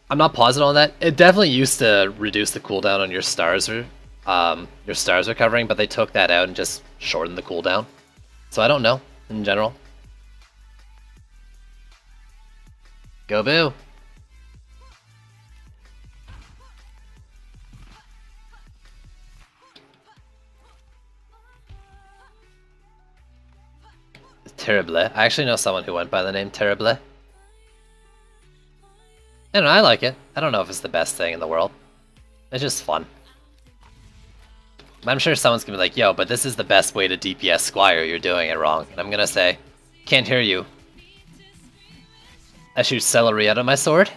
[SPEAKER 1] I'm not positive on that. It definitely used to reduce the cooldown on your stars recovering, but they took that out and just shortened the cooldown. So I don't know, in general. Go Boo! Terrible. I actually know someone who went by the name Terrible. I don't know, I like it. I don't know if it's the best thing in the world. It's just fun. I'm sure someone's gonna be like, yo, but this is the best way to DPS Squire, you're doing it wrong. And I'm gonna say, can't hear you. I shoot celery out of my sword.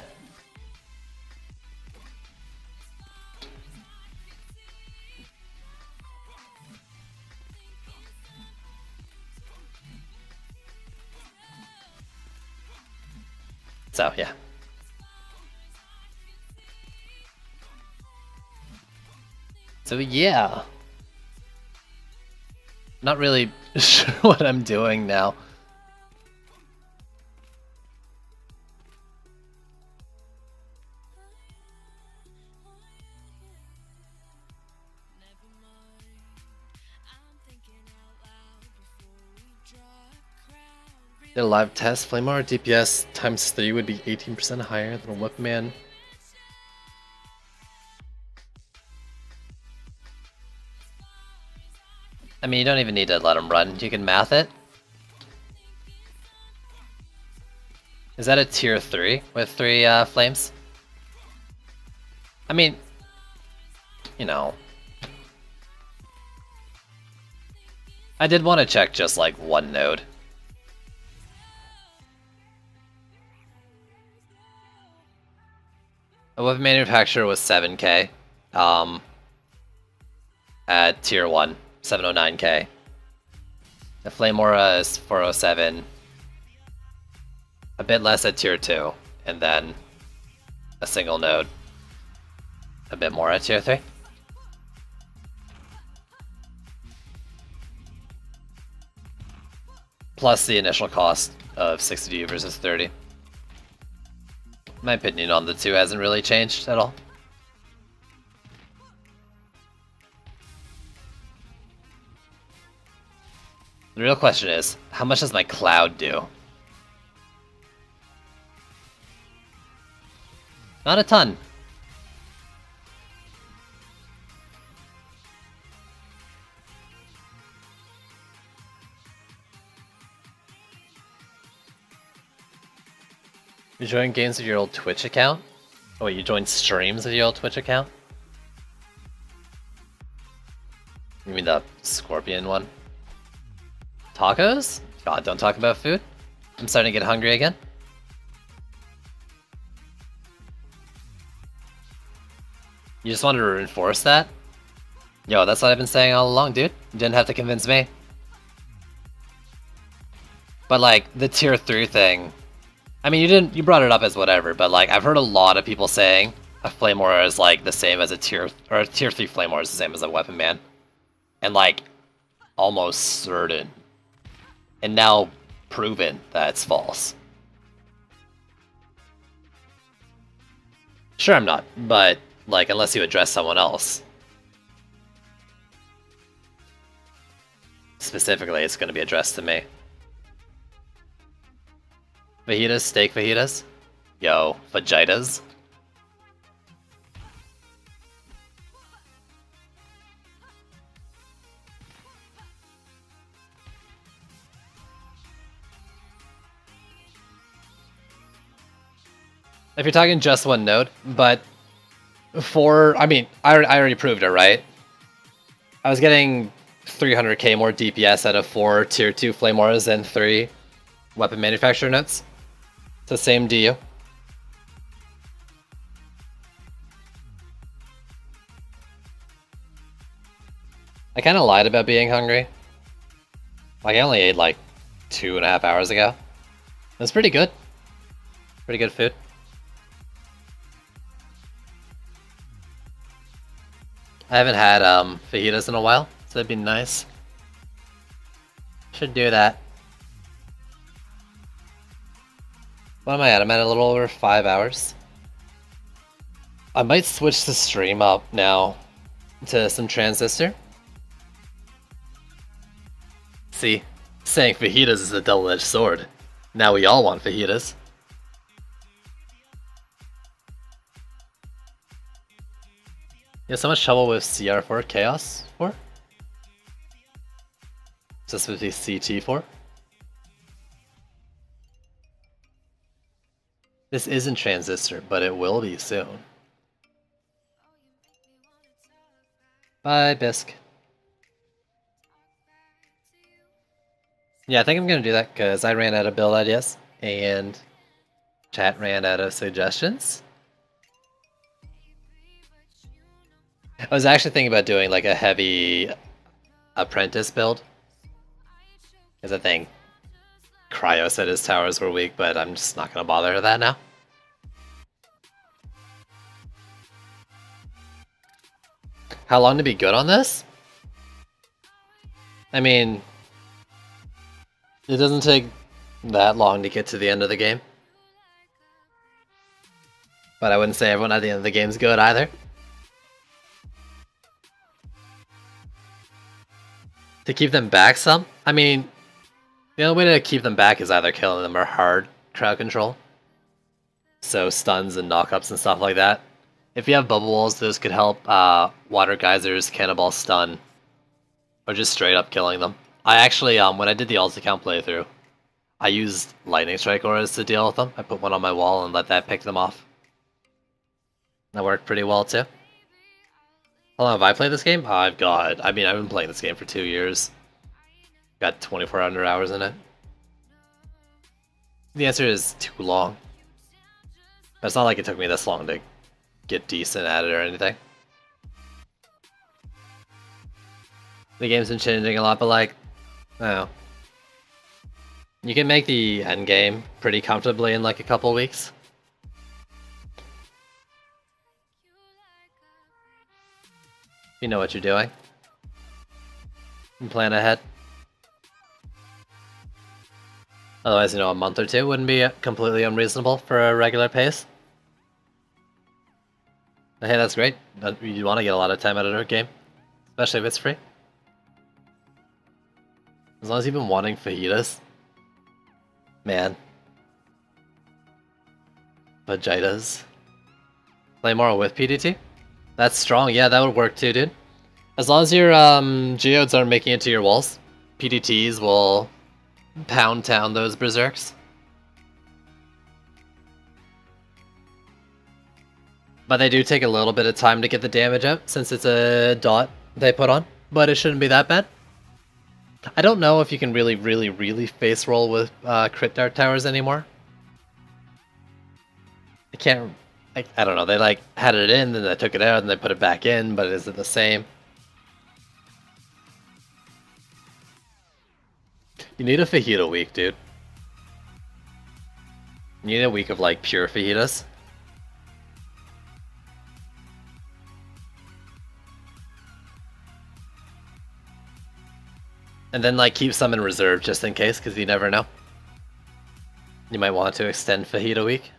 [SPEAKER 1] So, yeah. So, yeah. Not really sure what I'm doing now. Did a live test. Flamar DPS times 3 would be 18% higher than a Whipman. I mean, you don't even need to let him run. You can math it. Is that a tier 3 with 3 flames? I mean, you know. I did want to check just like one node. The weapon manufacturer was 7k at tier 1, 709k. The Flame Aura is 407, a bit less at tier 2, and then a single node, a bit more at tier 3. Plus the initial cost of 60 versus 30. My opinion on the two hasn't really changed at all. The real question is, how much does my cloud do? Not a ton. You join games with your old Twitch account? Oh wait, you join streams with your old Twitch account? You mean the Scorpion one? Tacos? God, don't talk about food. I'm starting to get hungry again. You just wanted to reinforce that? Yo, that's what I've been saying all along, dude. You didn't have to convince me. But like, the tier 3 thing... I mean, you brought it up as whatever, but like, I've heard a lot of people saying a Flame Aura is like the same as a tier 3 Flame Aura is the same as a Weapon Man. And like, almost certain. And now proven that it's false. Sure, I'm not, but like, unless you address someone else. Specifically, it's going to be addressed to me. Fajitas, steak fajitas? Yo, fajitas? If you're talking just one node, but I mean, I already proved it, right? I was getting 300k more DPS out of 4 tier 2 Flame Auras and 3 weapon manufacturer notes. It's the same DU. I kind of lied about being hungry. Like, I only ate like 2.5 hours ago. That's pretty good. Pretty good food. I haven't had fajitas in a while, so that'd be nice. Should do that. What am I at? I'm at a little over 5 hours. I might switch the stream up now to some Transistor. See, saying fajitas is a double-edged sword. Now we all want fajitas. You have so much trouble with CR4 Chaos 4? Specifically CT4? This isn't Transistor, but it will be soon. Bye, Bisque. Yeah, I think I'm gonna do that because I ran out of build ideas and chat ran out of suggestions. I was actually thinking about doing like a heavy apprentice build because I think Cryo said his towers were weak, but I'm just not gonna bother with that now. How long to be good on this? I mean, it doesn't take that long to get to the end of the game. But I wouldn't say everyone at the end of the game is good either. To keep them back some? I mean, the only way to keep them back is either killing them or hard crowd control. So stuns and knockups and stuff like that. If you have bubble walls, those could help water geysers, cannonball stun, or just straight up killing them. I actually, when I did the alt account playthrough, I used lightning strike auras to deal with them. I put one on my wall and let that pick them off. That worked pretty well too. How long have I played this game? Oh, I've been playing this game for 2 years. Got 2,400 hours in it. The answer is too long. But it's not like it took me this long to get decent at it or anything. The game's been changing a lot, but like, I don't know. You can make the end game pretty comfortably in like a couple weeks. You know what you're doing. And plan ahead. Otherwise, a month or two wouldn't be completely unreasonable for a regular pace. Hey, that's great. You want to get a lot of time out of a game, especially if it's free. As long as you've been wanting fajitas. Man. Vajitas. Play more with PDT? That's strong. Yeah, that would work too, dude. As long as your geodes aren't making it to your walls, PDTs will pound down those berserks. But they do take a little bit of time to get the damage out since it's a dot they put on, but it shouldn't be that bad. I don't know if you can really face roll with crit dart towers anymore. I don't know, they like had it in, then they took it out, and they put it back in, but is it the same? You need a fajita week, dude. You need a week of like pure fajitas. And then like keep some in reserve just in case, because you never know. You might want to extend fajita week.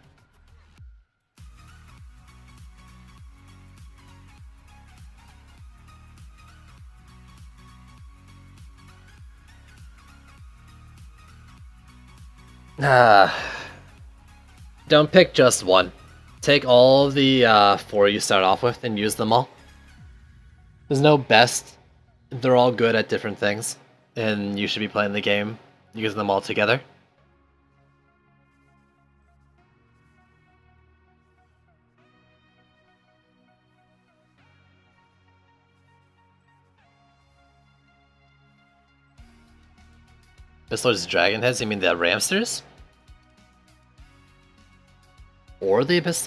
[SPEAKER 1] Don't pick just one. Take all the 4 you start off with and use them all. There's no best. They're all good at different things. And you should be playing the game using them all together. Abyss Dragon Heads? You mean the Ramsters? Or the Abyss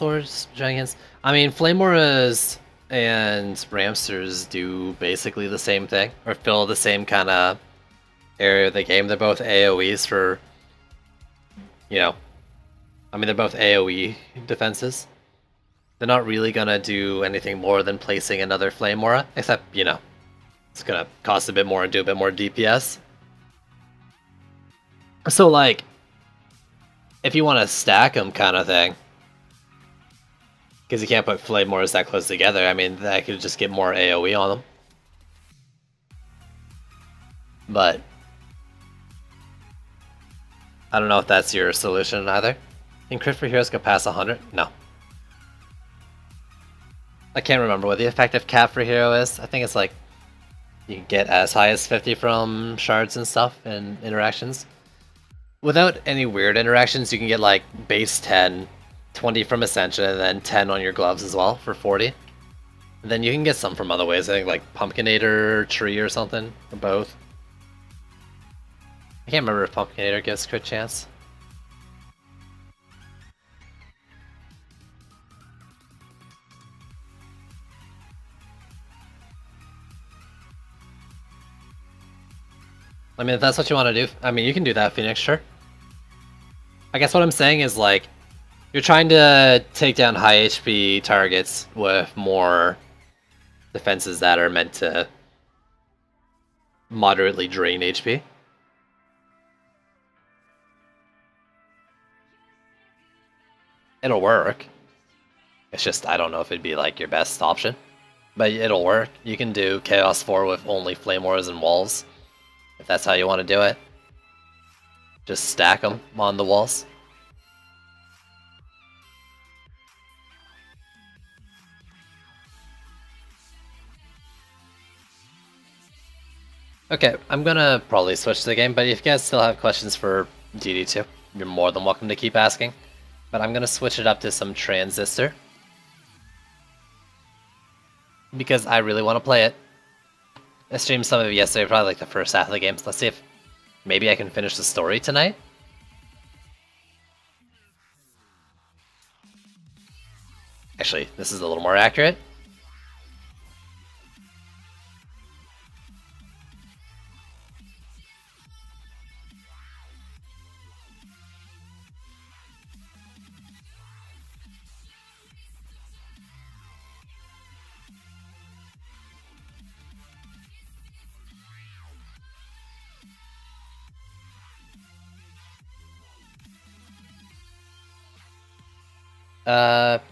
[SPEAKER 1] Dragon Heads? I mean, Flame Auras and Ramsters do basically the same thing, or fill the same kind of area of the game. They're both AoEs for, they're both AoE defenses. They're not really gonna do anything more than placing another Flame Aura, except, it's gonna cost a bit more and do a bit more DPS. So, like, if you want to stack them kind of thing, because you can't put Flamores that close together, I mean, that could just get more AoE on them. But I don't know if that's your solution either. Can crit for heroes go past 100? No. I can't remember what the effective cap for hero is. I think it's like you can get as high as 50 from shards and stuff and interactions. Without any weird interactions, you can get like base 10, 20 from Ascension, and then 10 on your gloves as well for 40. And then you can get some from other ways, I think like Pumpkinator, Tree or something, or both. I can't remember if Pumpkinator gives crit chance. I mean, if that's what you want to do, I mean, you can do that, Phoenix, sure. I guess what I'm saying is, like, you're trying to take down high HP targets with more defenses that are meant to moderately drain HP. It'll work. It's just, I don't know if it'd be, like, your best option. But it'll work. You can do Chaos 4 with only Flame Wars and walls, if that's how you want to do it. Just stack them on the walls. Okay, I'm gonna probably switch the game, but if you guys still have questions for DD2, you're more than welcome to keep asking. But I'm gonna switch it up to some Transistor, because I really want to play it. I streamed some of it yesterday, probably like the first half of the game. So let's see if maybe I can finish the story tonight. Actually, this is a little more accurate.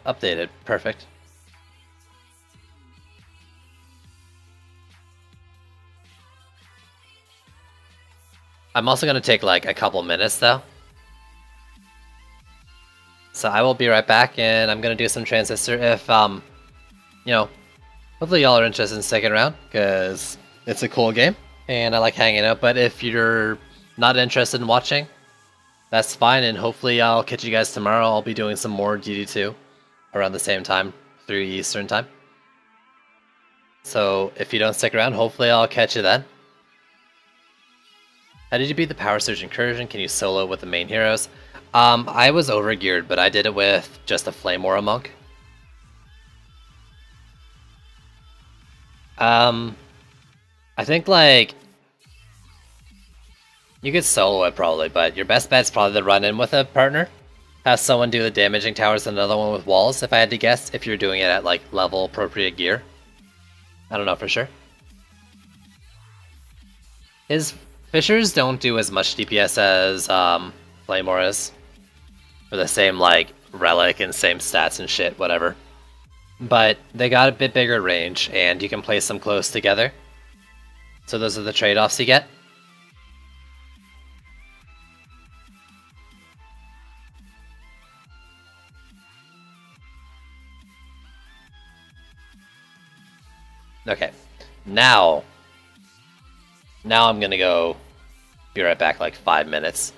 [SPEAKER 1] Updated. Perfect. I'm also gonna take like a couple minutes though. So I will be right back and I'm gonna do some Transistor if, you know, hopefully y'all are interested in sticking around because it's a cool game and I like hanging out, but if you're not interested in watching, that's fine, and hopefully I'll catch you guys tomorrow. I'll be doing some more DD2 around the same time, 3 Eastern time. So if you don't stick around, hopefully I'll catch you then. How did you beat the Power Surge Incursion? Can you solo with the main heroes? I was overgeared, but I did it with just a Flame Aura Monk. I think like you could solo it probably, but your best bet's probably to run in with a partner. Have someone do the damaging towers and another one with walls, if I had to guess, if you're doing it at like level appropriate gear. I don't know for sure. His Fishers don't do as much DPS as Flame Auras. For the same like relic and same stats and shit, whatever. But they got a bit bigger range and you can place them close together. So those are the trade-offs you get. Okay, now I'm gonna go be right back like 5 minutes.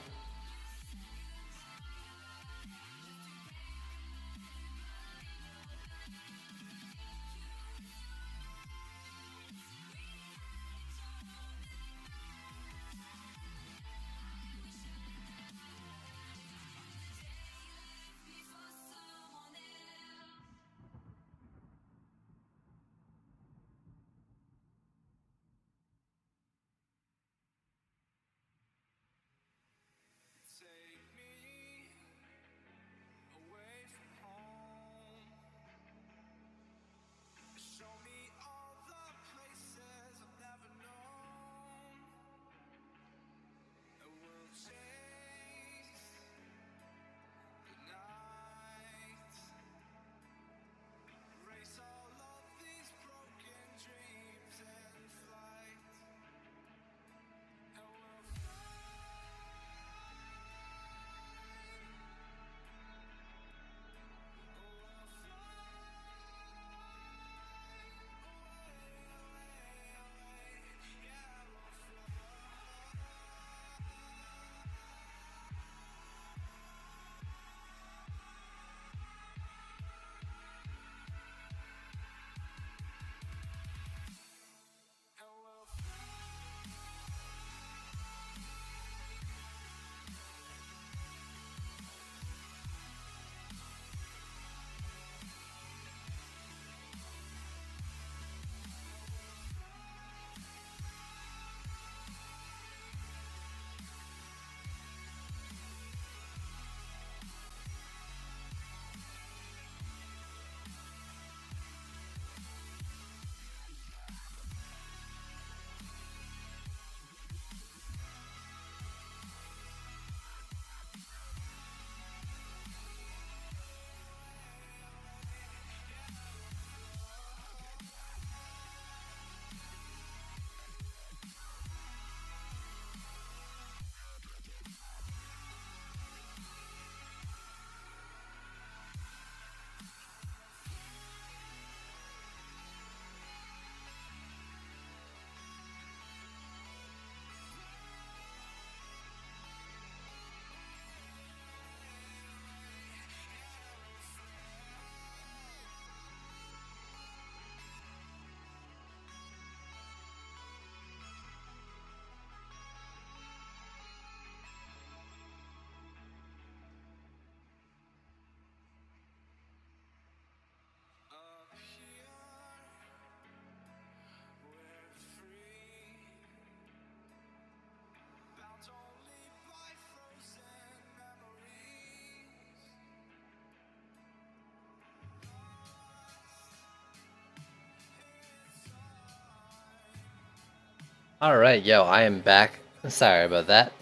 [SPEAKER 1] Alright, yo, I am back. Sorry about that.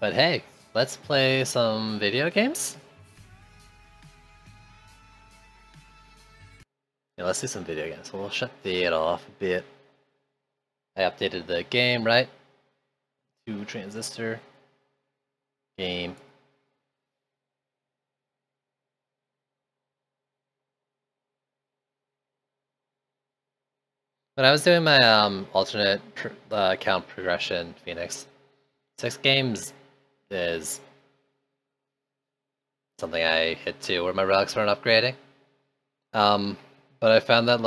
[SPEAKER 1] But hey, let's play some video games? Yeah, let's do some video games. We'll shut that off a bit. I updated the game, right? To Transistor. Game. When I was doing my alternate count progression, Phoenix, 6 games is something I hit too, where my relics weren't upgrading. But I found that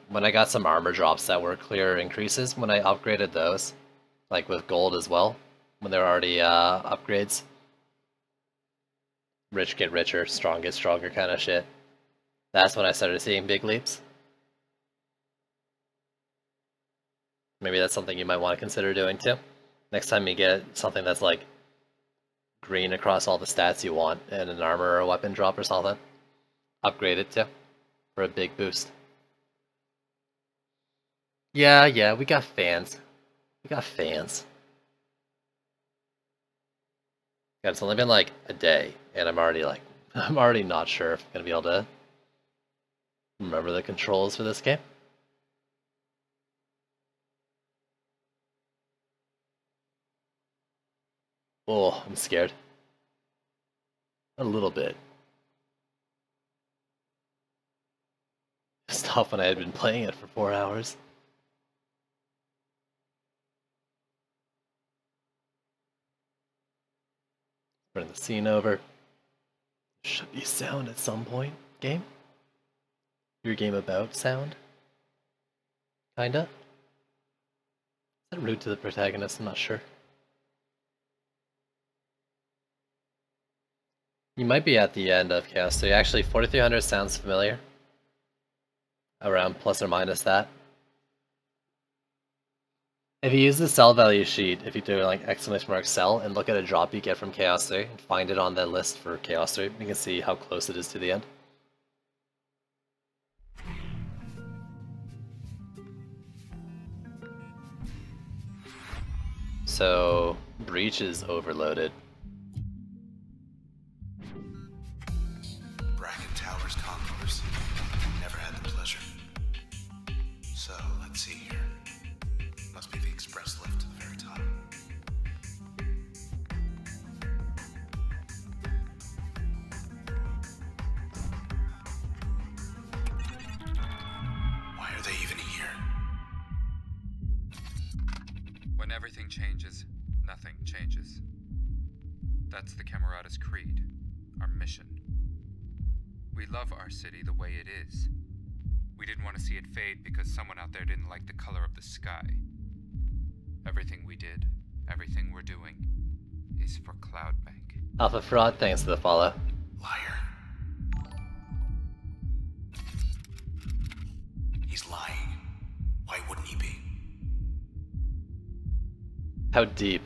[SPEAKER 1] when I got some armor drops that were clear increases, when I upgraded those, like with gold as well, when they're already upgrades, rich get richer, strong get stronger kind of shit. That's when I started seeing big leaps. Maybe that's something you might want to consider doing too. Next time you get something that's like green across all the stats you want and an armor or a weapon drop or something, upgrade it too for a big boost. Yeah, we got fans. We got fans. God, it's only been like a day, and I'm already not sure if I'm gonna be able to remember the controls for this game. Oh, I'm scared. A little bit. Stop when I had been playing it for 4 hours. Turn the scene over. Should be sound at some point. Game? Your game about sound? Kinda? Is that rude to the protagonist? I'm not sure. You might be at the end of Chaos 3. Actually, 4300 sounds familiar. Around plus or minus that. If you use the cell value sheet, if you do like exclamation mark cell and look at a drop you get from Chaos 3 and find it on the list for Chaos 3, you can see how close it is to the end. So, Breach is overloaded.
[SPEAKER 2] Bracket Towers concourse. Never had the pleasure. So, let's see here. Must be the express lift to the very top. Why are they even here?
[SPEAKER 3] When everything changes, nothing changes. That's the Camerata's creed, our mission. We love our city the way it is. We didn't want to see it fade because someone out there didn't like the color of the sky. Everything we did, everything we're doing, is for Cloudbank.
[SPEAKER 1] Alpha Fraud, thanks for the follow.
[SPEAKER 2] Liar. He's lying. Why wouldn't he be?
[SPEAKER 1] How deep?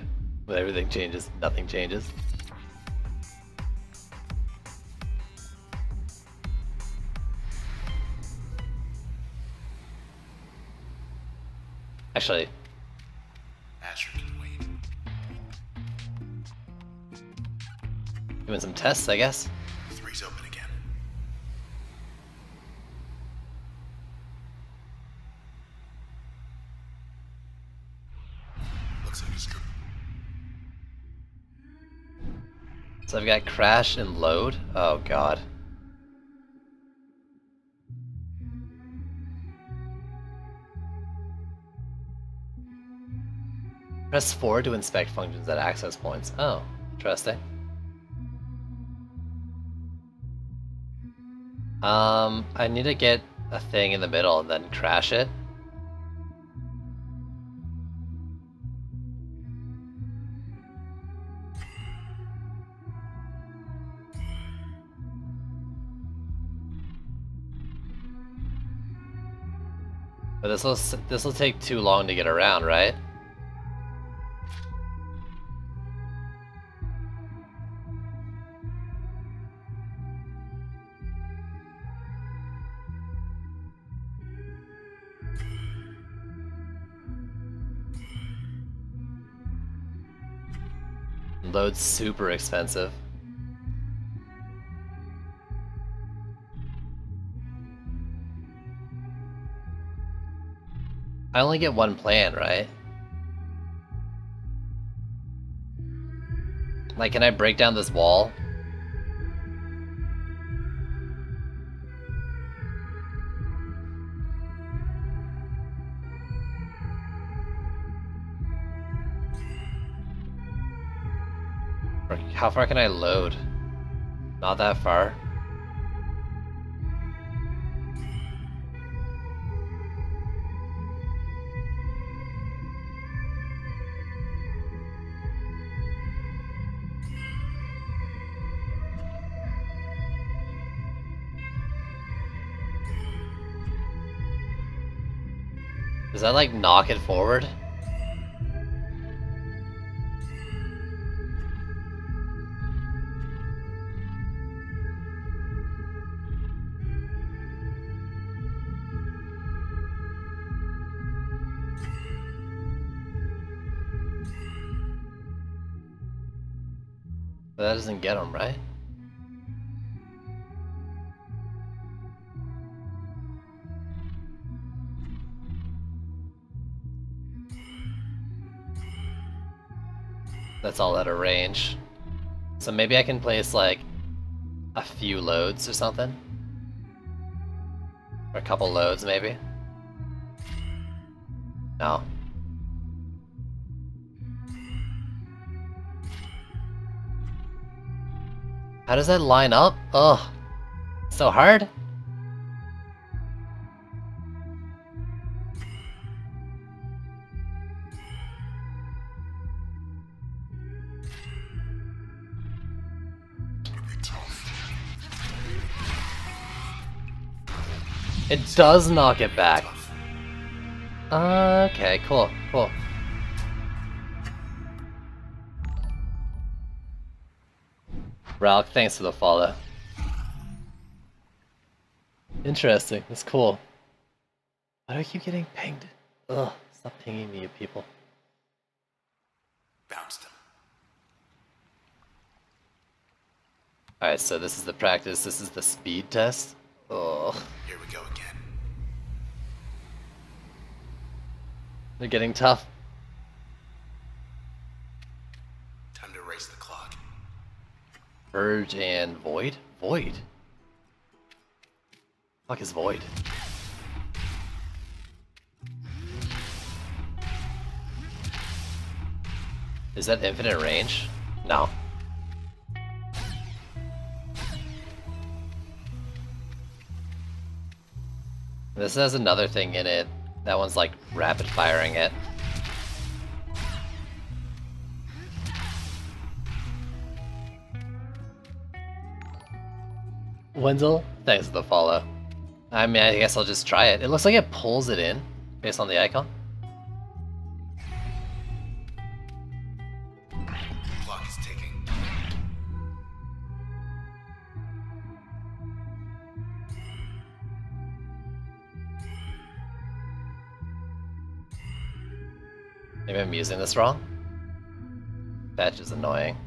[SPEAKER 1] When everything changes, nothing changes. Actually,
[SPEAKER 2] Asher can wait.
[SPEAKER 1] doing some tests, I guess.
[SPEAKER 2] 3's open again. Looks like a strip.
[SPEAKER 1] So I've got crash and load. Oh god. Press 4 to inspect functions at access points. Oh, interesting. I need to get a thing in the middle and then crash it. But this will take too long to get around, right? Load's super expensive. I only get one plan, right? Like, can I break down this wall? Or how far can I load? Not that far. Does that like knock it forward? But that doesn't get him, right? That's all out of range. So maybe I can place like a few loads or something? Or a couple loads maybe? No. How does that line up? Ugh. So hard? It does knock it back. Okay, cool, cool. Ralk, thanks for the follow. Interesting, that's cool. Why do I keep getting pinged? Ugh, stop pinging me, you people.
[SPEAKER 2] Bounced him.
[SPEAKER 1] Alright, so this is the practice, this is the speed test. Ugh.
[SPEAKER 2] Here we go again.
[SPEAKER 1] They're getting tough.
[SPEAKER 2] Time to race the clock.
[SPEAKER 1] Purge and Void? Void? Fuck is Void? Is that infinite range? No. This has another thing in it. That one's like rapid firing it. Wenzel, thanks for the follow. I mean, I guess I'll just try it. It looks like it pulls it in based on the icon.
[SPEAKER 2] Clock is ticking.
[SPEAKER 1] Maybe I'm using this wrong? Fetch is annoying.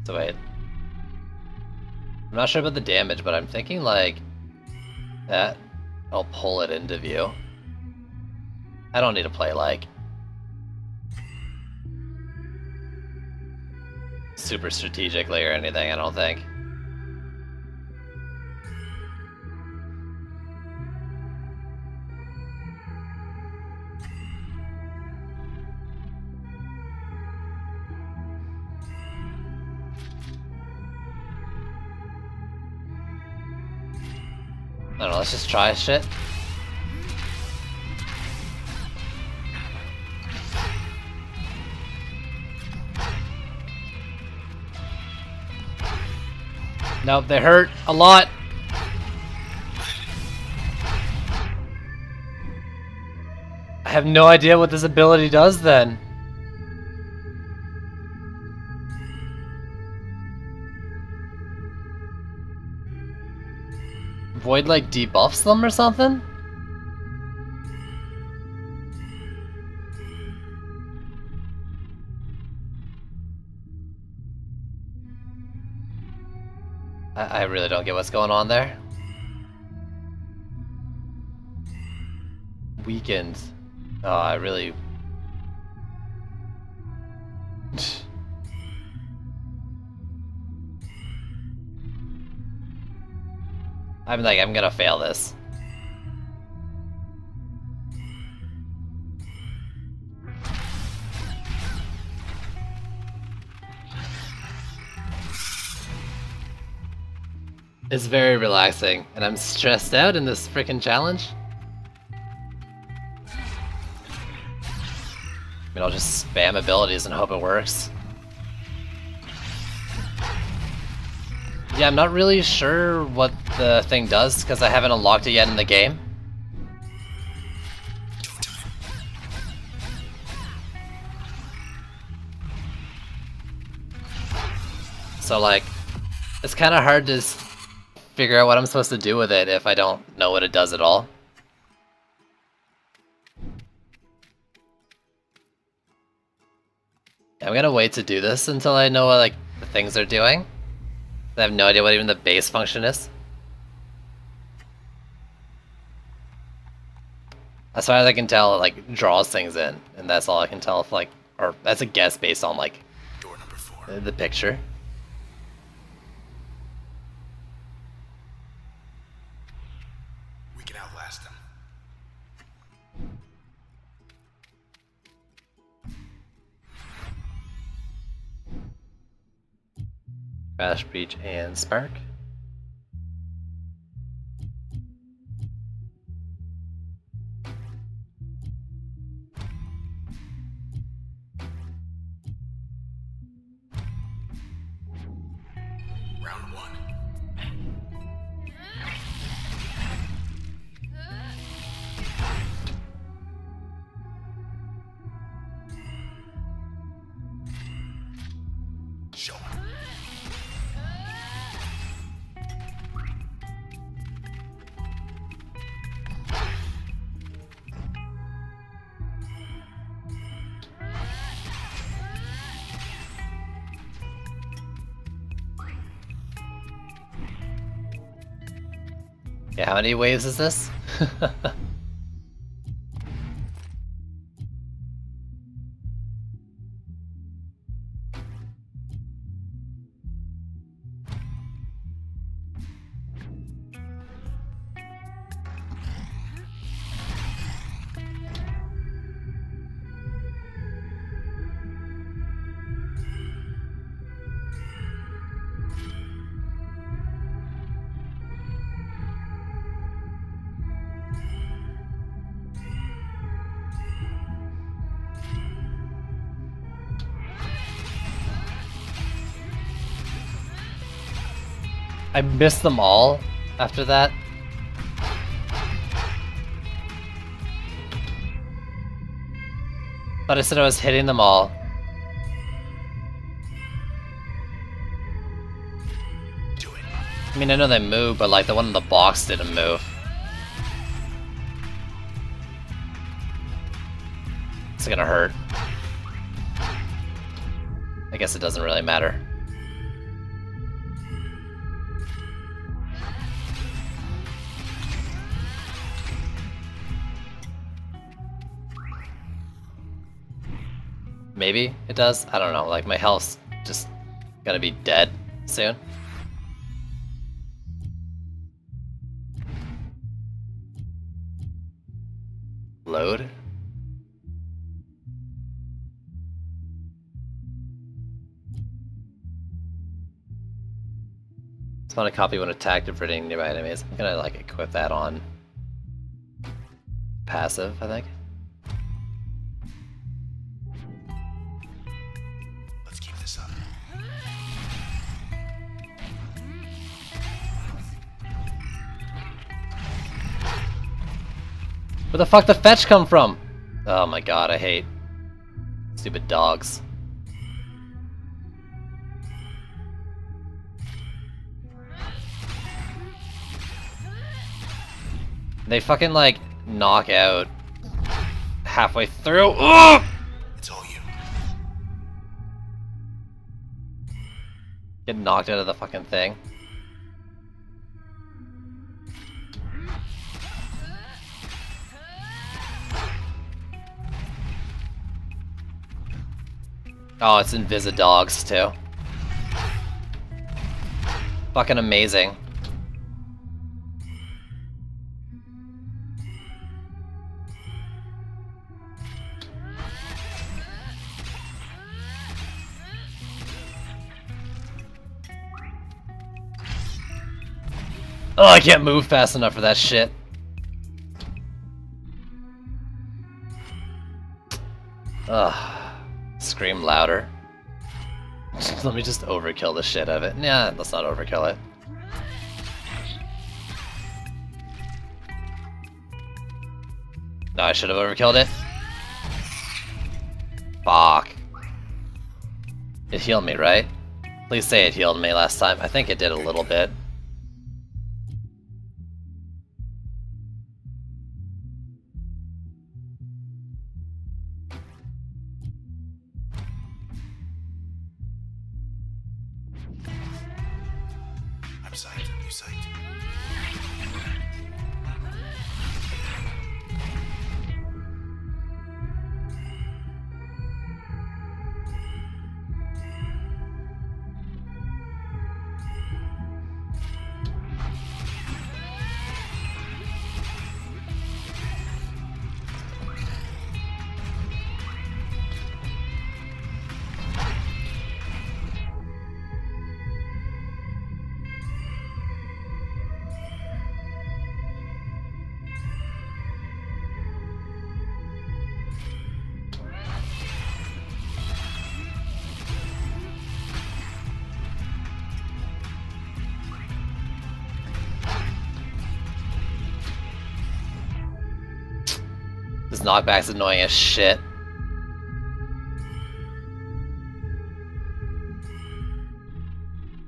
[SPEAKER 1] So wait. I'm not sure about the damage, but I'm thinking like that I'll pull it into view. I don't need to play like super strategically or anything, I don't think. I don't know, let's just try shit. Nope, they hurt a lot. I have no idea what this ability does then. Void like debuffs them or something? I really don't get what's going on there. Weakened. Oh, I really... I'm like, I'm gonna fail this. It's very relaxing, and I'm stressed out in this freaking challenge. I mean, I'll just spam abilities and hope it works. Yeah, I'm not really sure what the thing does, because I haven't unlocked it yet in the game. So, like, it's kind of hard to figure out what I'm supposed to do with it if I don't know what it does at all. I'm gonna wait to do this until I know what, like, the things are doing. I have no idea what even the base function is. As far as I can tell, it, like, draws things in, and that's all I can tell if, like, or that's a guess based on, like,
[SPEAKER 2] Door number 4.
[SPEAKER 1] the picture.
[SPEAKER 2] We can outlast them.
[SPEAKER 1] Crash, breach, and spark.
[SPEAKER 2] Round 1. Show 'em.
[SPEAKER 1] Yeah, how many waves is this? I missed them all after that. But I said I was hitting them all.
[SPEAKER 2] Do it.
[SPEAKER 1] I mean, I know they move, but like the one in the box didn't move. It's gonna hurt. I guess it doesn't really matter. Maybe it does? I don't know, like my health's just gonna be dead soon. Load? Spawn a copy when attacked and hitting nearby enemies. I'm gonna like equip that on passive, I think.
[SPEAKER 2] Let's keep this up.
[SPEAKER 1] Where the fuck the fetch come from? Oh my god, I hate stupid dogs. They fucking like knock out halfway through. Ugh!
[SPEAKER 2] It's all you.
[SPEAKER 1] Get knocked out of the fucking thing. Oh, it's Invisidogs too. Fucking amazing. Oh, I can't move fast enough for that shit. Ugh. Scream louder. Let me just overkill the shit out of it. Nah, let's not overkill it. No, I should have overkilled it. Fuck. It healed me, right? Please say it healed me last time. I think it did a little bit.
[SPEAKER 2] I'm psyched. You psyched?
[SPEAKER 1] This knockback's annoying as shit.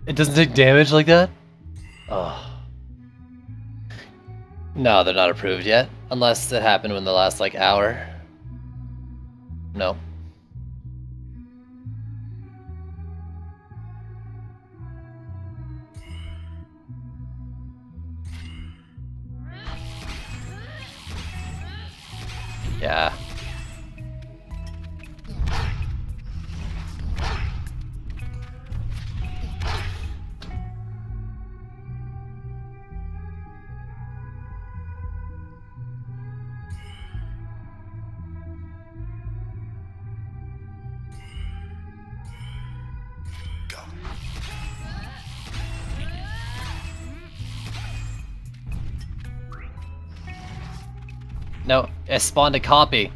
[SPEAKER 1] It doesn't take damage like that? Oh. No, they're not approved yet. Unless it happened in the last, like, hour. No. Yeah.
[SPEAKER 2] Go.
[SPEAKER 1] No, it spawned a copy.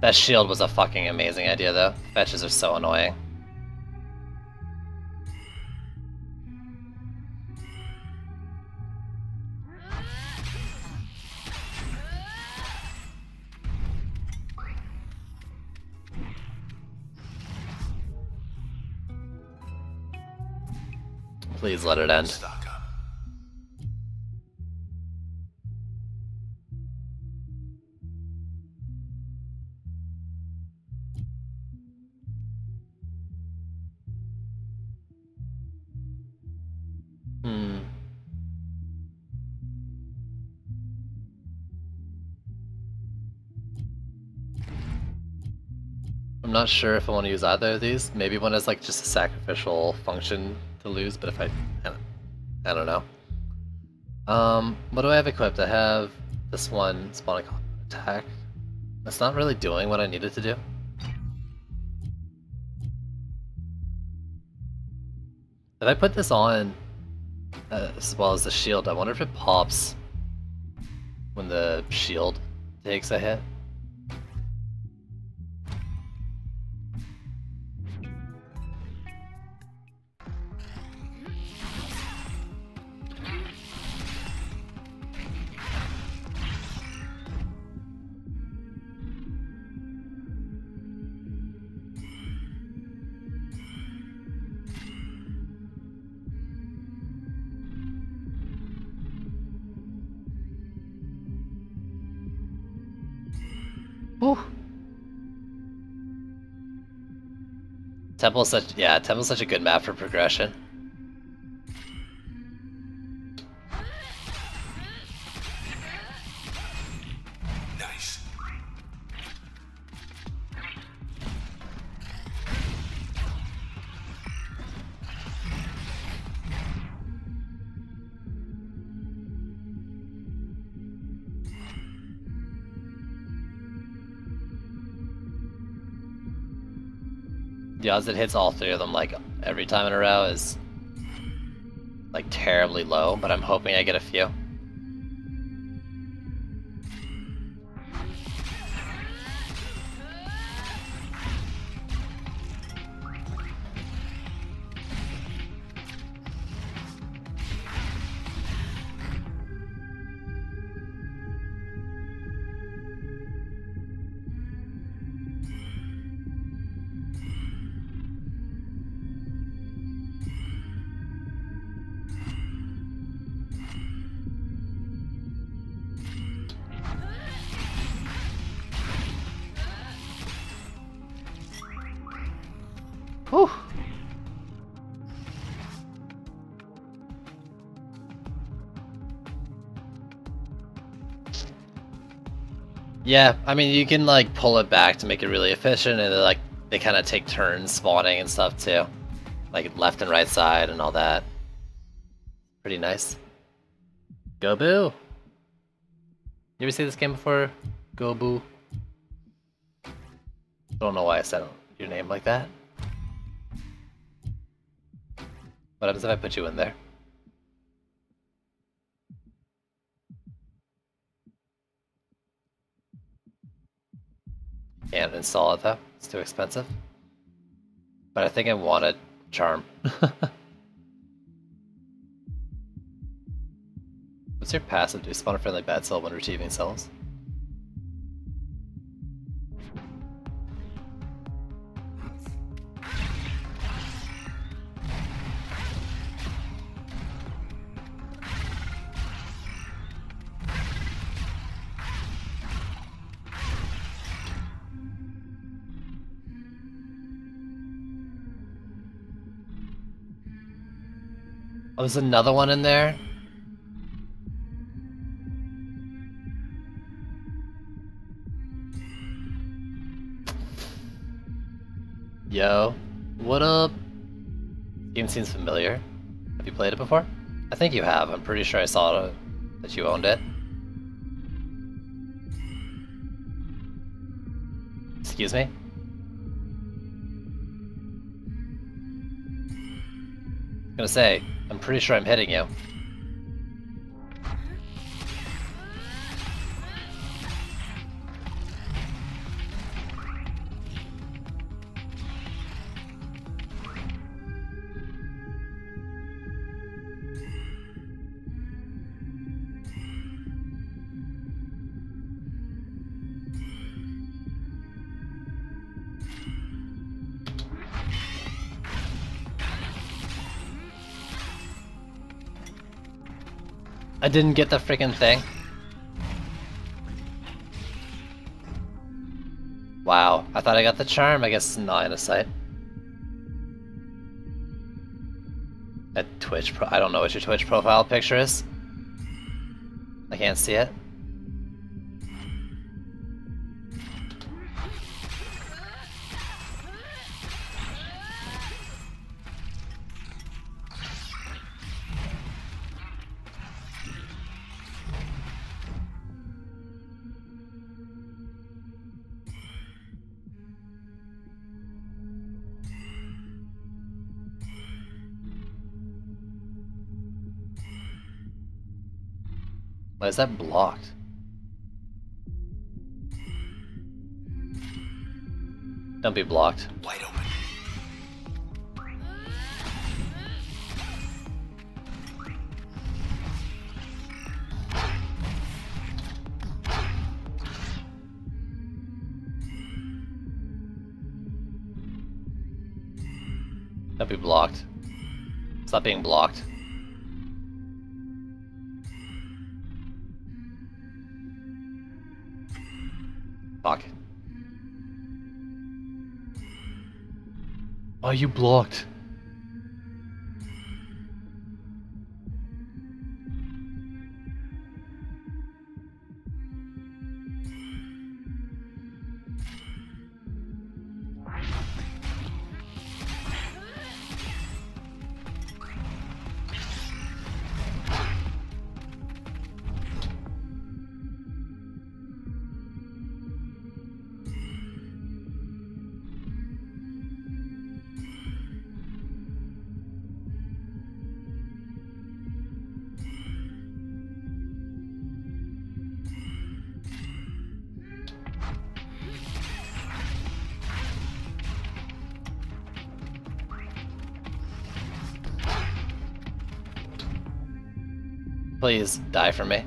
[SPEAKER 1] That shield was a fucking amazing idea, though. Fetches are so annoying. Please let it end.
[SPEAKER 2] Stock up.
[SPEAKER 1] I'm not sure if I want to use either of these. Maybe one has like just a sacrificial function to lose, but if I don't know. What do I have equipped? I have this one, spawning attack. That's not really doing what I needed to do. If I put this on, as well as the shield, I wonder if it pops when the shield takes a hit. Whew. Temple's such a good map for progression.
[SPEAKER 2] Nice.
[SPEAKER 1] the odds it hits all three of them like every time in a row is like terribly low, but I'm hoping I get a few. Whew. Yeah, I mean you can like pull it back to make it really efficient, and like they kind of take turns spawning and stuff too, like left and right side and all that. Pretty nice. Go Boo! You ever see this game before? Go Boo. Don't know why I said your name like that. What happens if I put you in there? Can't install it though, it's too expensive. But I think I want a charm. What's your passive do? Spawn a friendly bad cell when retrieving cells. Oh, there's another one in there? Yo, what up? Game seems familiar. Have you played it before? I think you have. I'm pretty sure I saw that you owned it. Excuse me? I'm gonna say, I'm pretty sure I'm hitting you. I didn't get the freaking thing. Wow, I thought I got the charm. I guess it's not in a sight. At Twitch I don't know what your Twitch profile picture is. I can't see it. Why is that blocked? Don't be blocked.
[SPEAKER 2] Wide open.
[SPEAKER 1] Don't be blocked. Stop being blocked. Fuck. Oh, you blocked. Please, die for me.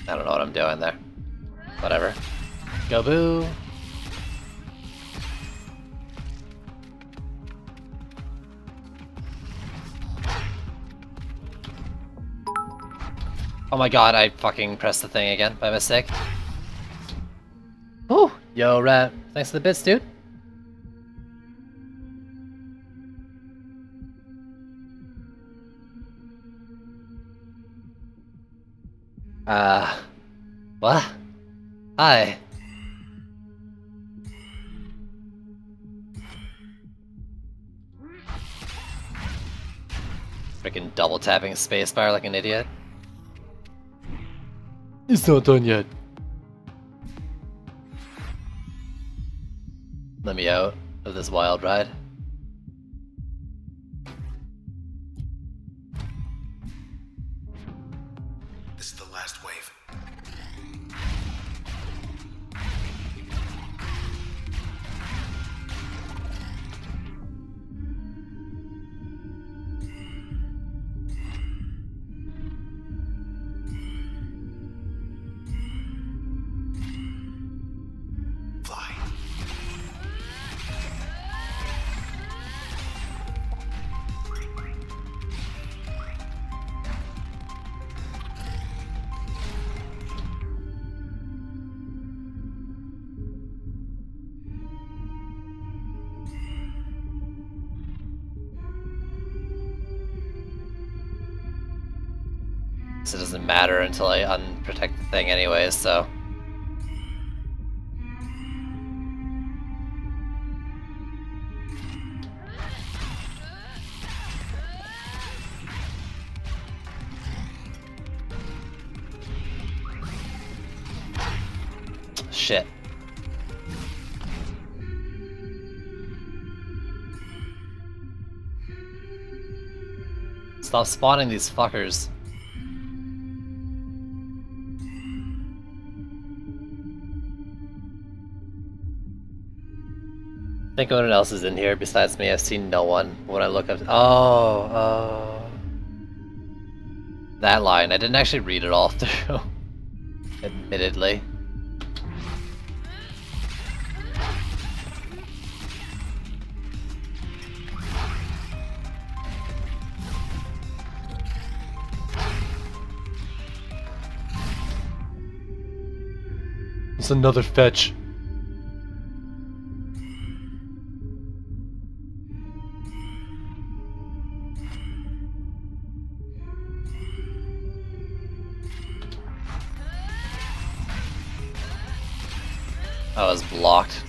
[SPEAKER 1] I don't know what I'm doing there. Whatever. Go boo! Oh my god, I fucking pressed the thing again by mistake. Whew! Yo, Rat. Thanks for the bits, dude. What? Hi. Freaking double tapping spacebar like an idiot. It's not done yet. Let me out of this wild ride.
[SPEAKER 2] This is the last wave. Fly.
[SPEAKER 1] So it doesn't matter until I unprotect the thing anyway, so... Shit. Stop spawning these fuckers. Think anyone else is in here besides me. I've seen no one. When I look up, oh, that line. I didn't actually read it all through, admittedly. It's another fetch. I was blocked.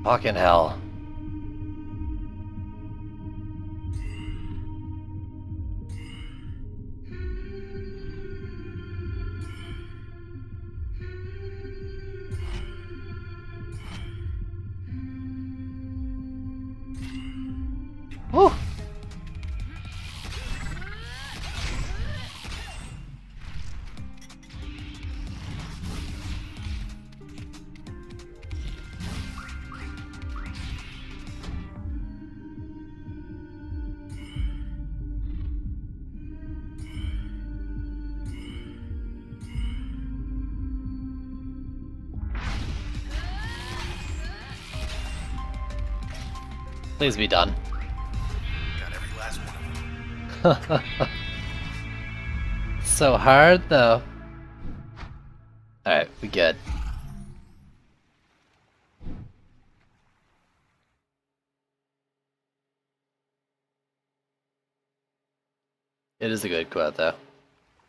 [SPEAKER 1] Fucking hell. Woo! Please be done.
[SPEAKER 2] Got every last one of them.
[SPEAKER 1] So hard though. Alright, we good. It is a good quote though.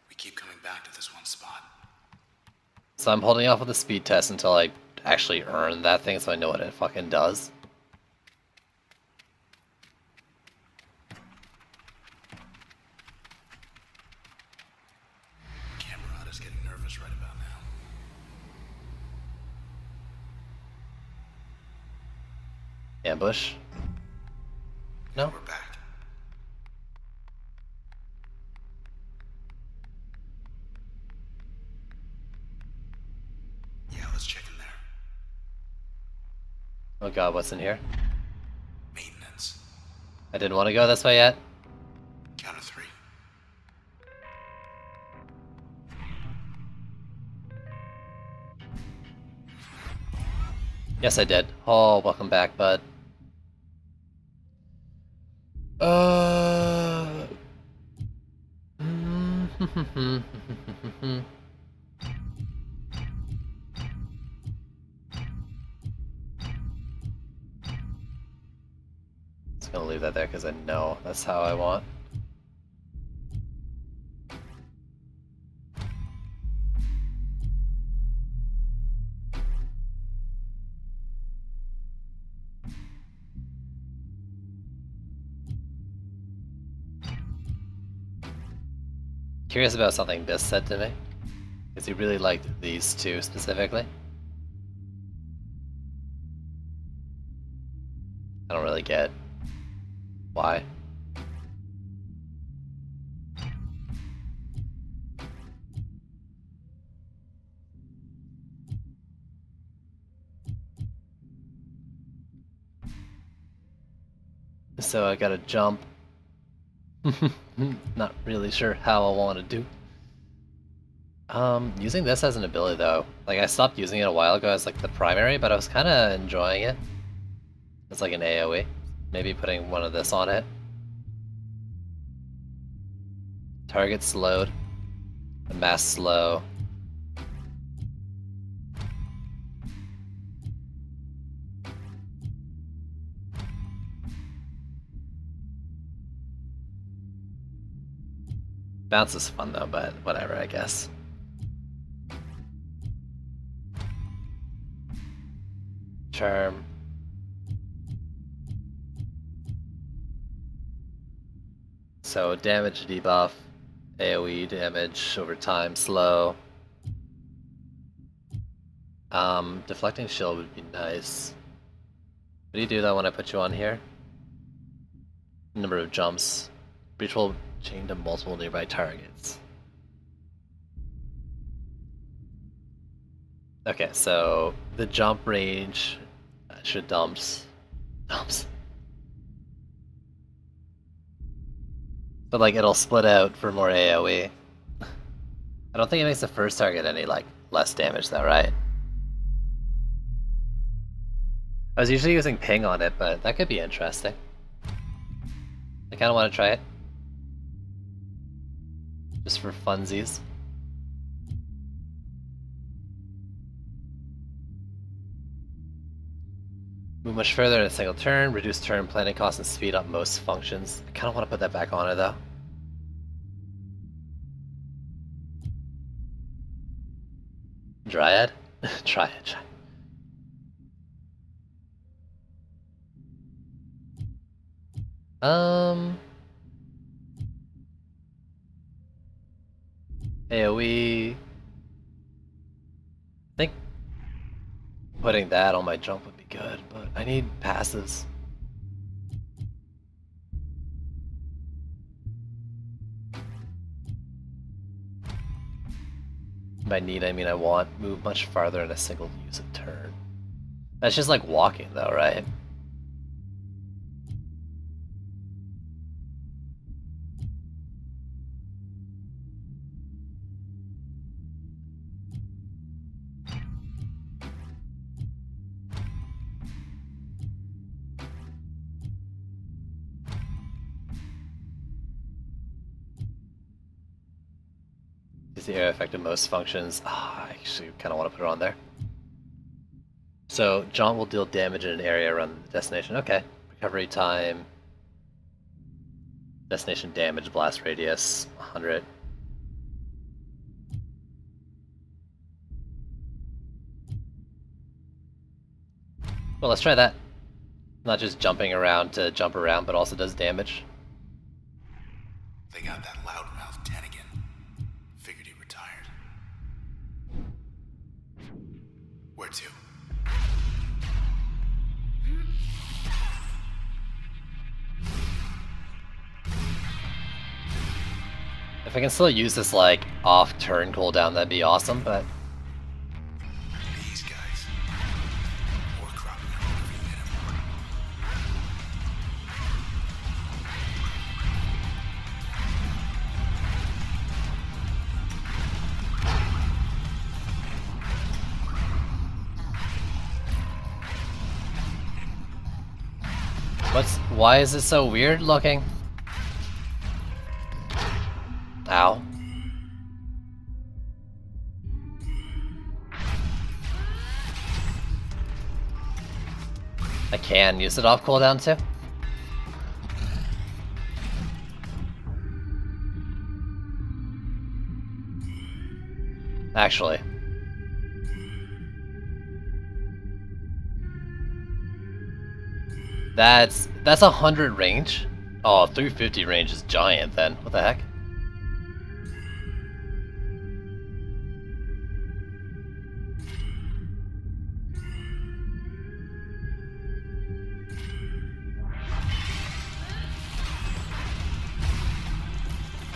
[SPEAKER 2] We keep coming back to this one spot.
[SPEAKER 1] So I'm holding off with the speed test until I actually earn that thing so I know what it fucking does.
[SPEAKER 2] Camera
[SPEAKER 1] Ambush? No?
[SPEAKER 2] We're back. Yeah, let's check in there.
[SPEAKER 1] Oh god, what's in here?
[SPEAKER 2] Maintenance.
[SPEAKER 1] I didn't want to go this way yet.
[SPEAKER 2] Count of 3.
[SPEAKER 1] Yes, I did. Oh, welcome back, bud. Just gonna leave that there because I know that's how I want. Curious about something Biss said to me, because he really liked these two specifically. I don't really get why. So I gotta jump. Not really sure how I want to do. Using this as an ability though, like I stopped using it a while ago as like the primary, but I was kind of enjoying it. It's like an AoE. Maybe putting one of this on it. Target slowed. The mass slow. Bounce is fun though, but whatever, I guess. Charm. So damage debuff, AoE damage over time, slow. Deflecting shield would be nice. What do you do though when I put you on here? Number of jumps. Breach will chain to multiple nearby targets. Okay, so the jump range should dumps. But like it'll split out for more AoE. I don't think it makes the first target any like less damage though, right? I was usually using ping on it, but that could be interesting. I kinda wanna try it. Just for funsies. Move much further in a single turn, reduce turn planning cost and speed up most functions. I kind of want to put that back on it though. Dryad? Try it. AoE. I think putting that on my jump would be good, but I need passes. By need, I mean I want move much farther in a single use of turn. That's just like walking though, right? Is the area affected most functions? I actually kind of want to put it on there. So, Jaunt will deal damage in an area around the destination. Okay. Recovery time. Destination damage, blast radius, 100. Well, let's try that. Not just jumping around to jump around, but also does damage.
[SPEAKER 2] They got that loudmouth Tenigan. Figured he retired. Where to?
[SPEAKER 1] If I can still use this, like, off-turn cooldown, that'd be awesome, but...
[SPEAKER 2] These guys. More cropping out every minute.
[SPEAKER 1] Why is it so weird looking? Ow. I can use it off cooldown too? Actually. That's 100 range? Oh, 350 range is giant then. What the heck?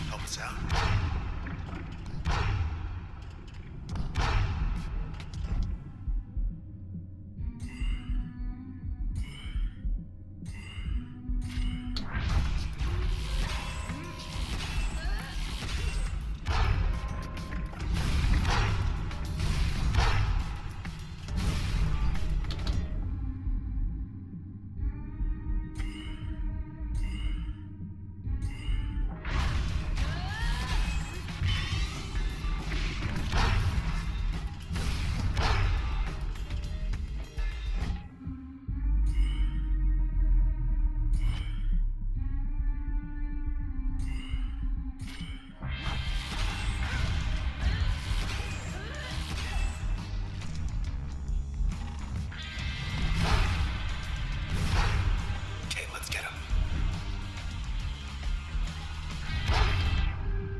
[SPEAKER 2] Help us out.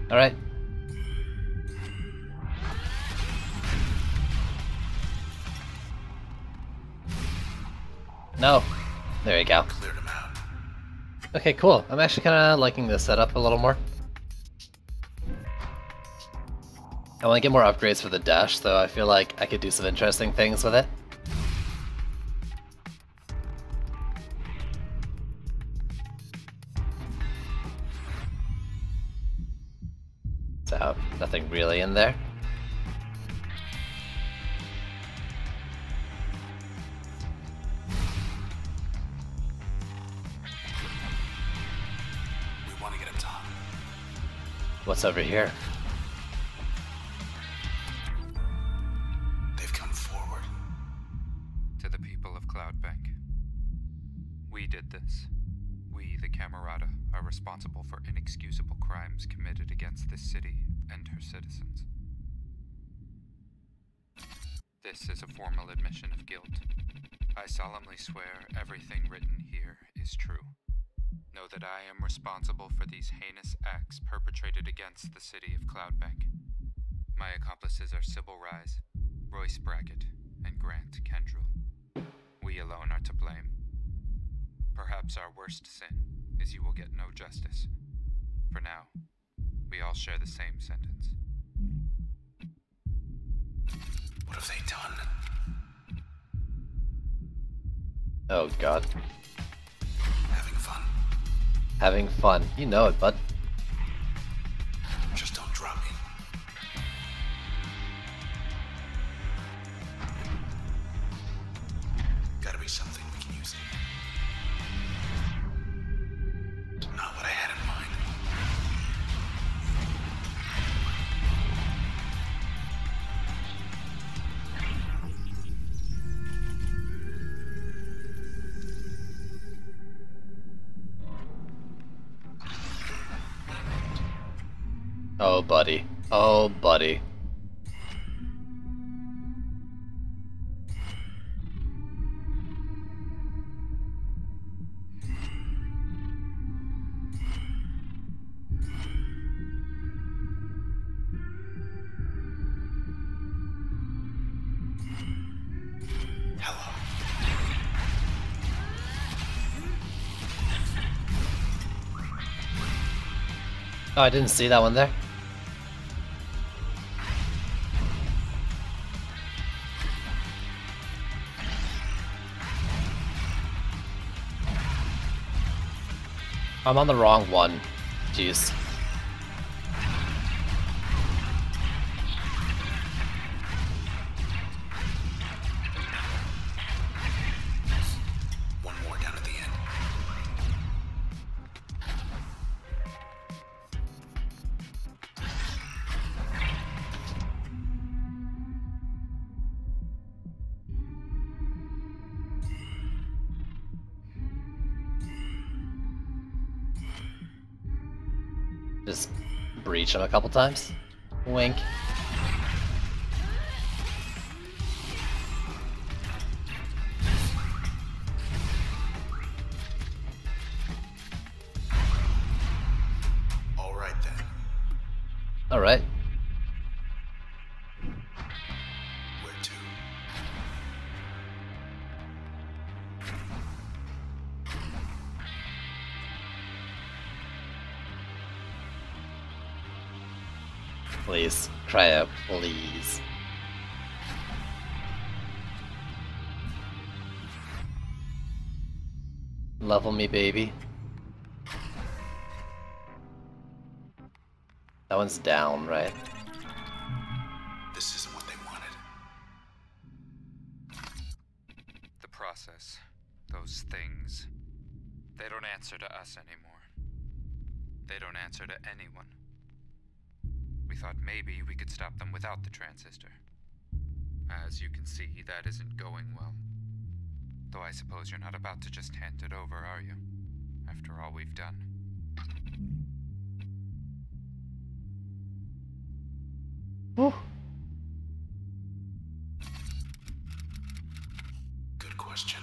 [SPEAKER 1] Alright. No. There you go.
[SPEAKER 2] Cleared him out.
[SPEAKER 1] Okay, cool. I'm actually kind of liking this setup a little more. I want to get more upgrades for the dash, so I feel like I could do some interesting things with it. So, nothing really in there.
[SPEAKER 2] We want to get up top.
[SPEAKER 1] What's over here?
[SPEAKER 2] They've come forward.
[SPEAKER 3] To the people of Cloudbank. We did this. We, the Camerata, are responsible for inexcusable crimes committed against this city and her citizens. This is a formal admission of guilt. I solemnly swear everything written here is true. Know that I am responsible for these heinous acts perpetrated against the city of Cloudbank. My accomplices are Sybil Rise, Royce Brackett, and Grant Kendrell. We alone are to blame. Perhaps our worst sin is you will get no justice. For now, we all share the same sentence.
[SPEAKER 2] What have they done?
[SPEAKER 1] Oh god.
[SPEAKER 2] Having fun.
[SPEAKER 1] Having fun. You know it, bud.
[SPEAKER 2] Just don't drop me. Gotta be something we can use. Not what I had in mind.
[SPEAKER 1] Oh, buddy. Oh, buddy.
[SPEAKER 2] Hello.
[SPEAKER 1] Oh, I didn't see that one there. I'm on the wrong one. Jeez.
[SPEAKER 2] One more down at the end.
[SPEAKER 1] Just breach him a couple times. Wink.
[SPEAKER 2] All right then.
[SPEAKER 1] Alright.
[SPEAKER 2] Where to?
[SPEAKER 1] Please. Cryo, please. Level me, baby. That one's down, right?
[SPEAKER 2] This isn't what they wanted.
[SPEAKER 3] The process, those things, they don't answer to us anymore. They don't answer to anyone. We thought maybe we could stop them without the transistor. As you can see, that isn't going well. Though I suppose you're not about to just hand it over, are you? After all we've done.
[SPEAKER 1] Whew.
[SPEAKER 2] Good question.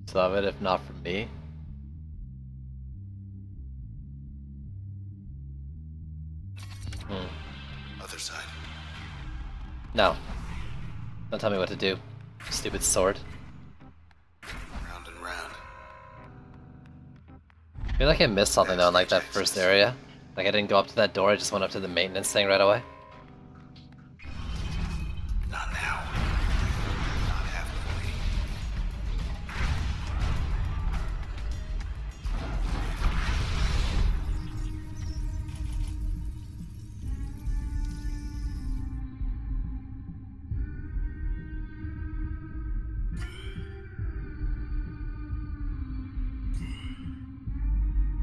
[SPEAKER 1] Solve it if not for me.
[SPEAKER 2] Other side.
[SPEAKER 1] No. Don't tell me what to do. Stupid sword.
[SPEAKER 2] Round and round.
[SPEAKER 1] I feel like I missed something though in like that first area. Like I didn't go up to that door, I just went up to the maintenance thing right away.
[SPEAKER 2] Not now. Not halfway.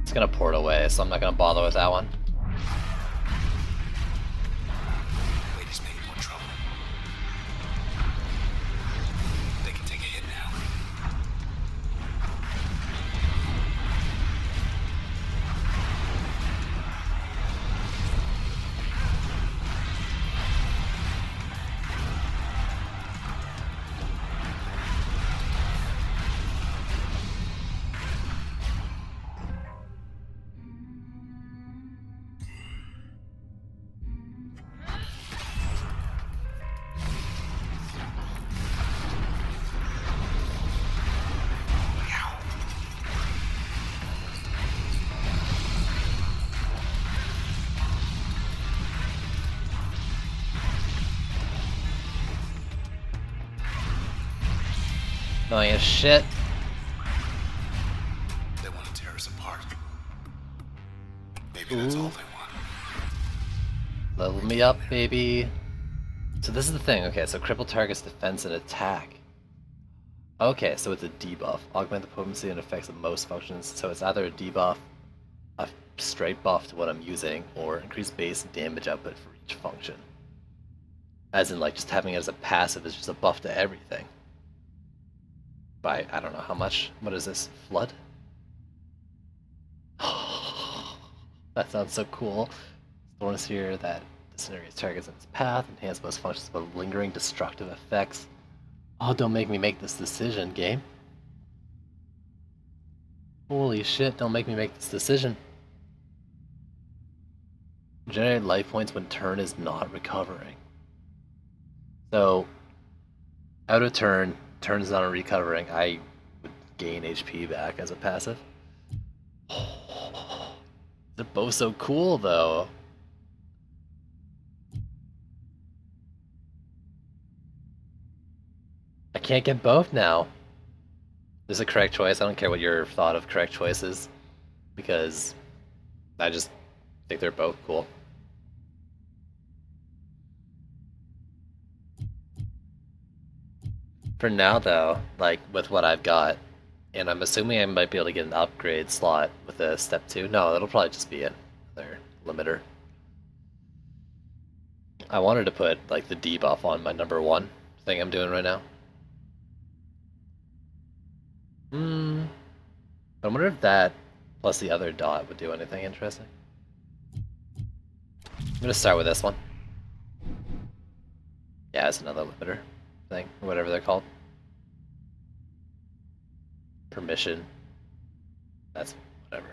[SPEAKER 1] It's gonna port away, so I'm not gonna bother with that one.
[SPEAKER 2] Lady's making more trouble. They can take a hit now.
[SPEAKER 1] Annoying as shit.
[SPEAKER 2] They want to tear us apart. Maybe that's all they want.
[SPEAKER 1] Level me up, baby. So this is the thing, okay, so cripple targets defense and attack. Okay, so it's a debuff. Augment the potency and effects of most functions. So it's either a debuff, a straight buff to what I'm using, or increase base damage output for each function. As in, like, just having it as a passive is just a buff to everything. By, I don't know how much. What is this? Flood? That sounds so cool. Thorns here that disintegrates targets in its path, enhance most functions with lingering destructive effects. Oh, don't make me make this decision, game. Holy shit, don't make me make this decision. Generate life points when turn is not recovering. So, out of turn, turn is not recovering, I would gain HP back as a passive. They're both so cool, though. I can't get both now. there's a correct choice. I don't care what your thought of correct choice is, because I just think they're both cool. For now, though, like with what I've got, and I'm assuming I might be able to get an upgrade slot with a step 2. No, it'll probably just be another limiter. I wanted to put like the debuff on my number 1 thing I'm doing right now. I wonder if that plus the other dot would do anything interesting. I'm gonna start with this one. Yeah, it's another limiter thing, or whatever they're called. Permission. That's whatever.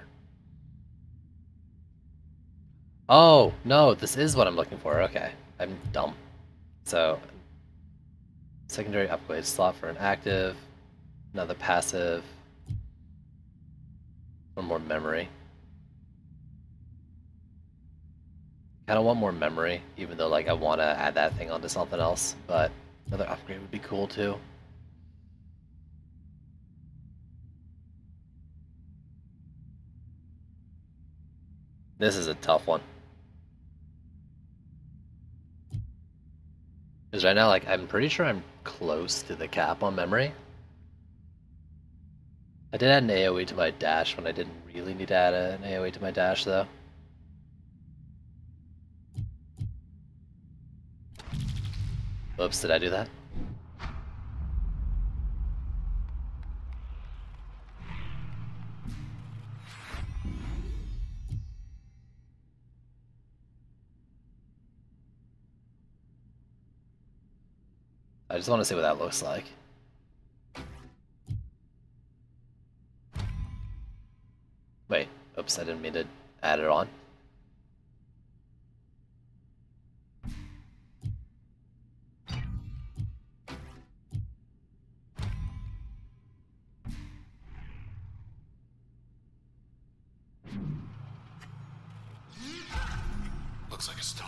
[SPEAKER 1] Oh, no, this is what I'm looking for. Okay, I'm dumb. So, secondary upgrade slot for an active, another passive, one more memory. Kind of want more memory, even though like I want to add that thing onto something else, but another upgrade would be cool too. This is a tough one. Because right now, like, I'm pretty sure I'm close to the cap on memory. I did add an AoE to my dash when I didn't really need to add an AoE to my dash, though. Oops, did I do that? I just want to see what that looks like. Wait, oops, I didn't mean to add it on.
[SPEAKER 2] Looks like a star.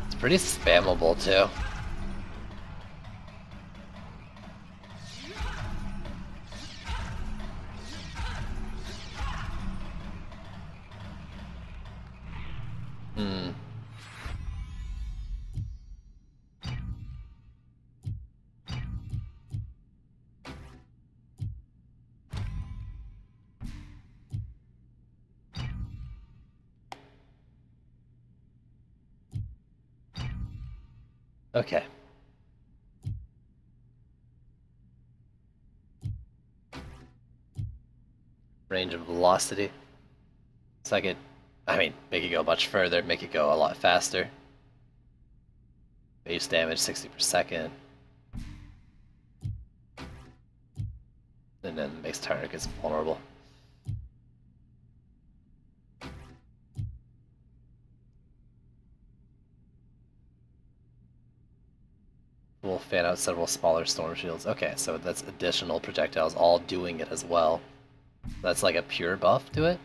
[SPEAKER 1] It's pretty spammable, too. Okay. Range of velocity. So I could, make it go much further, make it go a lot faster. Base damage 60 per second. And then makes targets vulnerable. We'll fan out several smaller storm shields. Okay, so that's additional projectiles all doing it as well. That's like a pure buff to it?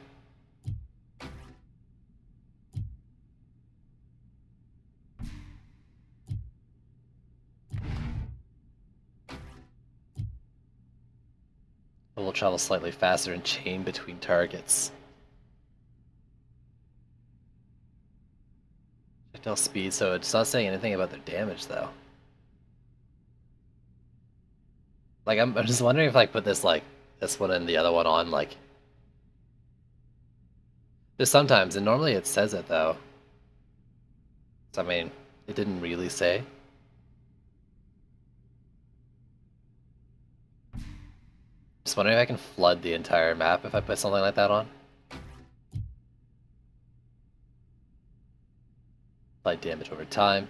[SPEAKER 1] It will travel slightly faster and chain between targets. Projectile speed, so it's not saying anything about their damage though. Like, I'm just wondering if I put this, like, this one and the other one on, like... There's sometimes, and normally it says it, though. So, it didn't really say. Just wondering if I can flood the entire map if I put something like that on. Apply damage over time.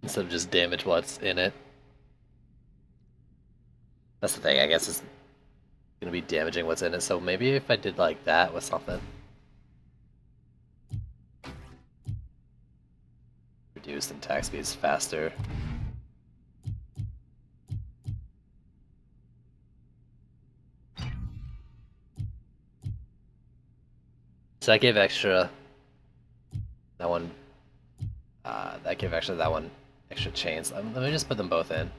[SPEAKER 1] Instead of just damage what's in it. That's the thing, I guess it's gonna be damaging what's in it, so maybe if I did like that with something. Reduced attack speeds faster. So that gave extra. That one. That gave actually that one extra chains. Let me just put them both in.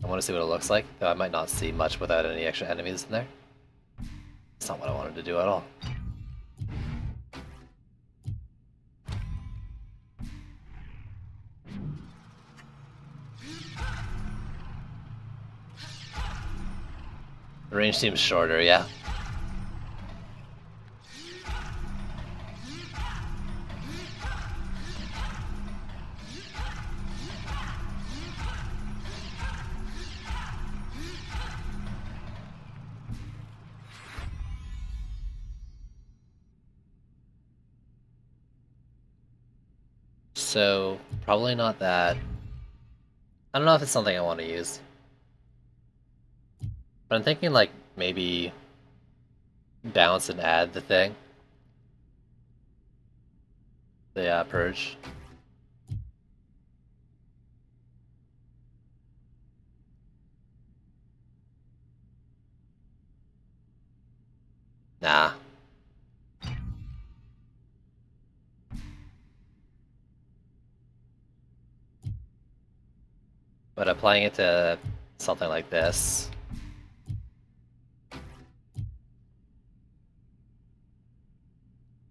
[SPEAKER 1] I want to see what it looks like, though I might not see much without any extra enemies in there. That's not what I wanted to do at all. The range seems shorter, yeah. So, probably not that. I don't know if it's something I want to use. But I'm thinking like maybe bounce and add the thing. The purge. Nah. But applying it to something like this.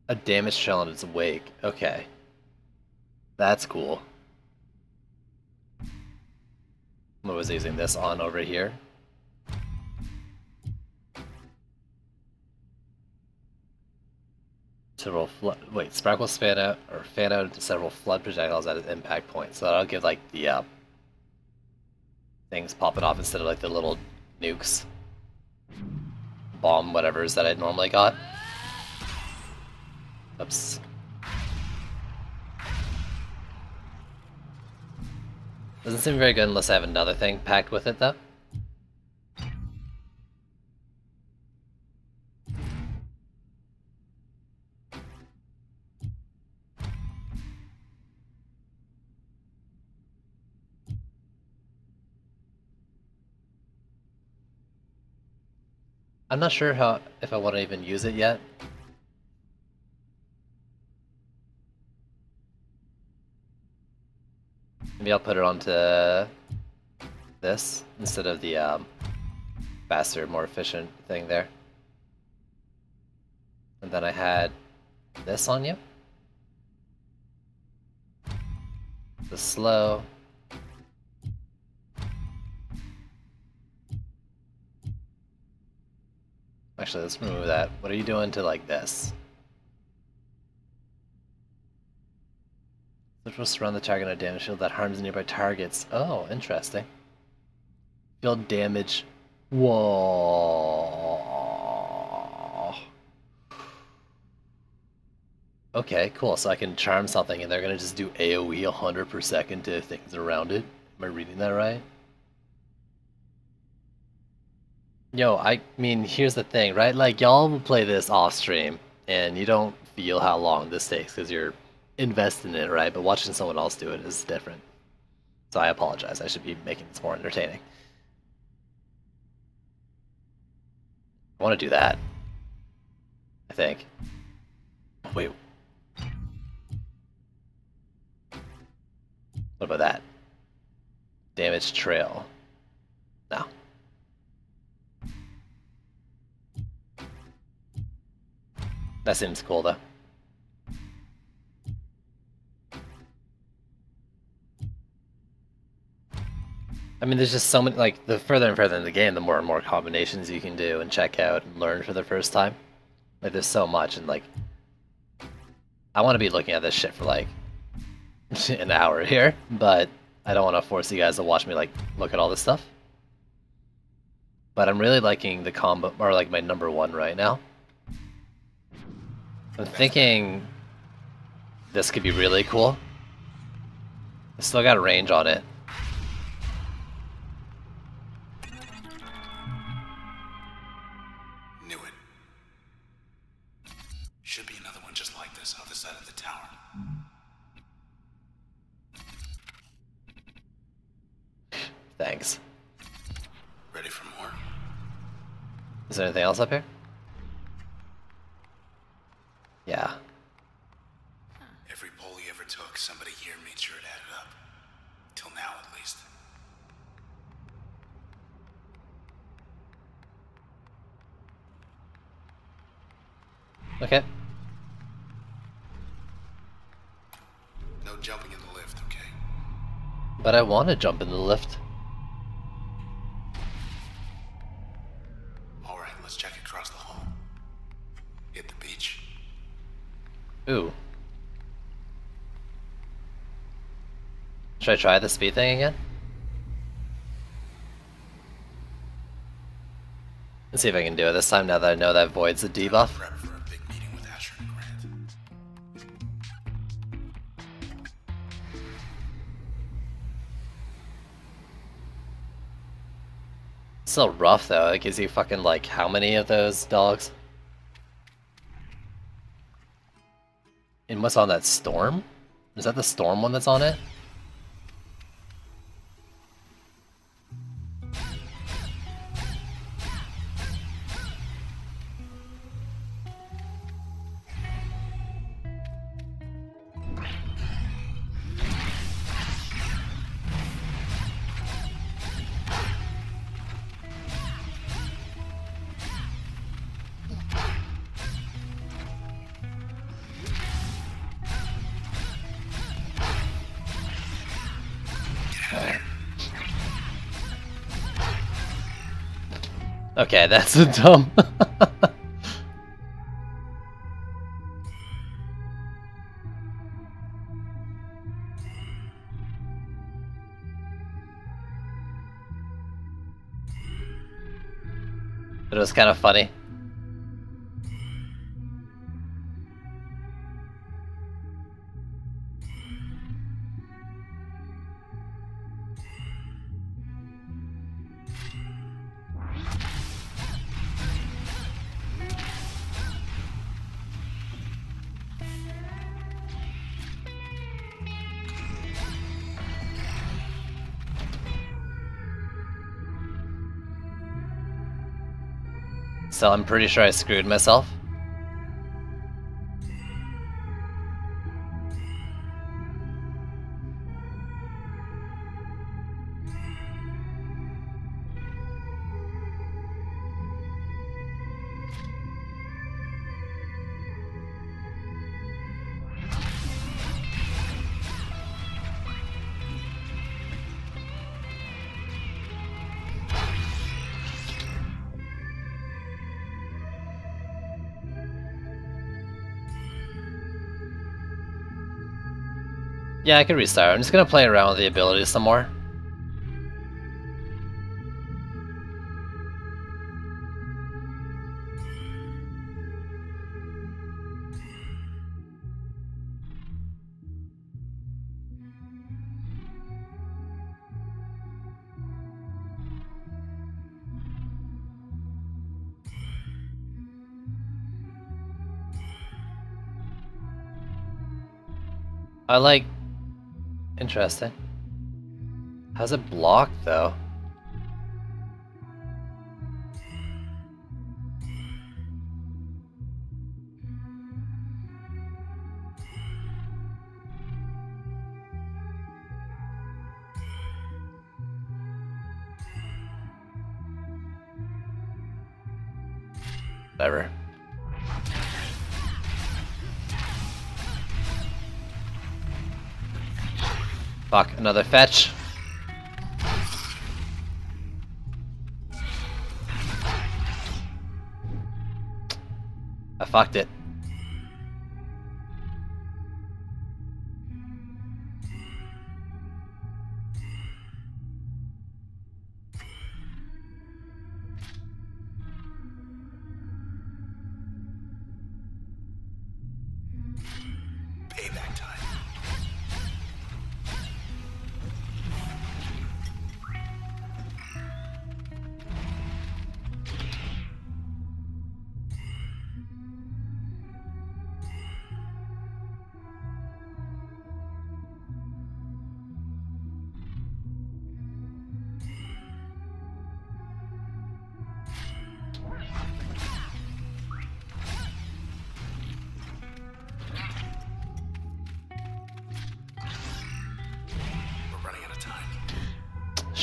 [SPEAKER 1] A damage trail on its wake. Okay. That's cool. I was using this on over here. Several flood. Wait, sparkles fan out into several flood projectiles at its impact point. So that'll give like the things popping off instead of like the little nukes, bomb, whatever's that I normally got. Oops. Doesn't seem very good unless I have another thing packed with it, though. I'm not sure if I want to even use it yet. Maybe I'll put it onto this instead of the faster, more efficient thing there. And then I had this on you. The slow. Actually, let's remove that. What are you doing to like this? Which will surround the target on a damage shield that harms nearby targets. Oh, interesting. Field damage. Whoa. Okay, cool. So I can charm something and they're gonna just do AoE 100 per second to things around it. Am I reading that right? Yo, I mean, here's the thing, right? Like, y'all will play this off stream, and you don't feel how long this takes because you're invested in it, right? But watching someone else do it is different. So I apologize. I should be making this more entertaining. I want to do that. I think. Wait. What about that? Damage trail. No. That seems cool, though. I mean, there's just so many, like, the further and further in the game, the more and more combinations you can do and check out and learn for the first time. Like, there's so much, and, like, I want to be looking at this shit for, like, an hour here, but I don't want to force you guys to watch me, like, look at all this stuff. But I'm really liking the combo, or, like, my number one right now. I'm thinking this could be really cool. I still got a range on it.
[SPEAKER 2] Knew it. Should be another one just like this other side of the tower.
[SPEAKER 1] Thanks.
[SPEAKER 2] Ready for more?
[SPEAKER 1] Is there anything else up here? Yeah.
[SPEAKER 2] Every poll he ever took, somebody here made sure it added up. Till now, at least.
[SPEAKER 1] Okay.
[SPEAKER 2] No jumping in the lift, okay?
[SPEAKER 1] But I want to jump in the lift.
[SPEAKER 2] Alright, let's check across the hall. Hit the beach.
[SPEAKER 1] Ooh. Should I try the speed thing again? Let's see if I can do it this time now that I know that voids the debuff.
[SPEAKER 2] Prep for a big meeting with Asher and Grant.
[SPEAKER 1] Still rough though, it gives you fucking like how many of those dogs? And what's on that storm? Is that the storm one that's on it? Okay, that's a dumb. It was kind of funny. So I'm pretty sure I screwed myself. Yeah, I could restart. I'm just gonna play around with the abilities some more. I like... Interesting. How's it blocked, though? Whatever. Fuck, another fetch. I fucked it.
[SPEAKER 2] Payback time.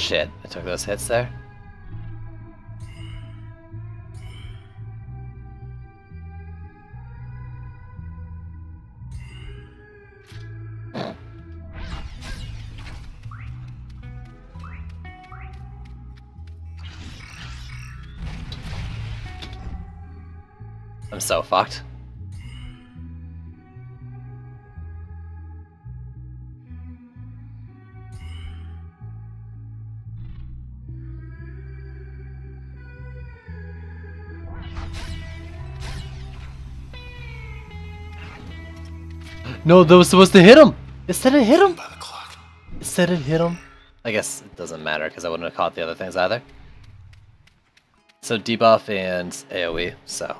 [SPEAKER 1] shit, I took those hits there. I'm so fucked. No, that was supposed to hit him! It said it hit him!
[SPEAKER 2] By the clock.
[SPEAKER 1] It said it hit him. I guess it doesn't matter because I wouldn't have caught the other things either. So debuff and AoE, so.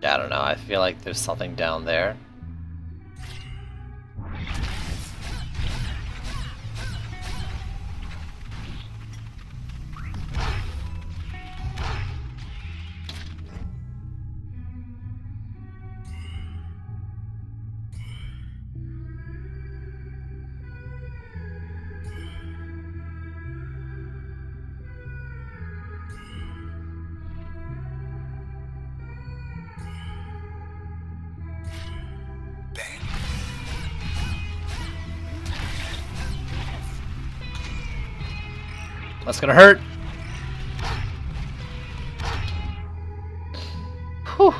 [SPEAKER 1] I don't know, I feel like there's something down there.
[SPEAKER 2] Bang.
[SPEAKER 1] That's gonna hurt. Whew.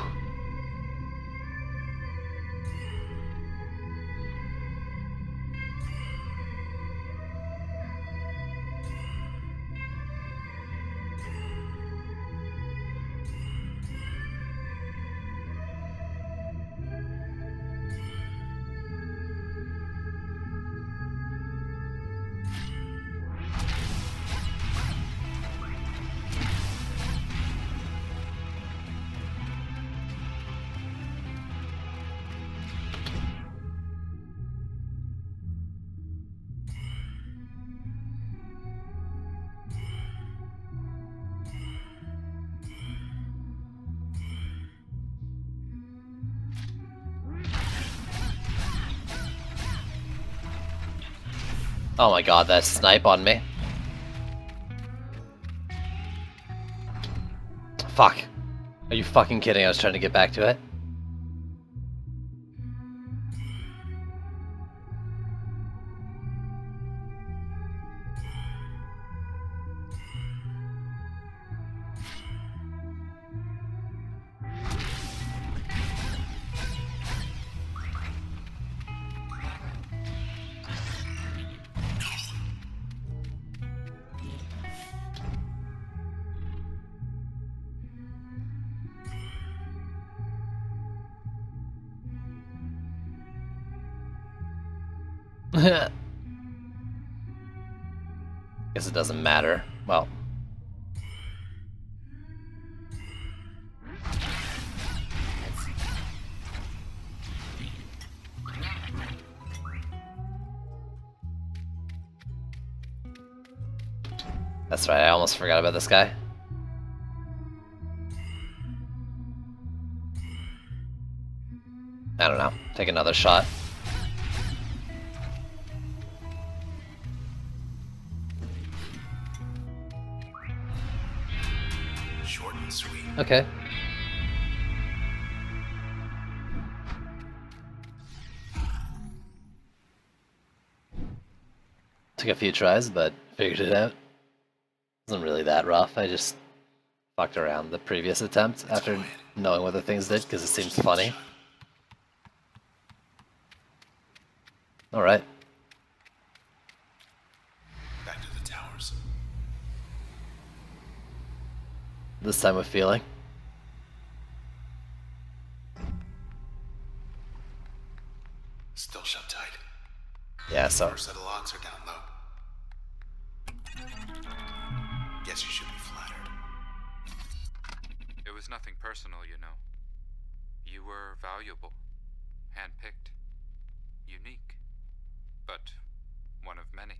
[SPEAKER 1] Oh my god, that snipe on me. Fuck. Are you fucking kidding? I was trying to get back to it. Guess it doesn't matter. Well. That's right, I almost forgot about this guy. I don't know. Take another shot.
[SPEAKER 2] Short and sweet.
[SPEAKER 1] Okay. Took a few tries, but figured it out. Wasn't really that rough. I just fucked around the previous attempt after knowing what the things did because it seems funny. Alright.
[SPEAKER 2] Back to the towers.
[SPEAKER 1] This time with feeling.
[SPEAKER 2] Still shut tight.
[SPEAKER 1] Yeah, so
[SPEAKER 2] First set of locks are down low. Guess you should be flattered.
[SPEAKER 3] It was nothing personal, you know. You were valuable, handpicked, unique, but one of many.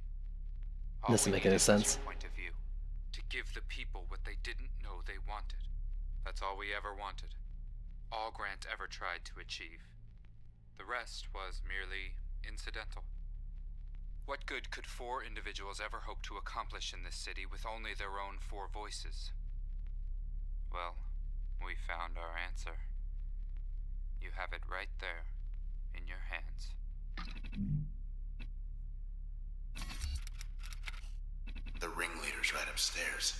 [SPEAKER 3] All
[SPEAKER 1] doesn't
[SPEAKER 3] we
[SPEAKER 1] make any
[SPEAKER 3] needed was
[SPEAKER 1] sense.
[SPEAKER 3] your point of view, to give the people what they didn't know they wanted. That's all we ever wanted. All Grant ever tried to achieve. The rest was merely incidental. What good could 4 individuals ever hope to accomplish in this city with only their own 4 voices? Well, we found our answer. You have it right there, in your hands.
[SPEAKER 2] The ringleader's right upstairs.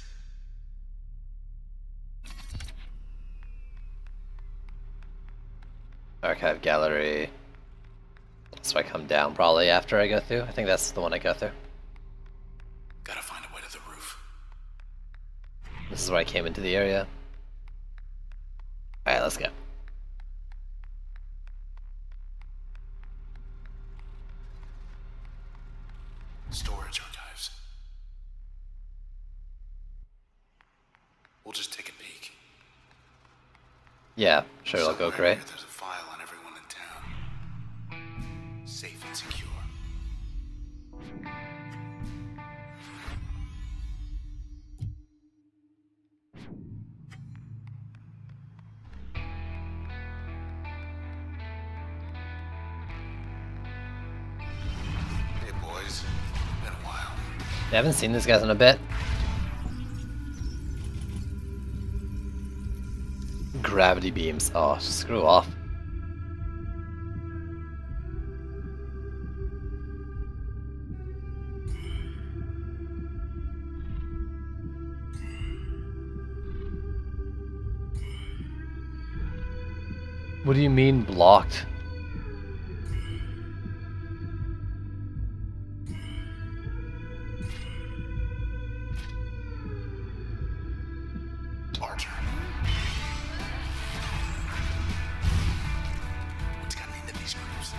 [SPEAKER 1] Archive gallery. So I come down probably after I go through. I think that's the one I go through.
[SPEAKER 2] Gotta find a way to the roof.
[SPEAKER 1] This is where I came into the area. Alright, let's go.
[SPEAKER 2] Storage archives. We'll just take a peek.
[SPEAKER 1] Yeah, sure, it'll go
[SPEAKER 2] Somewhere
[SPEAKER 1] great.
[SPEAKER 2] here there's a file on everyone in town. Safe and secure. Hey boys, been a while.
[SPEAKER 1] I haven't seen these guys in a bit. Gravity beams. Oh, screw off. What do you mean blocked?
[SPEAKER 2] Archer. What's gotten into these groups?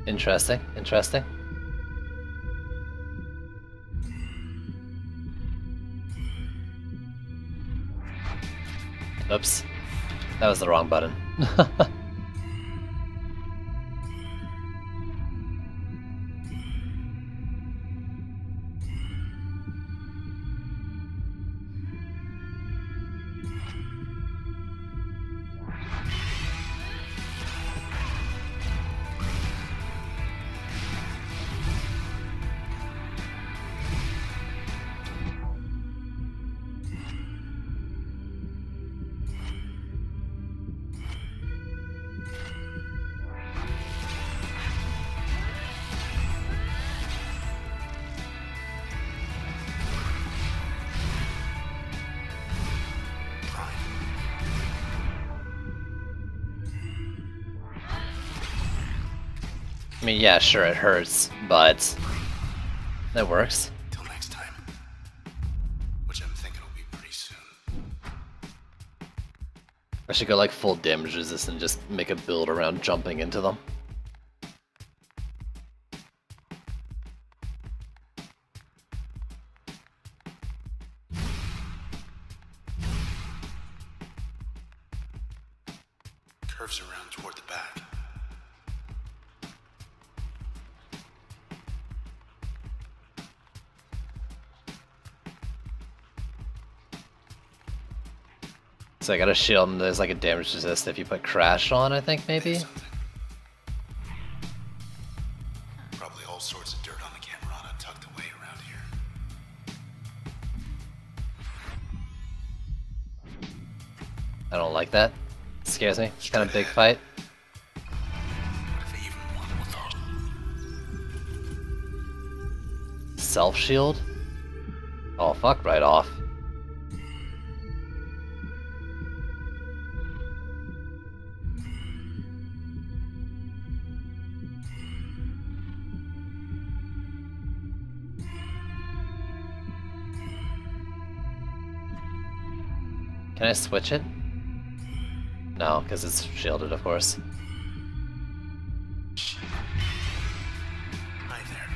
[SPEAKER 1] Interesting, interesting. Oops. That was the wrong button. I mean, yeah, sure, it hurts, but that works.
[SPEAKER 2] Till next time. Which I'm thinking will be pretty soon.
[SPEAKER 1] I should go like full damage resist and just make a build around jumping into them.
[SPEAKER 2] Curves around toward the back.
[SPEAKER 1] So I got a shield and there's like a damage resist if you put crash on, I think maybe?
[SPEAKER 2] Something. Probably all sorts of dirt on the Camerata tucked away around here.
[SPEAKER 1] I don't like that. It scares me. It's kind of big fight.
[SPEAKER 2] What if they even want what's all?
[SPEAKER 1] self-shield? Oh, fuck right off. Can I switch it? No, because it's shielded, of course.
[SPEAKER 2] Hi there.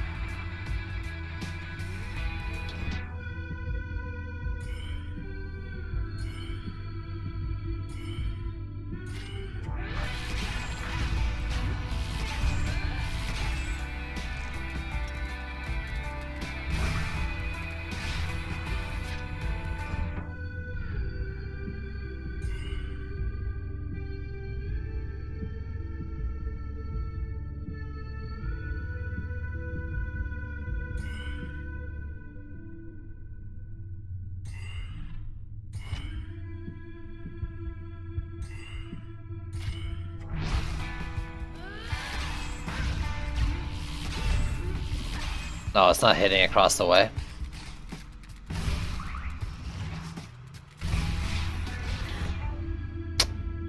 [SPEAKER 1] No, it's not hitting across the way.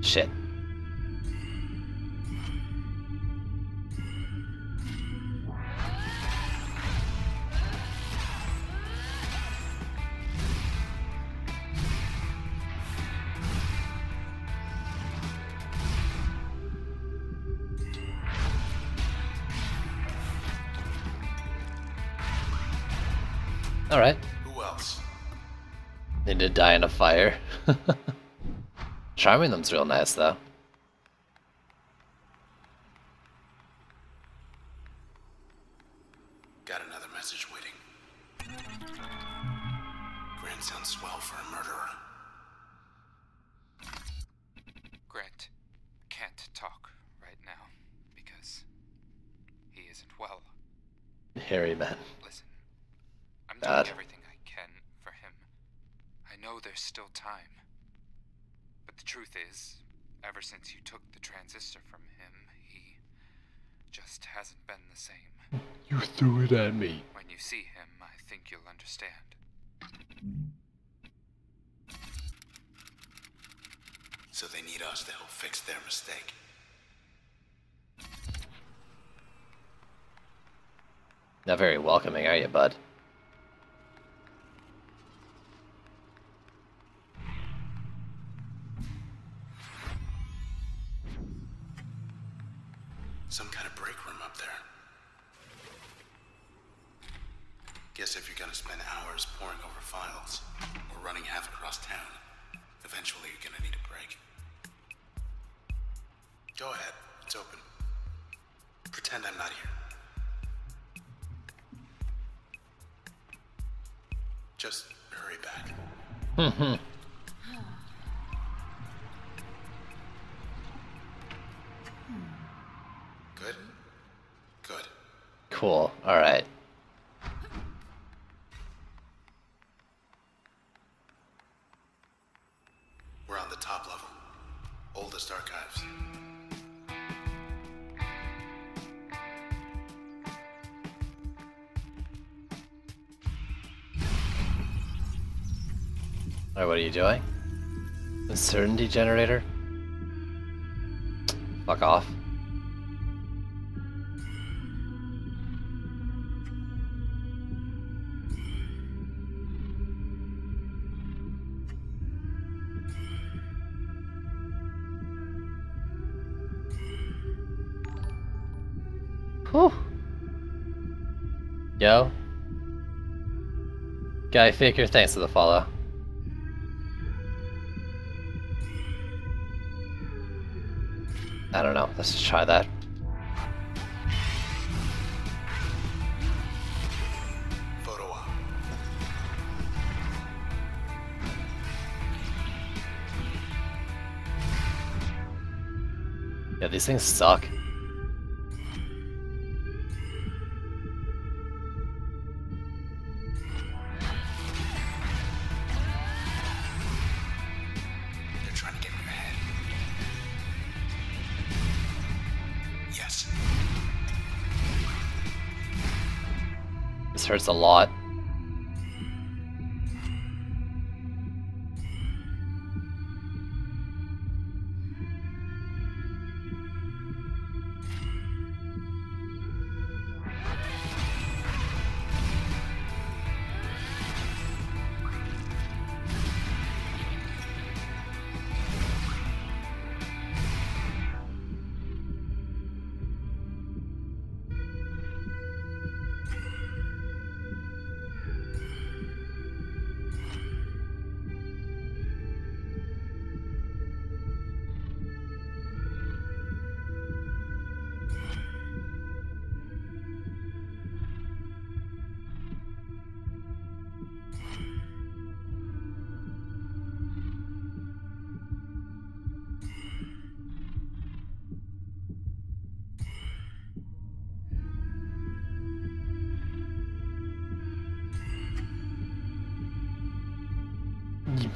[SPEAKER 1] Shit. Alright.
[SPEAKER 2] Who else?
[SPEAKER 1] Need to die in a fire. Charming them's real nice, though.
[SPEAKER 2] Got another message waiting. Grant sounds swell for a murderer.
[SPEAKER 3] Grant can't talk right now because he isn't well.
[SPEAKER 1] Hairy man.
[SPEAKER 3] Listen, I'm
[SPEAKER 1] God.
[SPEAKER 3] doing everything I can for him. I know there's still time. But the truth is, ever since you took the transistor from him, he just hasn't been the same.
[SPEAKER 1] You threw it at me.
[SPEAKER 3] When you see him, I think you'll understand.
[SPEAKER 2] So they need us to help fix their mistake.
[SPEAKER 1] Not very welcoming, are you, bud?
[SPEAKER 2] Some kind of break room up there. Guess if you're gonna spend hours poring over files, or running half across town, eventually you're gonna need a break. Go ahead, it's open. Pretend I'm not here. Just hurry back. Good? Good.
[SPEAKER 1] Cool. Alright.
[SPEAKER 2] We're on the top level. Oldest archives.
[SPEAKER 1] Alright, what are you doing? Uncertainty generator? Fuck off. Whew. Yo. Guy Faker, thanks for the follow. I don't know, let's just try that.
[SPEAKER 2] Photo op.
[SPEAKER 1] Yeah, these things suck.
[SPEAKER 2] They're trying to get in your head. Yes.
[SPEAKER 1] This This hurts a lot.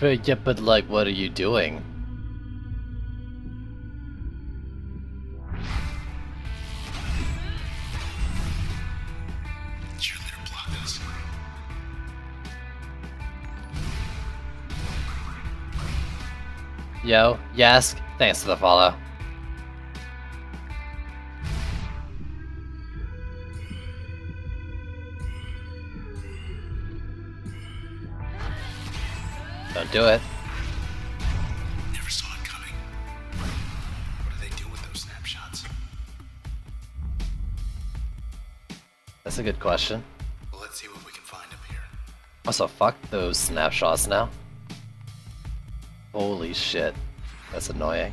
[SPEAKER 1] Yeah, but like, what are you doing?
[SPEAKER 2] Cheerleader blocked us.
[SPEAKER 1] Yo, Yask, thanks for the follow. Don't do it.
[SPEAKER 2] Never saw it coming. What do they do with those snapshots?
[SPEAKER 1] That's a good question.
[SPEAKER 2] Well, let's see what we can find up here.
[SPEAKER 1] Also, fuck those snapshots now. Holy shit. That's annoying.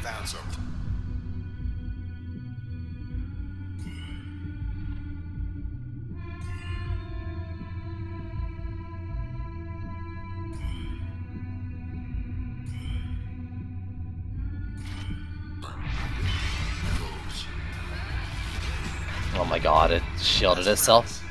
[SPEAKER 2] Found something.
[SPEAKER 1] Oh my god, it shielded itself.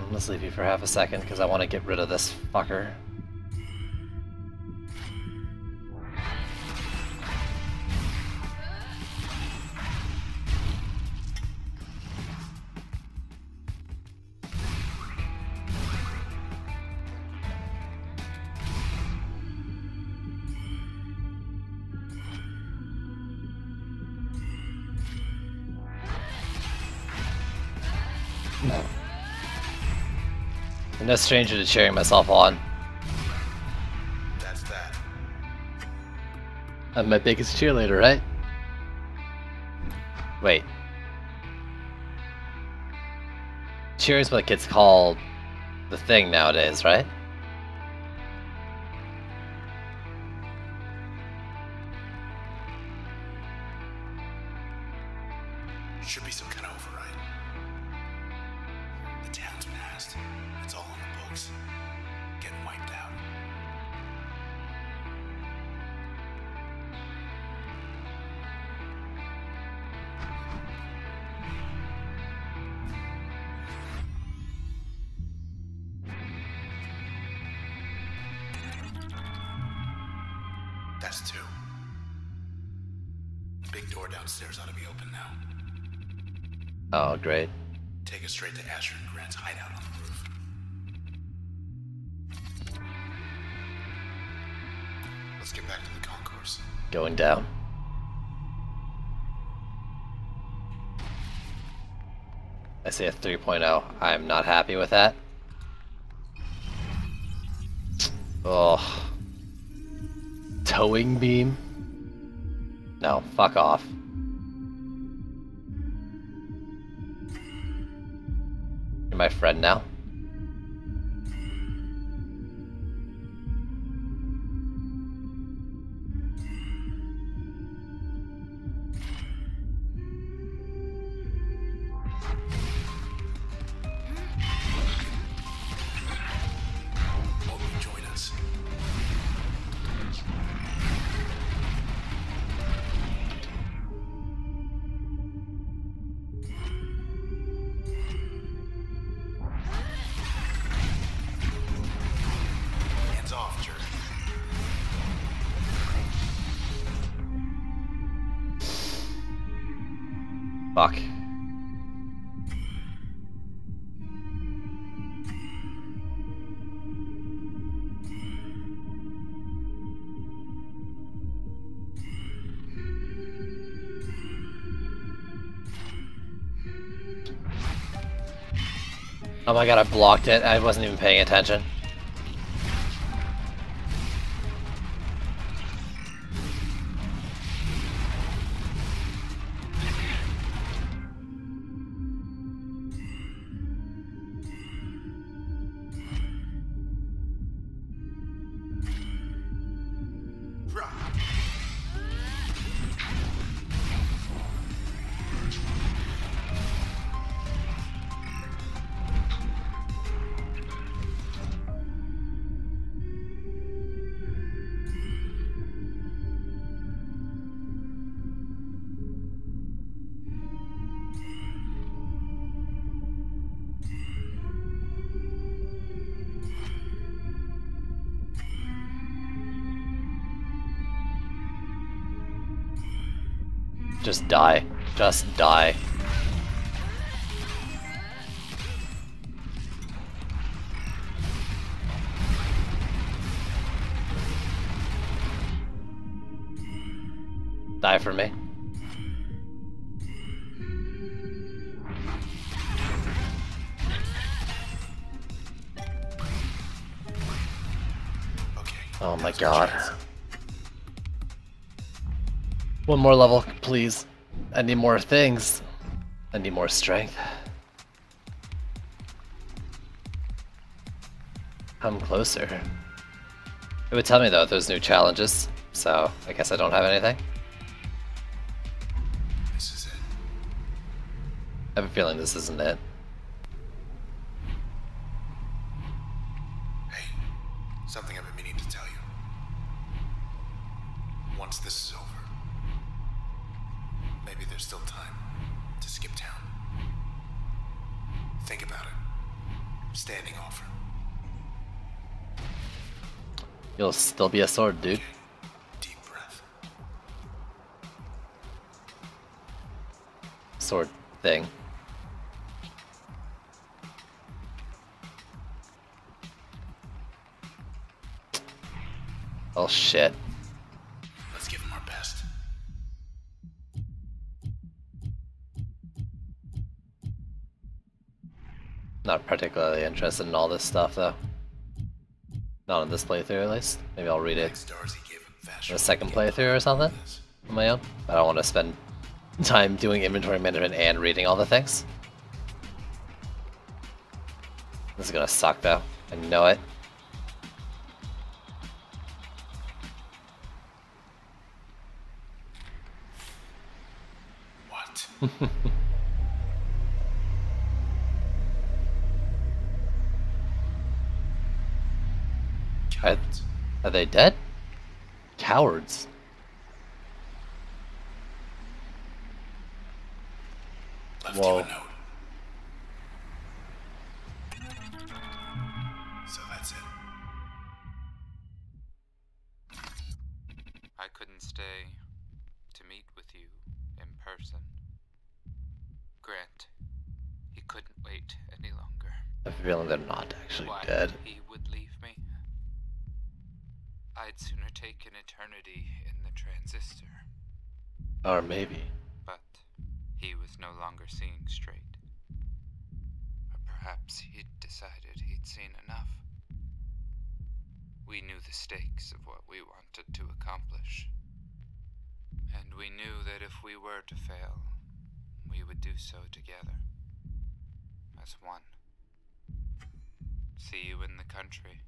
[SPEAKER 1] Let's leave you for half a second because I want to get rid of this fucker. I'm no stranger to cheering myself on.
[SPEAKER 2] That's that.
[SPEAKER 1] I'm my biggest cheerleader, right? Wait. Cheering's what kids call the thing nowadays, right?
[SPEAKER 2] Should be some kind of override. The town's passed. It's all on the books. Getting wiped out. That's two. Big door downstairs ought to be open now.
[SPEAKER 1] Oh, great.
[SPEAKER 2] Take us straight to Asher and Grant's hideout on the roof. Let's get back to the concourse.
[SPEAKER 1] Going down. I see a 3.0. I'm not happy with that. Oh. Towing beam? No, fuck off. You're my friend now?
[SPEAKER 2] Won't you join us? Hands off, jerk.
[SPEAKER 1] Fuck. Oh my god, I blocked it. I wasn't even paying attention. Just die. Just die. Die for me.
[SPEAKER 2] Okay.
[SPEAKER 1] Oh my
[SPEAKER 2] now's
[SPEAKER 1] god.
[SPEAKER 2] our chance.
[SPEAKER 1] One more level, please. I need more things. I need more strength. Come closer. It would tell me though if there's new challenges, so I guess I don't have anything.
[SPEAKER 2] This is it.
[SPEAKER 1] I have a feeling this isn't it.
[SPEAKER 2] Hey, something I've been meaning to tell you. Once this is over, maybe there's still time to skip town. Think about it. Standing offer.
[SPEAKER 1] You'll still be a sword, dude.
[SPEAKER 2] Deep breath.
[SPEAKER 1] Sword thing. Oh shit.
[SPEAKER 2] Let's give him our best.
[SPEAKER 1] Not particularly interested in all this stuff though. Not in this playthrough at least. Maybe I'll read it
[SPEAKER 2] Darcy gave him fast
[SPEAKER 1] in a second playthrough or something on my own. I don't want to spend time doing inventory management and reading all the things. This is gonna suck though. I know it.
[SPEAKER 2] What? Cowards.
[SPEAKER 1] Are they dead? Cowards.
[SPEAKER 2] Left
[SPEAKER 1] Whoa.
[SPEAKER 2] you a note. So that's it.
[SPEAKER 3] I couldn't stay to meet with you in person. Grant, he couldn't wait any longer.
[SPEAKER 1] I have a feeling they're not actually
[SPEAKER 3] Why
[SPEAKER 1] dead.
[SPEAKER 3] he would leave me? I'd sooner take an eternity in the Transistor.
[SPEAKER 1] Or maybe.
[SPEAKER 3] But he was no longer seeing straight. Or perhaps he'd decided he'd seen enough. We knew the stakes of what we wanted to accomplish. And we knew that if we were to fail, we would do so together. As one. See you in the country.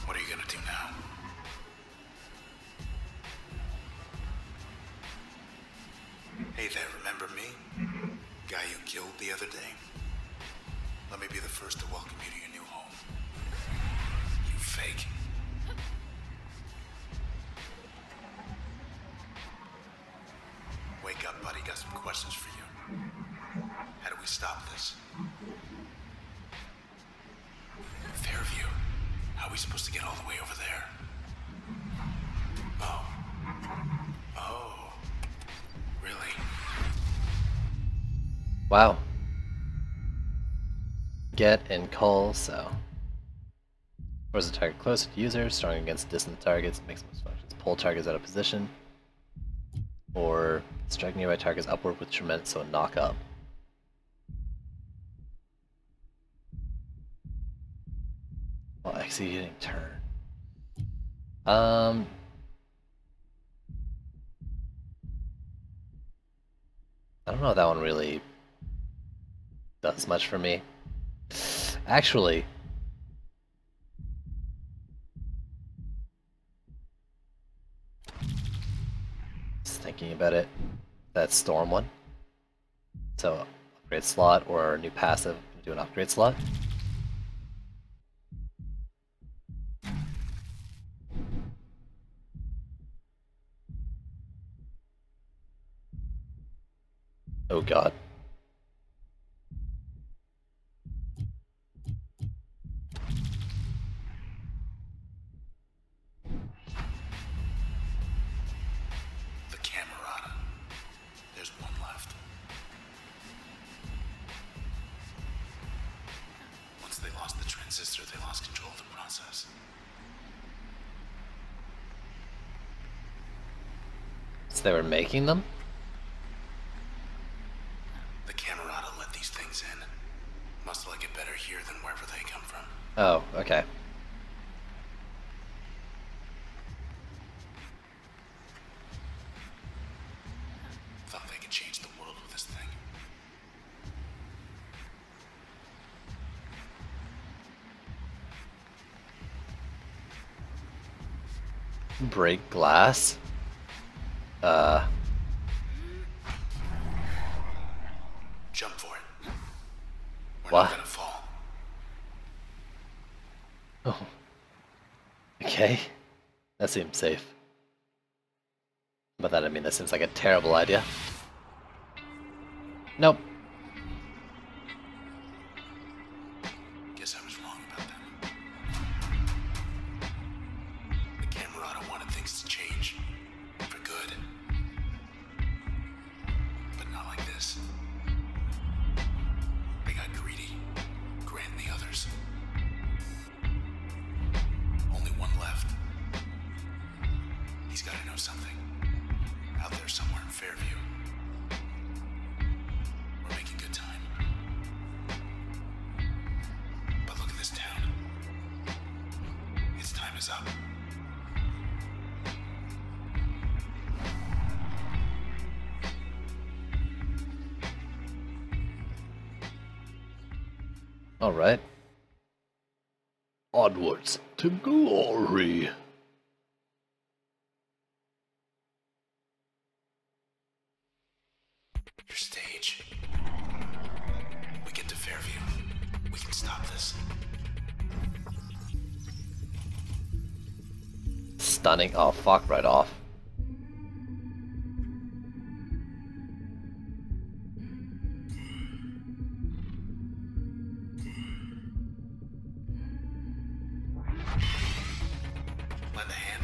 [SPEAKER 2] What are you gonna do now? Hey there, remember me? Guy you killed the other day? Let me be the first to welcome you to your new home. You fake. Wake up, buddy. Got some questions for you. How do we stop this? Fairview? How are we supposed to get all the way over there? Oh. Oh. Really?
[SPEAKER 1] Wow. Get and call, so. Force a target closer to user, strong against distant targets, makes most functions. Pull targets out of position. Or strike nearby targets upward with tremendous, so a knock up. While executing turn. I don't know if that one really does much for me. Actually, just thinking about it, that storm one. So upgrade slot or new passive, do an upgrade slot. Oh god.
[SPEAKER 2] The Camerata. There's one left. Once they lost the transistor, they lost control of the process.
[SPEAKER 1] So they were making them?
[SPEAKER 2] The Camerata let these things in. Must like it better here than wherever they come from.
[SPEAKER 1] Oh, okay.
[SPEAKER 2] Thought they could change the world with this thing.
[SPEAKER 1] Break glass?
[SPEAKER 2] Jump for it. We're
[SPEAKER 1] What?
[SPEAKER 2] not gonna fall.
[SPEAKER 1] Oh. Okay. That seems safe. By that I mean that seems like a terrible idea. Nope.
[SPEAKER 2] Guess I was wrong about that. The Camerata wanted things to change. For good. But not like this. They got greedy. Grant and the others. Only one left. He's gotta know something. Out there somewhere in Fairview. We're making good time. But look at this town. Its time is up.
[SPEAKER 1] Alright. Onwards to glory.
[SPEAKER 2] Your stage. We get to Fairview. We can stop this.
[SPEAKER 1] Stunning. Oh, fuck right off.
[SPEAKER 2] Lend a hand.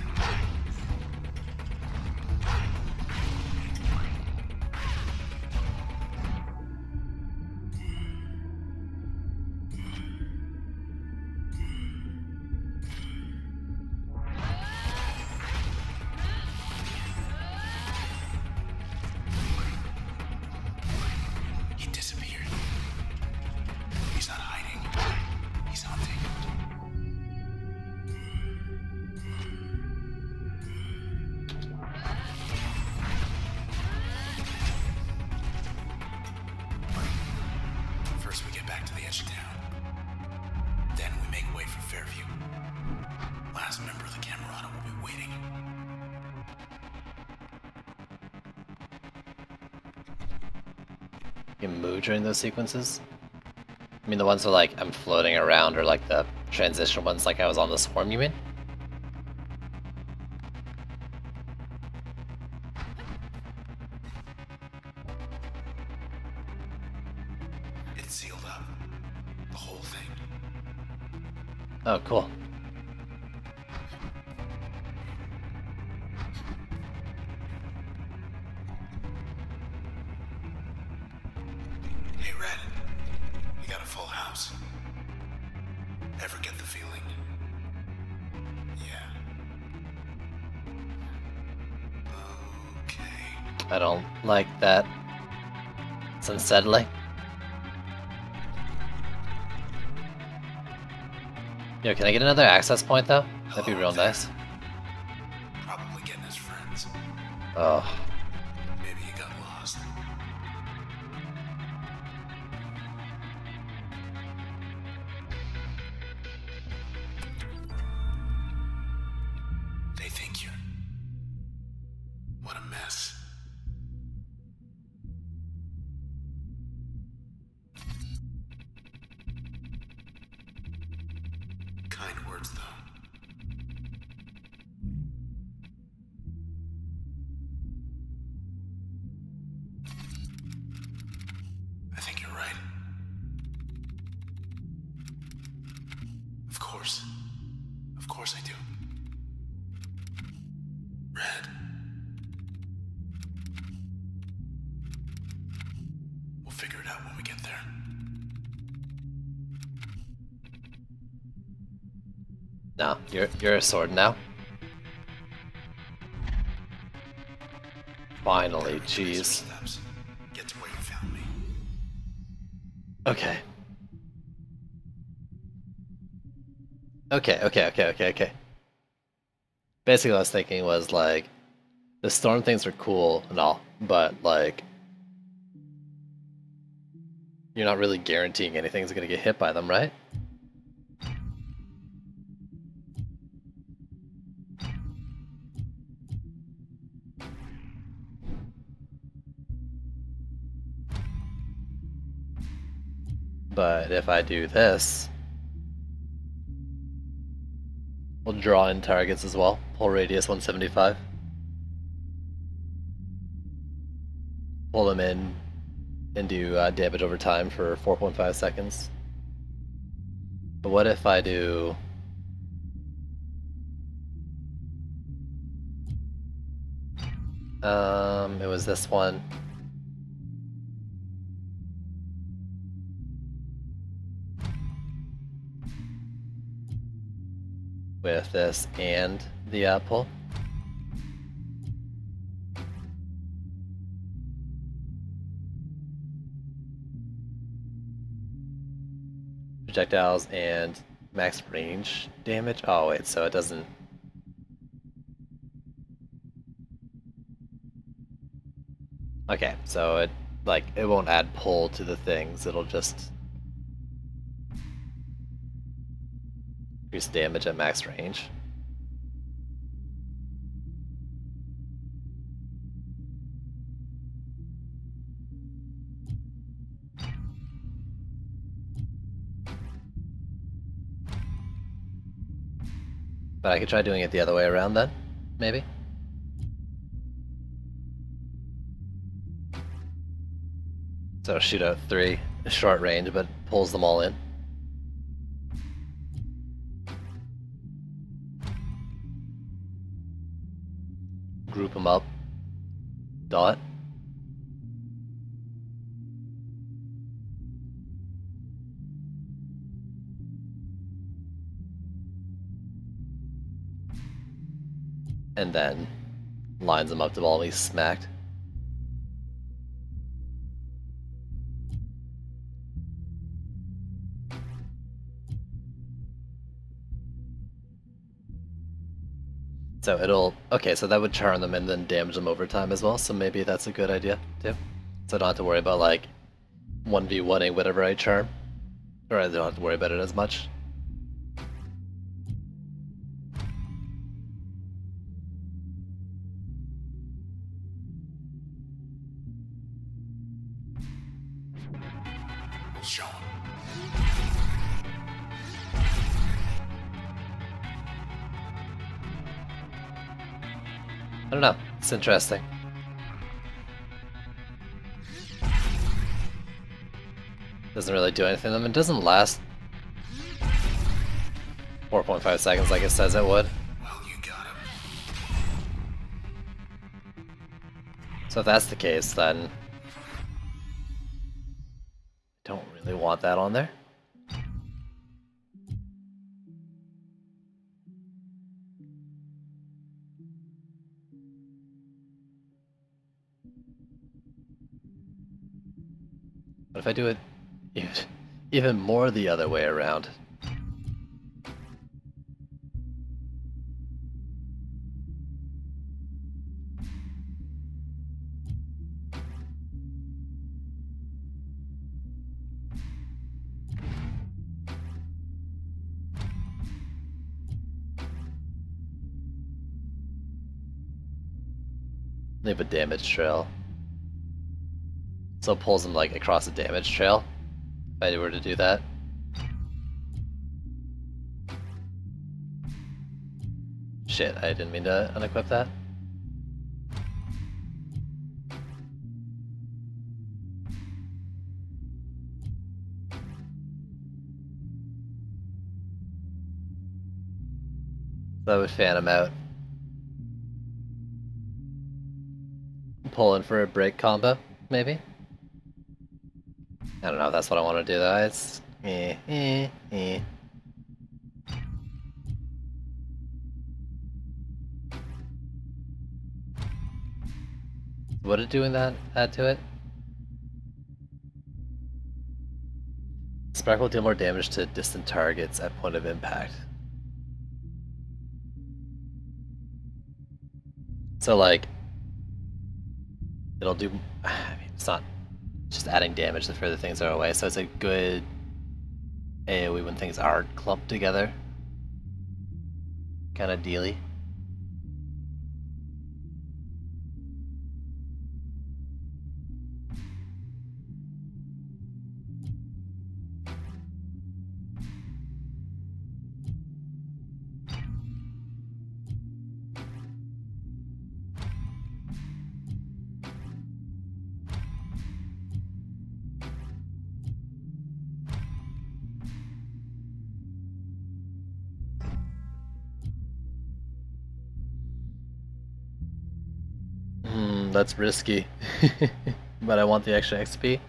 [SPEAKER 1] you can move during those sequences. I mean, the ones where, like, I'm floating around, or, like, the transition ones, like I was on the swarm, you mean?
[SPEAKER 2] It's sealed up. The whole thing.
[SPEAKER 1] Oh, cool.
[SPEAKER 2] Hey, Red. You got a full house. Ever get the feeling? Yeah. Okay.
[SPEAKER 1] I don't like that. It's unsettling. Yo, can I get another access point, though? That'd be
[SPEAKER 2] Hello
[SPEAKER 1] real
[SPEAKER 2] there.
[SPEAKER 1] nice.
[SPEAKER 2] Probably getting his friends.
[SPEAKER 1] Oh.
[SPEAKER 2] Maybe he got lost. They think you're... What a mess. Kind words, though. I think you're right. Of course. Of course I do. Red. We'll figure it out when we get there.
[SPEAKER 1] No, you're a sword now. Finally, jeez.
[SPEAKER 2] Steps. Get to where you found me.
[SPEAKER 1] Okay. Okay. Basically, what I was thinking was, like, the storm things are cool and all, but, like, you're not really guaranteeing anything's gonna get hit by them, right? But if I do this, we'll draw in targets as well. Pull radius 175. Pull them in and do damage over time for 4.5 seconds. But what if I do... it was this one. With this and the pull. Projectiles and max range damage. Oh wait, so it doesn't... Okay, so it won't add pull to the things, it'll just increase damage at max range. But I could try doing it the other way around then, maybe? So shoot out 3, short range, but pulls them all in. Group them up. Dot. And then lines them up to all be smacked. So it'll... Okay, so that would charm them and then damage them over time as well, so maybe that's a good idea, too. So I don't have to worry about, like, 1v1ing whatever I charm. Or I don't have to worry about it as much.
[SPEAKER 2] Show him.
[SPEAKER 1] I don't know. It's interesting. Doesn't really do anything to them. It doesn't last 4.5 seconds like it says it would.
[SPEAKER 2] Well, you got him.
[SPEAKER 1] So if that's the case, then I don't really want that on there. But if I do it even more the other way around, leave a damage trail. So it pulls them like across a damage trail. If I were to do that. Shit, I didn't mean to unequip that. That would fan him out. Pull in for a break combo, maybe? I don't know if that's what I want to do though. It's What did doing that add to it? Spark will deal more damage to distant targets at point of impact. So like, it'll do, I mean, it's not just adding damage the further things are away, so it's a good AoE when things are clumped together. Kinda dealy. That's risky, but I want the extra XP.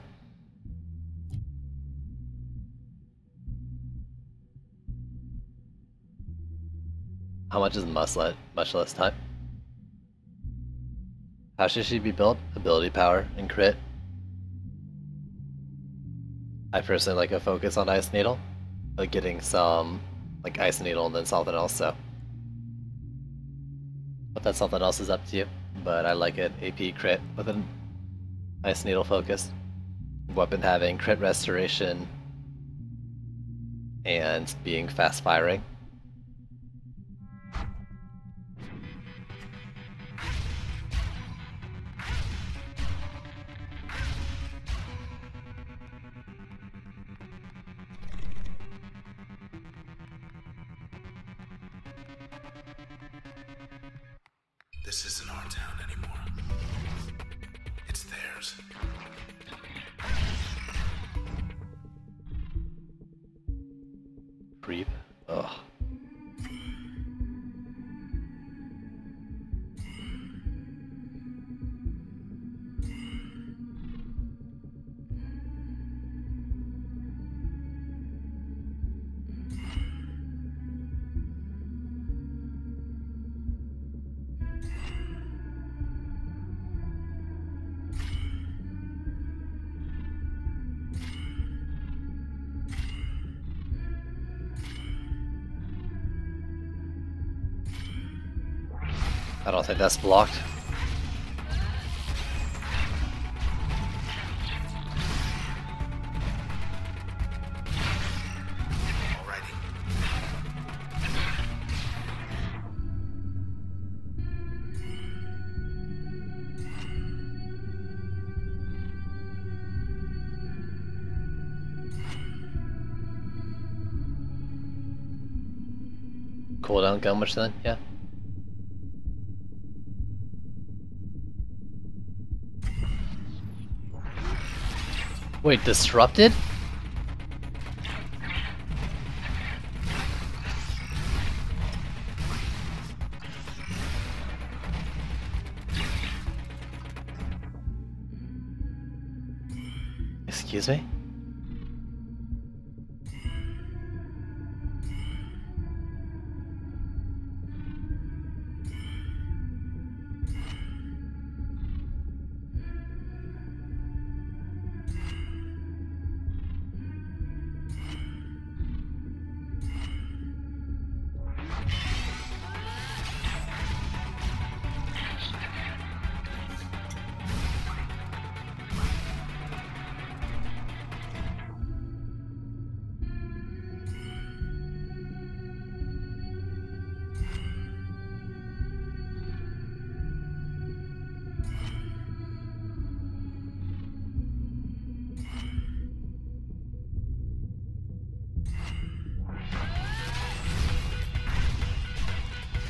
[SPEAKER 1] How much is Muslet? Much less time. How should she be built? Ability power and crit. I personally like a focus on Ice Needle, like getting some like Ice Needle and then something else, so. But that something else is up to you. But I like it AP crit with an Ice Needle focus. Weapon having crit restoration and being fast firing.
[SPEAKER 2] This isn't our town anymore. It's theirs.
[SPEAKER 1] Creep. Ugh. I don't think that's blocked.
[SPEAKER 2] Alrighty.
[SPEAKER 1] cooldown go much then, yeah. Wait, disrupted? Excuse me?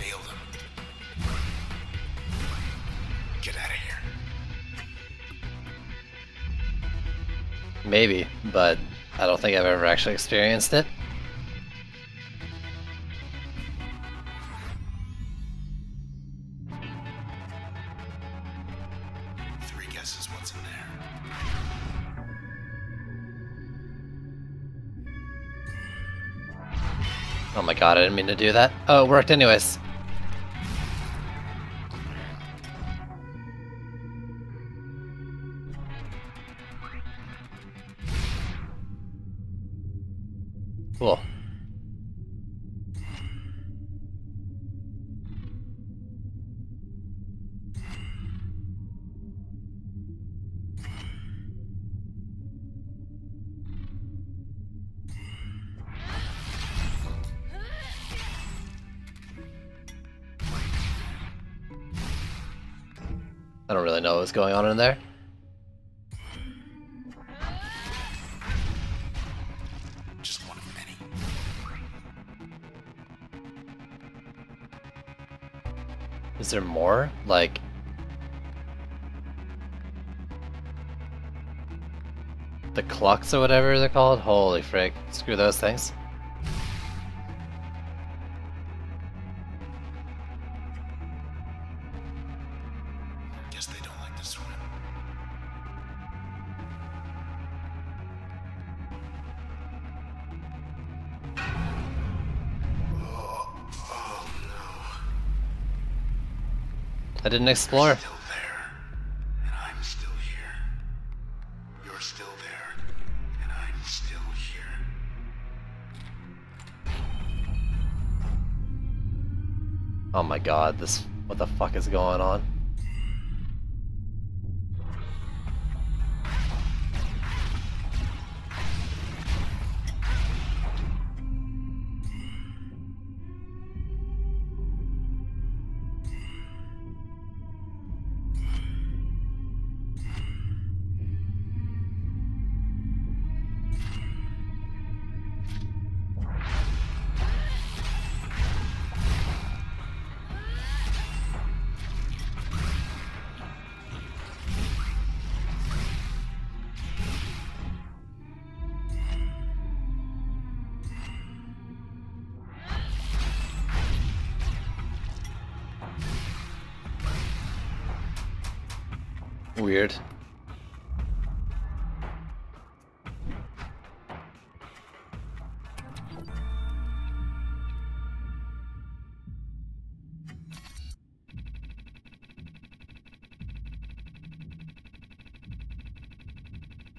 [SPEAKER 2] Nailed him. Get out of here.
[SPEAKER 1] Maybe, but I don't think I've ever actually experienced it.
[SPEAKER 2] Three guesses what's in there.
[SPEAKER 1] Oh my god, I didn't mean to do that. Oh, it worked anyways. Cool. I don't really know what's going on in there.
[SPEAKER 2] Just one of many.
[SPEAKER 1] Is there more? Like... the clocks or whatever they're called? Holy frig. Screw those things.
[SPEAKER 2] Guess they don't like to swim. Oh no.
[SPEAKER 1] I didn't explore.
[SPEAKER 2] You're still there, and I'm still here. You're still there, and I'm still here.
[SPEAKER 1] Oh my god, this... what the fuck is going on? Weird.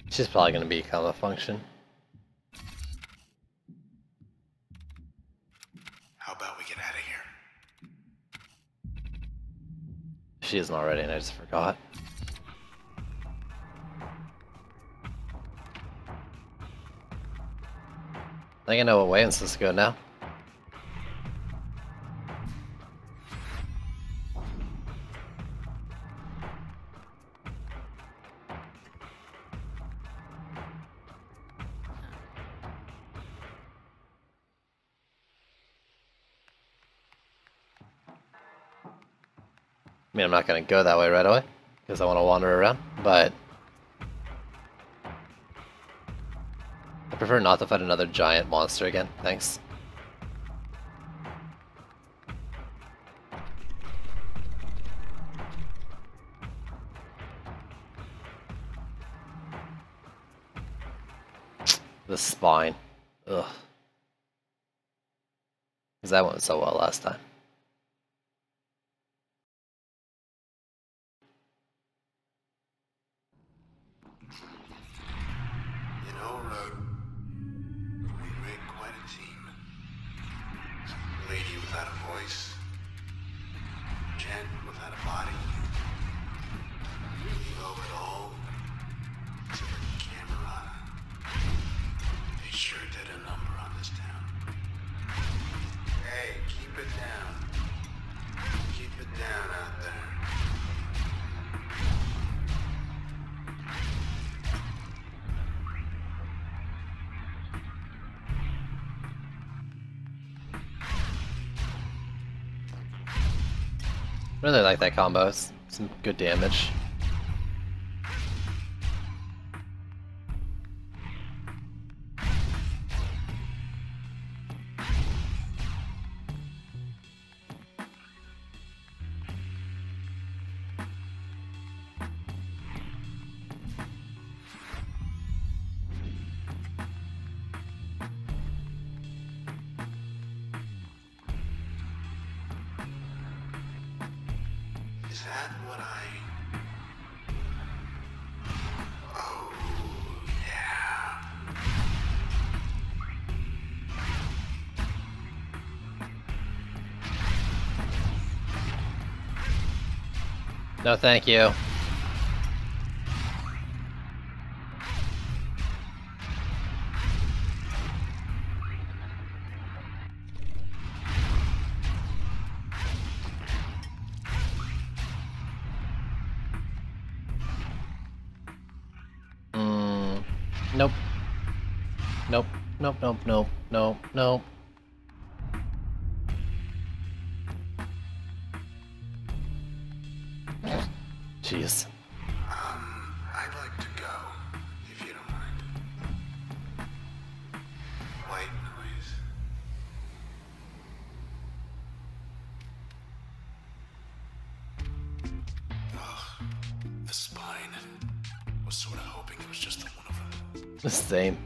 [SPEAKER 1] She's probably gonna become a function.
[SPEAKER 2] How about we get out of here?
[SPEAKER 1] She isn't already and I just forgot. I think I know what way I'm supposed to go now. I mean, I'm not gonna go that way right away, because I want to wander around, but I prefer not to fight another giant monster again, thanks. The spine. Ugh. Because that went so well last time.
[SPEAKER 2] You know, we make quite a team. Lady without a voice. Gent without a body. We owe it all to the Camerata. They sure did a number on this town. Hey, keep it down. Keep it down out there.
[SPEAKER 1] Really like that combo. It's some good damage.
[SPEAKER 2] Is that what I... Oh, yeah.
[SPEAKER 1] No, thank you. Nope. Nope. Nope, nope, nope, nope, nope. Jeez.
[SPEAKER 2] I'd like to go, if you don't mind. White noise. Ugh, the spine. Was sort of hoping it was just the one of them.
[SPEAKER 1] The same.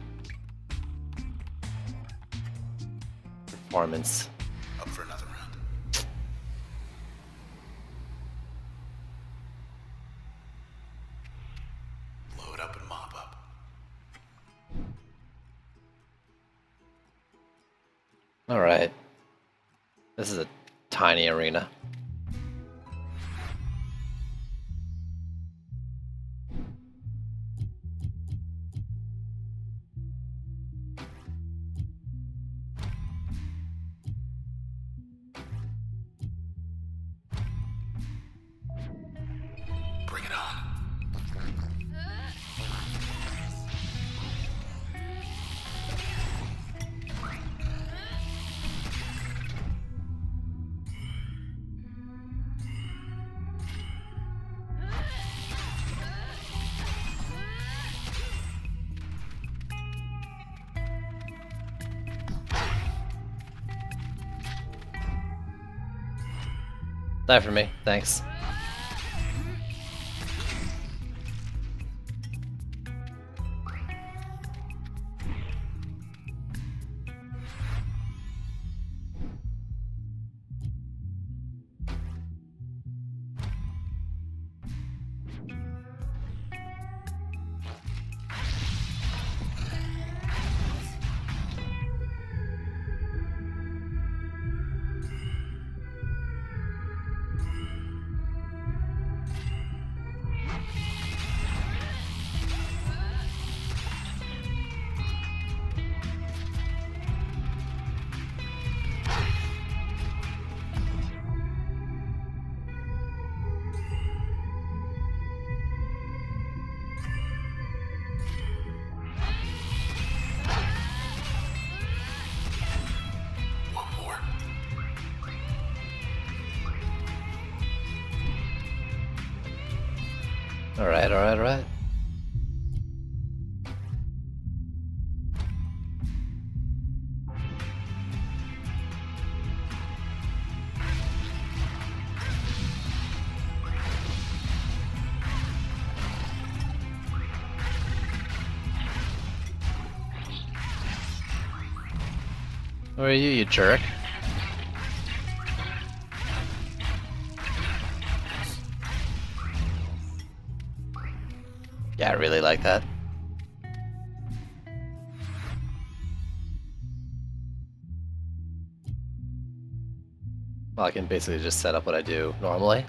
[SPEAKER 1] Performance.
[SPEAKER 2] Up for another round. Load up and mop up.
[SPEAKER 1] Alright. This is a tiny arena.
[SPEAKER 2] Bring it on.
[SPEAKER 1] Die for me, thanks. Alright, alright, alright. Where are you, you jerk? Yeah, I really like that. Well, I can basically just set up what I do normally.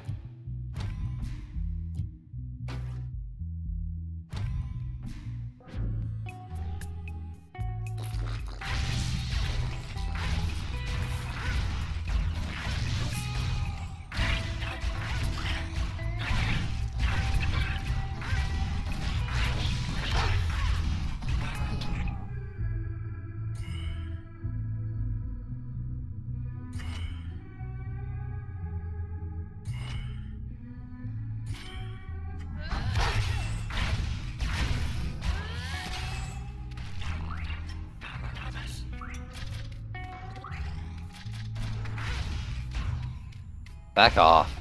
[SPEAKER 1] Back off.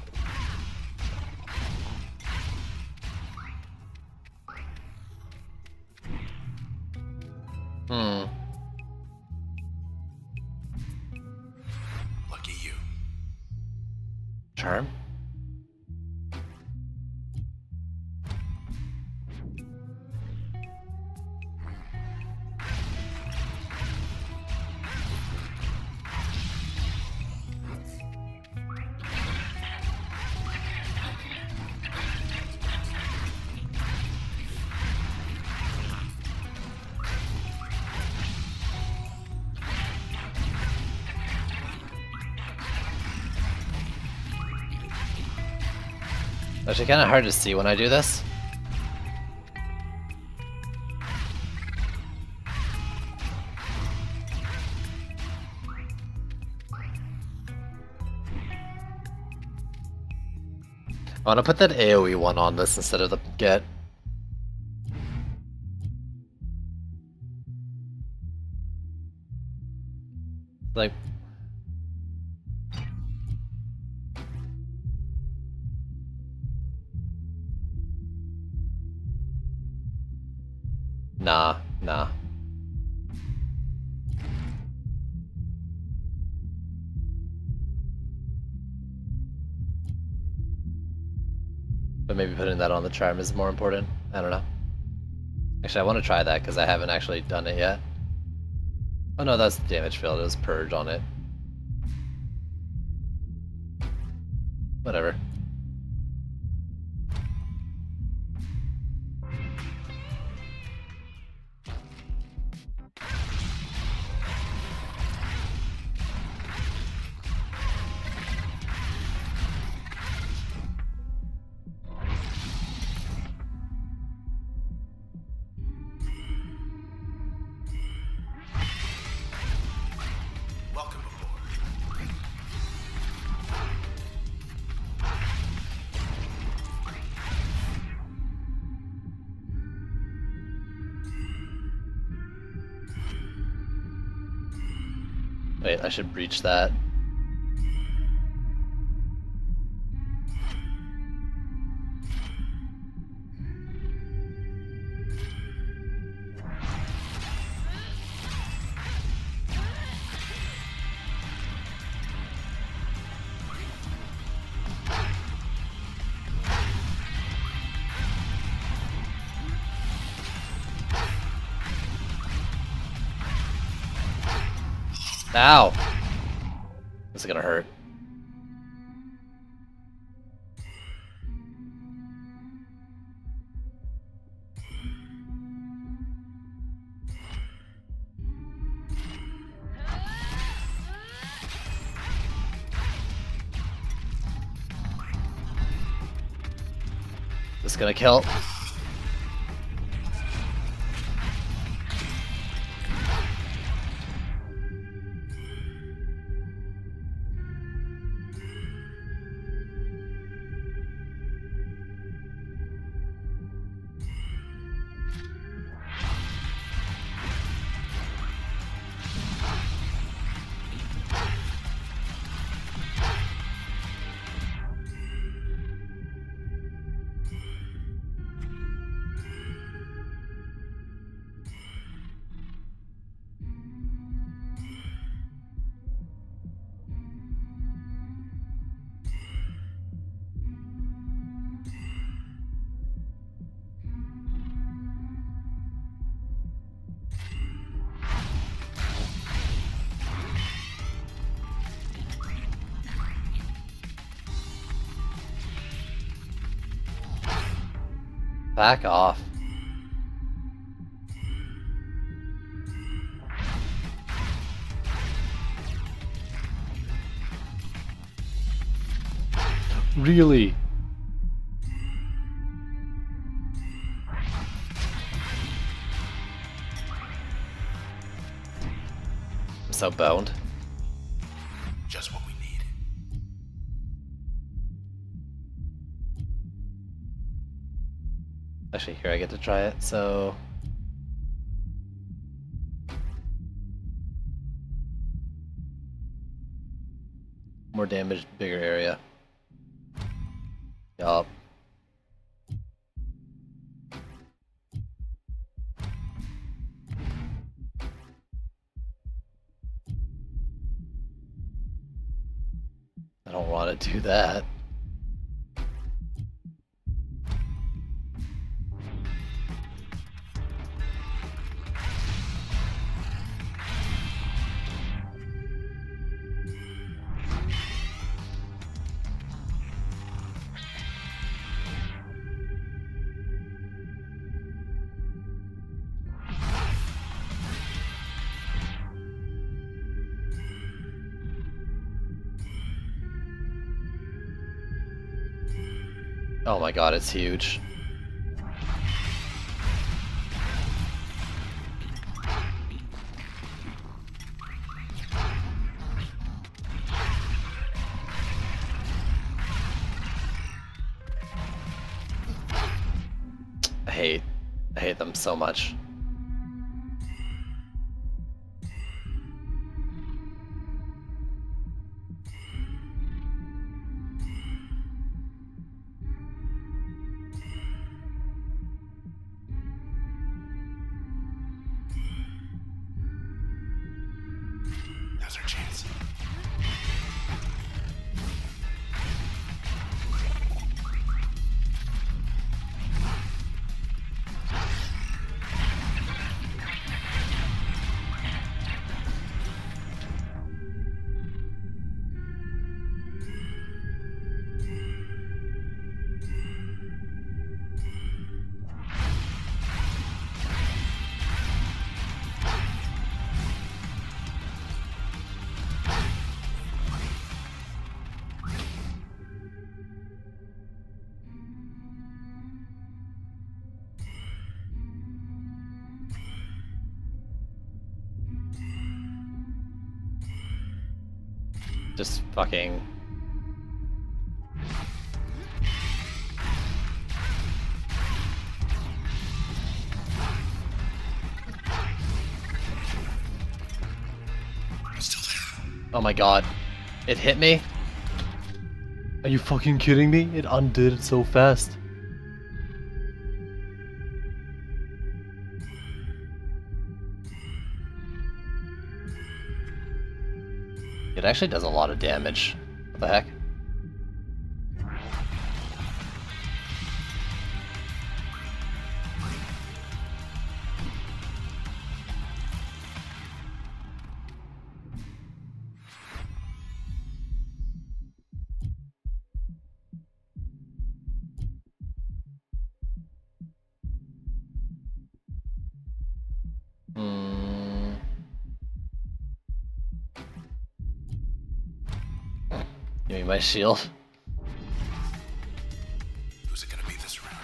[SPEAKER 2] Lucky you.
[SPEAKER 1] Charm? Actually, kind of hard to see when I do this. I want to put that AoE one on this instead of the get. Like... Nah, nah. But maybe putting that on the charm is more important. I don't know. Actually, I want to try that because I haven't actually done it yet. Oh no, that's damage field. It was purge on it. Whatever.
[SPEAKER 2] Welcome aboard.
[SPEAKER 1] Wait, I should breach that. Ow! This is gonna hurt. This is gonna kill. Back off. Really? I'm so boned.
[SPEAKER 2] Just what we need.
[SPEAKER 1] Actually, here I get to try it, so... More damage, bigger area. Yup. I don't want to do that. Oh my god, it's huge. I hate them so much.
[SPEAKER 2] Now's our chance.
[SPEAKER 1] Just fucking...
[SPEAKER 2] Still there.
[SPEAKER 1] Oh my god. It hit me? Are you fucking kidding me? It undid it so fast. It actually does a lot of damage. What the heck? Give me my shield.
[SPEAKER 2] Who's it gonna be this round?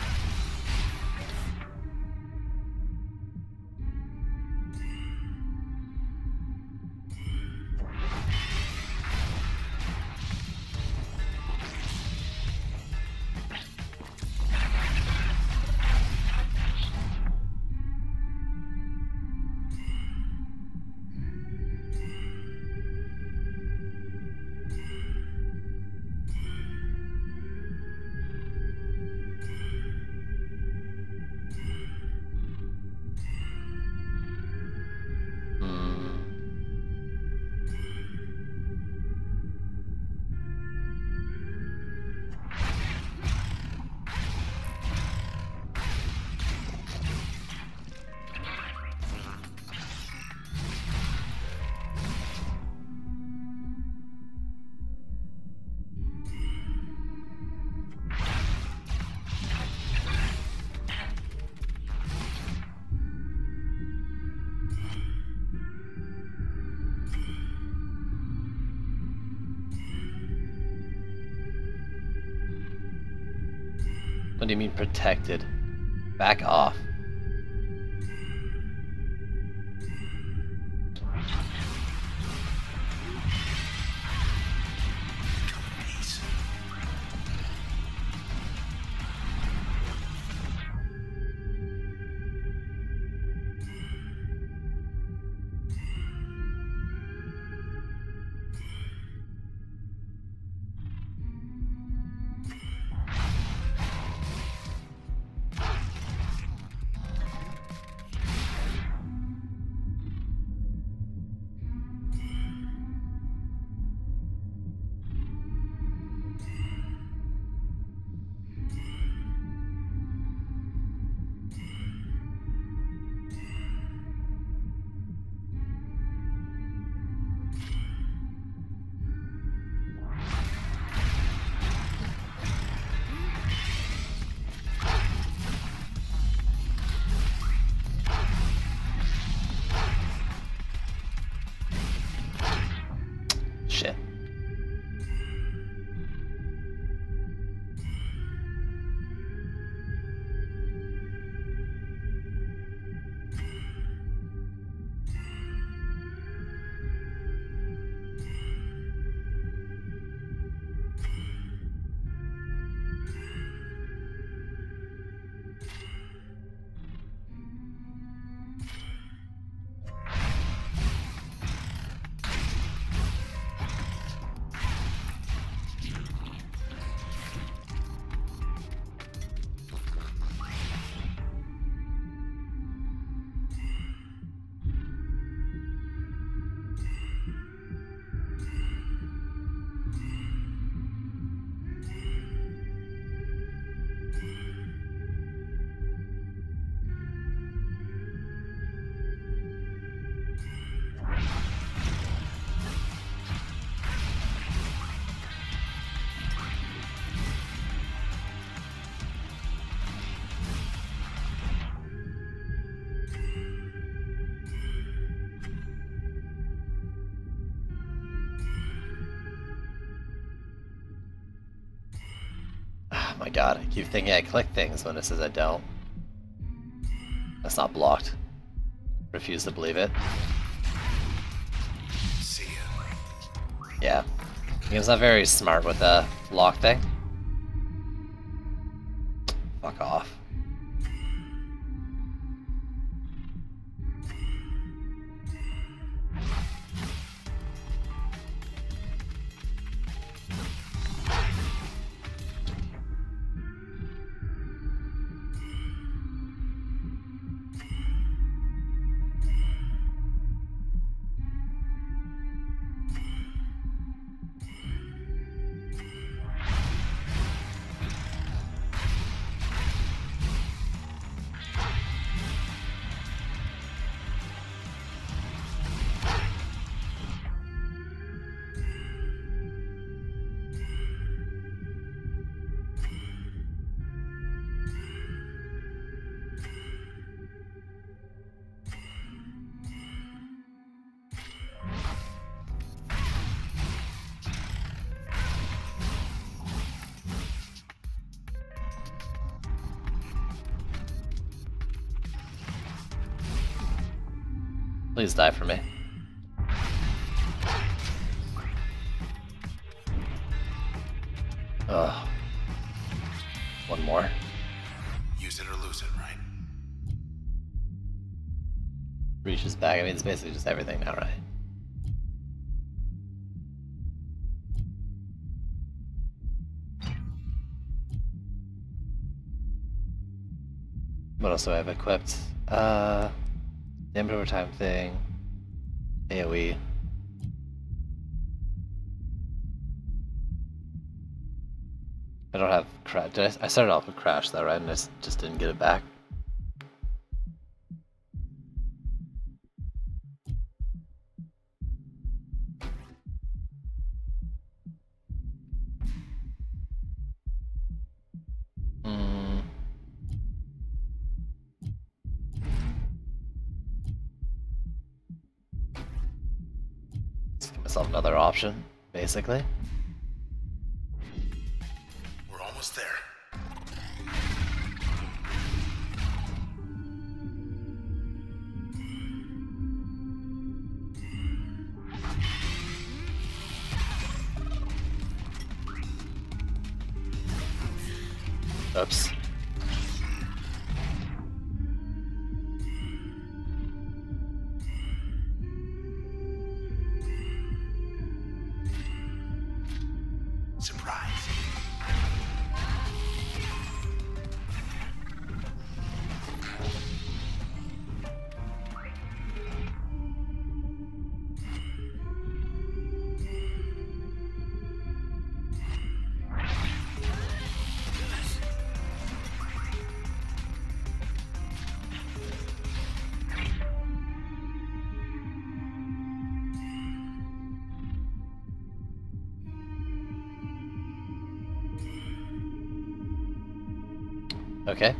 [SPEAKER 1] What do you mean protected? Back off. Shit. Oh my god, I keep thinking I click things when it says I don't. That's not blocked. Refuse to believe it.
[SPEAKER 2] See ya.
[SPEAKER 1] Yeah. Game's not very smart with the lock thing. Fuck off. Please die for me. Ugh. One more.
[SPEAKER 2] Use it or lose it, right?
[SPEAKER 1] Reaches back. I mean, it's basically just everything now, right? What else do I have equipped? Damage over time thing. AoE. I don't have crash. I started off with crash though, right? And I just didn't get it back. Let's give myself another option, basically.
[SPEAKER 2] We're almost there.
[SPEAKER 1] Oops.
[SPEAKER 2] Surprise.
[SPEAKER 1] Okay.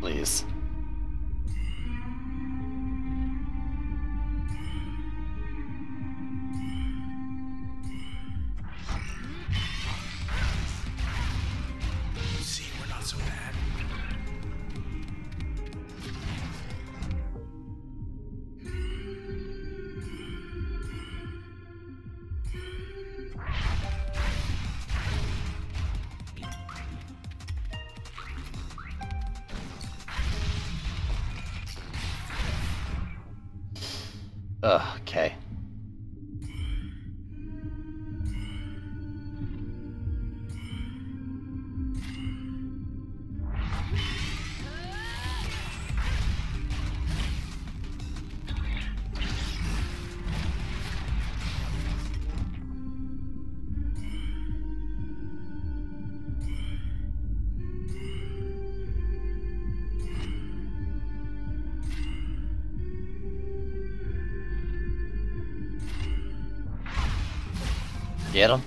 [SPEAKER 1] Please.
[SPEAKER 2] See, we're not so bad.
[SPEAKER 1] Ugh, okay. Get him.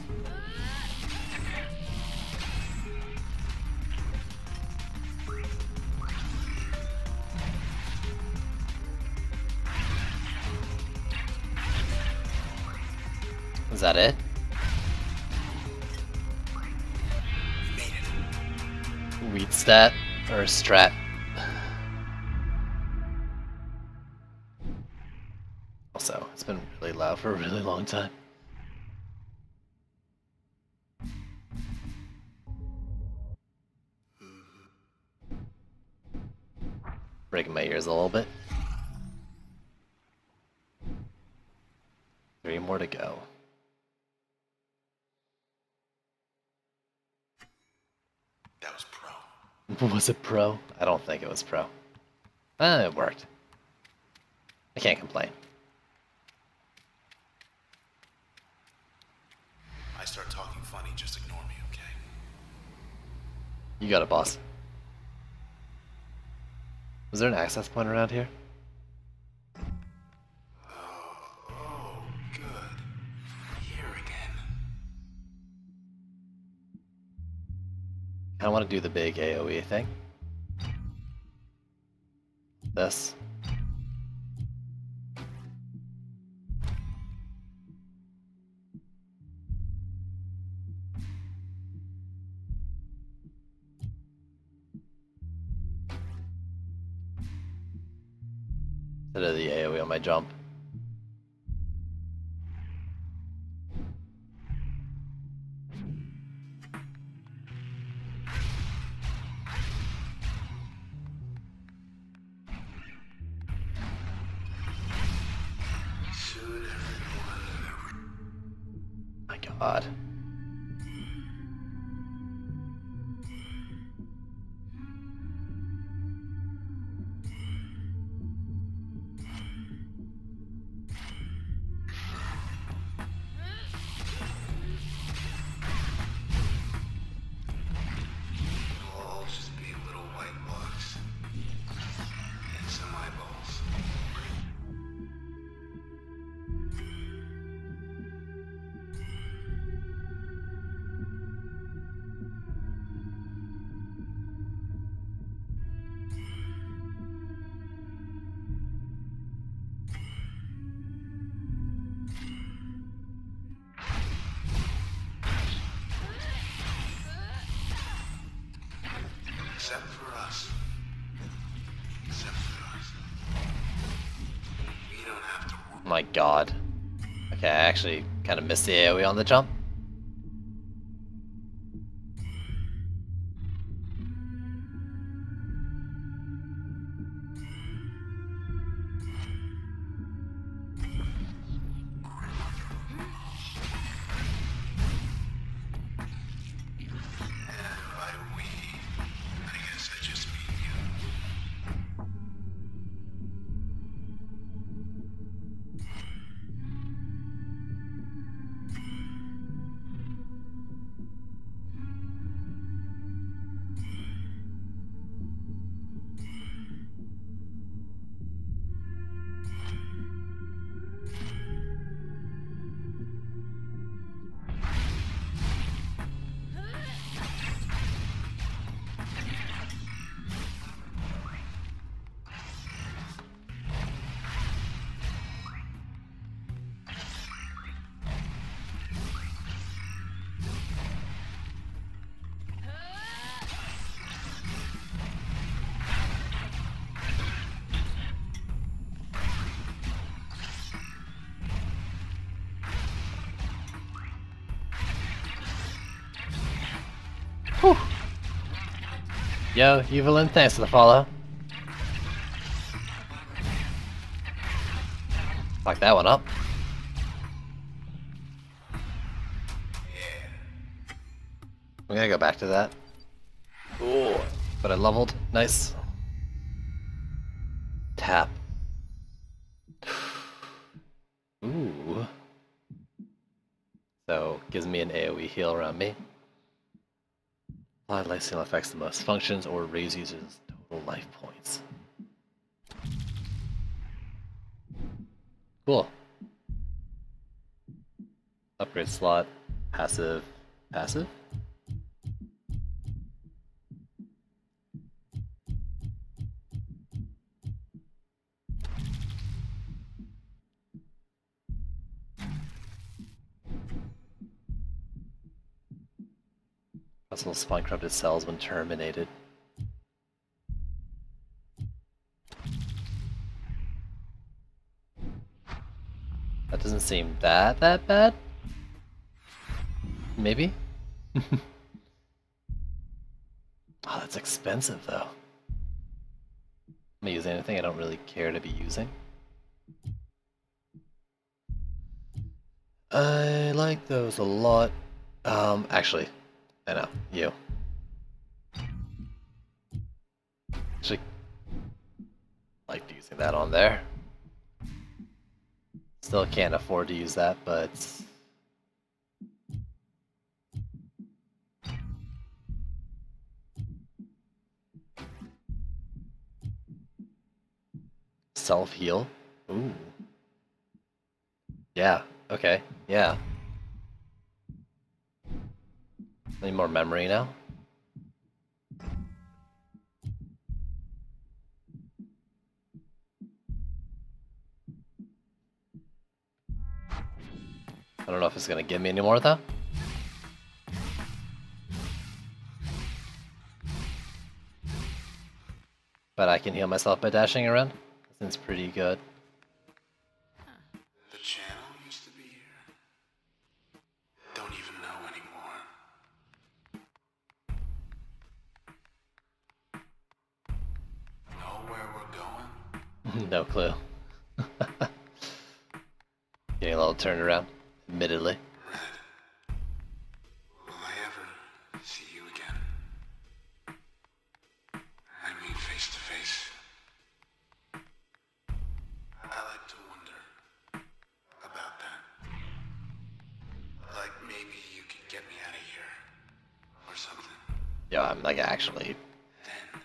[SPEAKER 1] Is that it?
[SPEAKER 2] Made it.
[SPEAKER 1] Wheat stat or strat? Also, it's been really loud for a really long time. Breaking my ears a little bit. 3 more to go.
[SPEAKER 2] That was pro.
[SPEAKER 1] Was it pro? I don't think it was pro. It worked. I can't complain.
[SPEAKER 2] I start talking funny, just ignore me, okay?
[SPEAKER 1] You got it, boss. Was there an access point around here?
[SPEAKER 2] Oh, good. Here again.
[SPEAKER 1] I want to do the big AoE thing. This. Instead of the AoE on my jump.
[SPEAKER 2] Soon everyone.
[SPEAKER 1] My god.
[SPEAKER 2] Except for us. Except for us. We don't have to worry.
[SPEAKER 1] My god. Okay, I actually kind of missed the AoE on the jump.
[SPEAKER 2] And by we, I guess I just mean you.
[SPEAKER 1] Whew. Yo, Evelyn, thanks for the follow. Fuck that one up. I'm gonna go back to that. Ooh, but I leveled. Nice. Tap. Ooh. So, gives me an AoE heal around me. Applied lifesteal affects the most functions or raise users' total life points. Cool. Upgrade slot. Passive. Passive? Possible spawn corrupted cells when terminated. That doesn't seem that bad. Maybe? Oh, that's expensive though. Am I using anything I don't really care to be using? I like those a lot. Actually, I know, you. Actually, liked using that on there. Still can't afford to use that, but self-heal? Ooh. Yeah, okay, yeah. Need more memory now? I don't know if it's gonna give me any more though. But I can heal myself by dashing around. Seems pretty good.
[SPEAKER 2] The channel used to be here. Don't even know anymore. Know where we're going?
[SPEAKER 1] No clue. Getting a little turned around, admittedly.
[SPEAKER 2] Red. Will I ever see you again? I mean face to face. I like to wonder about that. Like maybe you could get me out of here. Or something.
[SPEAKER 1] Yeah, I'm like actually
[SPEAKER 2] Then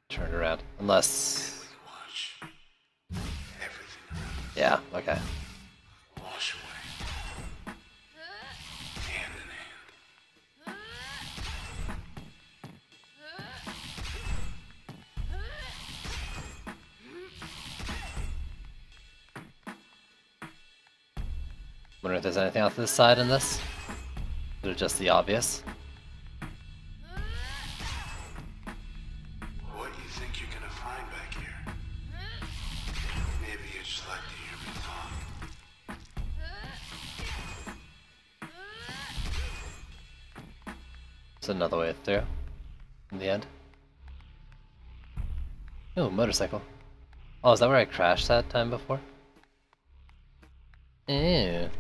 [SPEAKER 1] turned around. Unless...
[SPEAKER 2] we can watch everything around us
[SPEAKER 1] Yeah, okay.
[SPEAKER 2] wash away. Hand in hand.
[SPEAKER 1] Wonder if there's anything else to this side in this? Or just the obvious? It's another way through. In the end. Oh, motorcycle. Oh, is that where I crashed that time before? Ew.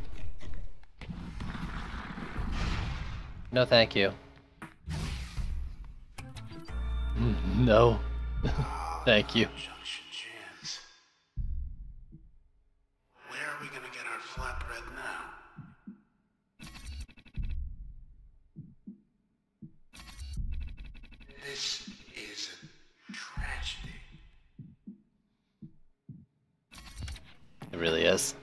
[SPEAKER 1] No, thank you. No. Thank you.
[SPEAKER 2] Junction chance. Where are we gonna get our flatbread now? This is a tragedy.
[SPEAKER 1] It really is.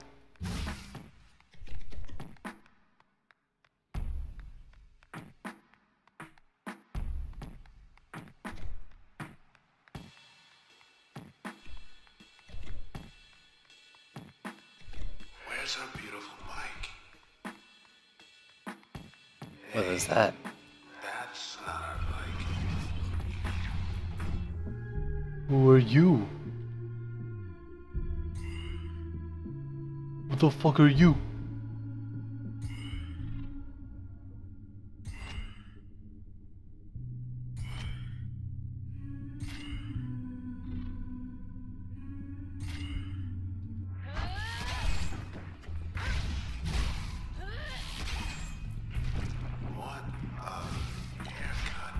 [SPEAKER 2] Where's our beautiful bike?
[SPEAKER 1] What is that?
[SPEAKER 2] That's not our bike.
[SPEAKER 1] Who are you? What the fuck are you?
[SPEAKER 2] What a haircut.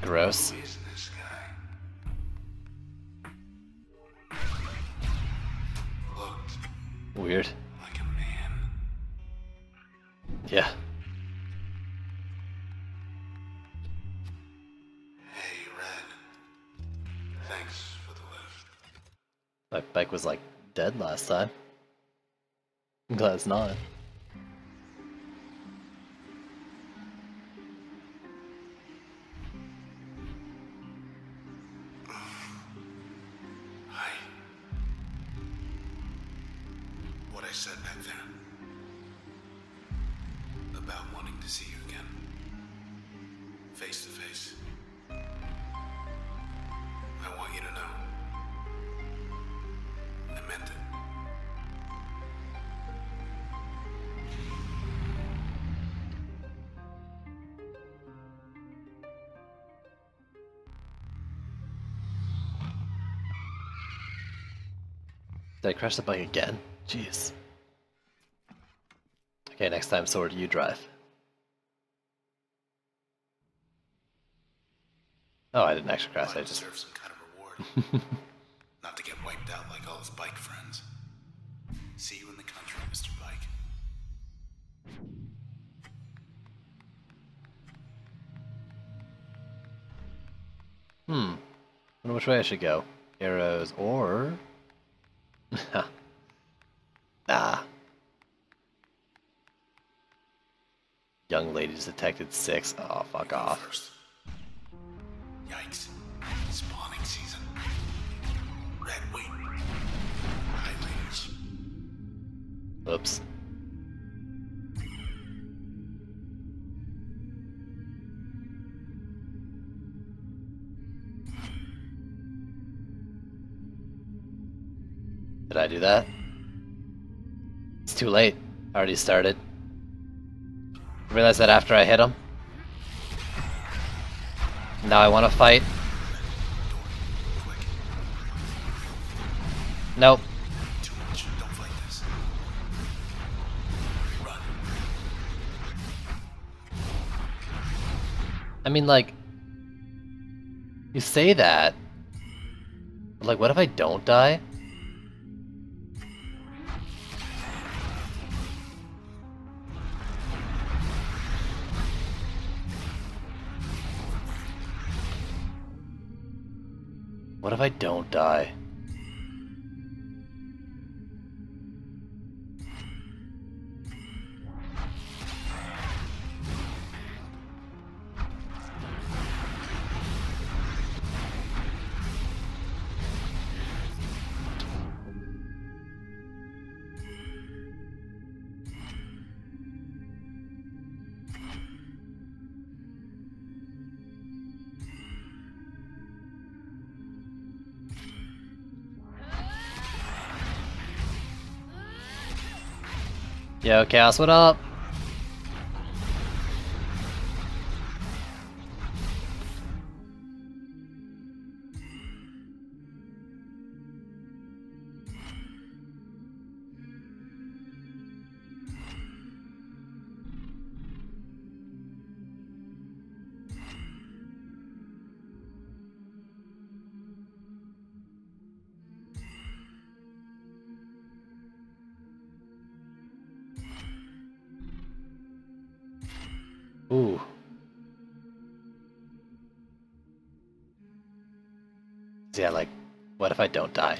[SPEAKER 1] Gross.
[SPEAKER 2] Who is this guy? Looked
[SPEAKER 1] Weird.
[SPEAKER 2] like a man.
[SPEAKER 1] Yeah.
[SPEAKER 2] Hey, Red. Thanks for the lift.
[SPEAKER 1] My bike was like dead last time. I'm glad it's not.
[SPEAKER 2] Hi. What I said back there about wanting to see you again, face to face. I want you to know I meant it.
[SPEAKER 1] Did I crash the bike again? Jeez. Okay, next time, Sword, you drive. Oh, I didn't actually crash, I
[SPEAKER 2] Bike
[SPEAKER 1] just...
[SPEAKER 2] deserves some kind of reward. Not to get wiped out like all his bike friends. See you in the country, Mr. Bike.
[SPEAKER 1] Wonder which way I should go. Arrows or... Nah. Young ladies detected 6. Oh, fuck
[SPEAKER 2] Go
[SPEAKER 1] off.
[SPEAKER 2] first. Yikes. Spawning season. Red, wait. Hi, ladies.
[SPEAKER 1] Oops. Did I do that? It's too late. I already started. Realized that after I hit him. Now I want to fight.
[SPEAKER 2] Quick.
[SPEAKER 1] Nope.
[SPEAKER 2] Too much. Don't fight this. Run.
[SPEAKER 1] I mean, like... You say that. But, like, what if I don't die? What if I don't die? Yo, Chaos, what up? Ooh. So yeah, like, what if I don't die?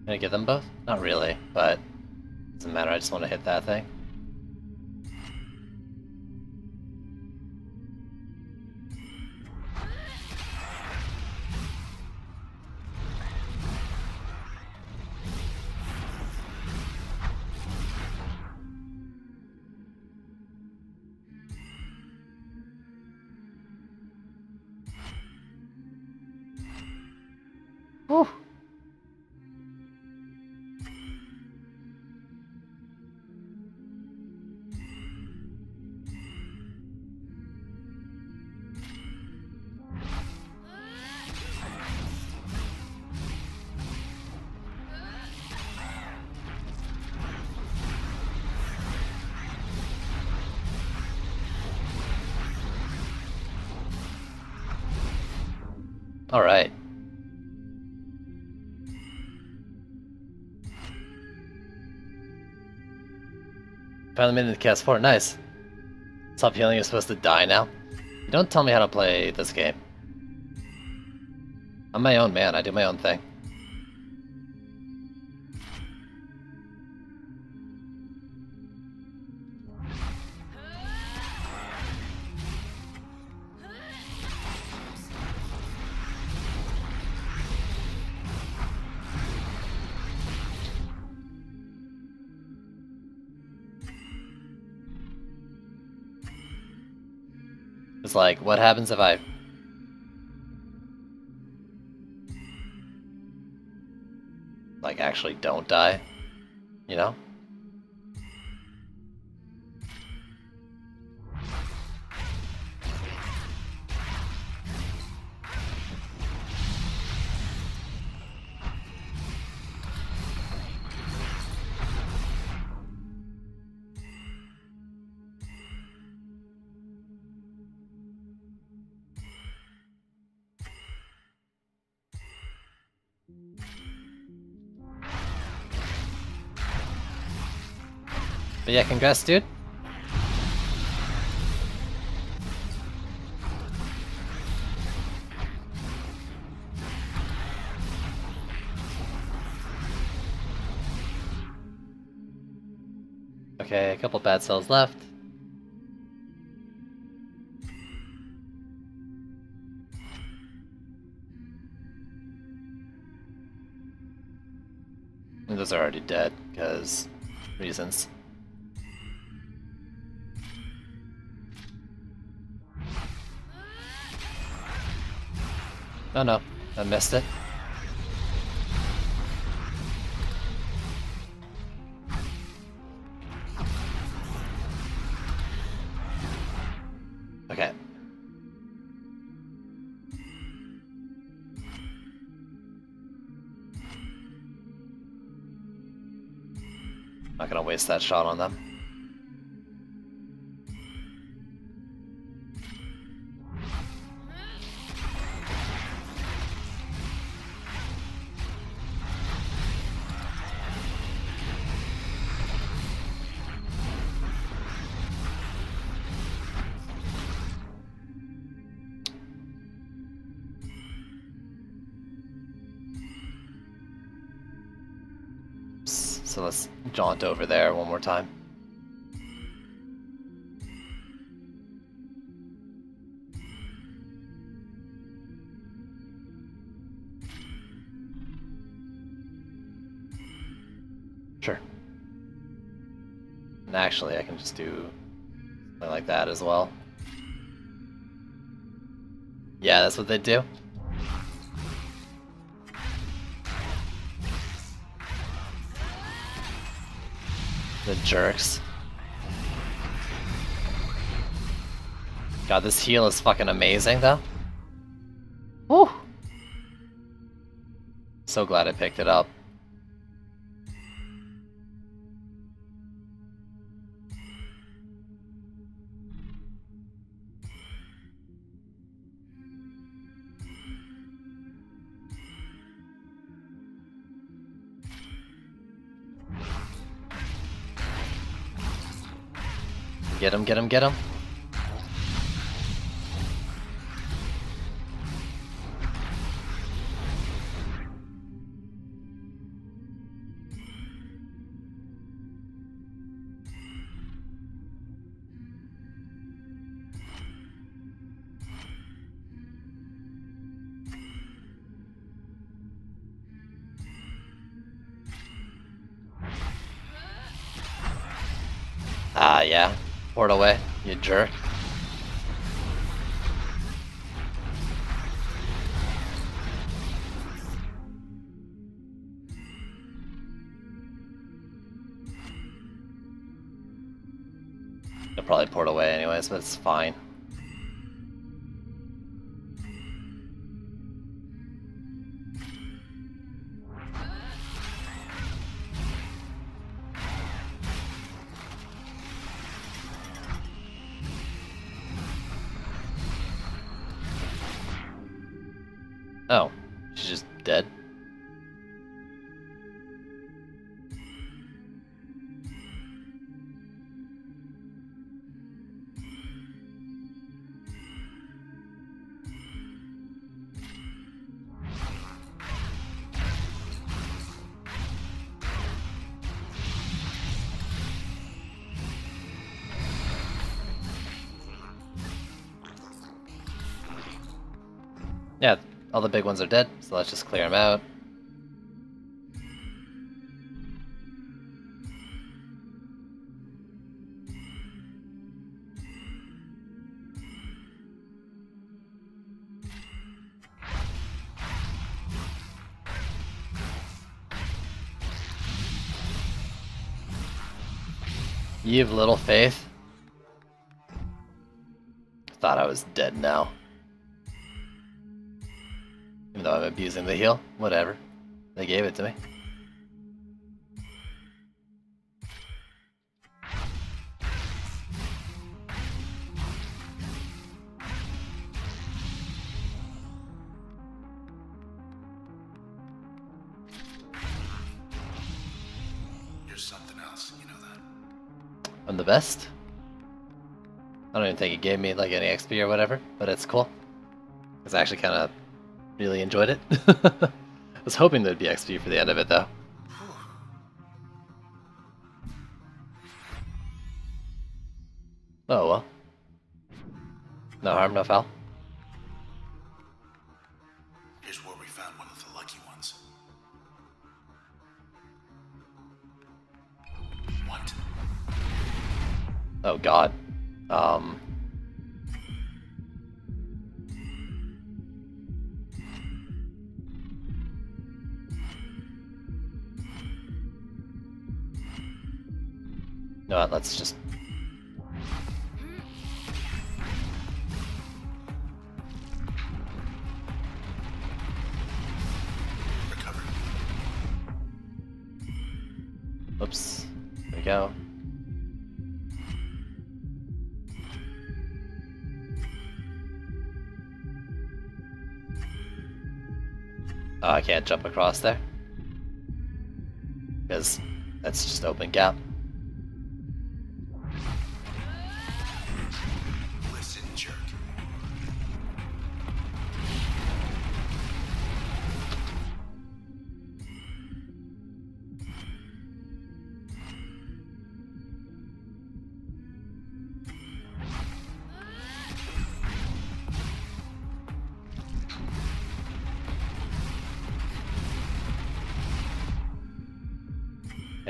[SPEAKER 1] Can I get them both? Not really, but doesn't matter, I just want to hit that thing. Whew. Alright. Finally made it to Cast 4, nice. Stop healing, you're supposed to die now? You don't tell me how to play this game. I'm my own man, I do my own thing. It's like, what happens if I... like, actually don't die? You know? But yeah, congrats, dude. Okay, a couple bad cells left. And those are already dead, because reasons. Oh no, I missed it. Okay. Not gonna waste that shot on them. So let's jaunt over there one more time. And actually, I can just do something like that as well. Yeah, that's what they do. The jerks. God, this heal is fucking amazing, though. Woo! So glad I picked it up. Get him, get him, get him. Ah, yeah. Port away, you jerk. They'll probably port away anyways, but it's fine. Oh, she's just dead. Yeah, all the big ones are dead, so let's just clear them out. You have little faith. Thought I was dead now. Even though I'm abusing the heal, whatever. They gave it to me.
[SPEAKER 2] You're something else, you know that.
[SPEAKER 1] I'm the best. I don't even think it gave me like any XP or whatever, but it's cool. Because I actually kind of really enjoyed it. I was hoping there'd be XP for the end of it though. Oh well. No harm, no foul.
[SPEAKER 2] Here's where we found one of the lucky ones. What?
[SPEAKER 1] Oh god. You know what, let's just...
[SPEAKER 2] Recovered.
[SPEAKER 1] Oops. There we go. Oh, I can't jump across there. Because that's just open gap.
[SPEAKER 2] Listen, jerk.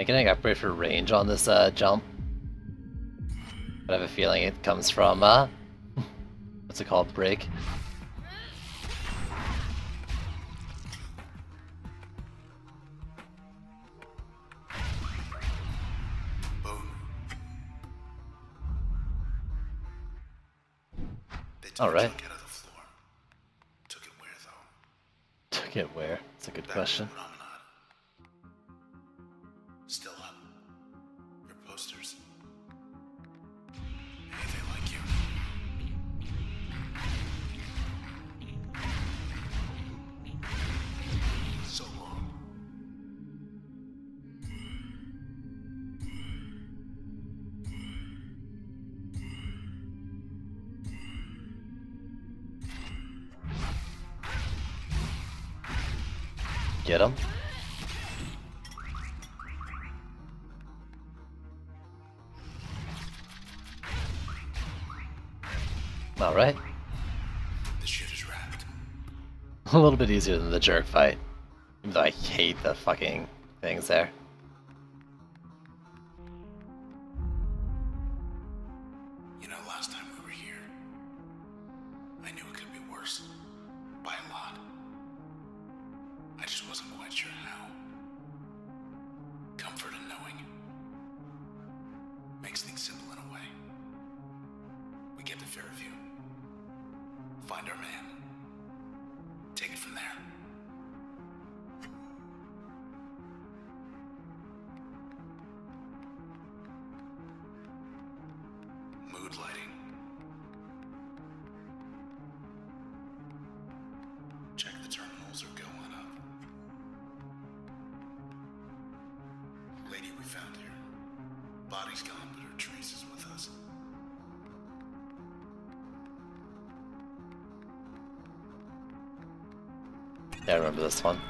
[SPEAKER 1] Can I upgrade for range on this jump? I have a feeling it comes from, what's it called? Break?
[SPEAKER 2] Boom. They took
[SPEAKER 1] All
[SPEAKER 2] a
[SPEAKER 1] right.
[SPEAKER 2] chunk out of the floor. Took it where, though?
[SPEAKER 1] Took it where? It's a good
[SPEAKER 2] Back
[SPEAKER 1] question.
[SPEAKER 2] to the promenade. Still up. Your posters. Anything like you. So long.
[SPEAKER 1] Get him? Alright.
[SPEAKER 2] The shit is wrapped.
[SPEAKER 1] A little bit easier than the jerk fight. Even though I hate the fucking things there.
[SPEAKER 2] You know, last time we were here, I knew it could be worse. By a lot. I just wasn't quite sure how. Comfort in knowing. Makes things simple in a way. We get to Fairview. Find our man. Take it from there. Mood lighting. Check the terminals are going up. Lady we found here. Body's gone, but her trace is with us.
[SPEAKER 1] Yeah, I remember this one.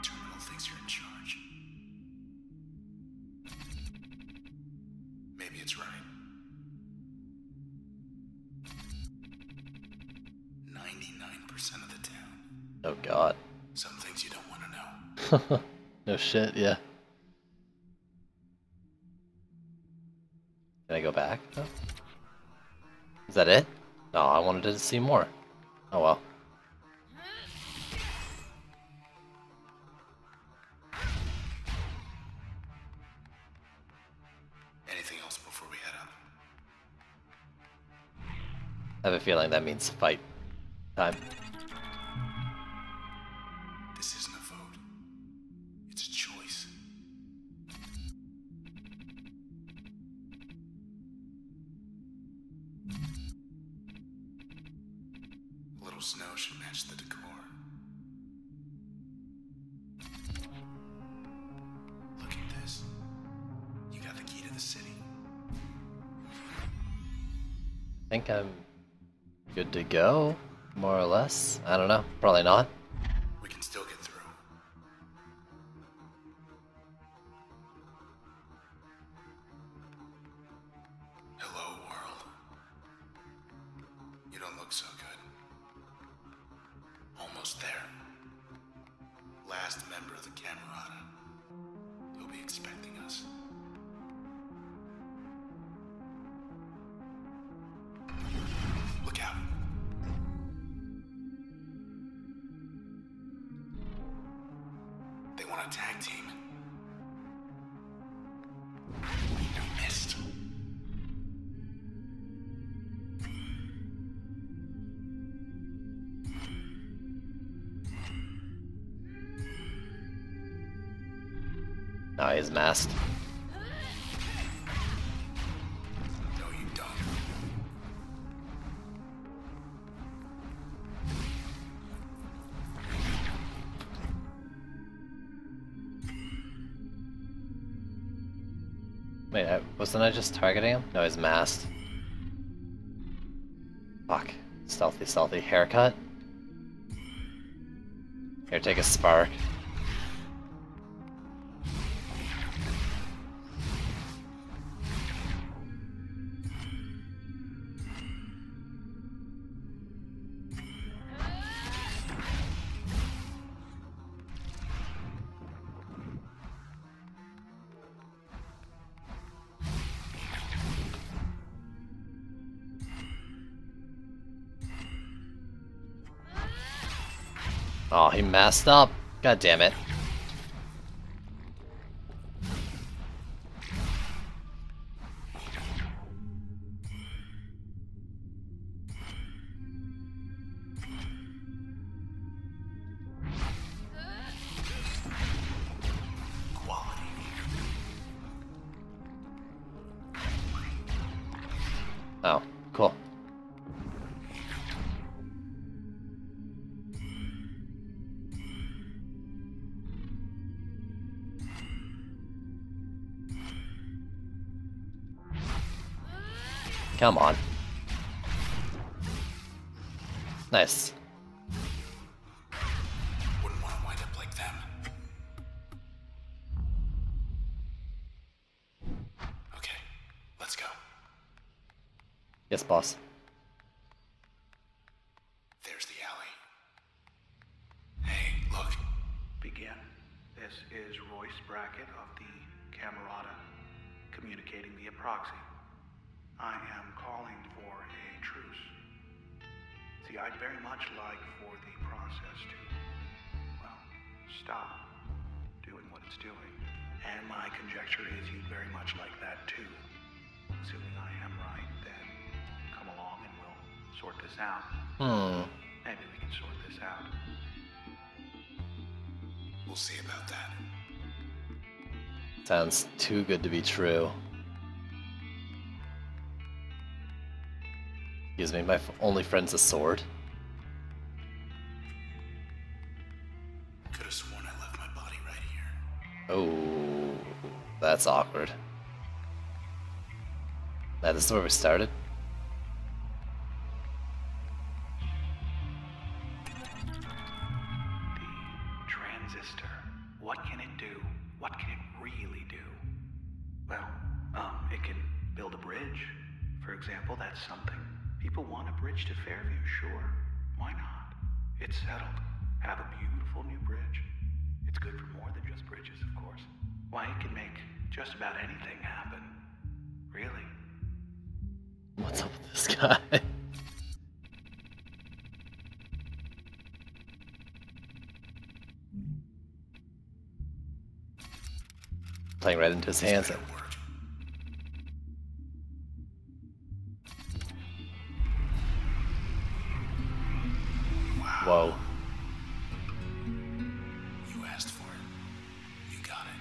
[SPEAKER 2] Terminal thinks you're in charge. Maybe it's right. 99% of the town.
[SPEAKER 1] Oh god.
[SPEAKER 2] Some things you don't want to know.
[SPEAKER 1] No shit, yeah. Can I go back? Oh. Is that it? No, I wanted to see more. Oh well.
[SPEAKER 2] Anything else before we head up?
[SPEAKER 1] I have a feeling that means fight time.
[SPEAKER 2] This isn't a vote. It's a choice. A little snow should match the decor. Look at this. You got the key to the city.
[SPEAKER 1] I think I'm good to go, more or less. I don't know. Probably not.
[SPEAKER 2] We can still get through. Hello, world. You don't look so good. Almost there. Last member of the Camerata. He'll be expecting us. Look out. They want a tag team. You missed.
[SPEAKER 1] Now he's masked.
[SPEAKER 2] No, you don't.
[SPEAKER 1] Wait, wasn't I just targeting him? No, he's masked. Fuck. Stealthy, stealthy haircut. Here, take a spark. Oh, he messed up. God damn it. Oh, cool. Come on. Nice.
[SPEAKER 2] Wouldn't want to wind up like them. Okay, let's go.
[SPEAKER 1] Yes, boss.
[SPEAKER 2] There's the alley. Hey, look.
[SPEAKER 4] Begin. This is Royce Brackett of the Camerata, communicating via proxy. I am calling for a truce. See, I'd very much like for the process to, well, stop doing what it's doing. And my conjecture is you'd very much like that too. Assuming I am right, then come along and we'll sort this out. Maybe we can sort this out.
[SPEAKER 2] We'll see about that.
[SPEAKER 1] Sounds too good to be true. Excuse me, my only friend's a sword.
[SPEAKER 2] Could have sworn I left my body right here.
[SPEAKER 1] Oh, that's awkward. This is where we started.
[SPEAKER 4] The transistor. What can it do? What can it really do? Well, it can build a bridge. For example, that's something. People want a bridge to Fairview, sure. Why not? It's settled. Have a beautiful new bridge. It's good for more than just bridges, of course. Why, it can make just about anything happen. Really.
[SPEAKER 1] What's up with this guy? Playing right into his hands.
[SPEAKER 2] Better work.
[SPEAKER 1] Whoa.
[SPEAKER 2] You asked for it. You got it.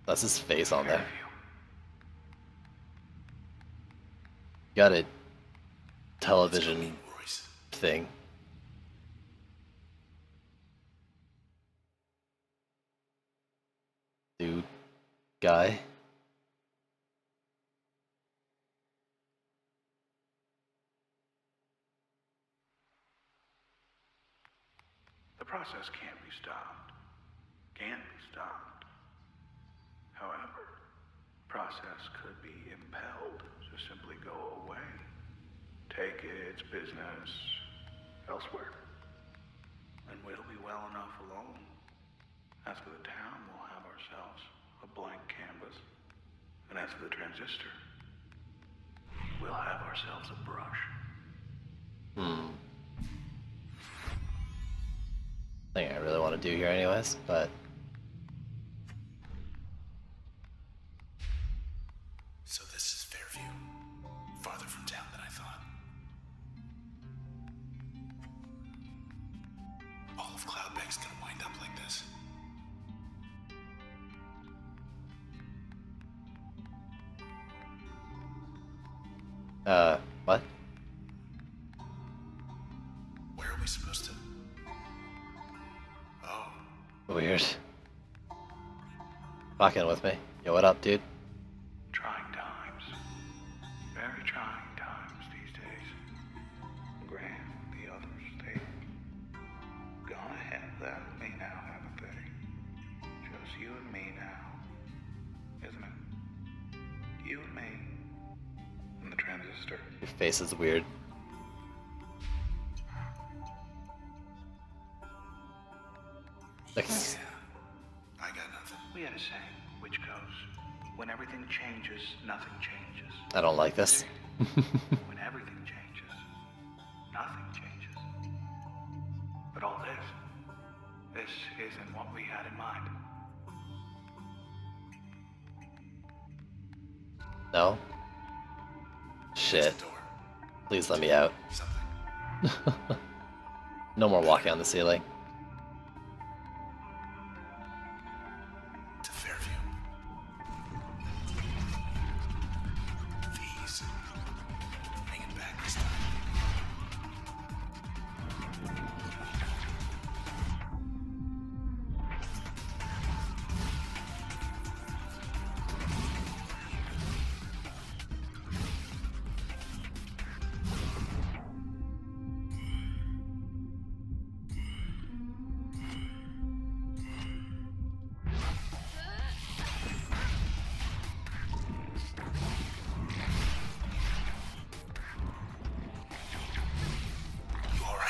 [SPEAKER 1] That's his face on there.
[SPEAKER 4] Fairview.
[SPEAKER 1] Got a
[SPEAKER 2] Let's go
[SPEAKER 1] television
[SPEAKER 2] meet Royce.
[SPEAKER 1] thing. Dude. Guy.
[SPEAKER 4] The process can't be stopped. Can't be stopped. However, process could be impelled to simply go away. Take its business elsewhere. And we'll be well enough alone. As for the town, we'll have ourselves a blank canvas. And as for the transistor, we'll have ourselves a brush.
[SPEAKER 1] Thing I really want to do here anyways, but
[SPEAKER 2] So this is Fairview. Farther from town than I thought. All of Cloudbank's gonna wind up like this.
[SPEAKER 1] what?
[SPEAKER 2] Where are we supposed to? Oh,
[SPEAKER 1] Weird. Fucking with me. Yo, what up, dude?
[SPEAKER 4] Trying times. Very trying times these days. Graham, the others, they gonna have that. May now, haven't they? Just you and me now. Isn't it? You and me. And the transistor.
[SPEAKER 1] Your face is weird. Like,
[SPEAKER 2] yeah. I got nothing.
[SPEAKER 4] We had a saying, which goes, when everything changes, nothing changes.
[SPEAKER 1] I don't like this.
[SPEAKER 4] When everything changes, nothing changes. than what we had in mind.
[SPEAKER 1] No? Shit.
[SPEAKER 2] The door.
[SPEAKER 1] Please let me out.
[SPEAKER 2] Something.
[SPEAKER 1] No more walking on the ceiling.
[SPEAKER 2] To Fairview. These. Hang it back this time.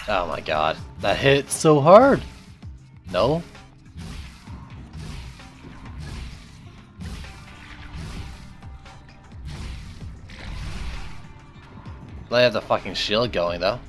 [SPEAKER 1] Oh my god. That hit so hard! No? They have the fucking shield going though.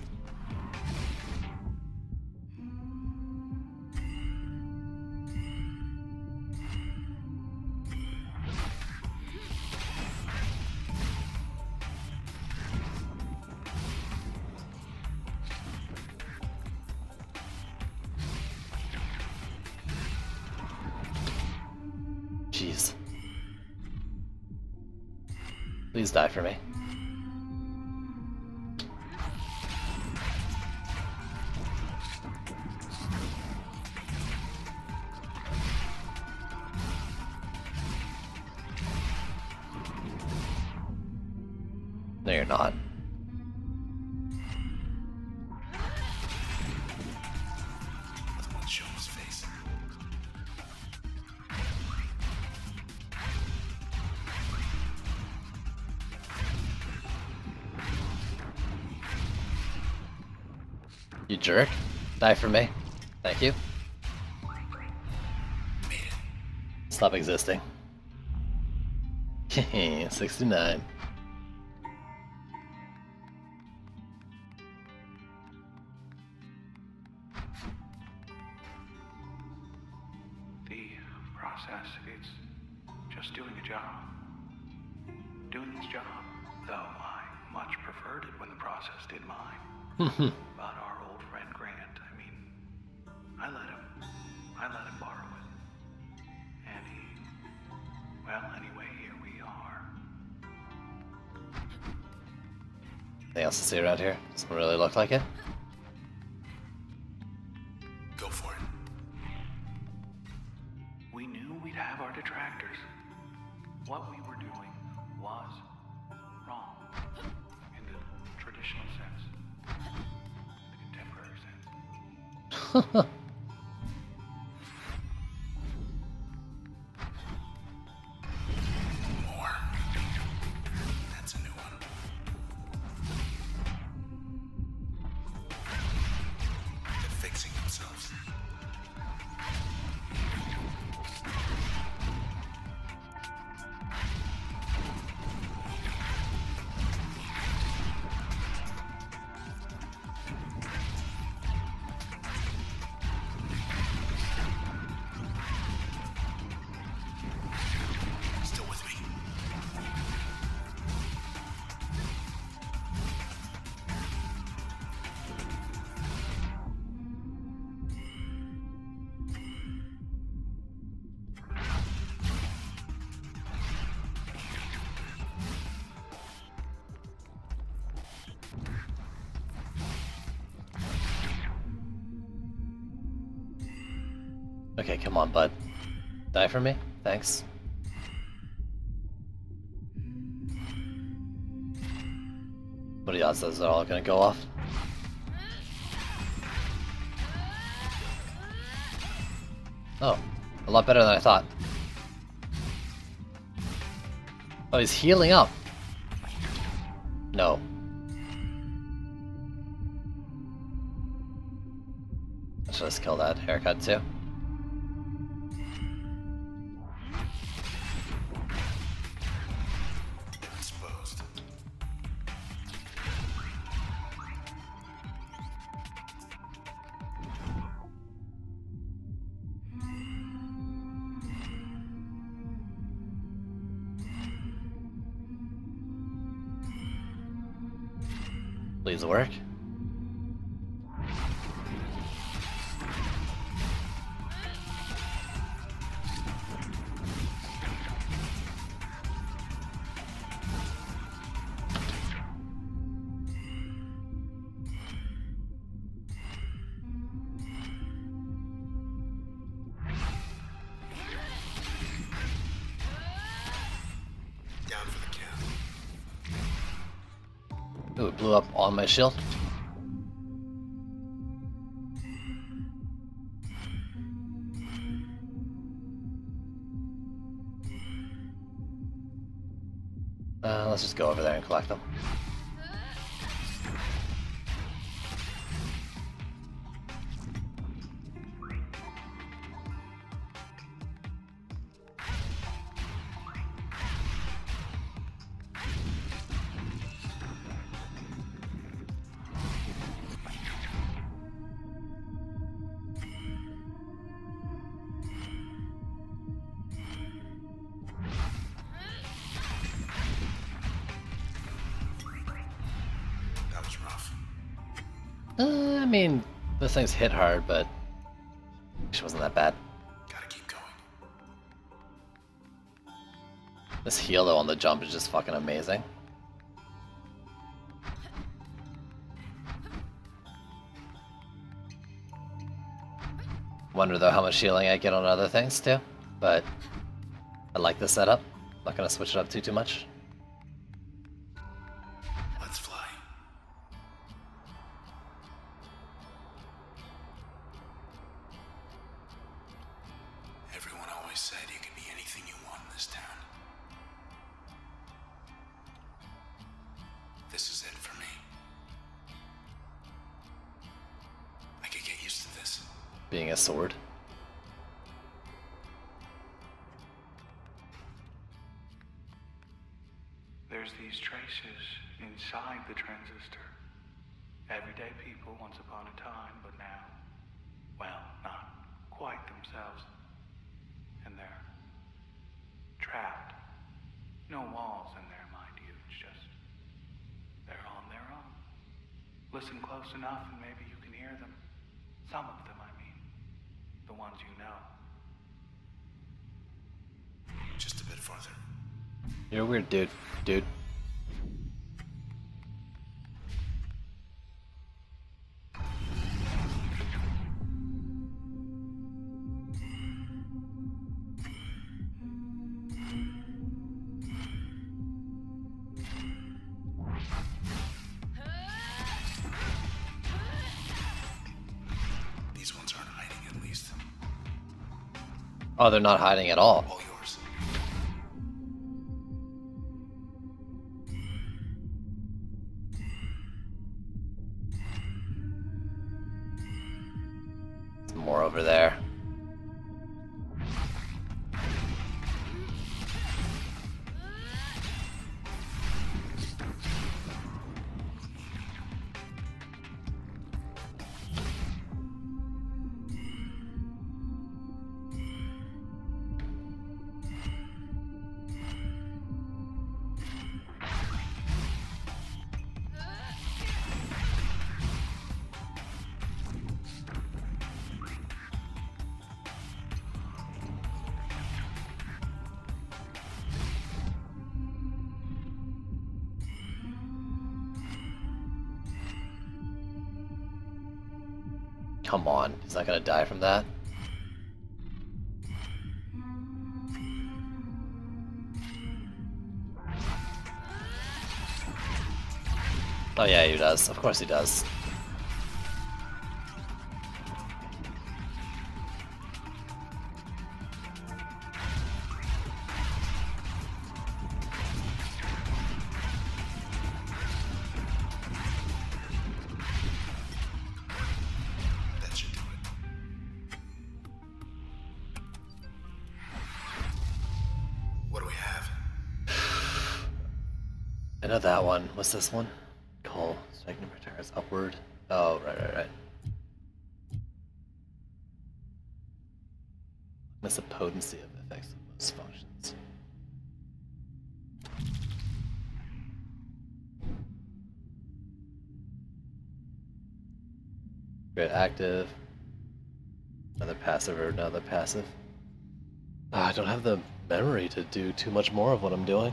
[SPEAKER 1] Jeez. Please die for me. No, you're not.
[SPEAKER 2] Let's show his face.
[SPEAKER 1] You jerk. Die for me. Thank you.
[SPEAKER 2] Made it.
[SPEAKER 1] Stop existing. 69.
[SPEAKER 4] The process, it's just doing a job. Doing its job. Though I much preferred it when the process did mine. But our old friend Grant, I mean, I let him borrow it. And he, well, anyway, here we are.
[SPEAKER 1] Anything else to see around here? Doesn't really look like it.
[SPEAKER 2] Go for it.
[SPEAKER 4] We knew we'd have our detractors. What we were doing was wrong. In the traditional sense. The contemporary sense.
[SPEAKER 2] More. That's a new one. They're fixing themselves. Still with me?
[SPEAKER 1] Okay, come on, bud. Die for me? Thanks. What are the odds those are all gonna go off? Oh, a lot better than I thought. Oh, he's healing up. No. I should just kill that haircut too.
[SPEAKER 2] Exposed.
[SPEAKER 1] Please work.
[SPEAKER 2] Down for the count.
[SPEAKER 1] Ooh, it blew up on my shield. Let's just go over there and collect them.
[SPEAKER 2] That was rough.
[SPEAKER 1] I mean, those things hit hard, but she wasn't that bad.
[SPEAKER 2] Gotta keep going.
[SPEAKER 1] This heal though on the jump is just fucking amazing. Wonder though how much healing I get on other things too, but I like the setup. Not gonna switch it up too much.
[SPEAKER 2] Let's fly. Everyone always said you could be anything you want in this town. This is it for me. I could get used to this.
[SPEAKER 1] Being a sword.
[SPEAKER 4] There's these traces inside the transistor. Everyday people once upon a time, but now, well, not quite themselves. And they're trapped. No walls in there, mind you. It's just, they're on their own. Listen close enough and maybe you can hear them. Some of them, I mean. The ones you know.
[SPEAKER 2] Just a bit farther.
[SPEAKER 1] You're a weird dude, dude.
[SPEAKER 2] These ones aren't hiding, at least.
[SPEAKER 1] Oh, they're not hiding at all.
[SPEAKER 2] All yours.
[SPEAKER 1] Some more over there. Come on, he's not gonna die from that. Oh yeah, he does. Of course he does.
[SPEAKER 2] That should do it. What do we have?
[SPEAKER 1] I know that one. What's this one? Call. Strike number tires upward. Oh, right. Miss the potency of effects of most functions. Great active. Another passive or another passive. I don't have the memory to do too much more of what I'm doing.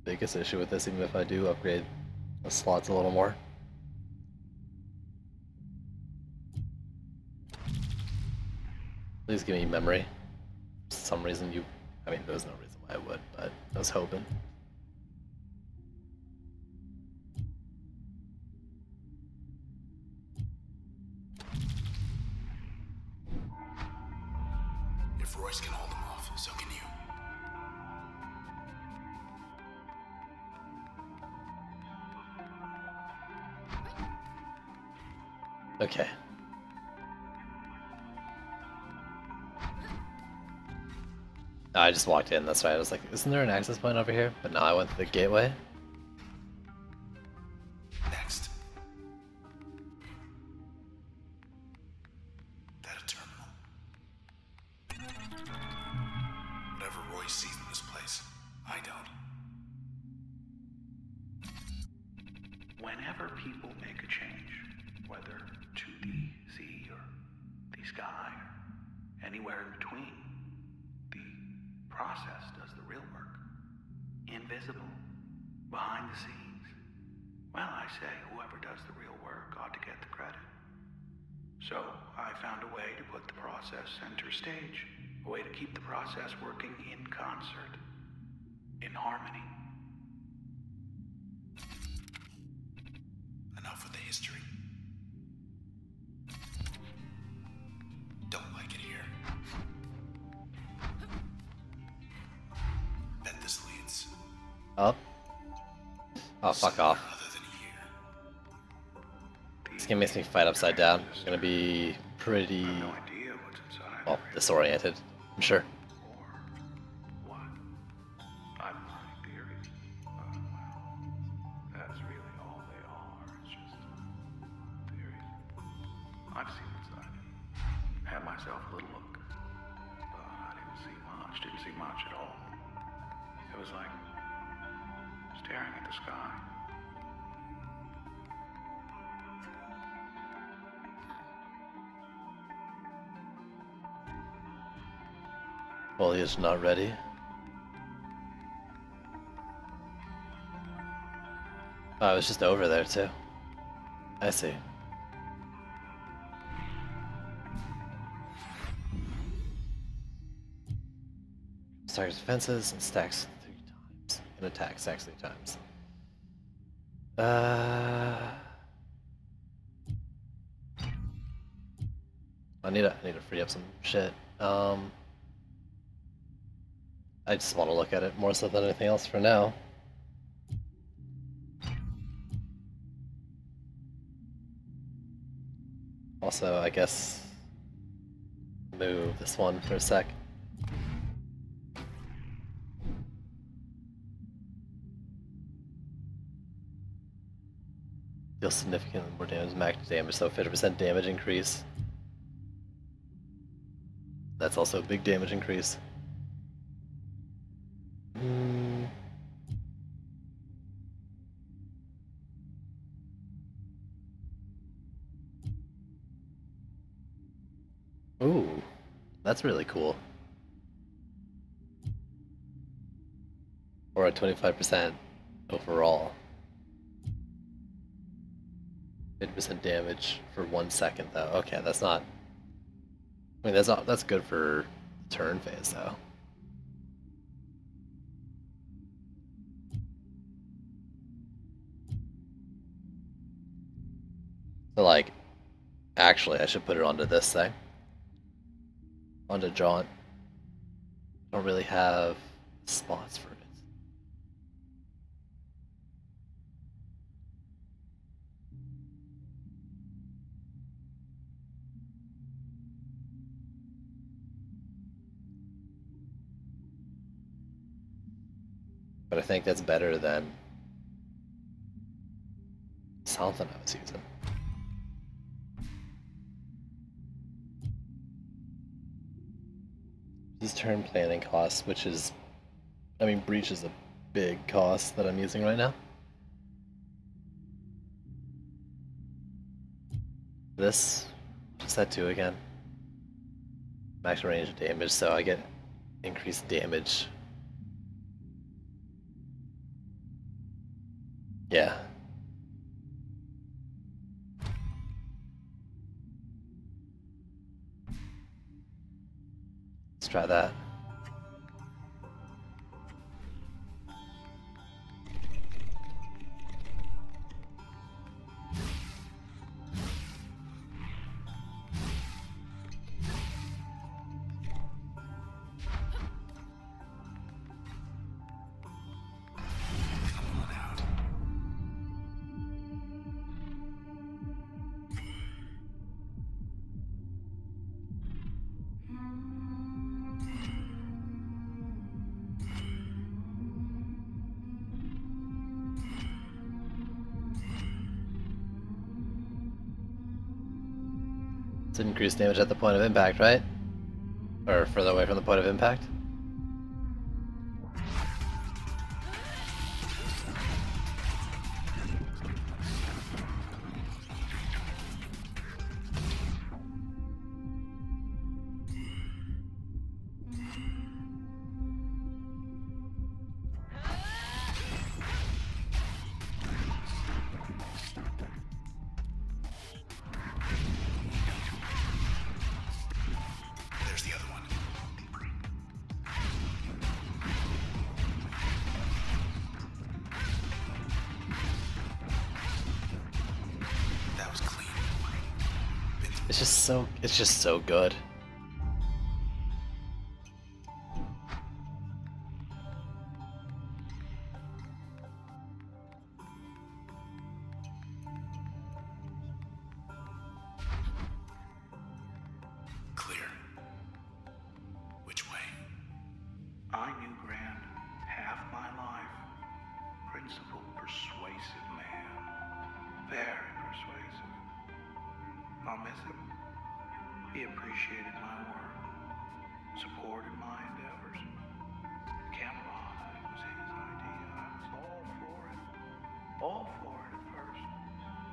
[SPEAKER 1] Biggest issue with this, even if I do upgrade the slots a little more. Please give me memory. For some reason I mean, there's no reason why I would, but I was hoping.
[SPEAKER 2] If Royce can hold him off, so can you.
[SPEAKER 1] Okay. I just walked in, that's right. I was like, isn't there an access point over here? But no, I went to the gateway.
[SPEAKER 2] Next. That a terminal? Whatever Royce sees in this place, I don't.
[SPEAKER 4] Whenever people make a change, whether to the sea or the sky or anywhere in between, the process does the real work. Invisible, behind the scenes. Well, I say whoever does the real work ought to get the credit. So I found a way to put the process center stage, a way to keep the process working in concert, in harmony.
[SPEAKER 2] Enough with the history. Don't like it here. Bet this leads.
[SPEAKER 1] Up? Oh, fuck off.
[SPEAKER 2] Other than here.
[SPEAKER 1] This game makes me fight upside down. It's gonna be pretty,
[SPEAKER 4] I have no idea what's inside.
[SPEAKER 1] well, disoriented, I'm sure.
[SPEAKER 4] Or what? I've my theories. Well, that's really all they are. It's just theories. I've seen inside it. Had myself a little look. But I didn't see much. Didn't see much at all. It was like staring at the sky.
[SPEAKER 1] Foliage not ready. Oh, I was just over there too. I see. Stacks defenses and stacks 3 times. And attack stacks 3 times. I need to free up some shit. I just want to look at it more so than anything else for now. Also, I guess move this one for a sec. Deal significantly more damage, max damage, so 50% damage increase. That's also a big damage increase. Ooh, that's really cool. Or at 25% overall. 50% damage for 1 second though. Okay, that's not. I mean, that's good for turn phase though. So like, actually, I should put it onto this thing. Onto Jaunt. I don't really have spots for it. But I think that's better than something I was using. This turn planning cost, which is, I mean, Breach is a big cost that I'm using right now. This, just that 2 again. Max range of damage, so I get increased damage. Yeah. Let's try that. It's increased damage at the point of impact, right? Or further away from the point of impact?
[SPEAKER 2] There's the other one. That was clean.
[SPEAKER 1] It's just so good.
[SPEAKER 2] Clear. Which way?
[SPEAKER 4] I knew Grant half my life. Principled, persuasive man. Very persuasive. I'll miss him. He appreciated my work. Supported my endeavors. Camelot, it was his idea. I was all for it. All for it at first.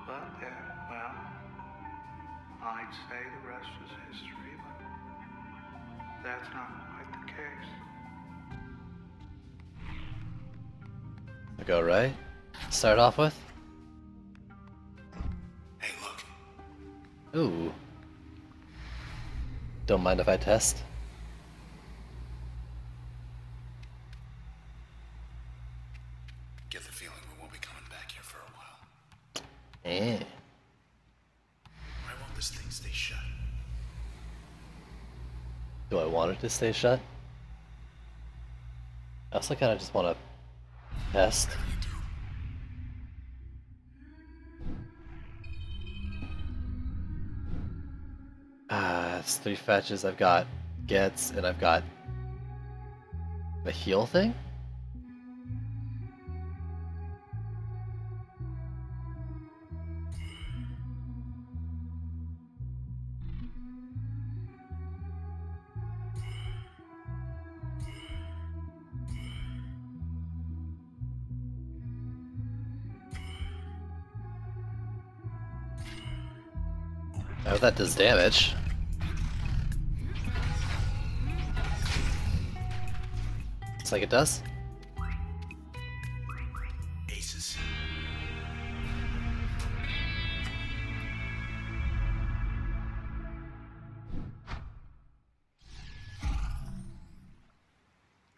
[SPEAKER 4] But then, well, I'd say the rest was history, but that's not quite the case.
[SPEAKER 1] I'll go right. Start off with.
[SPEAKER 2] Hey, look.
[SPEAKER 1] Ooh. Don't mind if I test.
[SPEAKER 2] Get the feeling we won't be coming back here for a while.
[SPEAKER 1] Eh.
[SPEAKER 2] Why won't this thing stay shut?
[SPEAKER 1] Do I want it to stay shut? I also kind of just want to test.
[SPEAKER 2] Whatever you do,
[SPEAKER 1] It's 3 fetches. I've got gets and I've got the heal thing. Oh, that does damage. Looks like it does.
[SPEAKER 2] aces.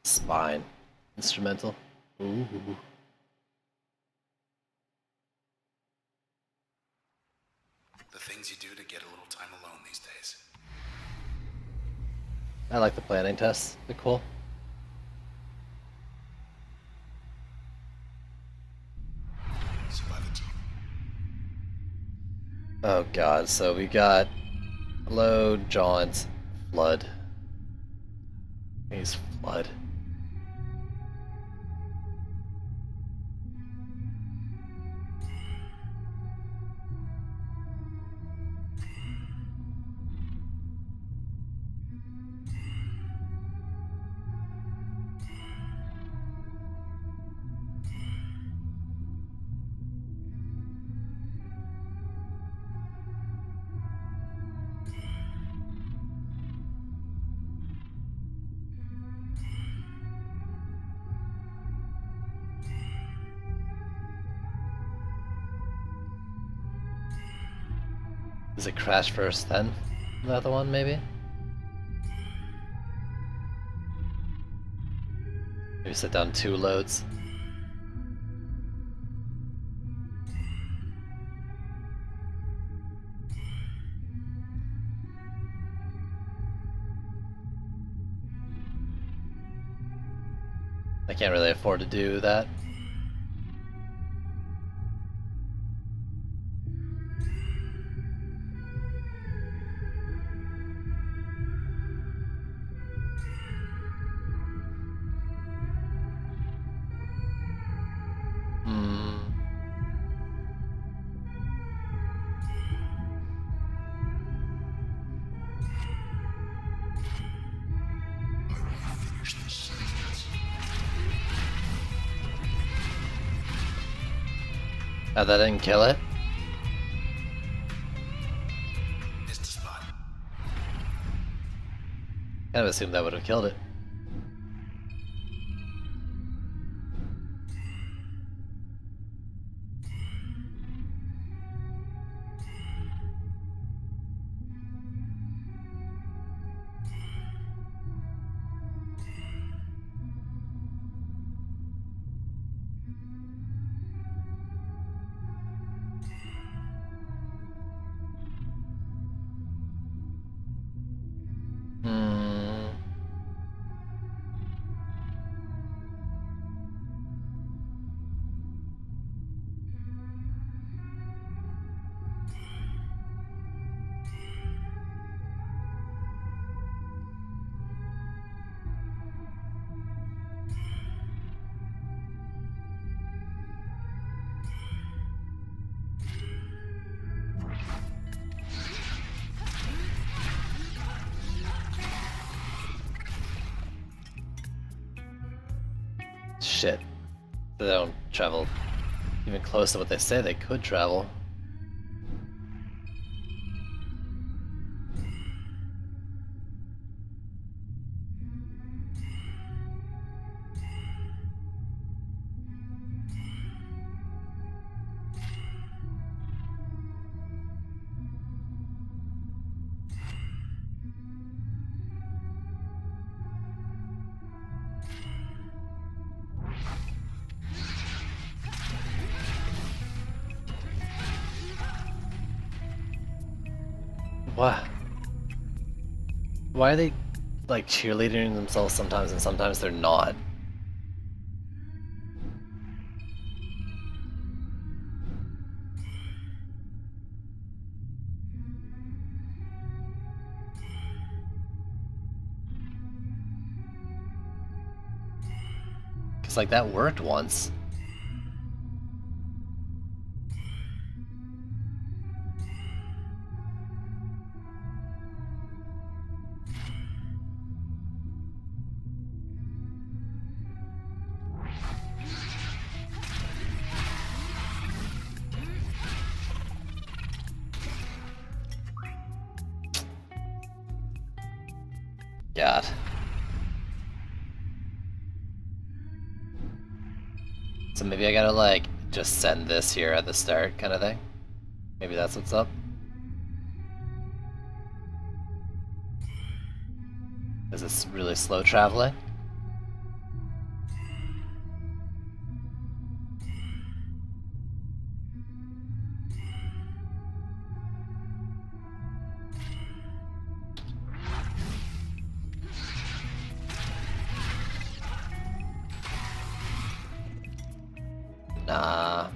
[SPEAKER 1] Spine. Instrumental. Ooh.
[SPEAKER 2] The things you do to get a little time alone these days.
[SPEAKER 1] I like the planning tests. They're cool.
[SPEAKER 2] So by the time
[SPEAKER 1] Oh god, so we got load, jaunt, flood. He's flood. Does it crash first, then the other one, maybe? Maybe set down 2 loads. I can't really afford to do that. Oh, that didn't kill it?
[SPEAKER 2] Missed the spot.
[SPEAKER 1] Kind of assumed that would have killed it. Shit. They don't travel even close to what they say they could travel. What? Why are they like cheerleading themselves sometimes and sometimes they're not? Cause like that worked once. God. So maybe I gotta like just send this here at the start kind of thing? Maybe that's what's up? Is this really slow traveling? Nah.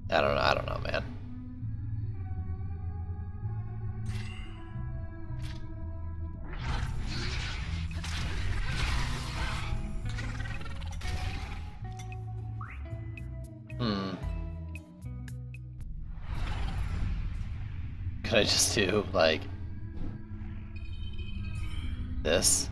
[SPEAKER 1] I don't know, man. Could I just do, like, this?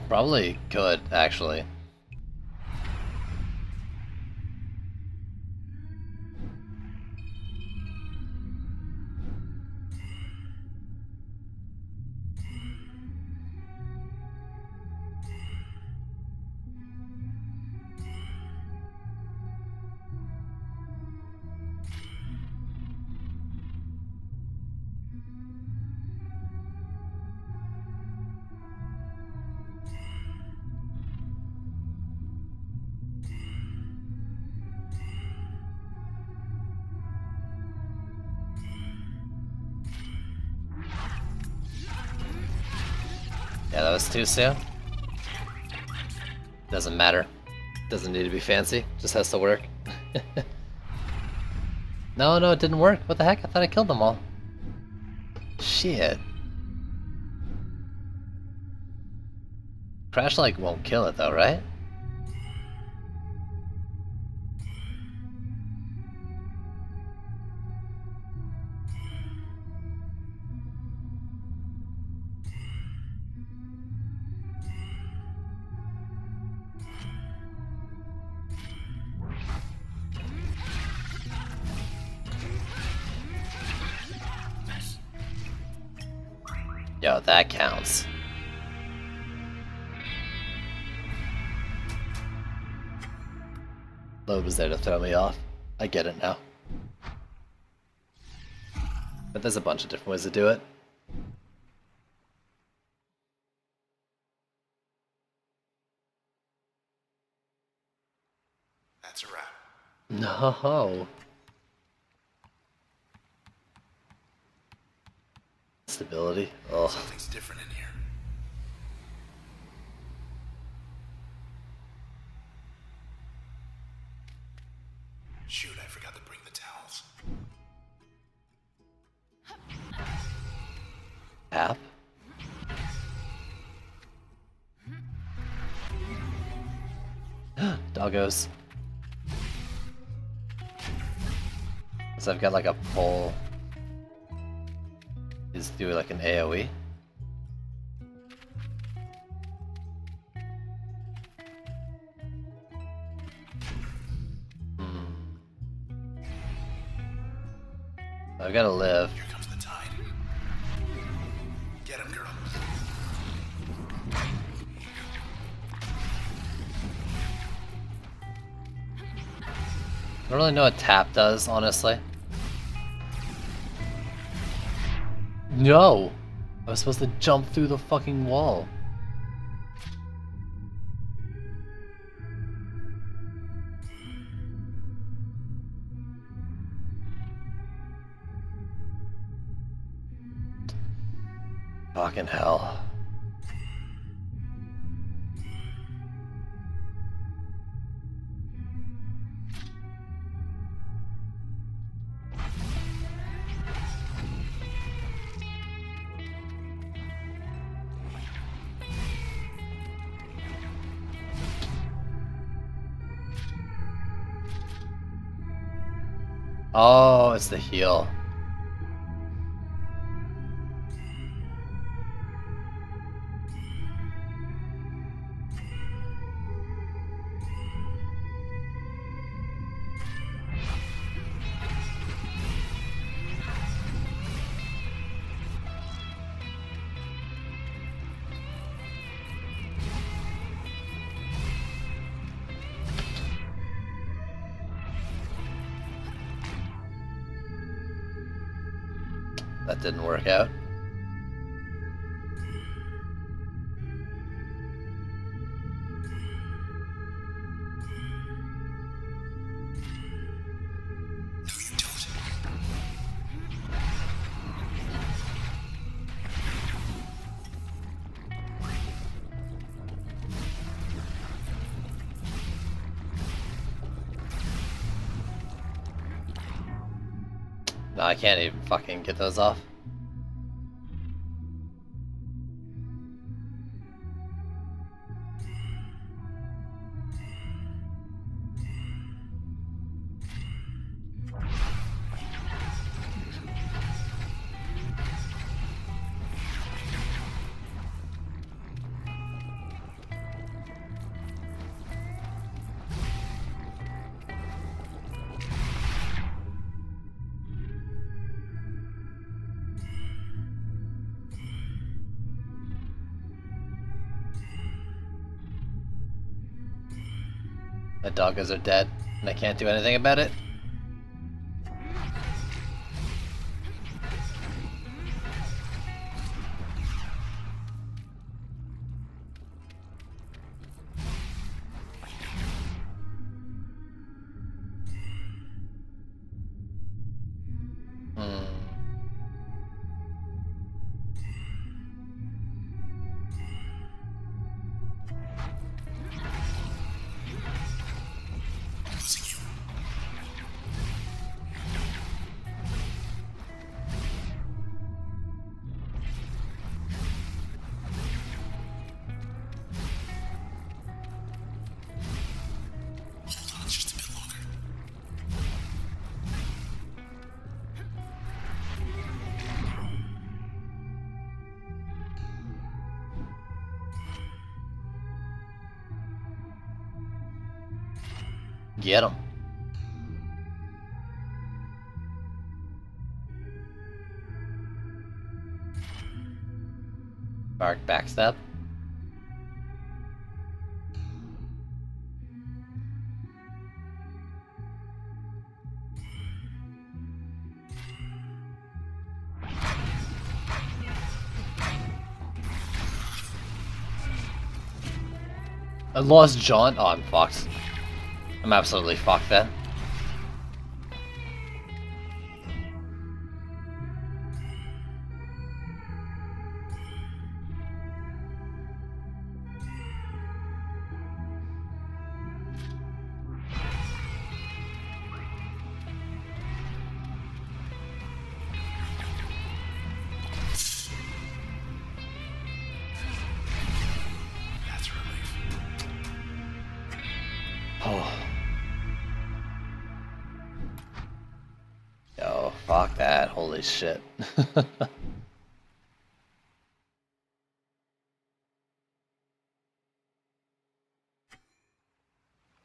[SPEAKER 1] Probably could, actually. Yeah, that was too soon. Doesn't matter. Doesn't need to be fancy. Just has to work. No, it didn't work. What the heck? I thought I killed them all. Shit. Crash like won't kill it though, right? Yo, that counts. Load was there to throw me off. I get it now. But there's a bunch of different ways to do it.
[SPEAKER 2] That's a wrap.
[SPEAKER 1] No. Stability. Oh.
[SPEAKER 2] Something's different in here. Shoot, I forgot to bring the towels.
[SPEAKER 1] App? Doggos. So I've got like a pole. Is do like an AoE. I've got to live.
[SPEAKER 2] Here comes the tide. Get him, girl.
[SPEAKER 1] I don't really know what tap does, honestly. No! I was supposed to jump through the fucking wall. Fucking hell. Oh, it's the heal. That didn't work out.
[SPEAKER 2] No, you don't.
[SPEAKER 1] No, I can't even fucking get those off. My doggos are dead, and I can't do anything about it. Get him. Bark backstab. I lost John. Oh, I'm fucked. I'm absolutely fucked then.
[SPEAKER 2] That's relief.
[SPEAKER 1] Oh. Yo, fuck that. Holy shit.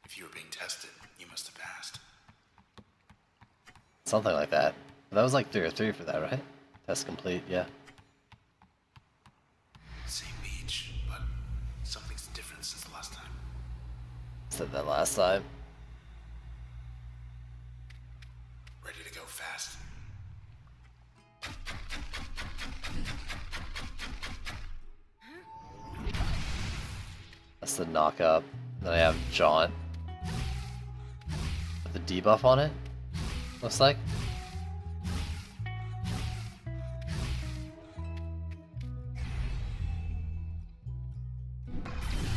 [SPEAKER 2] If you were being tested, you must have passed.
[SPEAKER 1] Something like that. That was like 3 or 3 for that, right? Test complete, yeah.
[SPEAKER 2] Same beach, but something's different since the last time.
[SPEAKER 1] Said that last time.
[SPEAKER 2] Ready to go fast.
[SPEAKER 1] That's the knock up. Then I have Jaunt. With the debuff on it, looks like.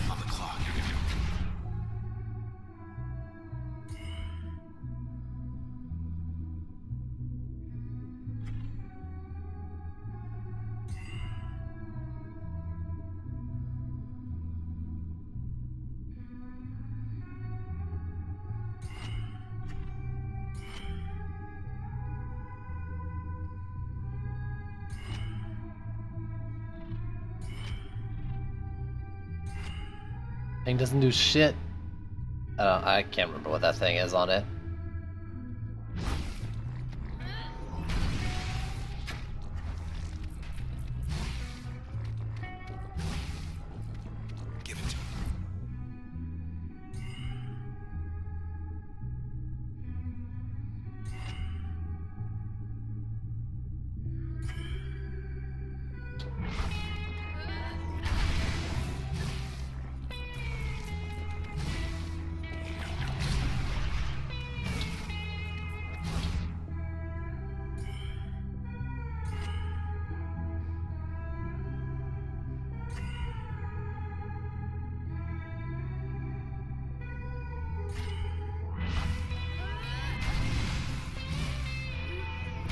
[SPEAKER 2] On the clock.
[SPEAKER 1] Thing doesn't do shit. I can't remember what that thing is on it.
[SPEAKER 2] Give it to him.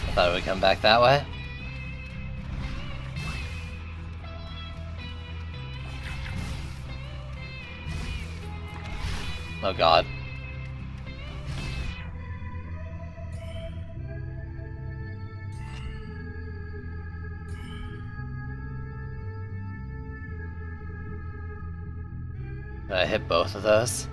[SPEAKER 1] I thought it would come back that way. Oh god. Did I hit both of those?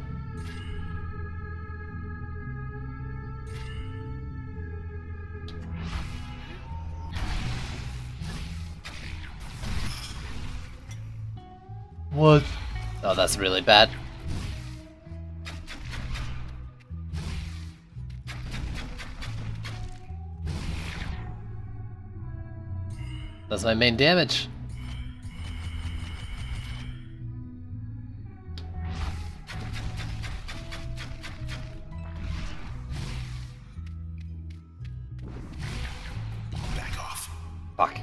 [SPEAKER 1] What? Oh, that's really bad. That's my main damage.
[SPEAKER 2] Back off.
[SPEAKER 1] Fuck.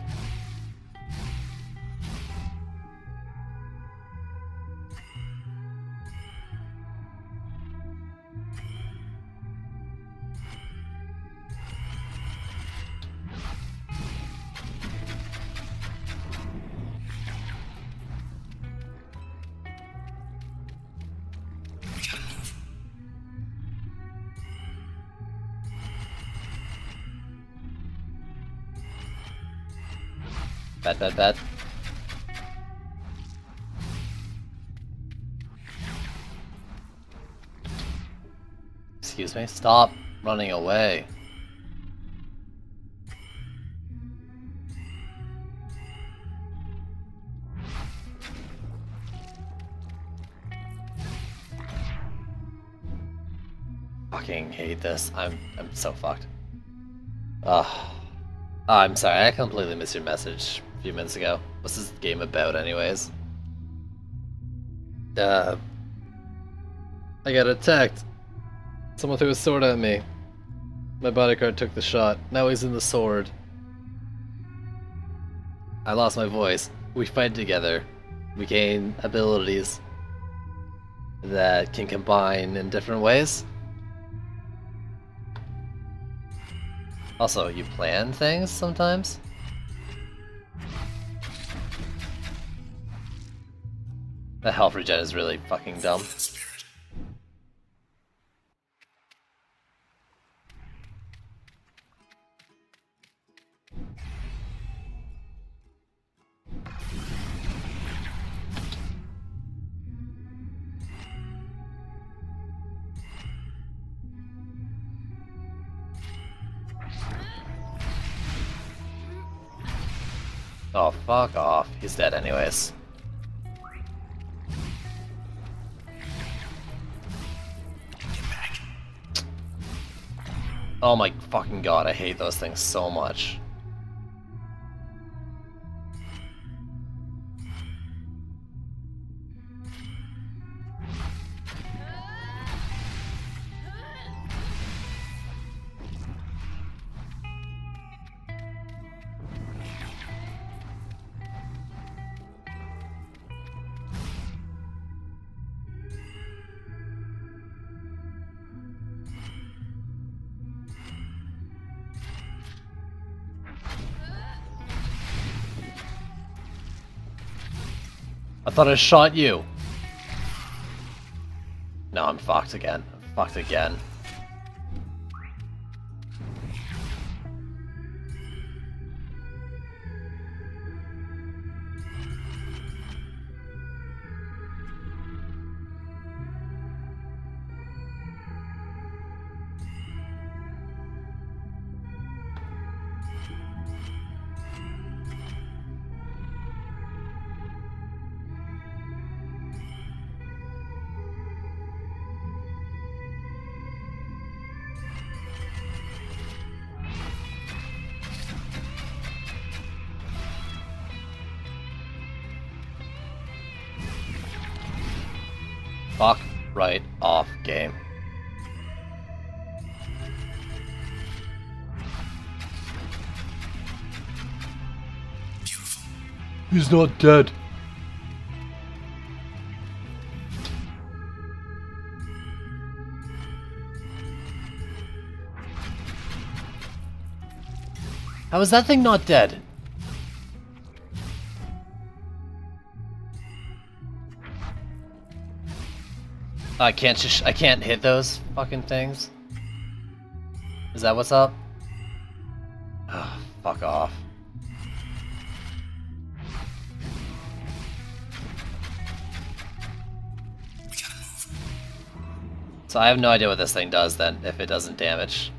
[SPEAKER 2] We gotta move.
[SPEAKER 1] Bad, bad, bad. Excuse me? Stop running away. Fucking hate this. I'm so fucked. Ugh. Oh, I'm sorry, I completely missed your message a few minutes ago. What's this game about anyways? I got attacked. Someone threw a sword at me. My bodyguard took the shot. Now he's in the sword. I lost my voice. We fight together. We gain abilities that can combine in different ways. Also, you plan things sometimes? The health regen is really fucking dumb.
[SPEAKER 2] Spirit.
[SPEAKER 1] Oh, fuck off. He's dead anyways.
[SPEAKER 2] Get back.
[SPEAKER 1] Oh my fucking god, I hate those things so much. I thought I shot you. No, I'm fucked again. I'm fucked again. Fuck right off, game.
[SPEAKER 2] Beautiful.
[SPEAKER 1] He's not dead. How is that thing not dead? I can't hit those fucking things. Is that what's up? Oh, fuck off.
[SPEAKER 2] We gotta move.
[SPEAKER 1] So I have no idea what this thing does then, if it doesn't damage.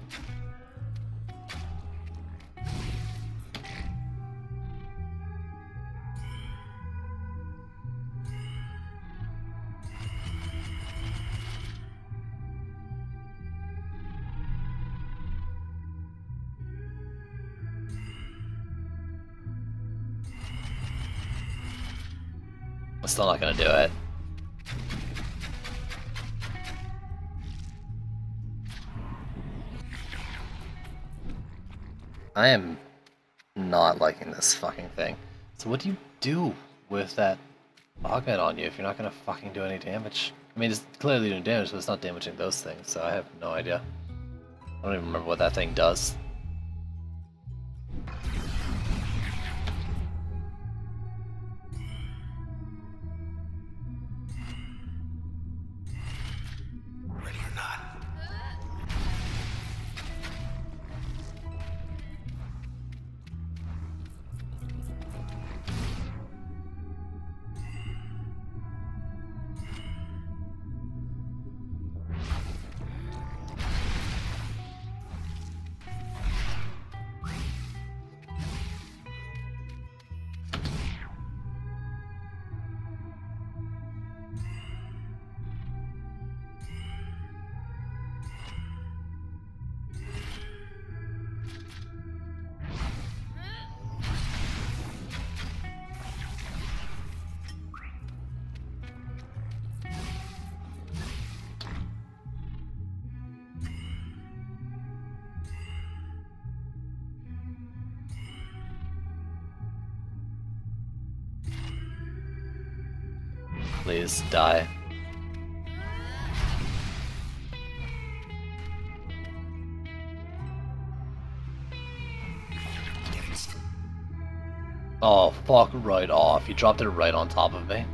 [SPEAKER 1] I'm still not gonna do it. I am not liking this fucking thing. So what do you do with that Bognet on you if you're not gonna fucking do any damage? I mean, it's clearly doing damage, but it's not damaging those things, so I have no idea. I don't even remember what that thing does.
[SPEAKER 2] Ready or not?
[SPEAKER 1] Please die. Oh, fuck right off. You dropped it right on top of me.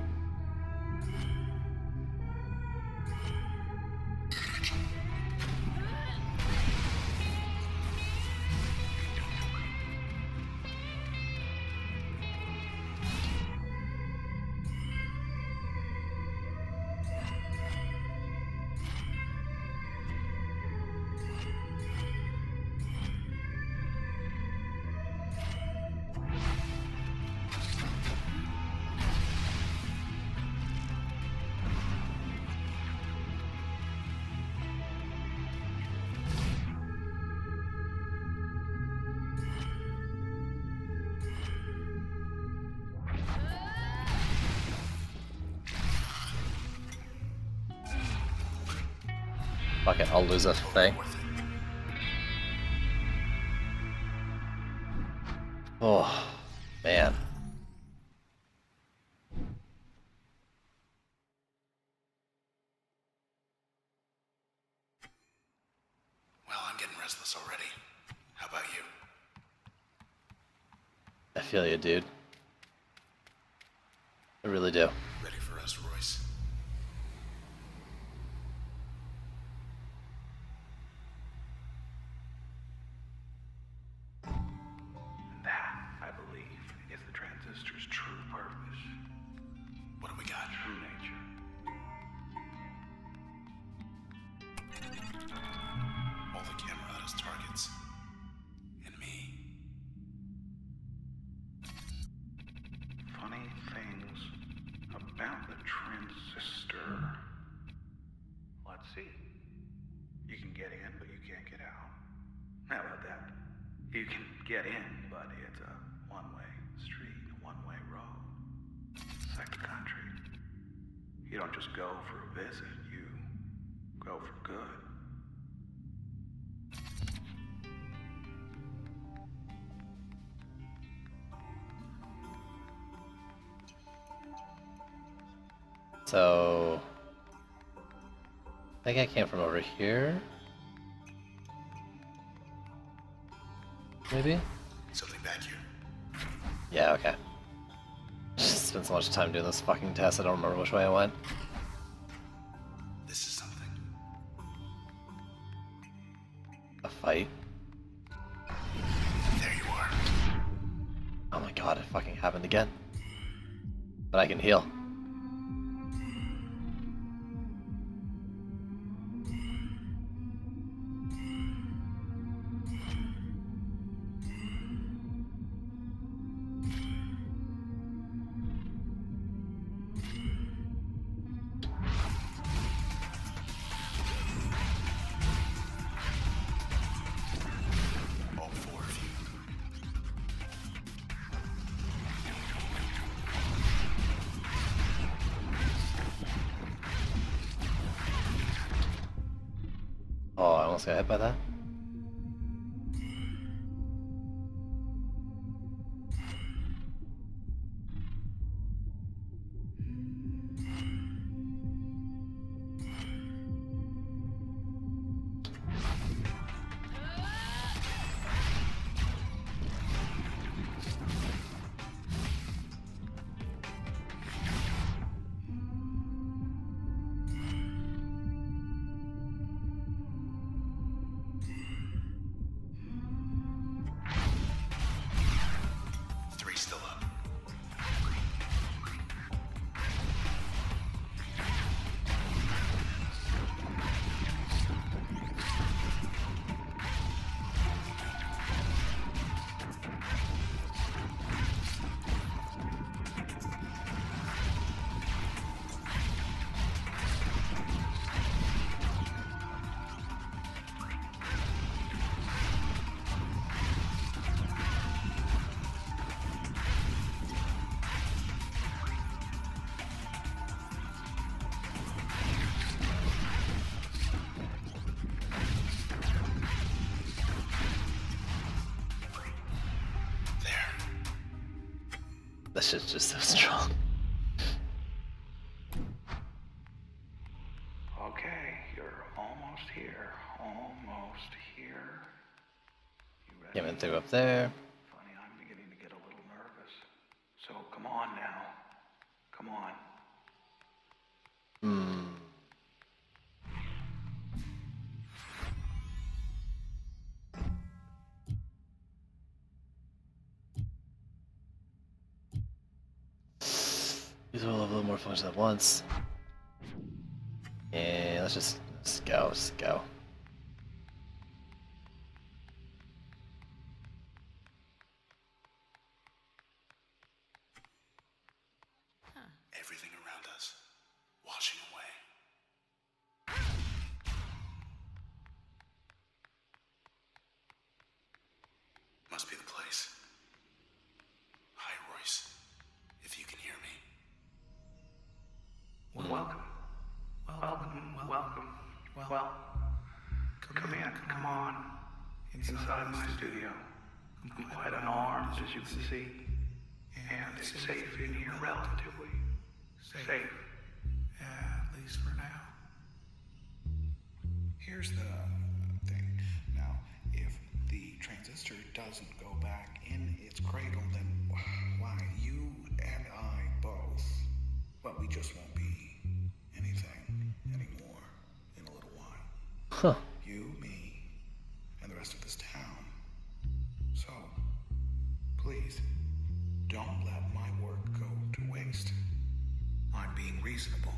[SPEAKER 1] Fuck it, I'll lose this thing. Oh, man.
[SPEAKER 2] Well, I'm getting restless already. How about you?
[SPEAKER 1] I feel you, dude. I really do.
[SPEAKER 2] Ready for us, Royce?
[SPEAKER 4] That, I believe, is the transistor's true purpose,
[SPEAKER 2] What do we got?
[SPEAKER 4] true nature.
[SPEAKER 2] All the Camerata's targets. And me.
[SPEAKER 4] Funny things about the transistor. Let's see. You can get in, but you can't get out. How about that? You can get in, but it's a one-way street, a one-way road. Second country. You don't just go for a visit, you go for good.
[SPEAKER 1] So... I think I came from over here? Maybe?
[SPEAKER 2] Something back here.
[SPEAKER 1] Yeah, okay. Just spent so much time doing this fucking test, I don't remember which way I went.
[SPEAKER 2] This is something.
[SPEAKER 1] A fight?
[SPEAKER 2] There you are.
[SPEAKER 1] Oh my god, it fucking happened again. But I can heal.
[SPEAKER 2] All four of you.
[SPEAKER 1] almost got hit by that.
[SPEAKER 2] Three still up.
[SPEAKER 1] That shit's just so strong.
[SPEAKER 4] Okay, you're almost here. Almost here. You ready?
[SPEAKER 1] Came in through up there.
[SPEAKER 4] Funny, I'm beginning to get a little nervous. So come on now. Come on.
[SPEAKER 1] Use all a little more functions at once. And let's go, let's go.
[SPEAKER 2] Everything around us, washing away. Must be the place. Hi, Royce. If you can hear me.
[SPEAKER 4] Welcome. Well, come in, come on. Inside my studio. I'm quite unarmed, as you can see. And it's safe in here, relatively. Safe.
[SPEAKER 2] At least for now. Here's the thing. Now, if the transistor doesn't go back in its cradle, then why, you and I both, well, we just won't be anything anymore in a little while.
[SPEAKER 1] Huh.
[SPEAKER 2] You, me, and the rest of this town. So, please, don't let my work go to waste. I'm being reasonable.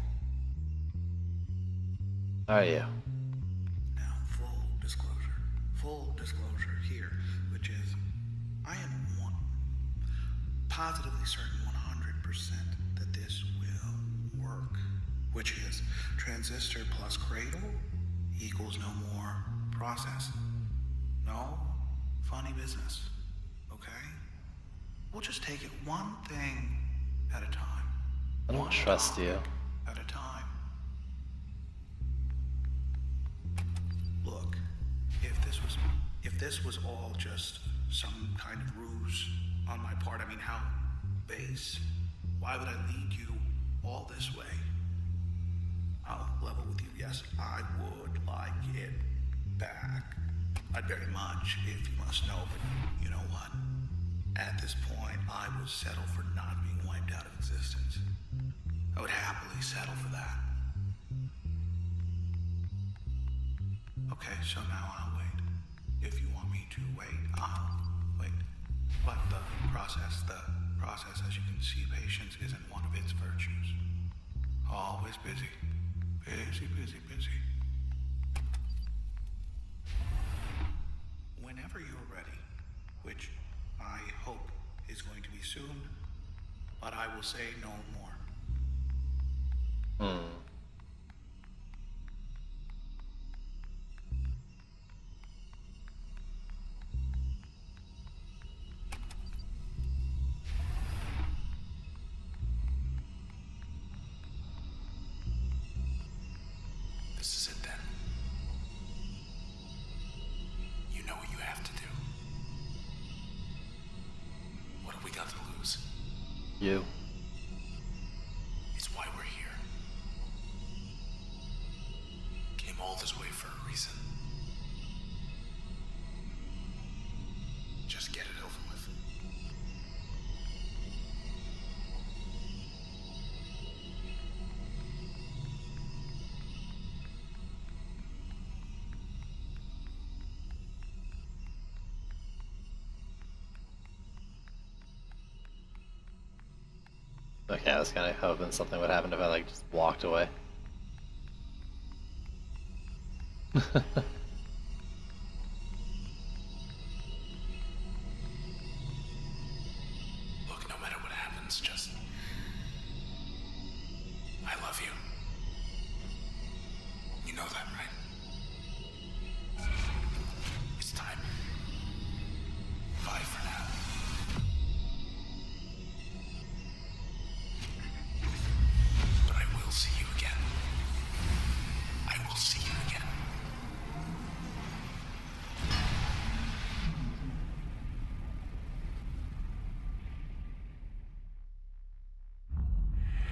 [SPEAKER 1] Are you?
[SPEAKER 2] Now, full disclosure here, which is, I am positively certain 100% that this will work, which is transistor plus cradle equals no more process. No funny business, okay? We'll just take it one thing at a time.
[SPEAKER 1] I don't
[SPEAKER 2] One
[SPEAKER 1] trust
[SPEAKER 2] topic
[SPEAKER 1] you.
[SPEAKER 2] at a time. Look, if this was all just some kind of ruse on my part, I mean, how base? Why would I lead you all this way? I'll level with you. Yes, I would like it back. I'd very much, if you must know, but you know what? At this point, I would settle for not being wiped out of existence. I would happily settle for that. Okay, so now I'll wait. If you want me to wait, I'll wait. But the process, as you can see, patience isn't one of its virtues. Always busy. Busy. Whenever you're ready, which I hope is going to be soon, but I will say no more. This is it then.
[SPEAKER 1] You.
[SPEAKER 2] It's why we're here. Came all this way for a reason. Just get it over with.
[SPEAKER 1] Okay, I was kind of hoping something would happen if I like just walked away.
[SPEAKER 2] Look, no matter what happens, just... I love you. You know that, right? It's time. Bye for now. But I will see you again. I will see you again.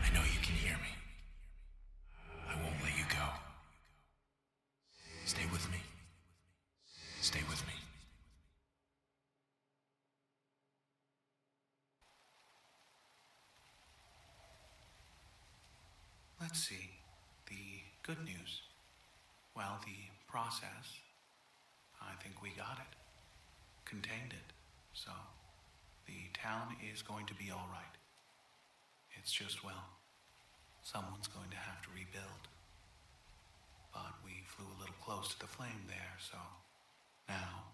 [SPEAKER 2] I know you can hear me. I won't let you go. Stay with me. Stay with me. Let's see. The good news. Well, the process, I think we got it. Contained it. So, the town is going to be all right. It's just, well, someone's going to have to rebuild. But we flew a little close to the flame there, so now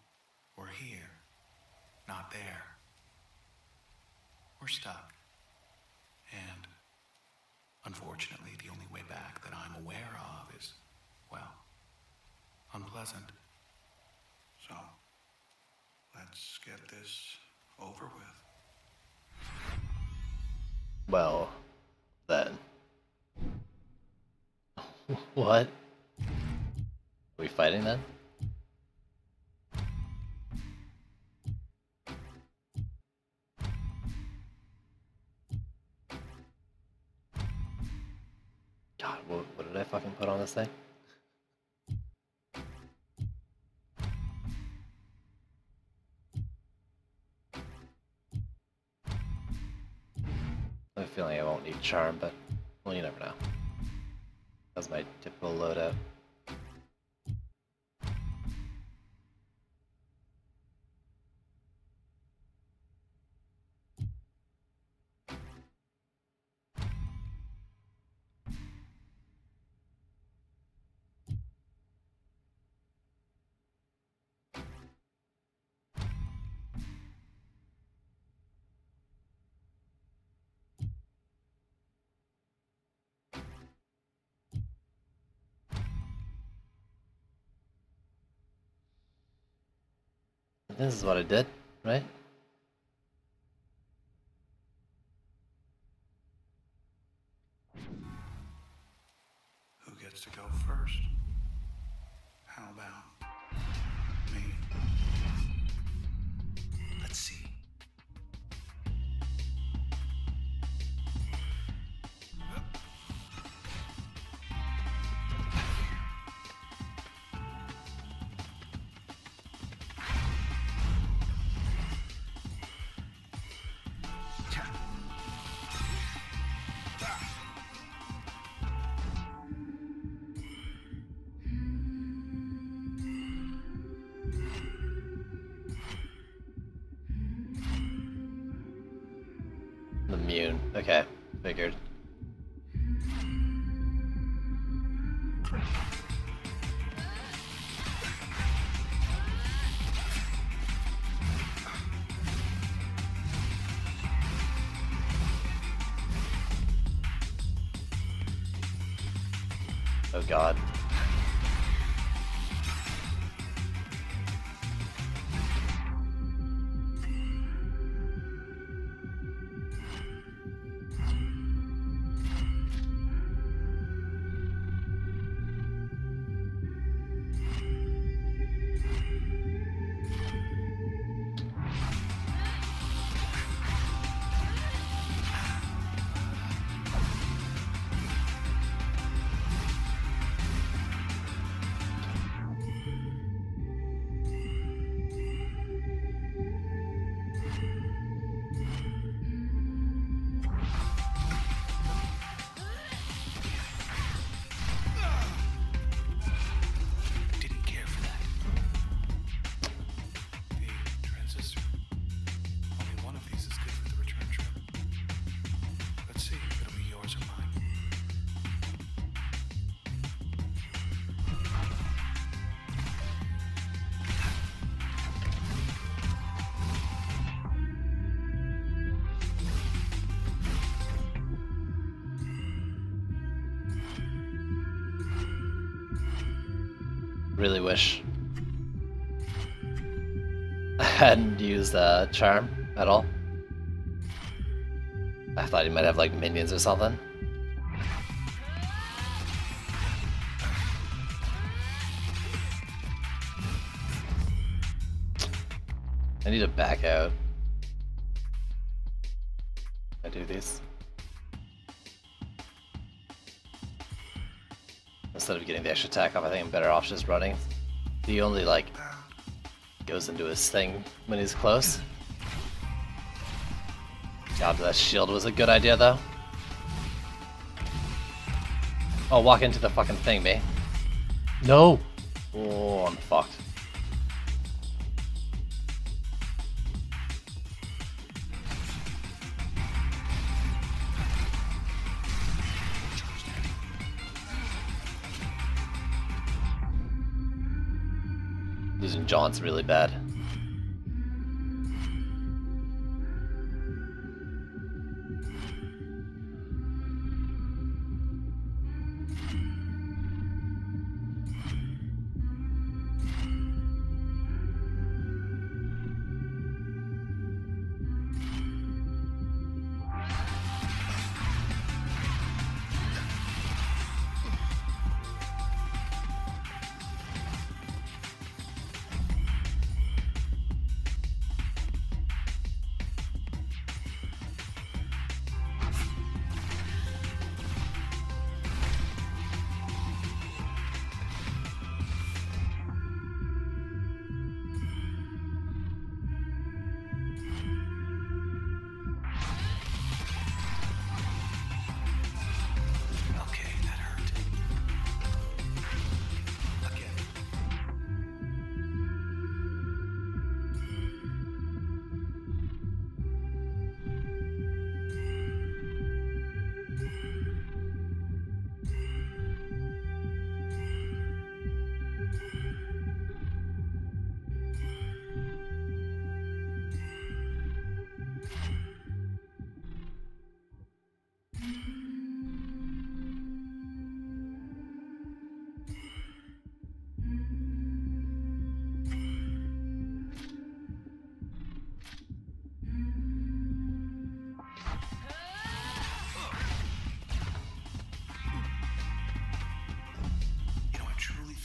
[SPEAKER 2] we're here, not there. We're stuck. And unfortunately, the only way back that I'm aware of is, well, unpleasant. So, let's get this over with.
[SPEAKER 1] Well, then. What? Are we fighting then? God, what did I fucking put on this thing? I have a feeling I won't need charm, but well, you never know. That's my typical loadout. This is what I did, right?
[SPEAKER 4] Who gets to go first? How about me?
[SPEAKER 2] Let's see.
[SPEAKER 1] Immune. Okay, figured. Oh god. Really wish I hadn't used Charm at all. I thought he might have like minions or something. I need to back out. I do these. Instead of getting the extra attack off, I think I'm better off just running. He only like goes into his thing when he's close. God, that shield was a good idea though. Oh, walk into the fucking thing, me. No! Oh, I'm fucked. Losing John's really bad.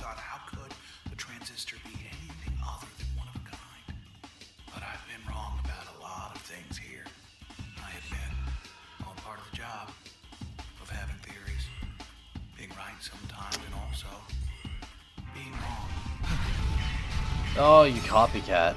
[SPEAKER 4] How could the Transistor be anything other than one of a kind? But I've been wrong about a lot of things here. I admit, all part of the job of having theories, being right sometimes, and also being wrong.
[SPEAKER 1] Oh, you copycat.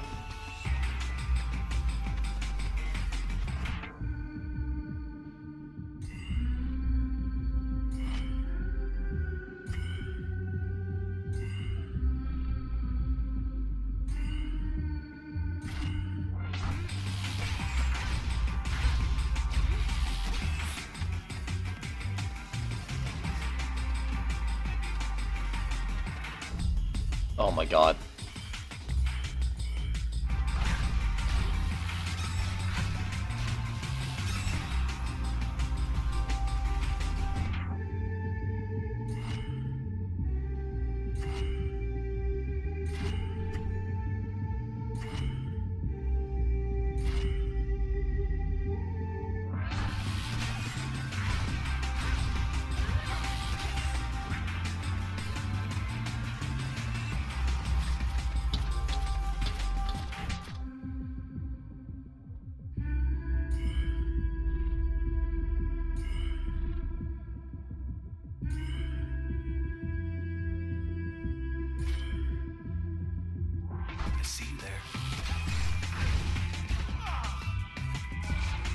[SPEAKER 1] Oh my god.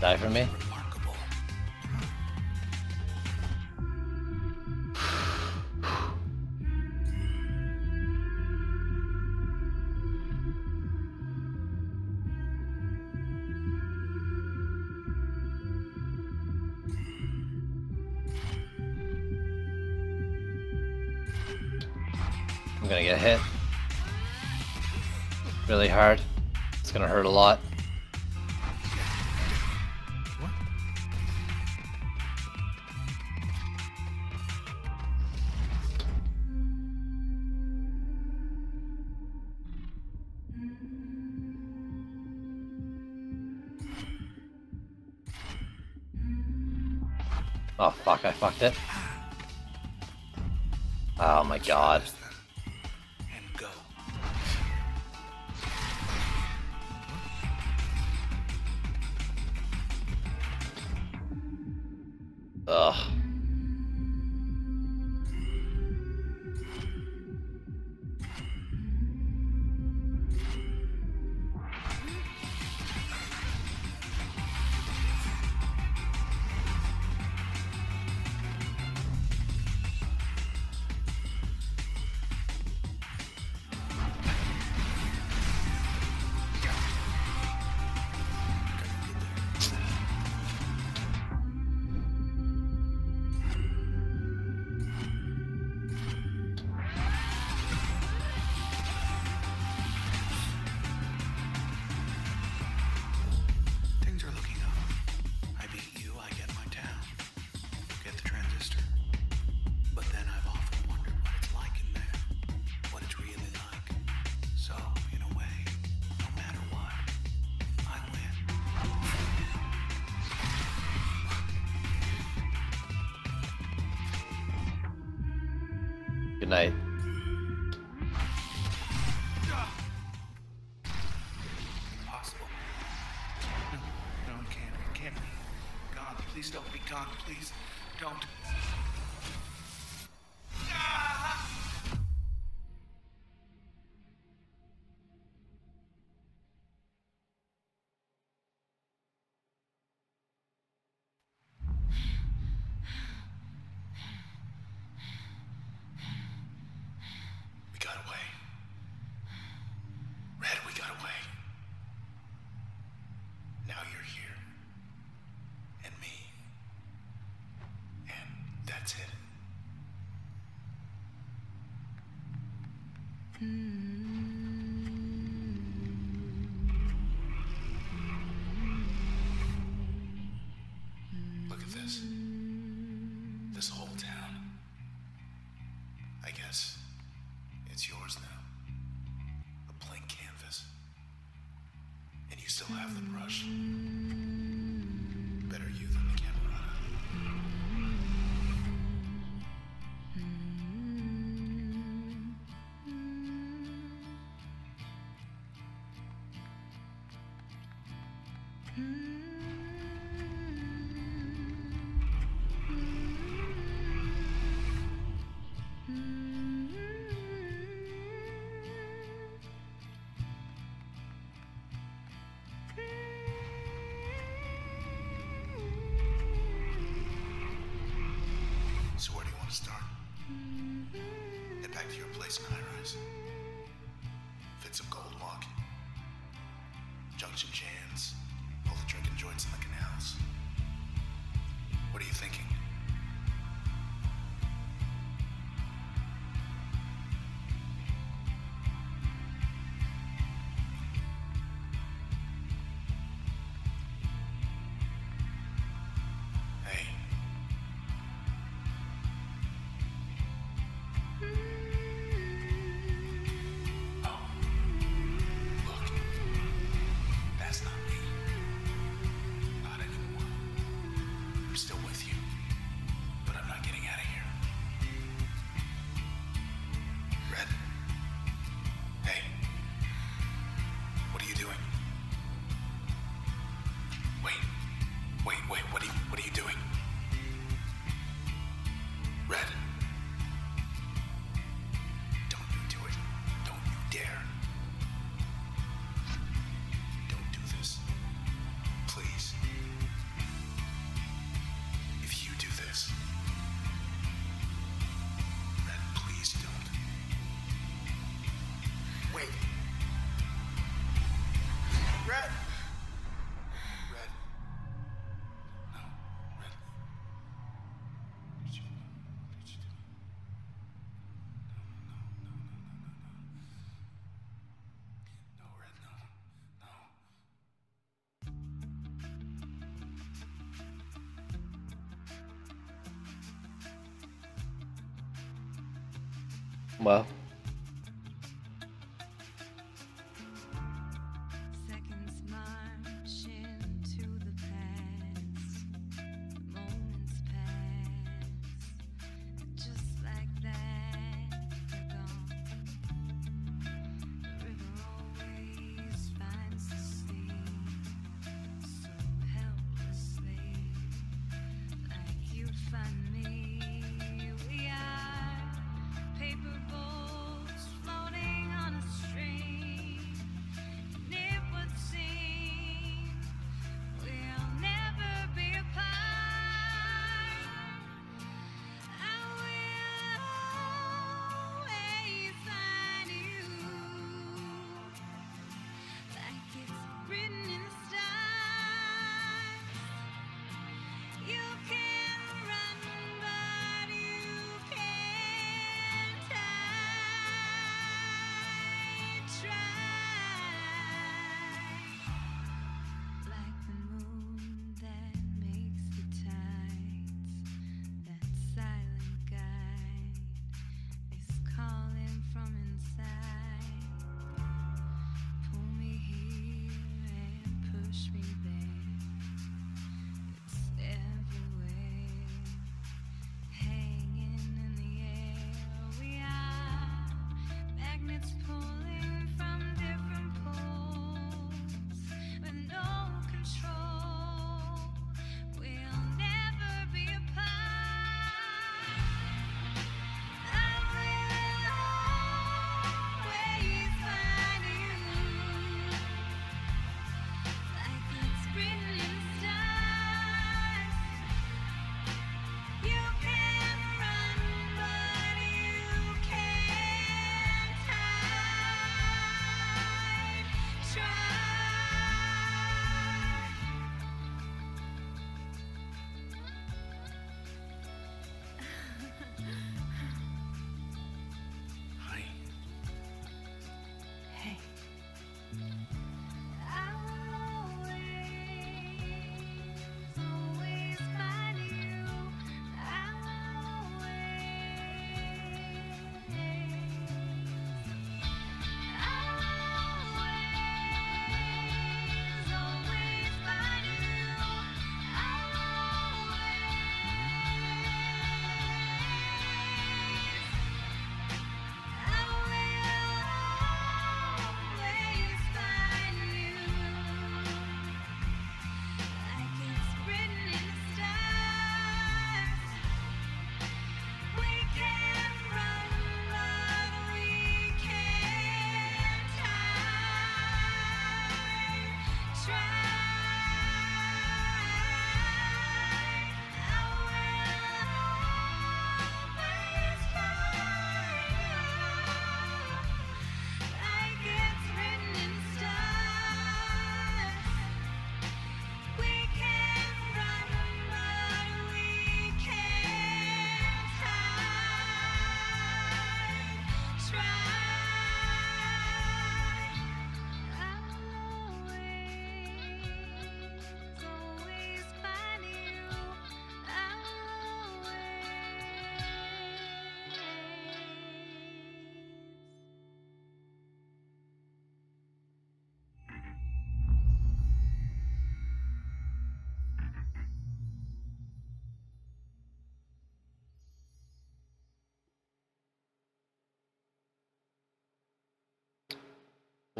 [SPEAKER 1] Die for me?
[SPEAKER 4] Remarkable.
[SPEAKER 1] I'm gonna get hit really hard. It's gonna hurt a lot. Oh fuck, I fucked it. Oh my god.
[SPEAKER 2] And go.
[SPEAKER 1] Ugh.
[SPEAKER 2] Things are looking up. I beat you, I get my town. Get the transistor. But then I've often wondered what it's like in there. What it's really like. So, in a way, no matter what, I win.
[SPEAKER 1] Good night.
[SPEAKER 2] Impossible. No, it can't. It can't be. God, please don't be God. Please don't. We got away. Red, we got away. Now you're here. And me. And that's it. Look at this. This whole town. I guess it's yours now. A blank canvas. And you still have the brush. Better you than the Camerata. So where do you want to start? Head back to your place in High Rise. Fit some gold walk. Junction Jans. All the drinking joints in the canals. What are you thinking? Hey. Oh. Look. That's not me. Not anymore. I'm still with you. But I'm not getting out of here. Red. Hey. What are you doing? Wait. What are you doing? Red. Don't you do it. Don't you dare. Don't do this. Please. If you do this. Red, please don't. Wait. Red. Red. No, Red. What did you do? No, Red, no.
[SPEAKER 1] Well,
[SPEAKER 5] Seconds march into the past. Moments pass.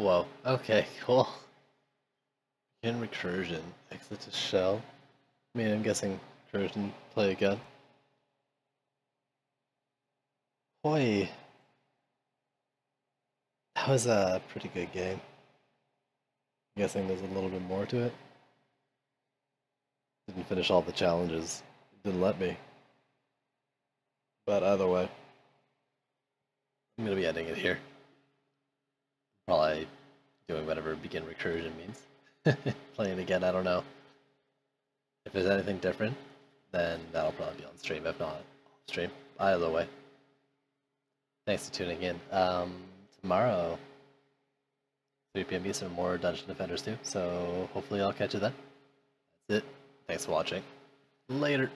[SPEAKER 1] Whoa. Okay, cool. In recursion, exit to shell. I mean, I'm guessing recursion, play again. Boy, that was a pretty good game. I'm guessing there's a little bit more to it. Didn't finish all the challenges. Didn't let me. But either way, I'm gonna be ending it here. Probably doing whatever begin recursion means. Playing again, I don't know. If there's anything different, then that'll probably be on stream. If not, off stream. Either way. Thanks for tuning in. Tomorrow, 3 p.m. Eastern, more Dungeon Defenders too. So hopefully I'll catch you then. That's it. Thanks for watching. Later.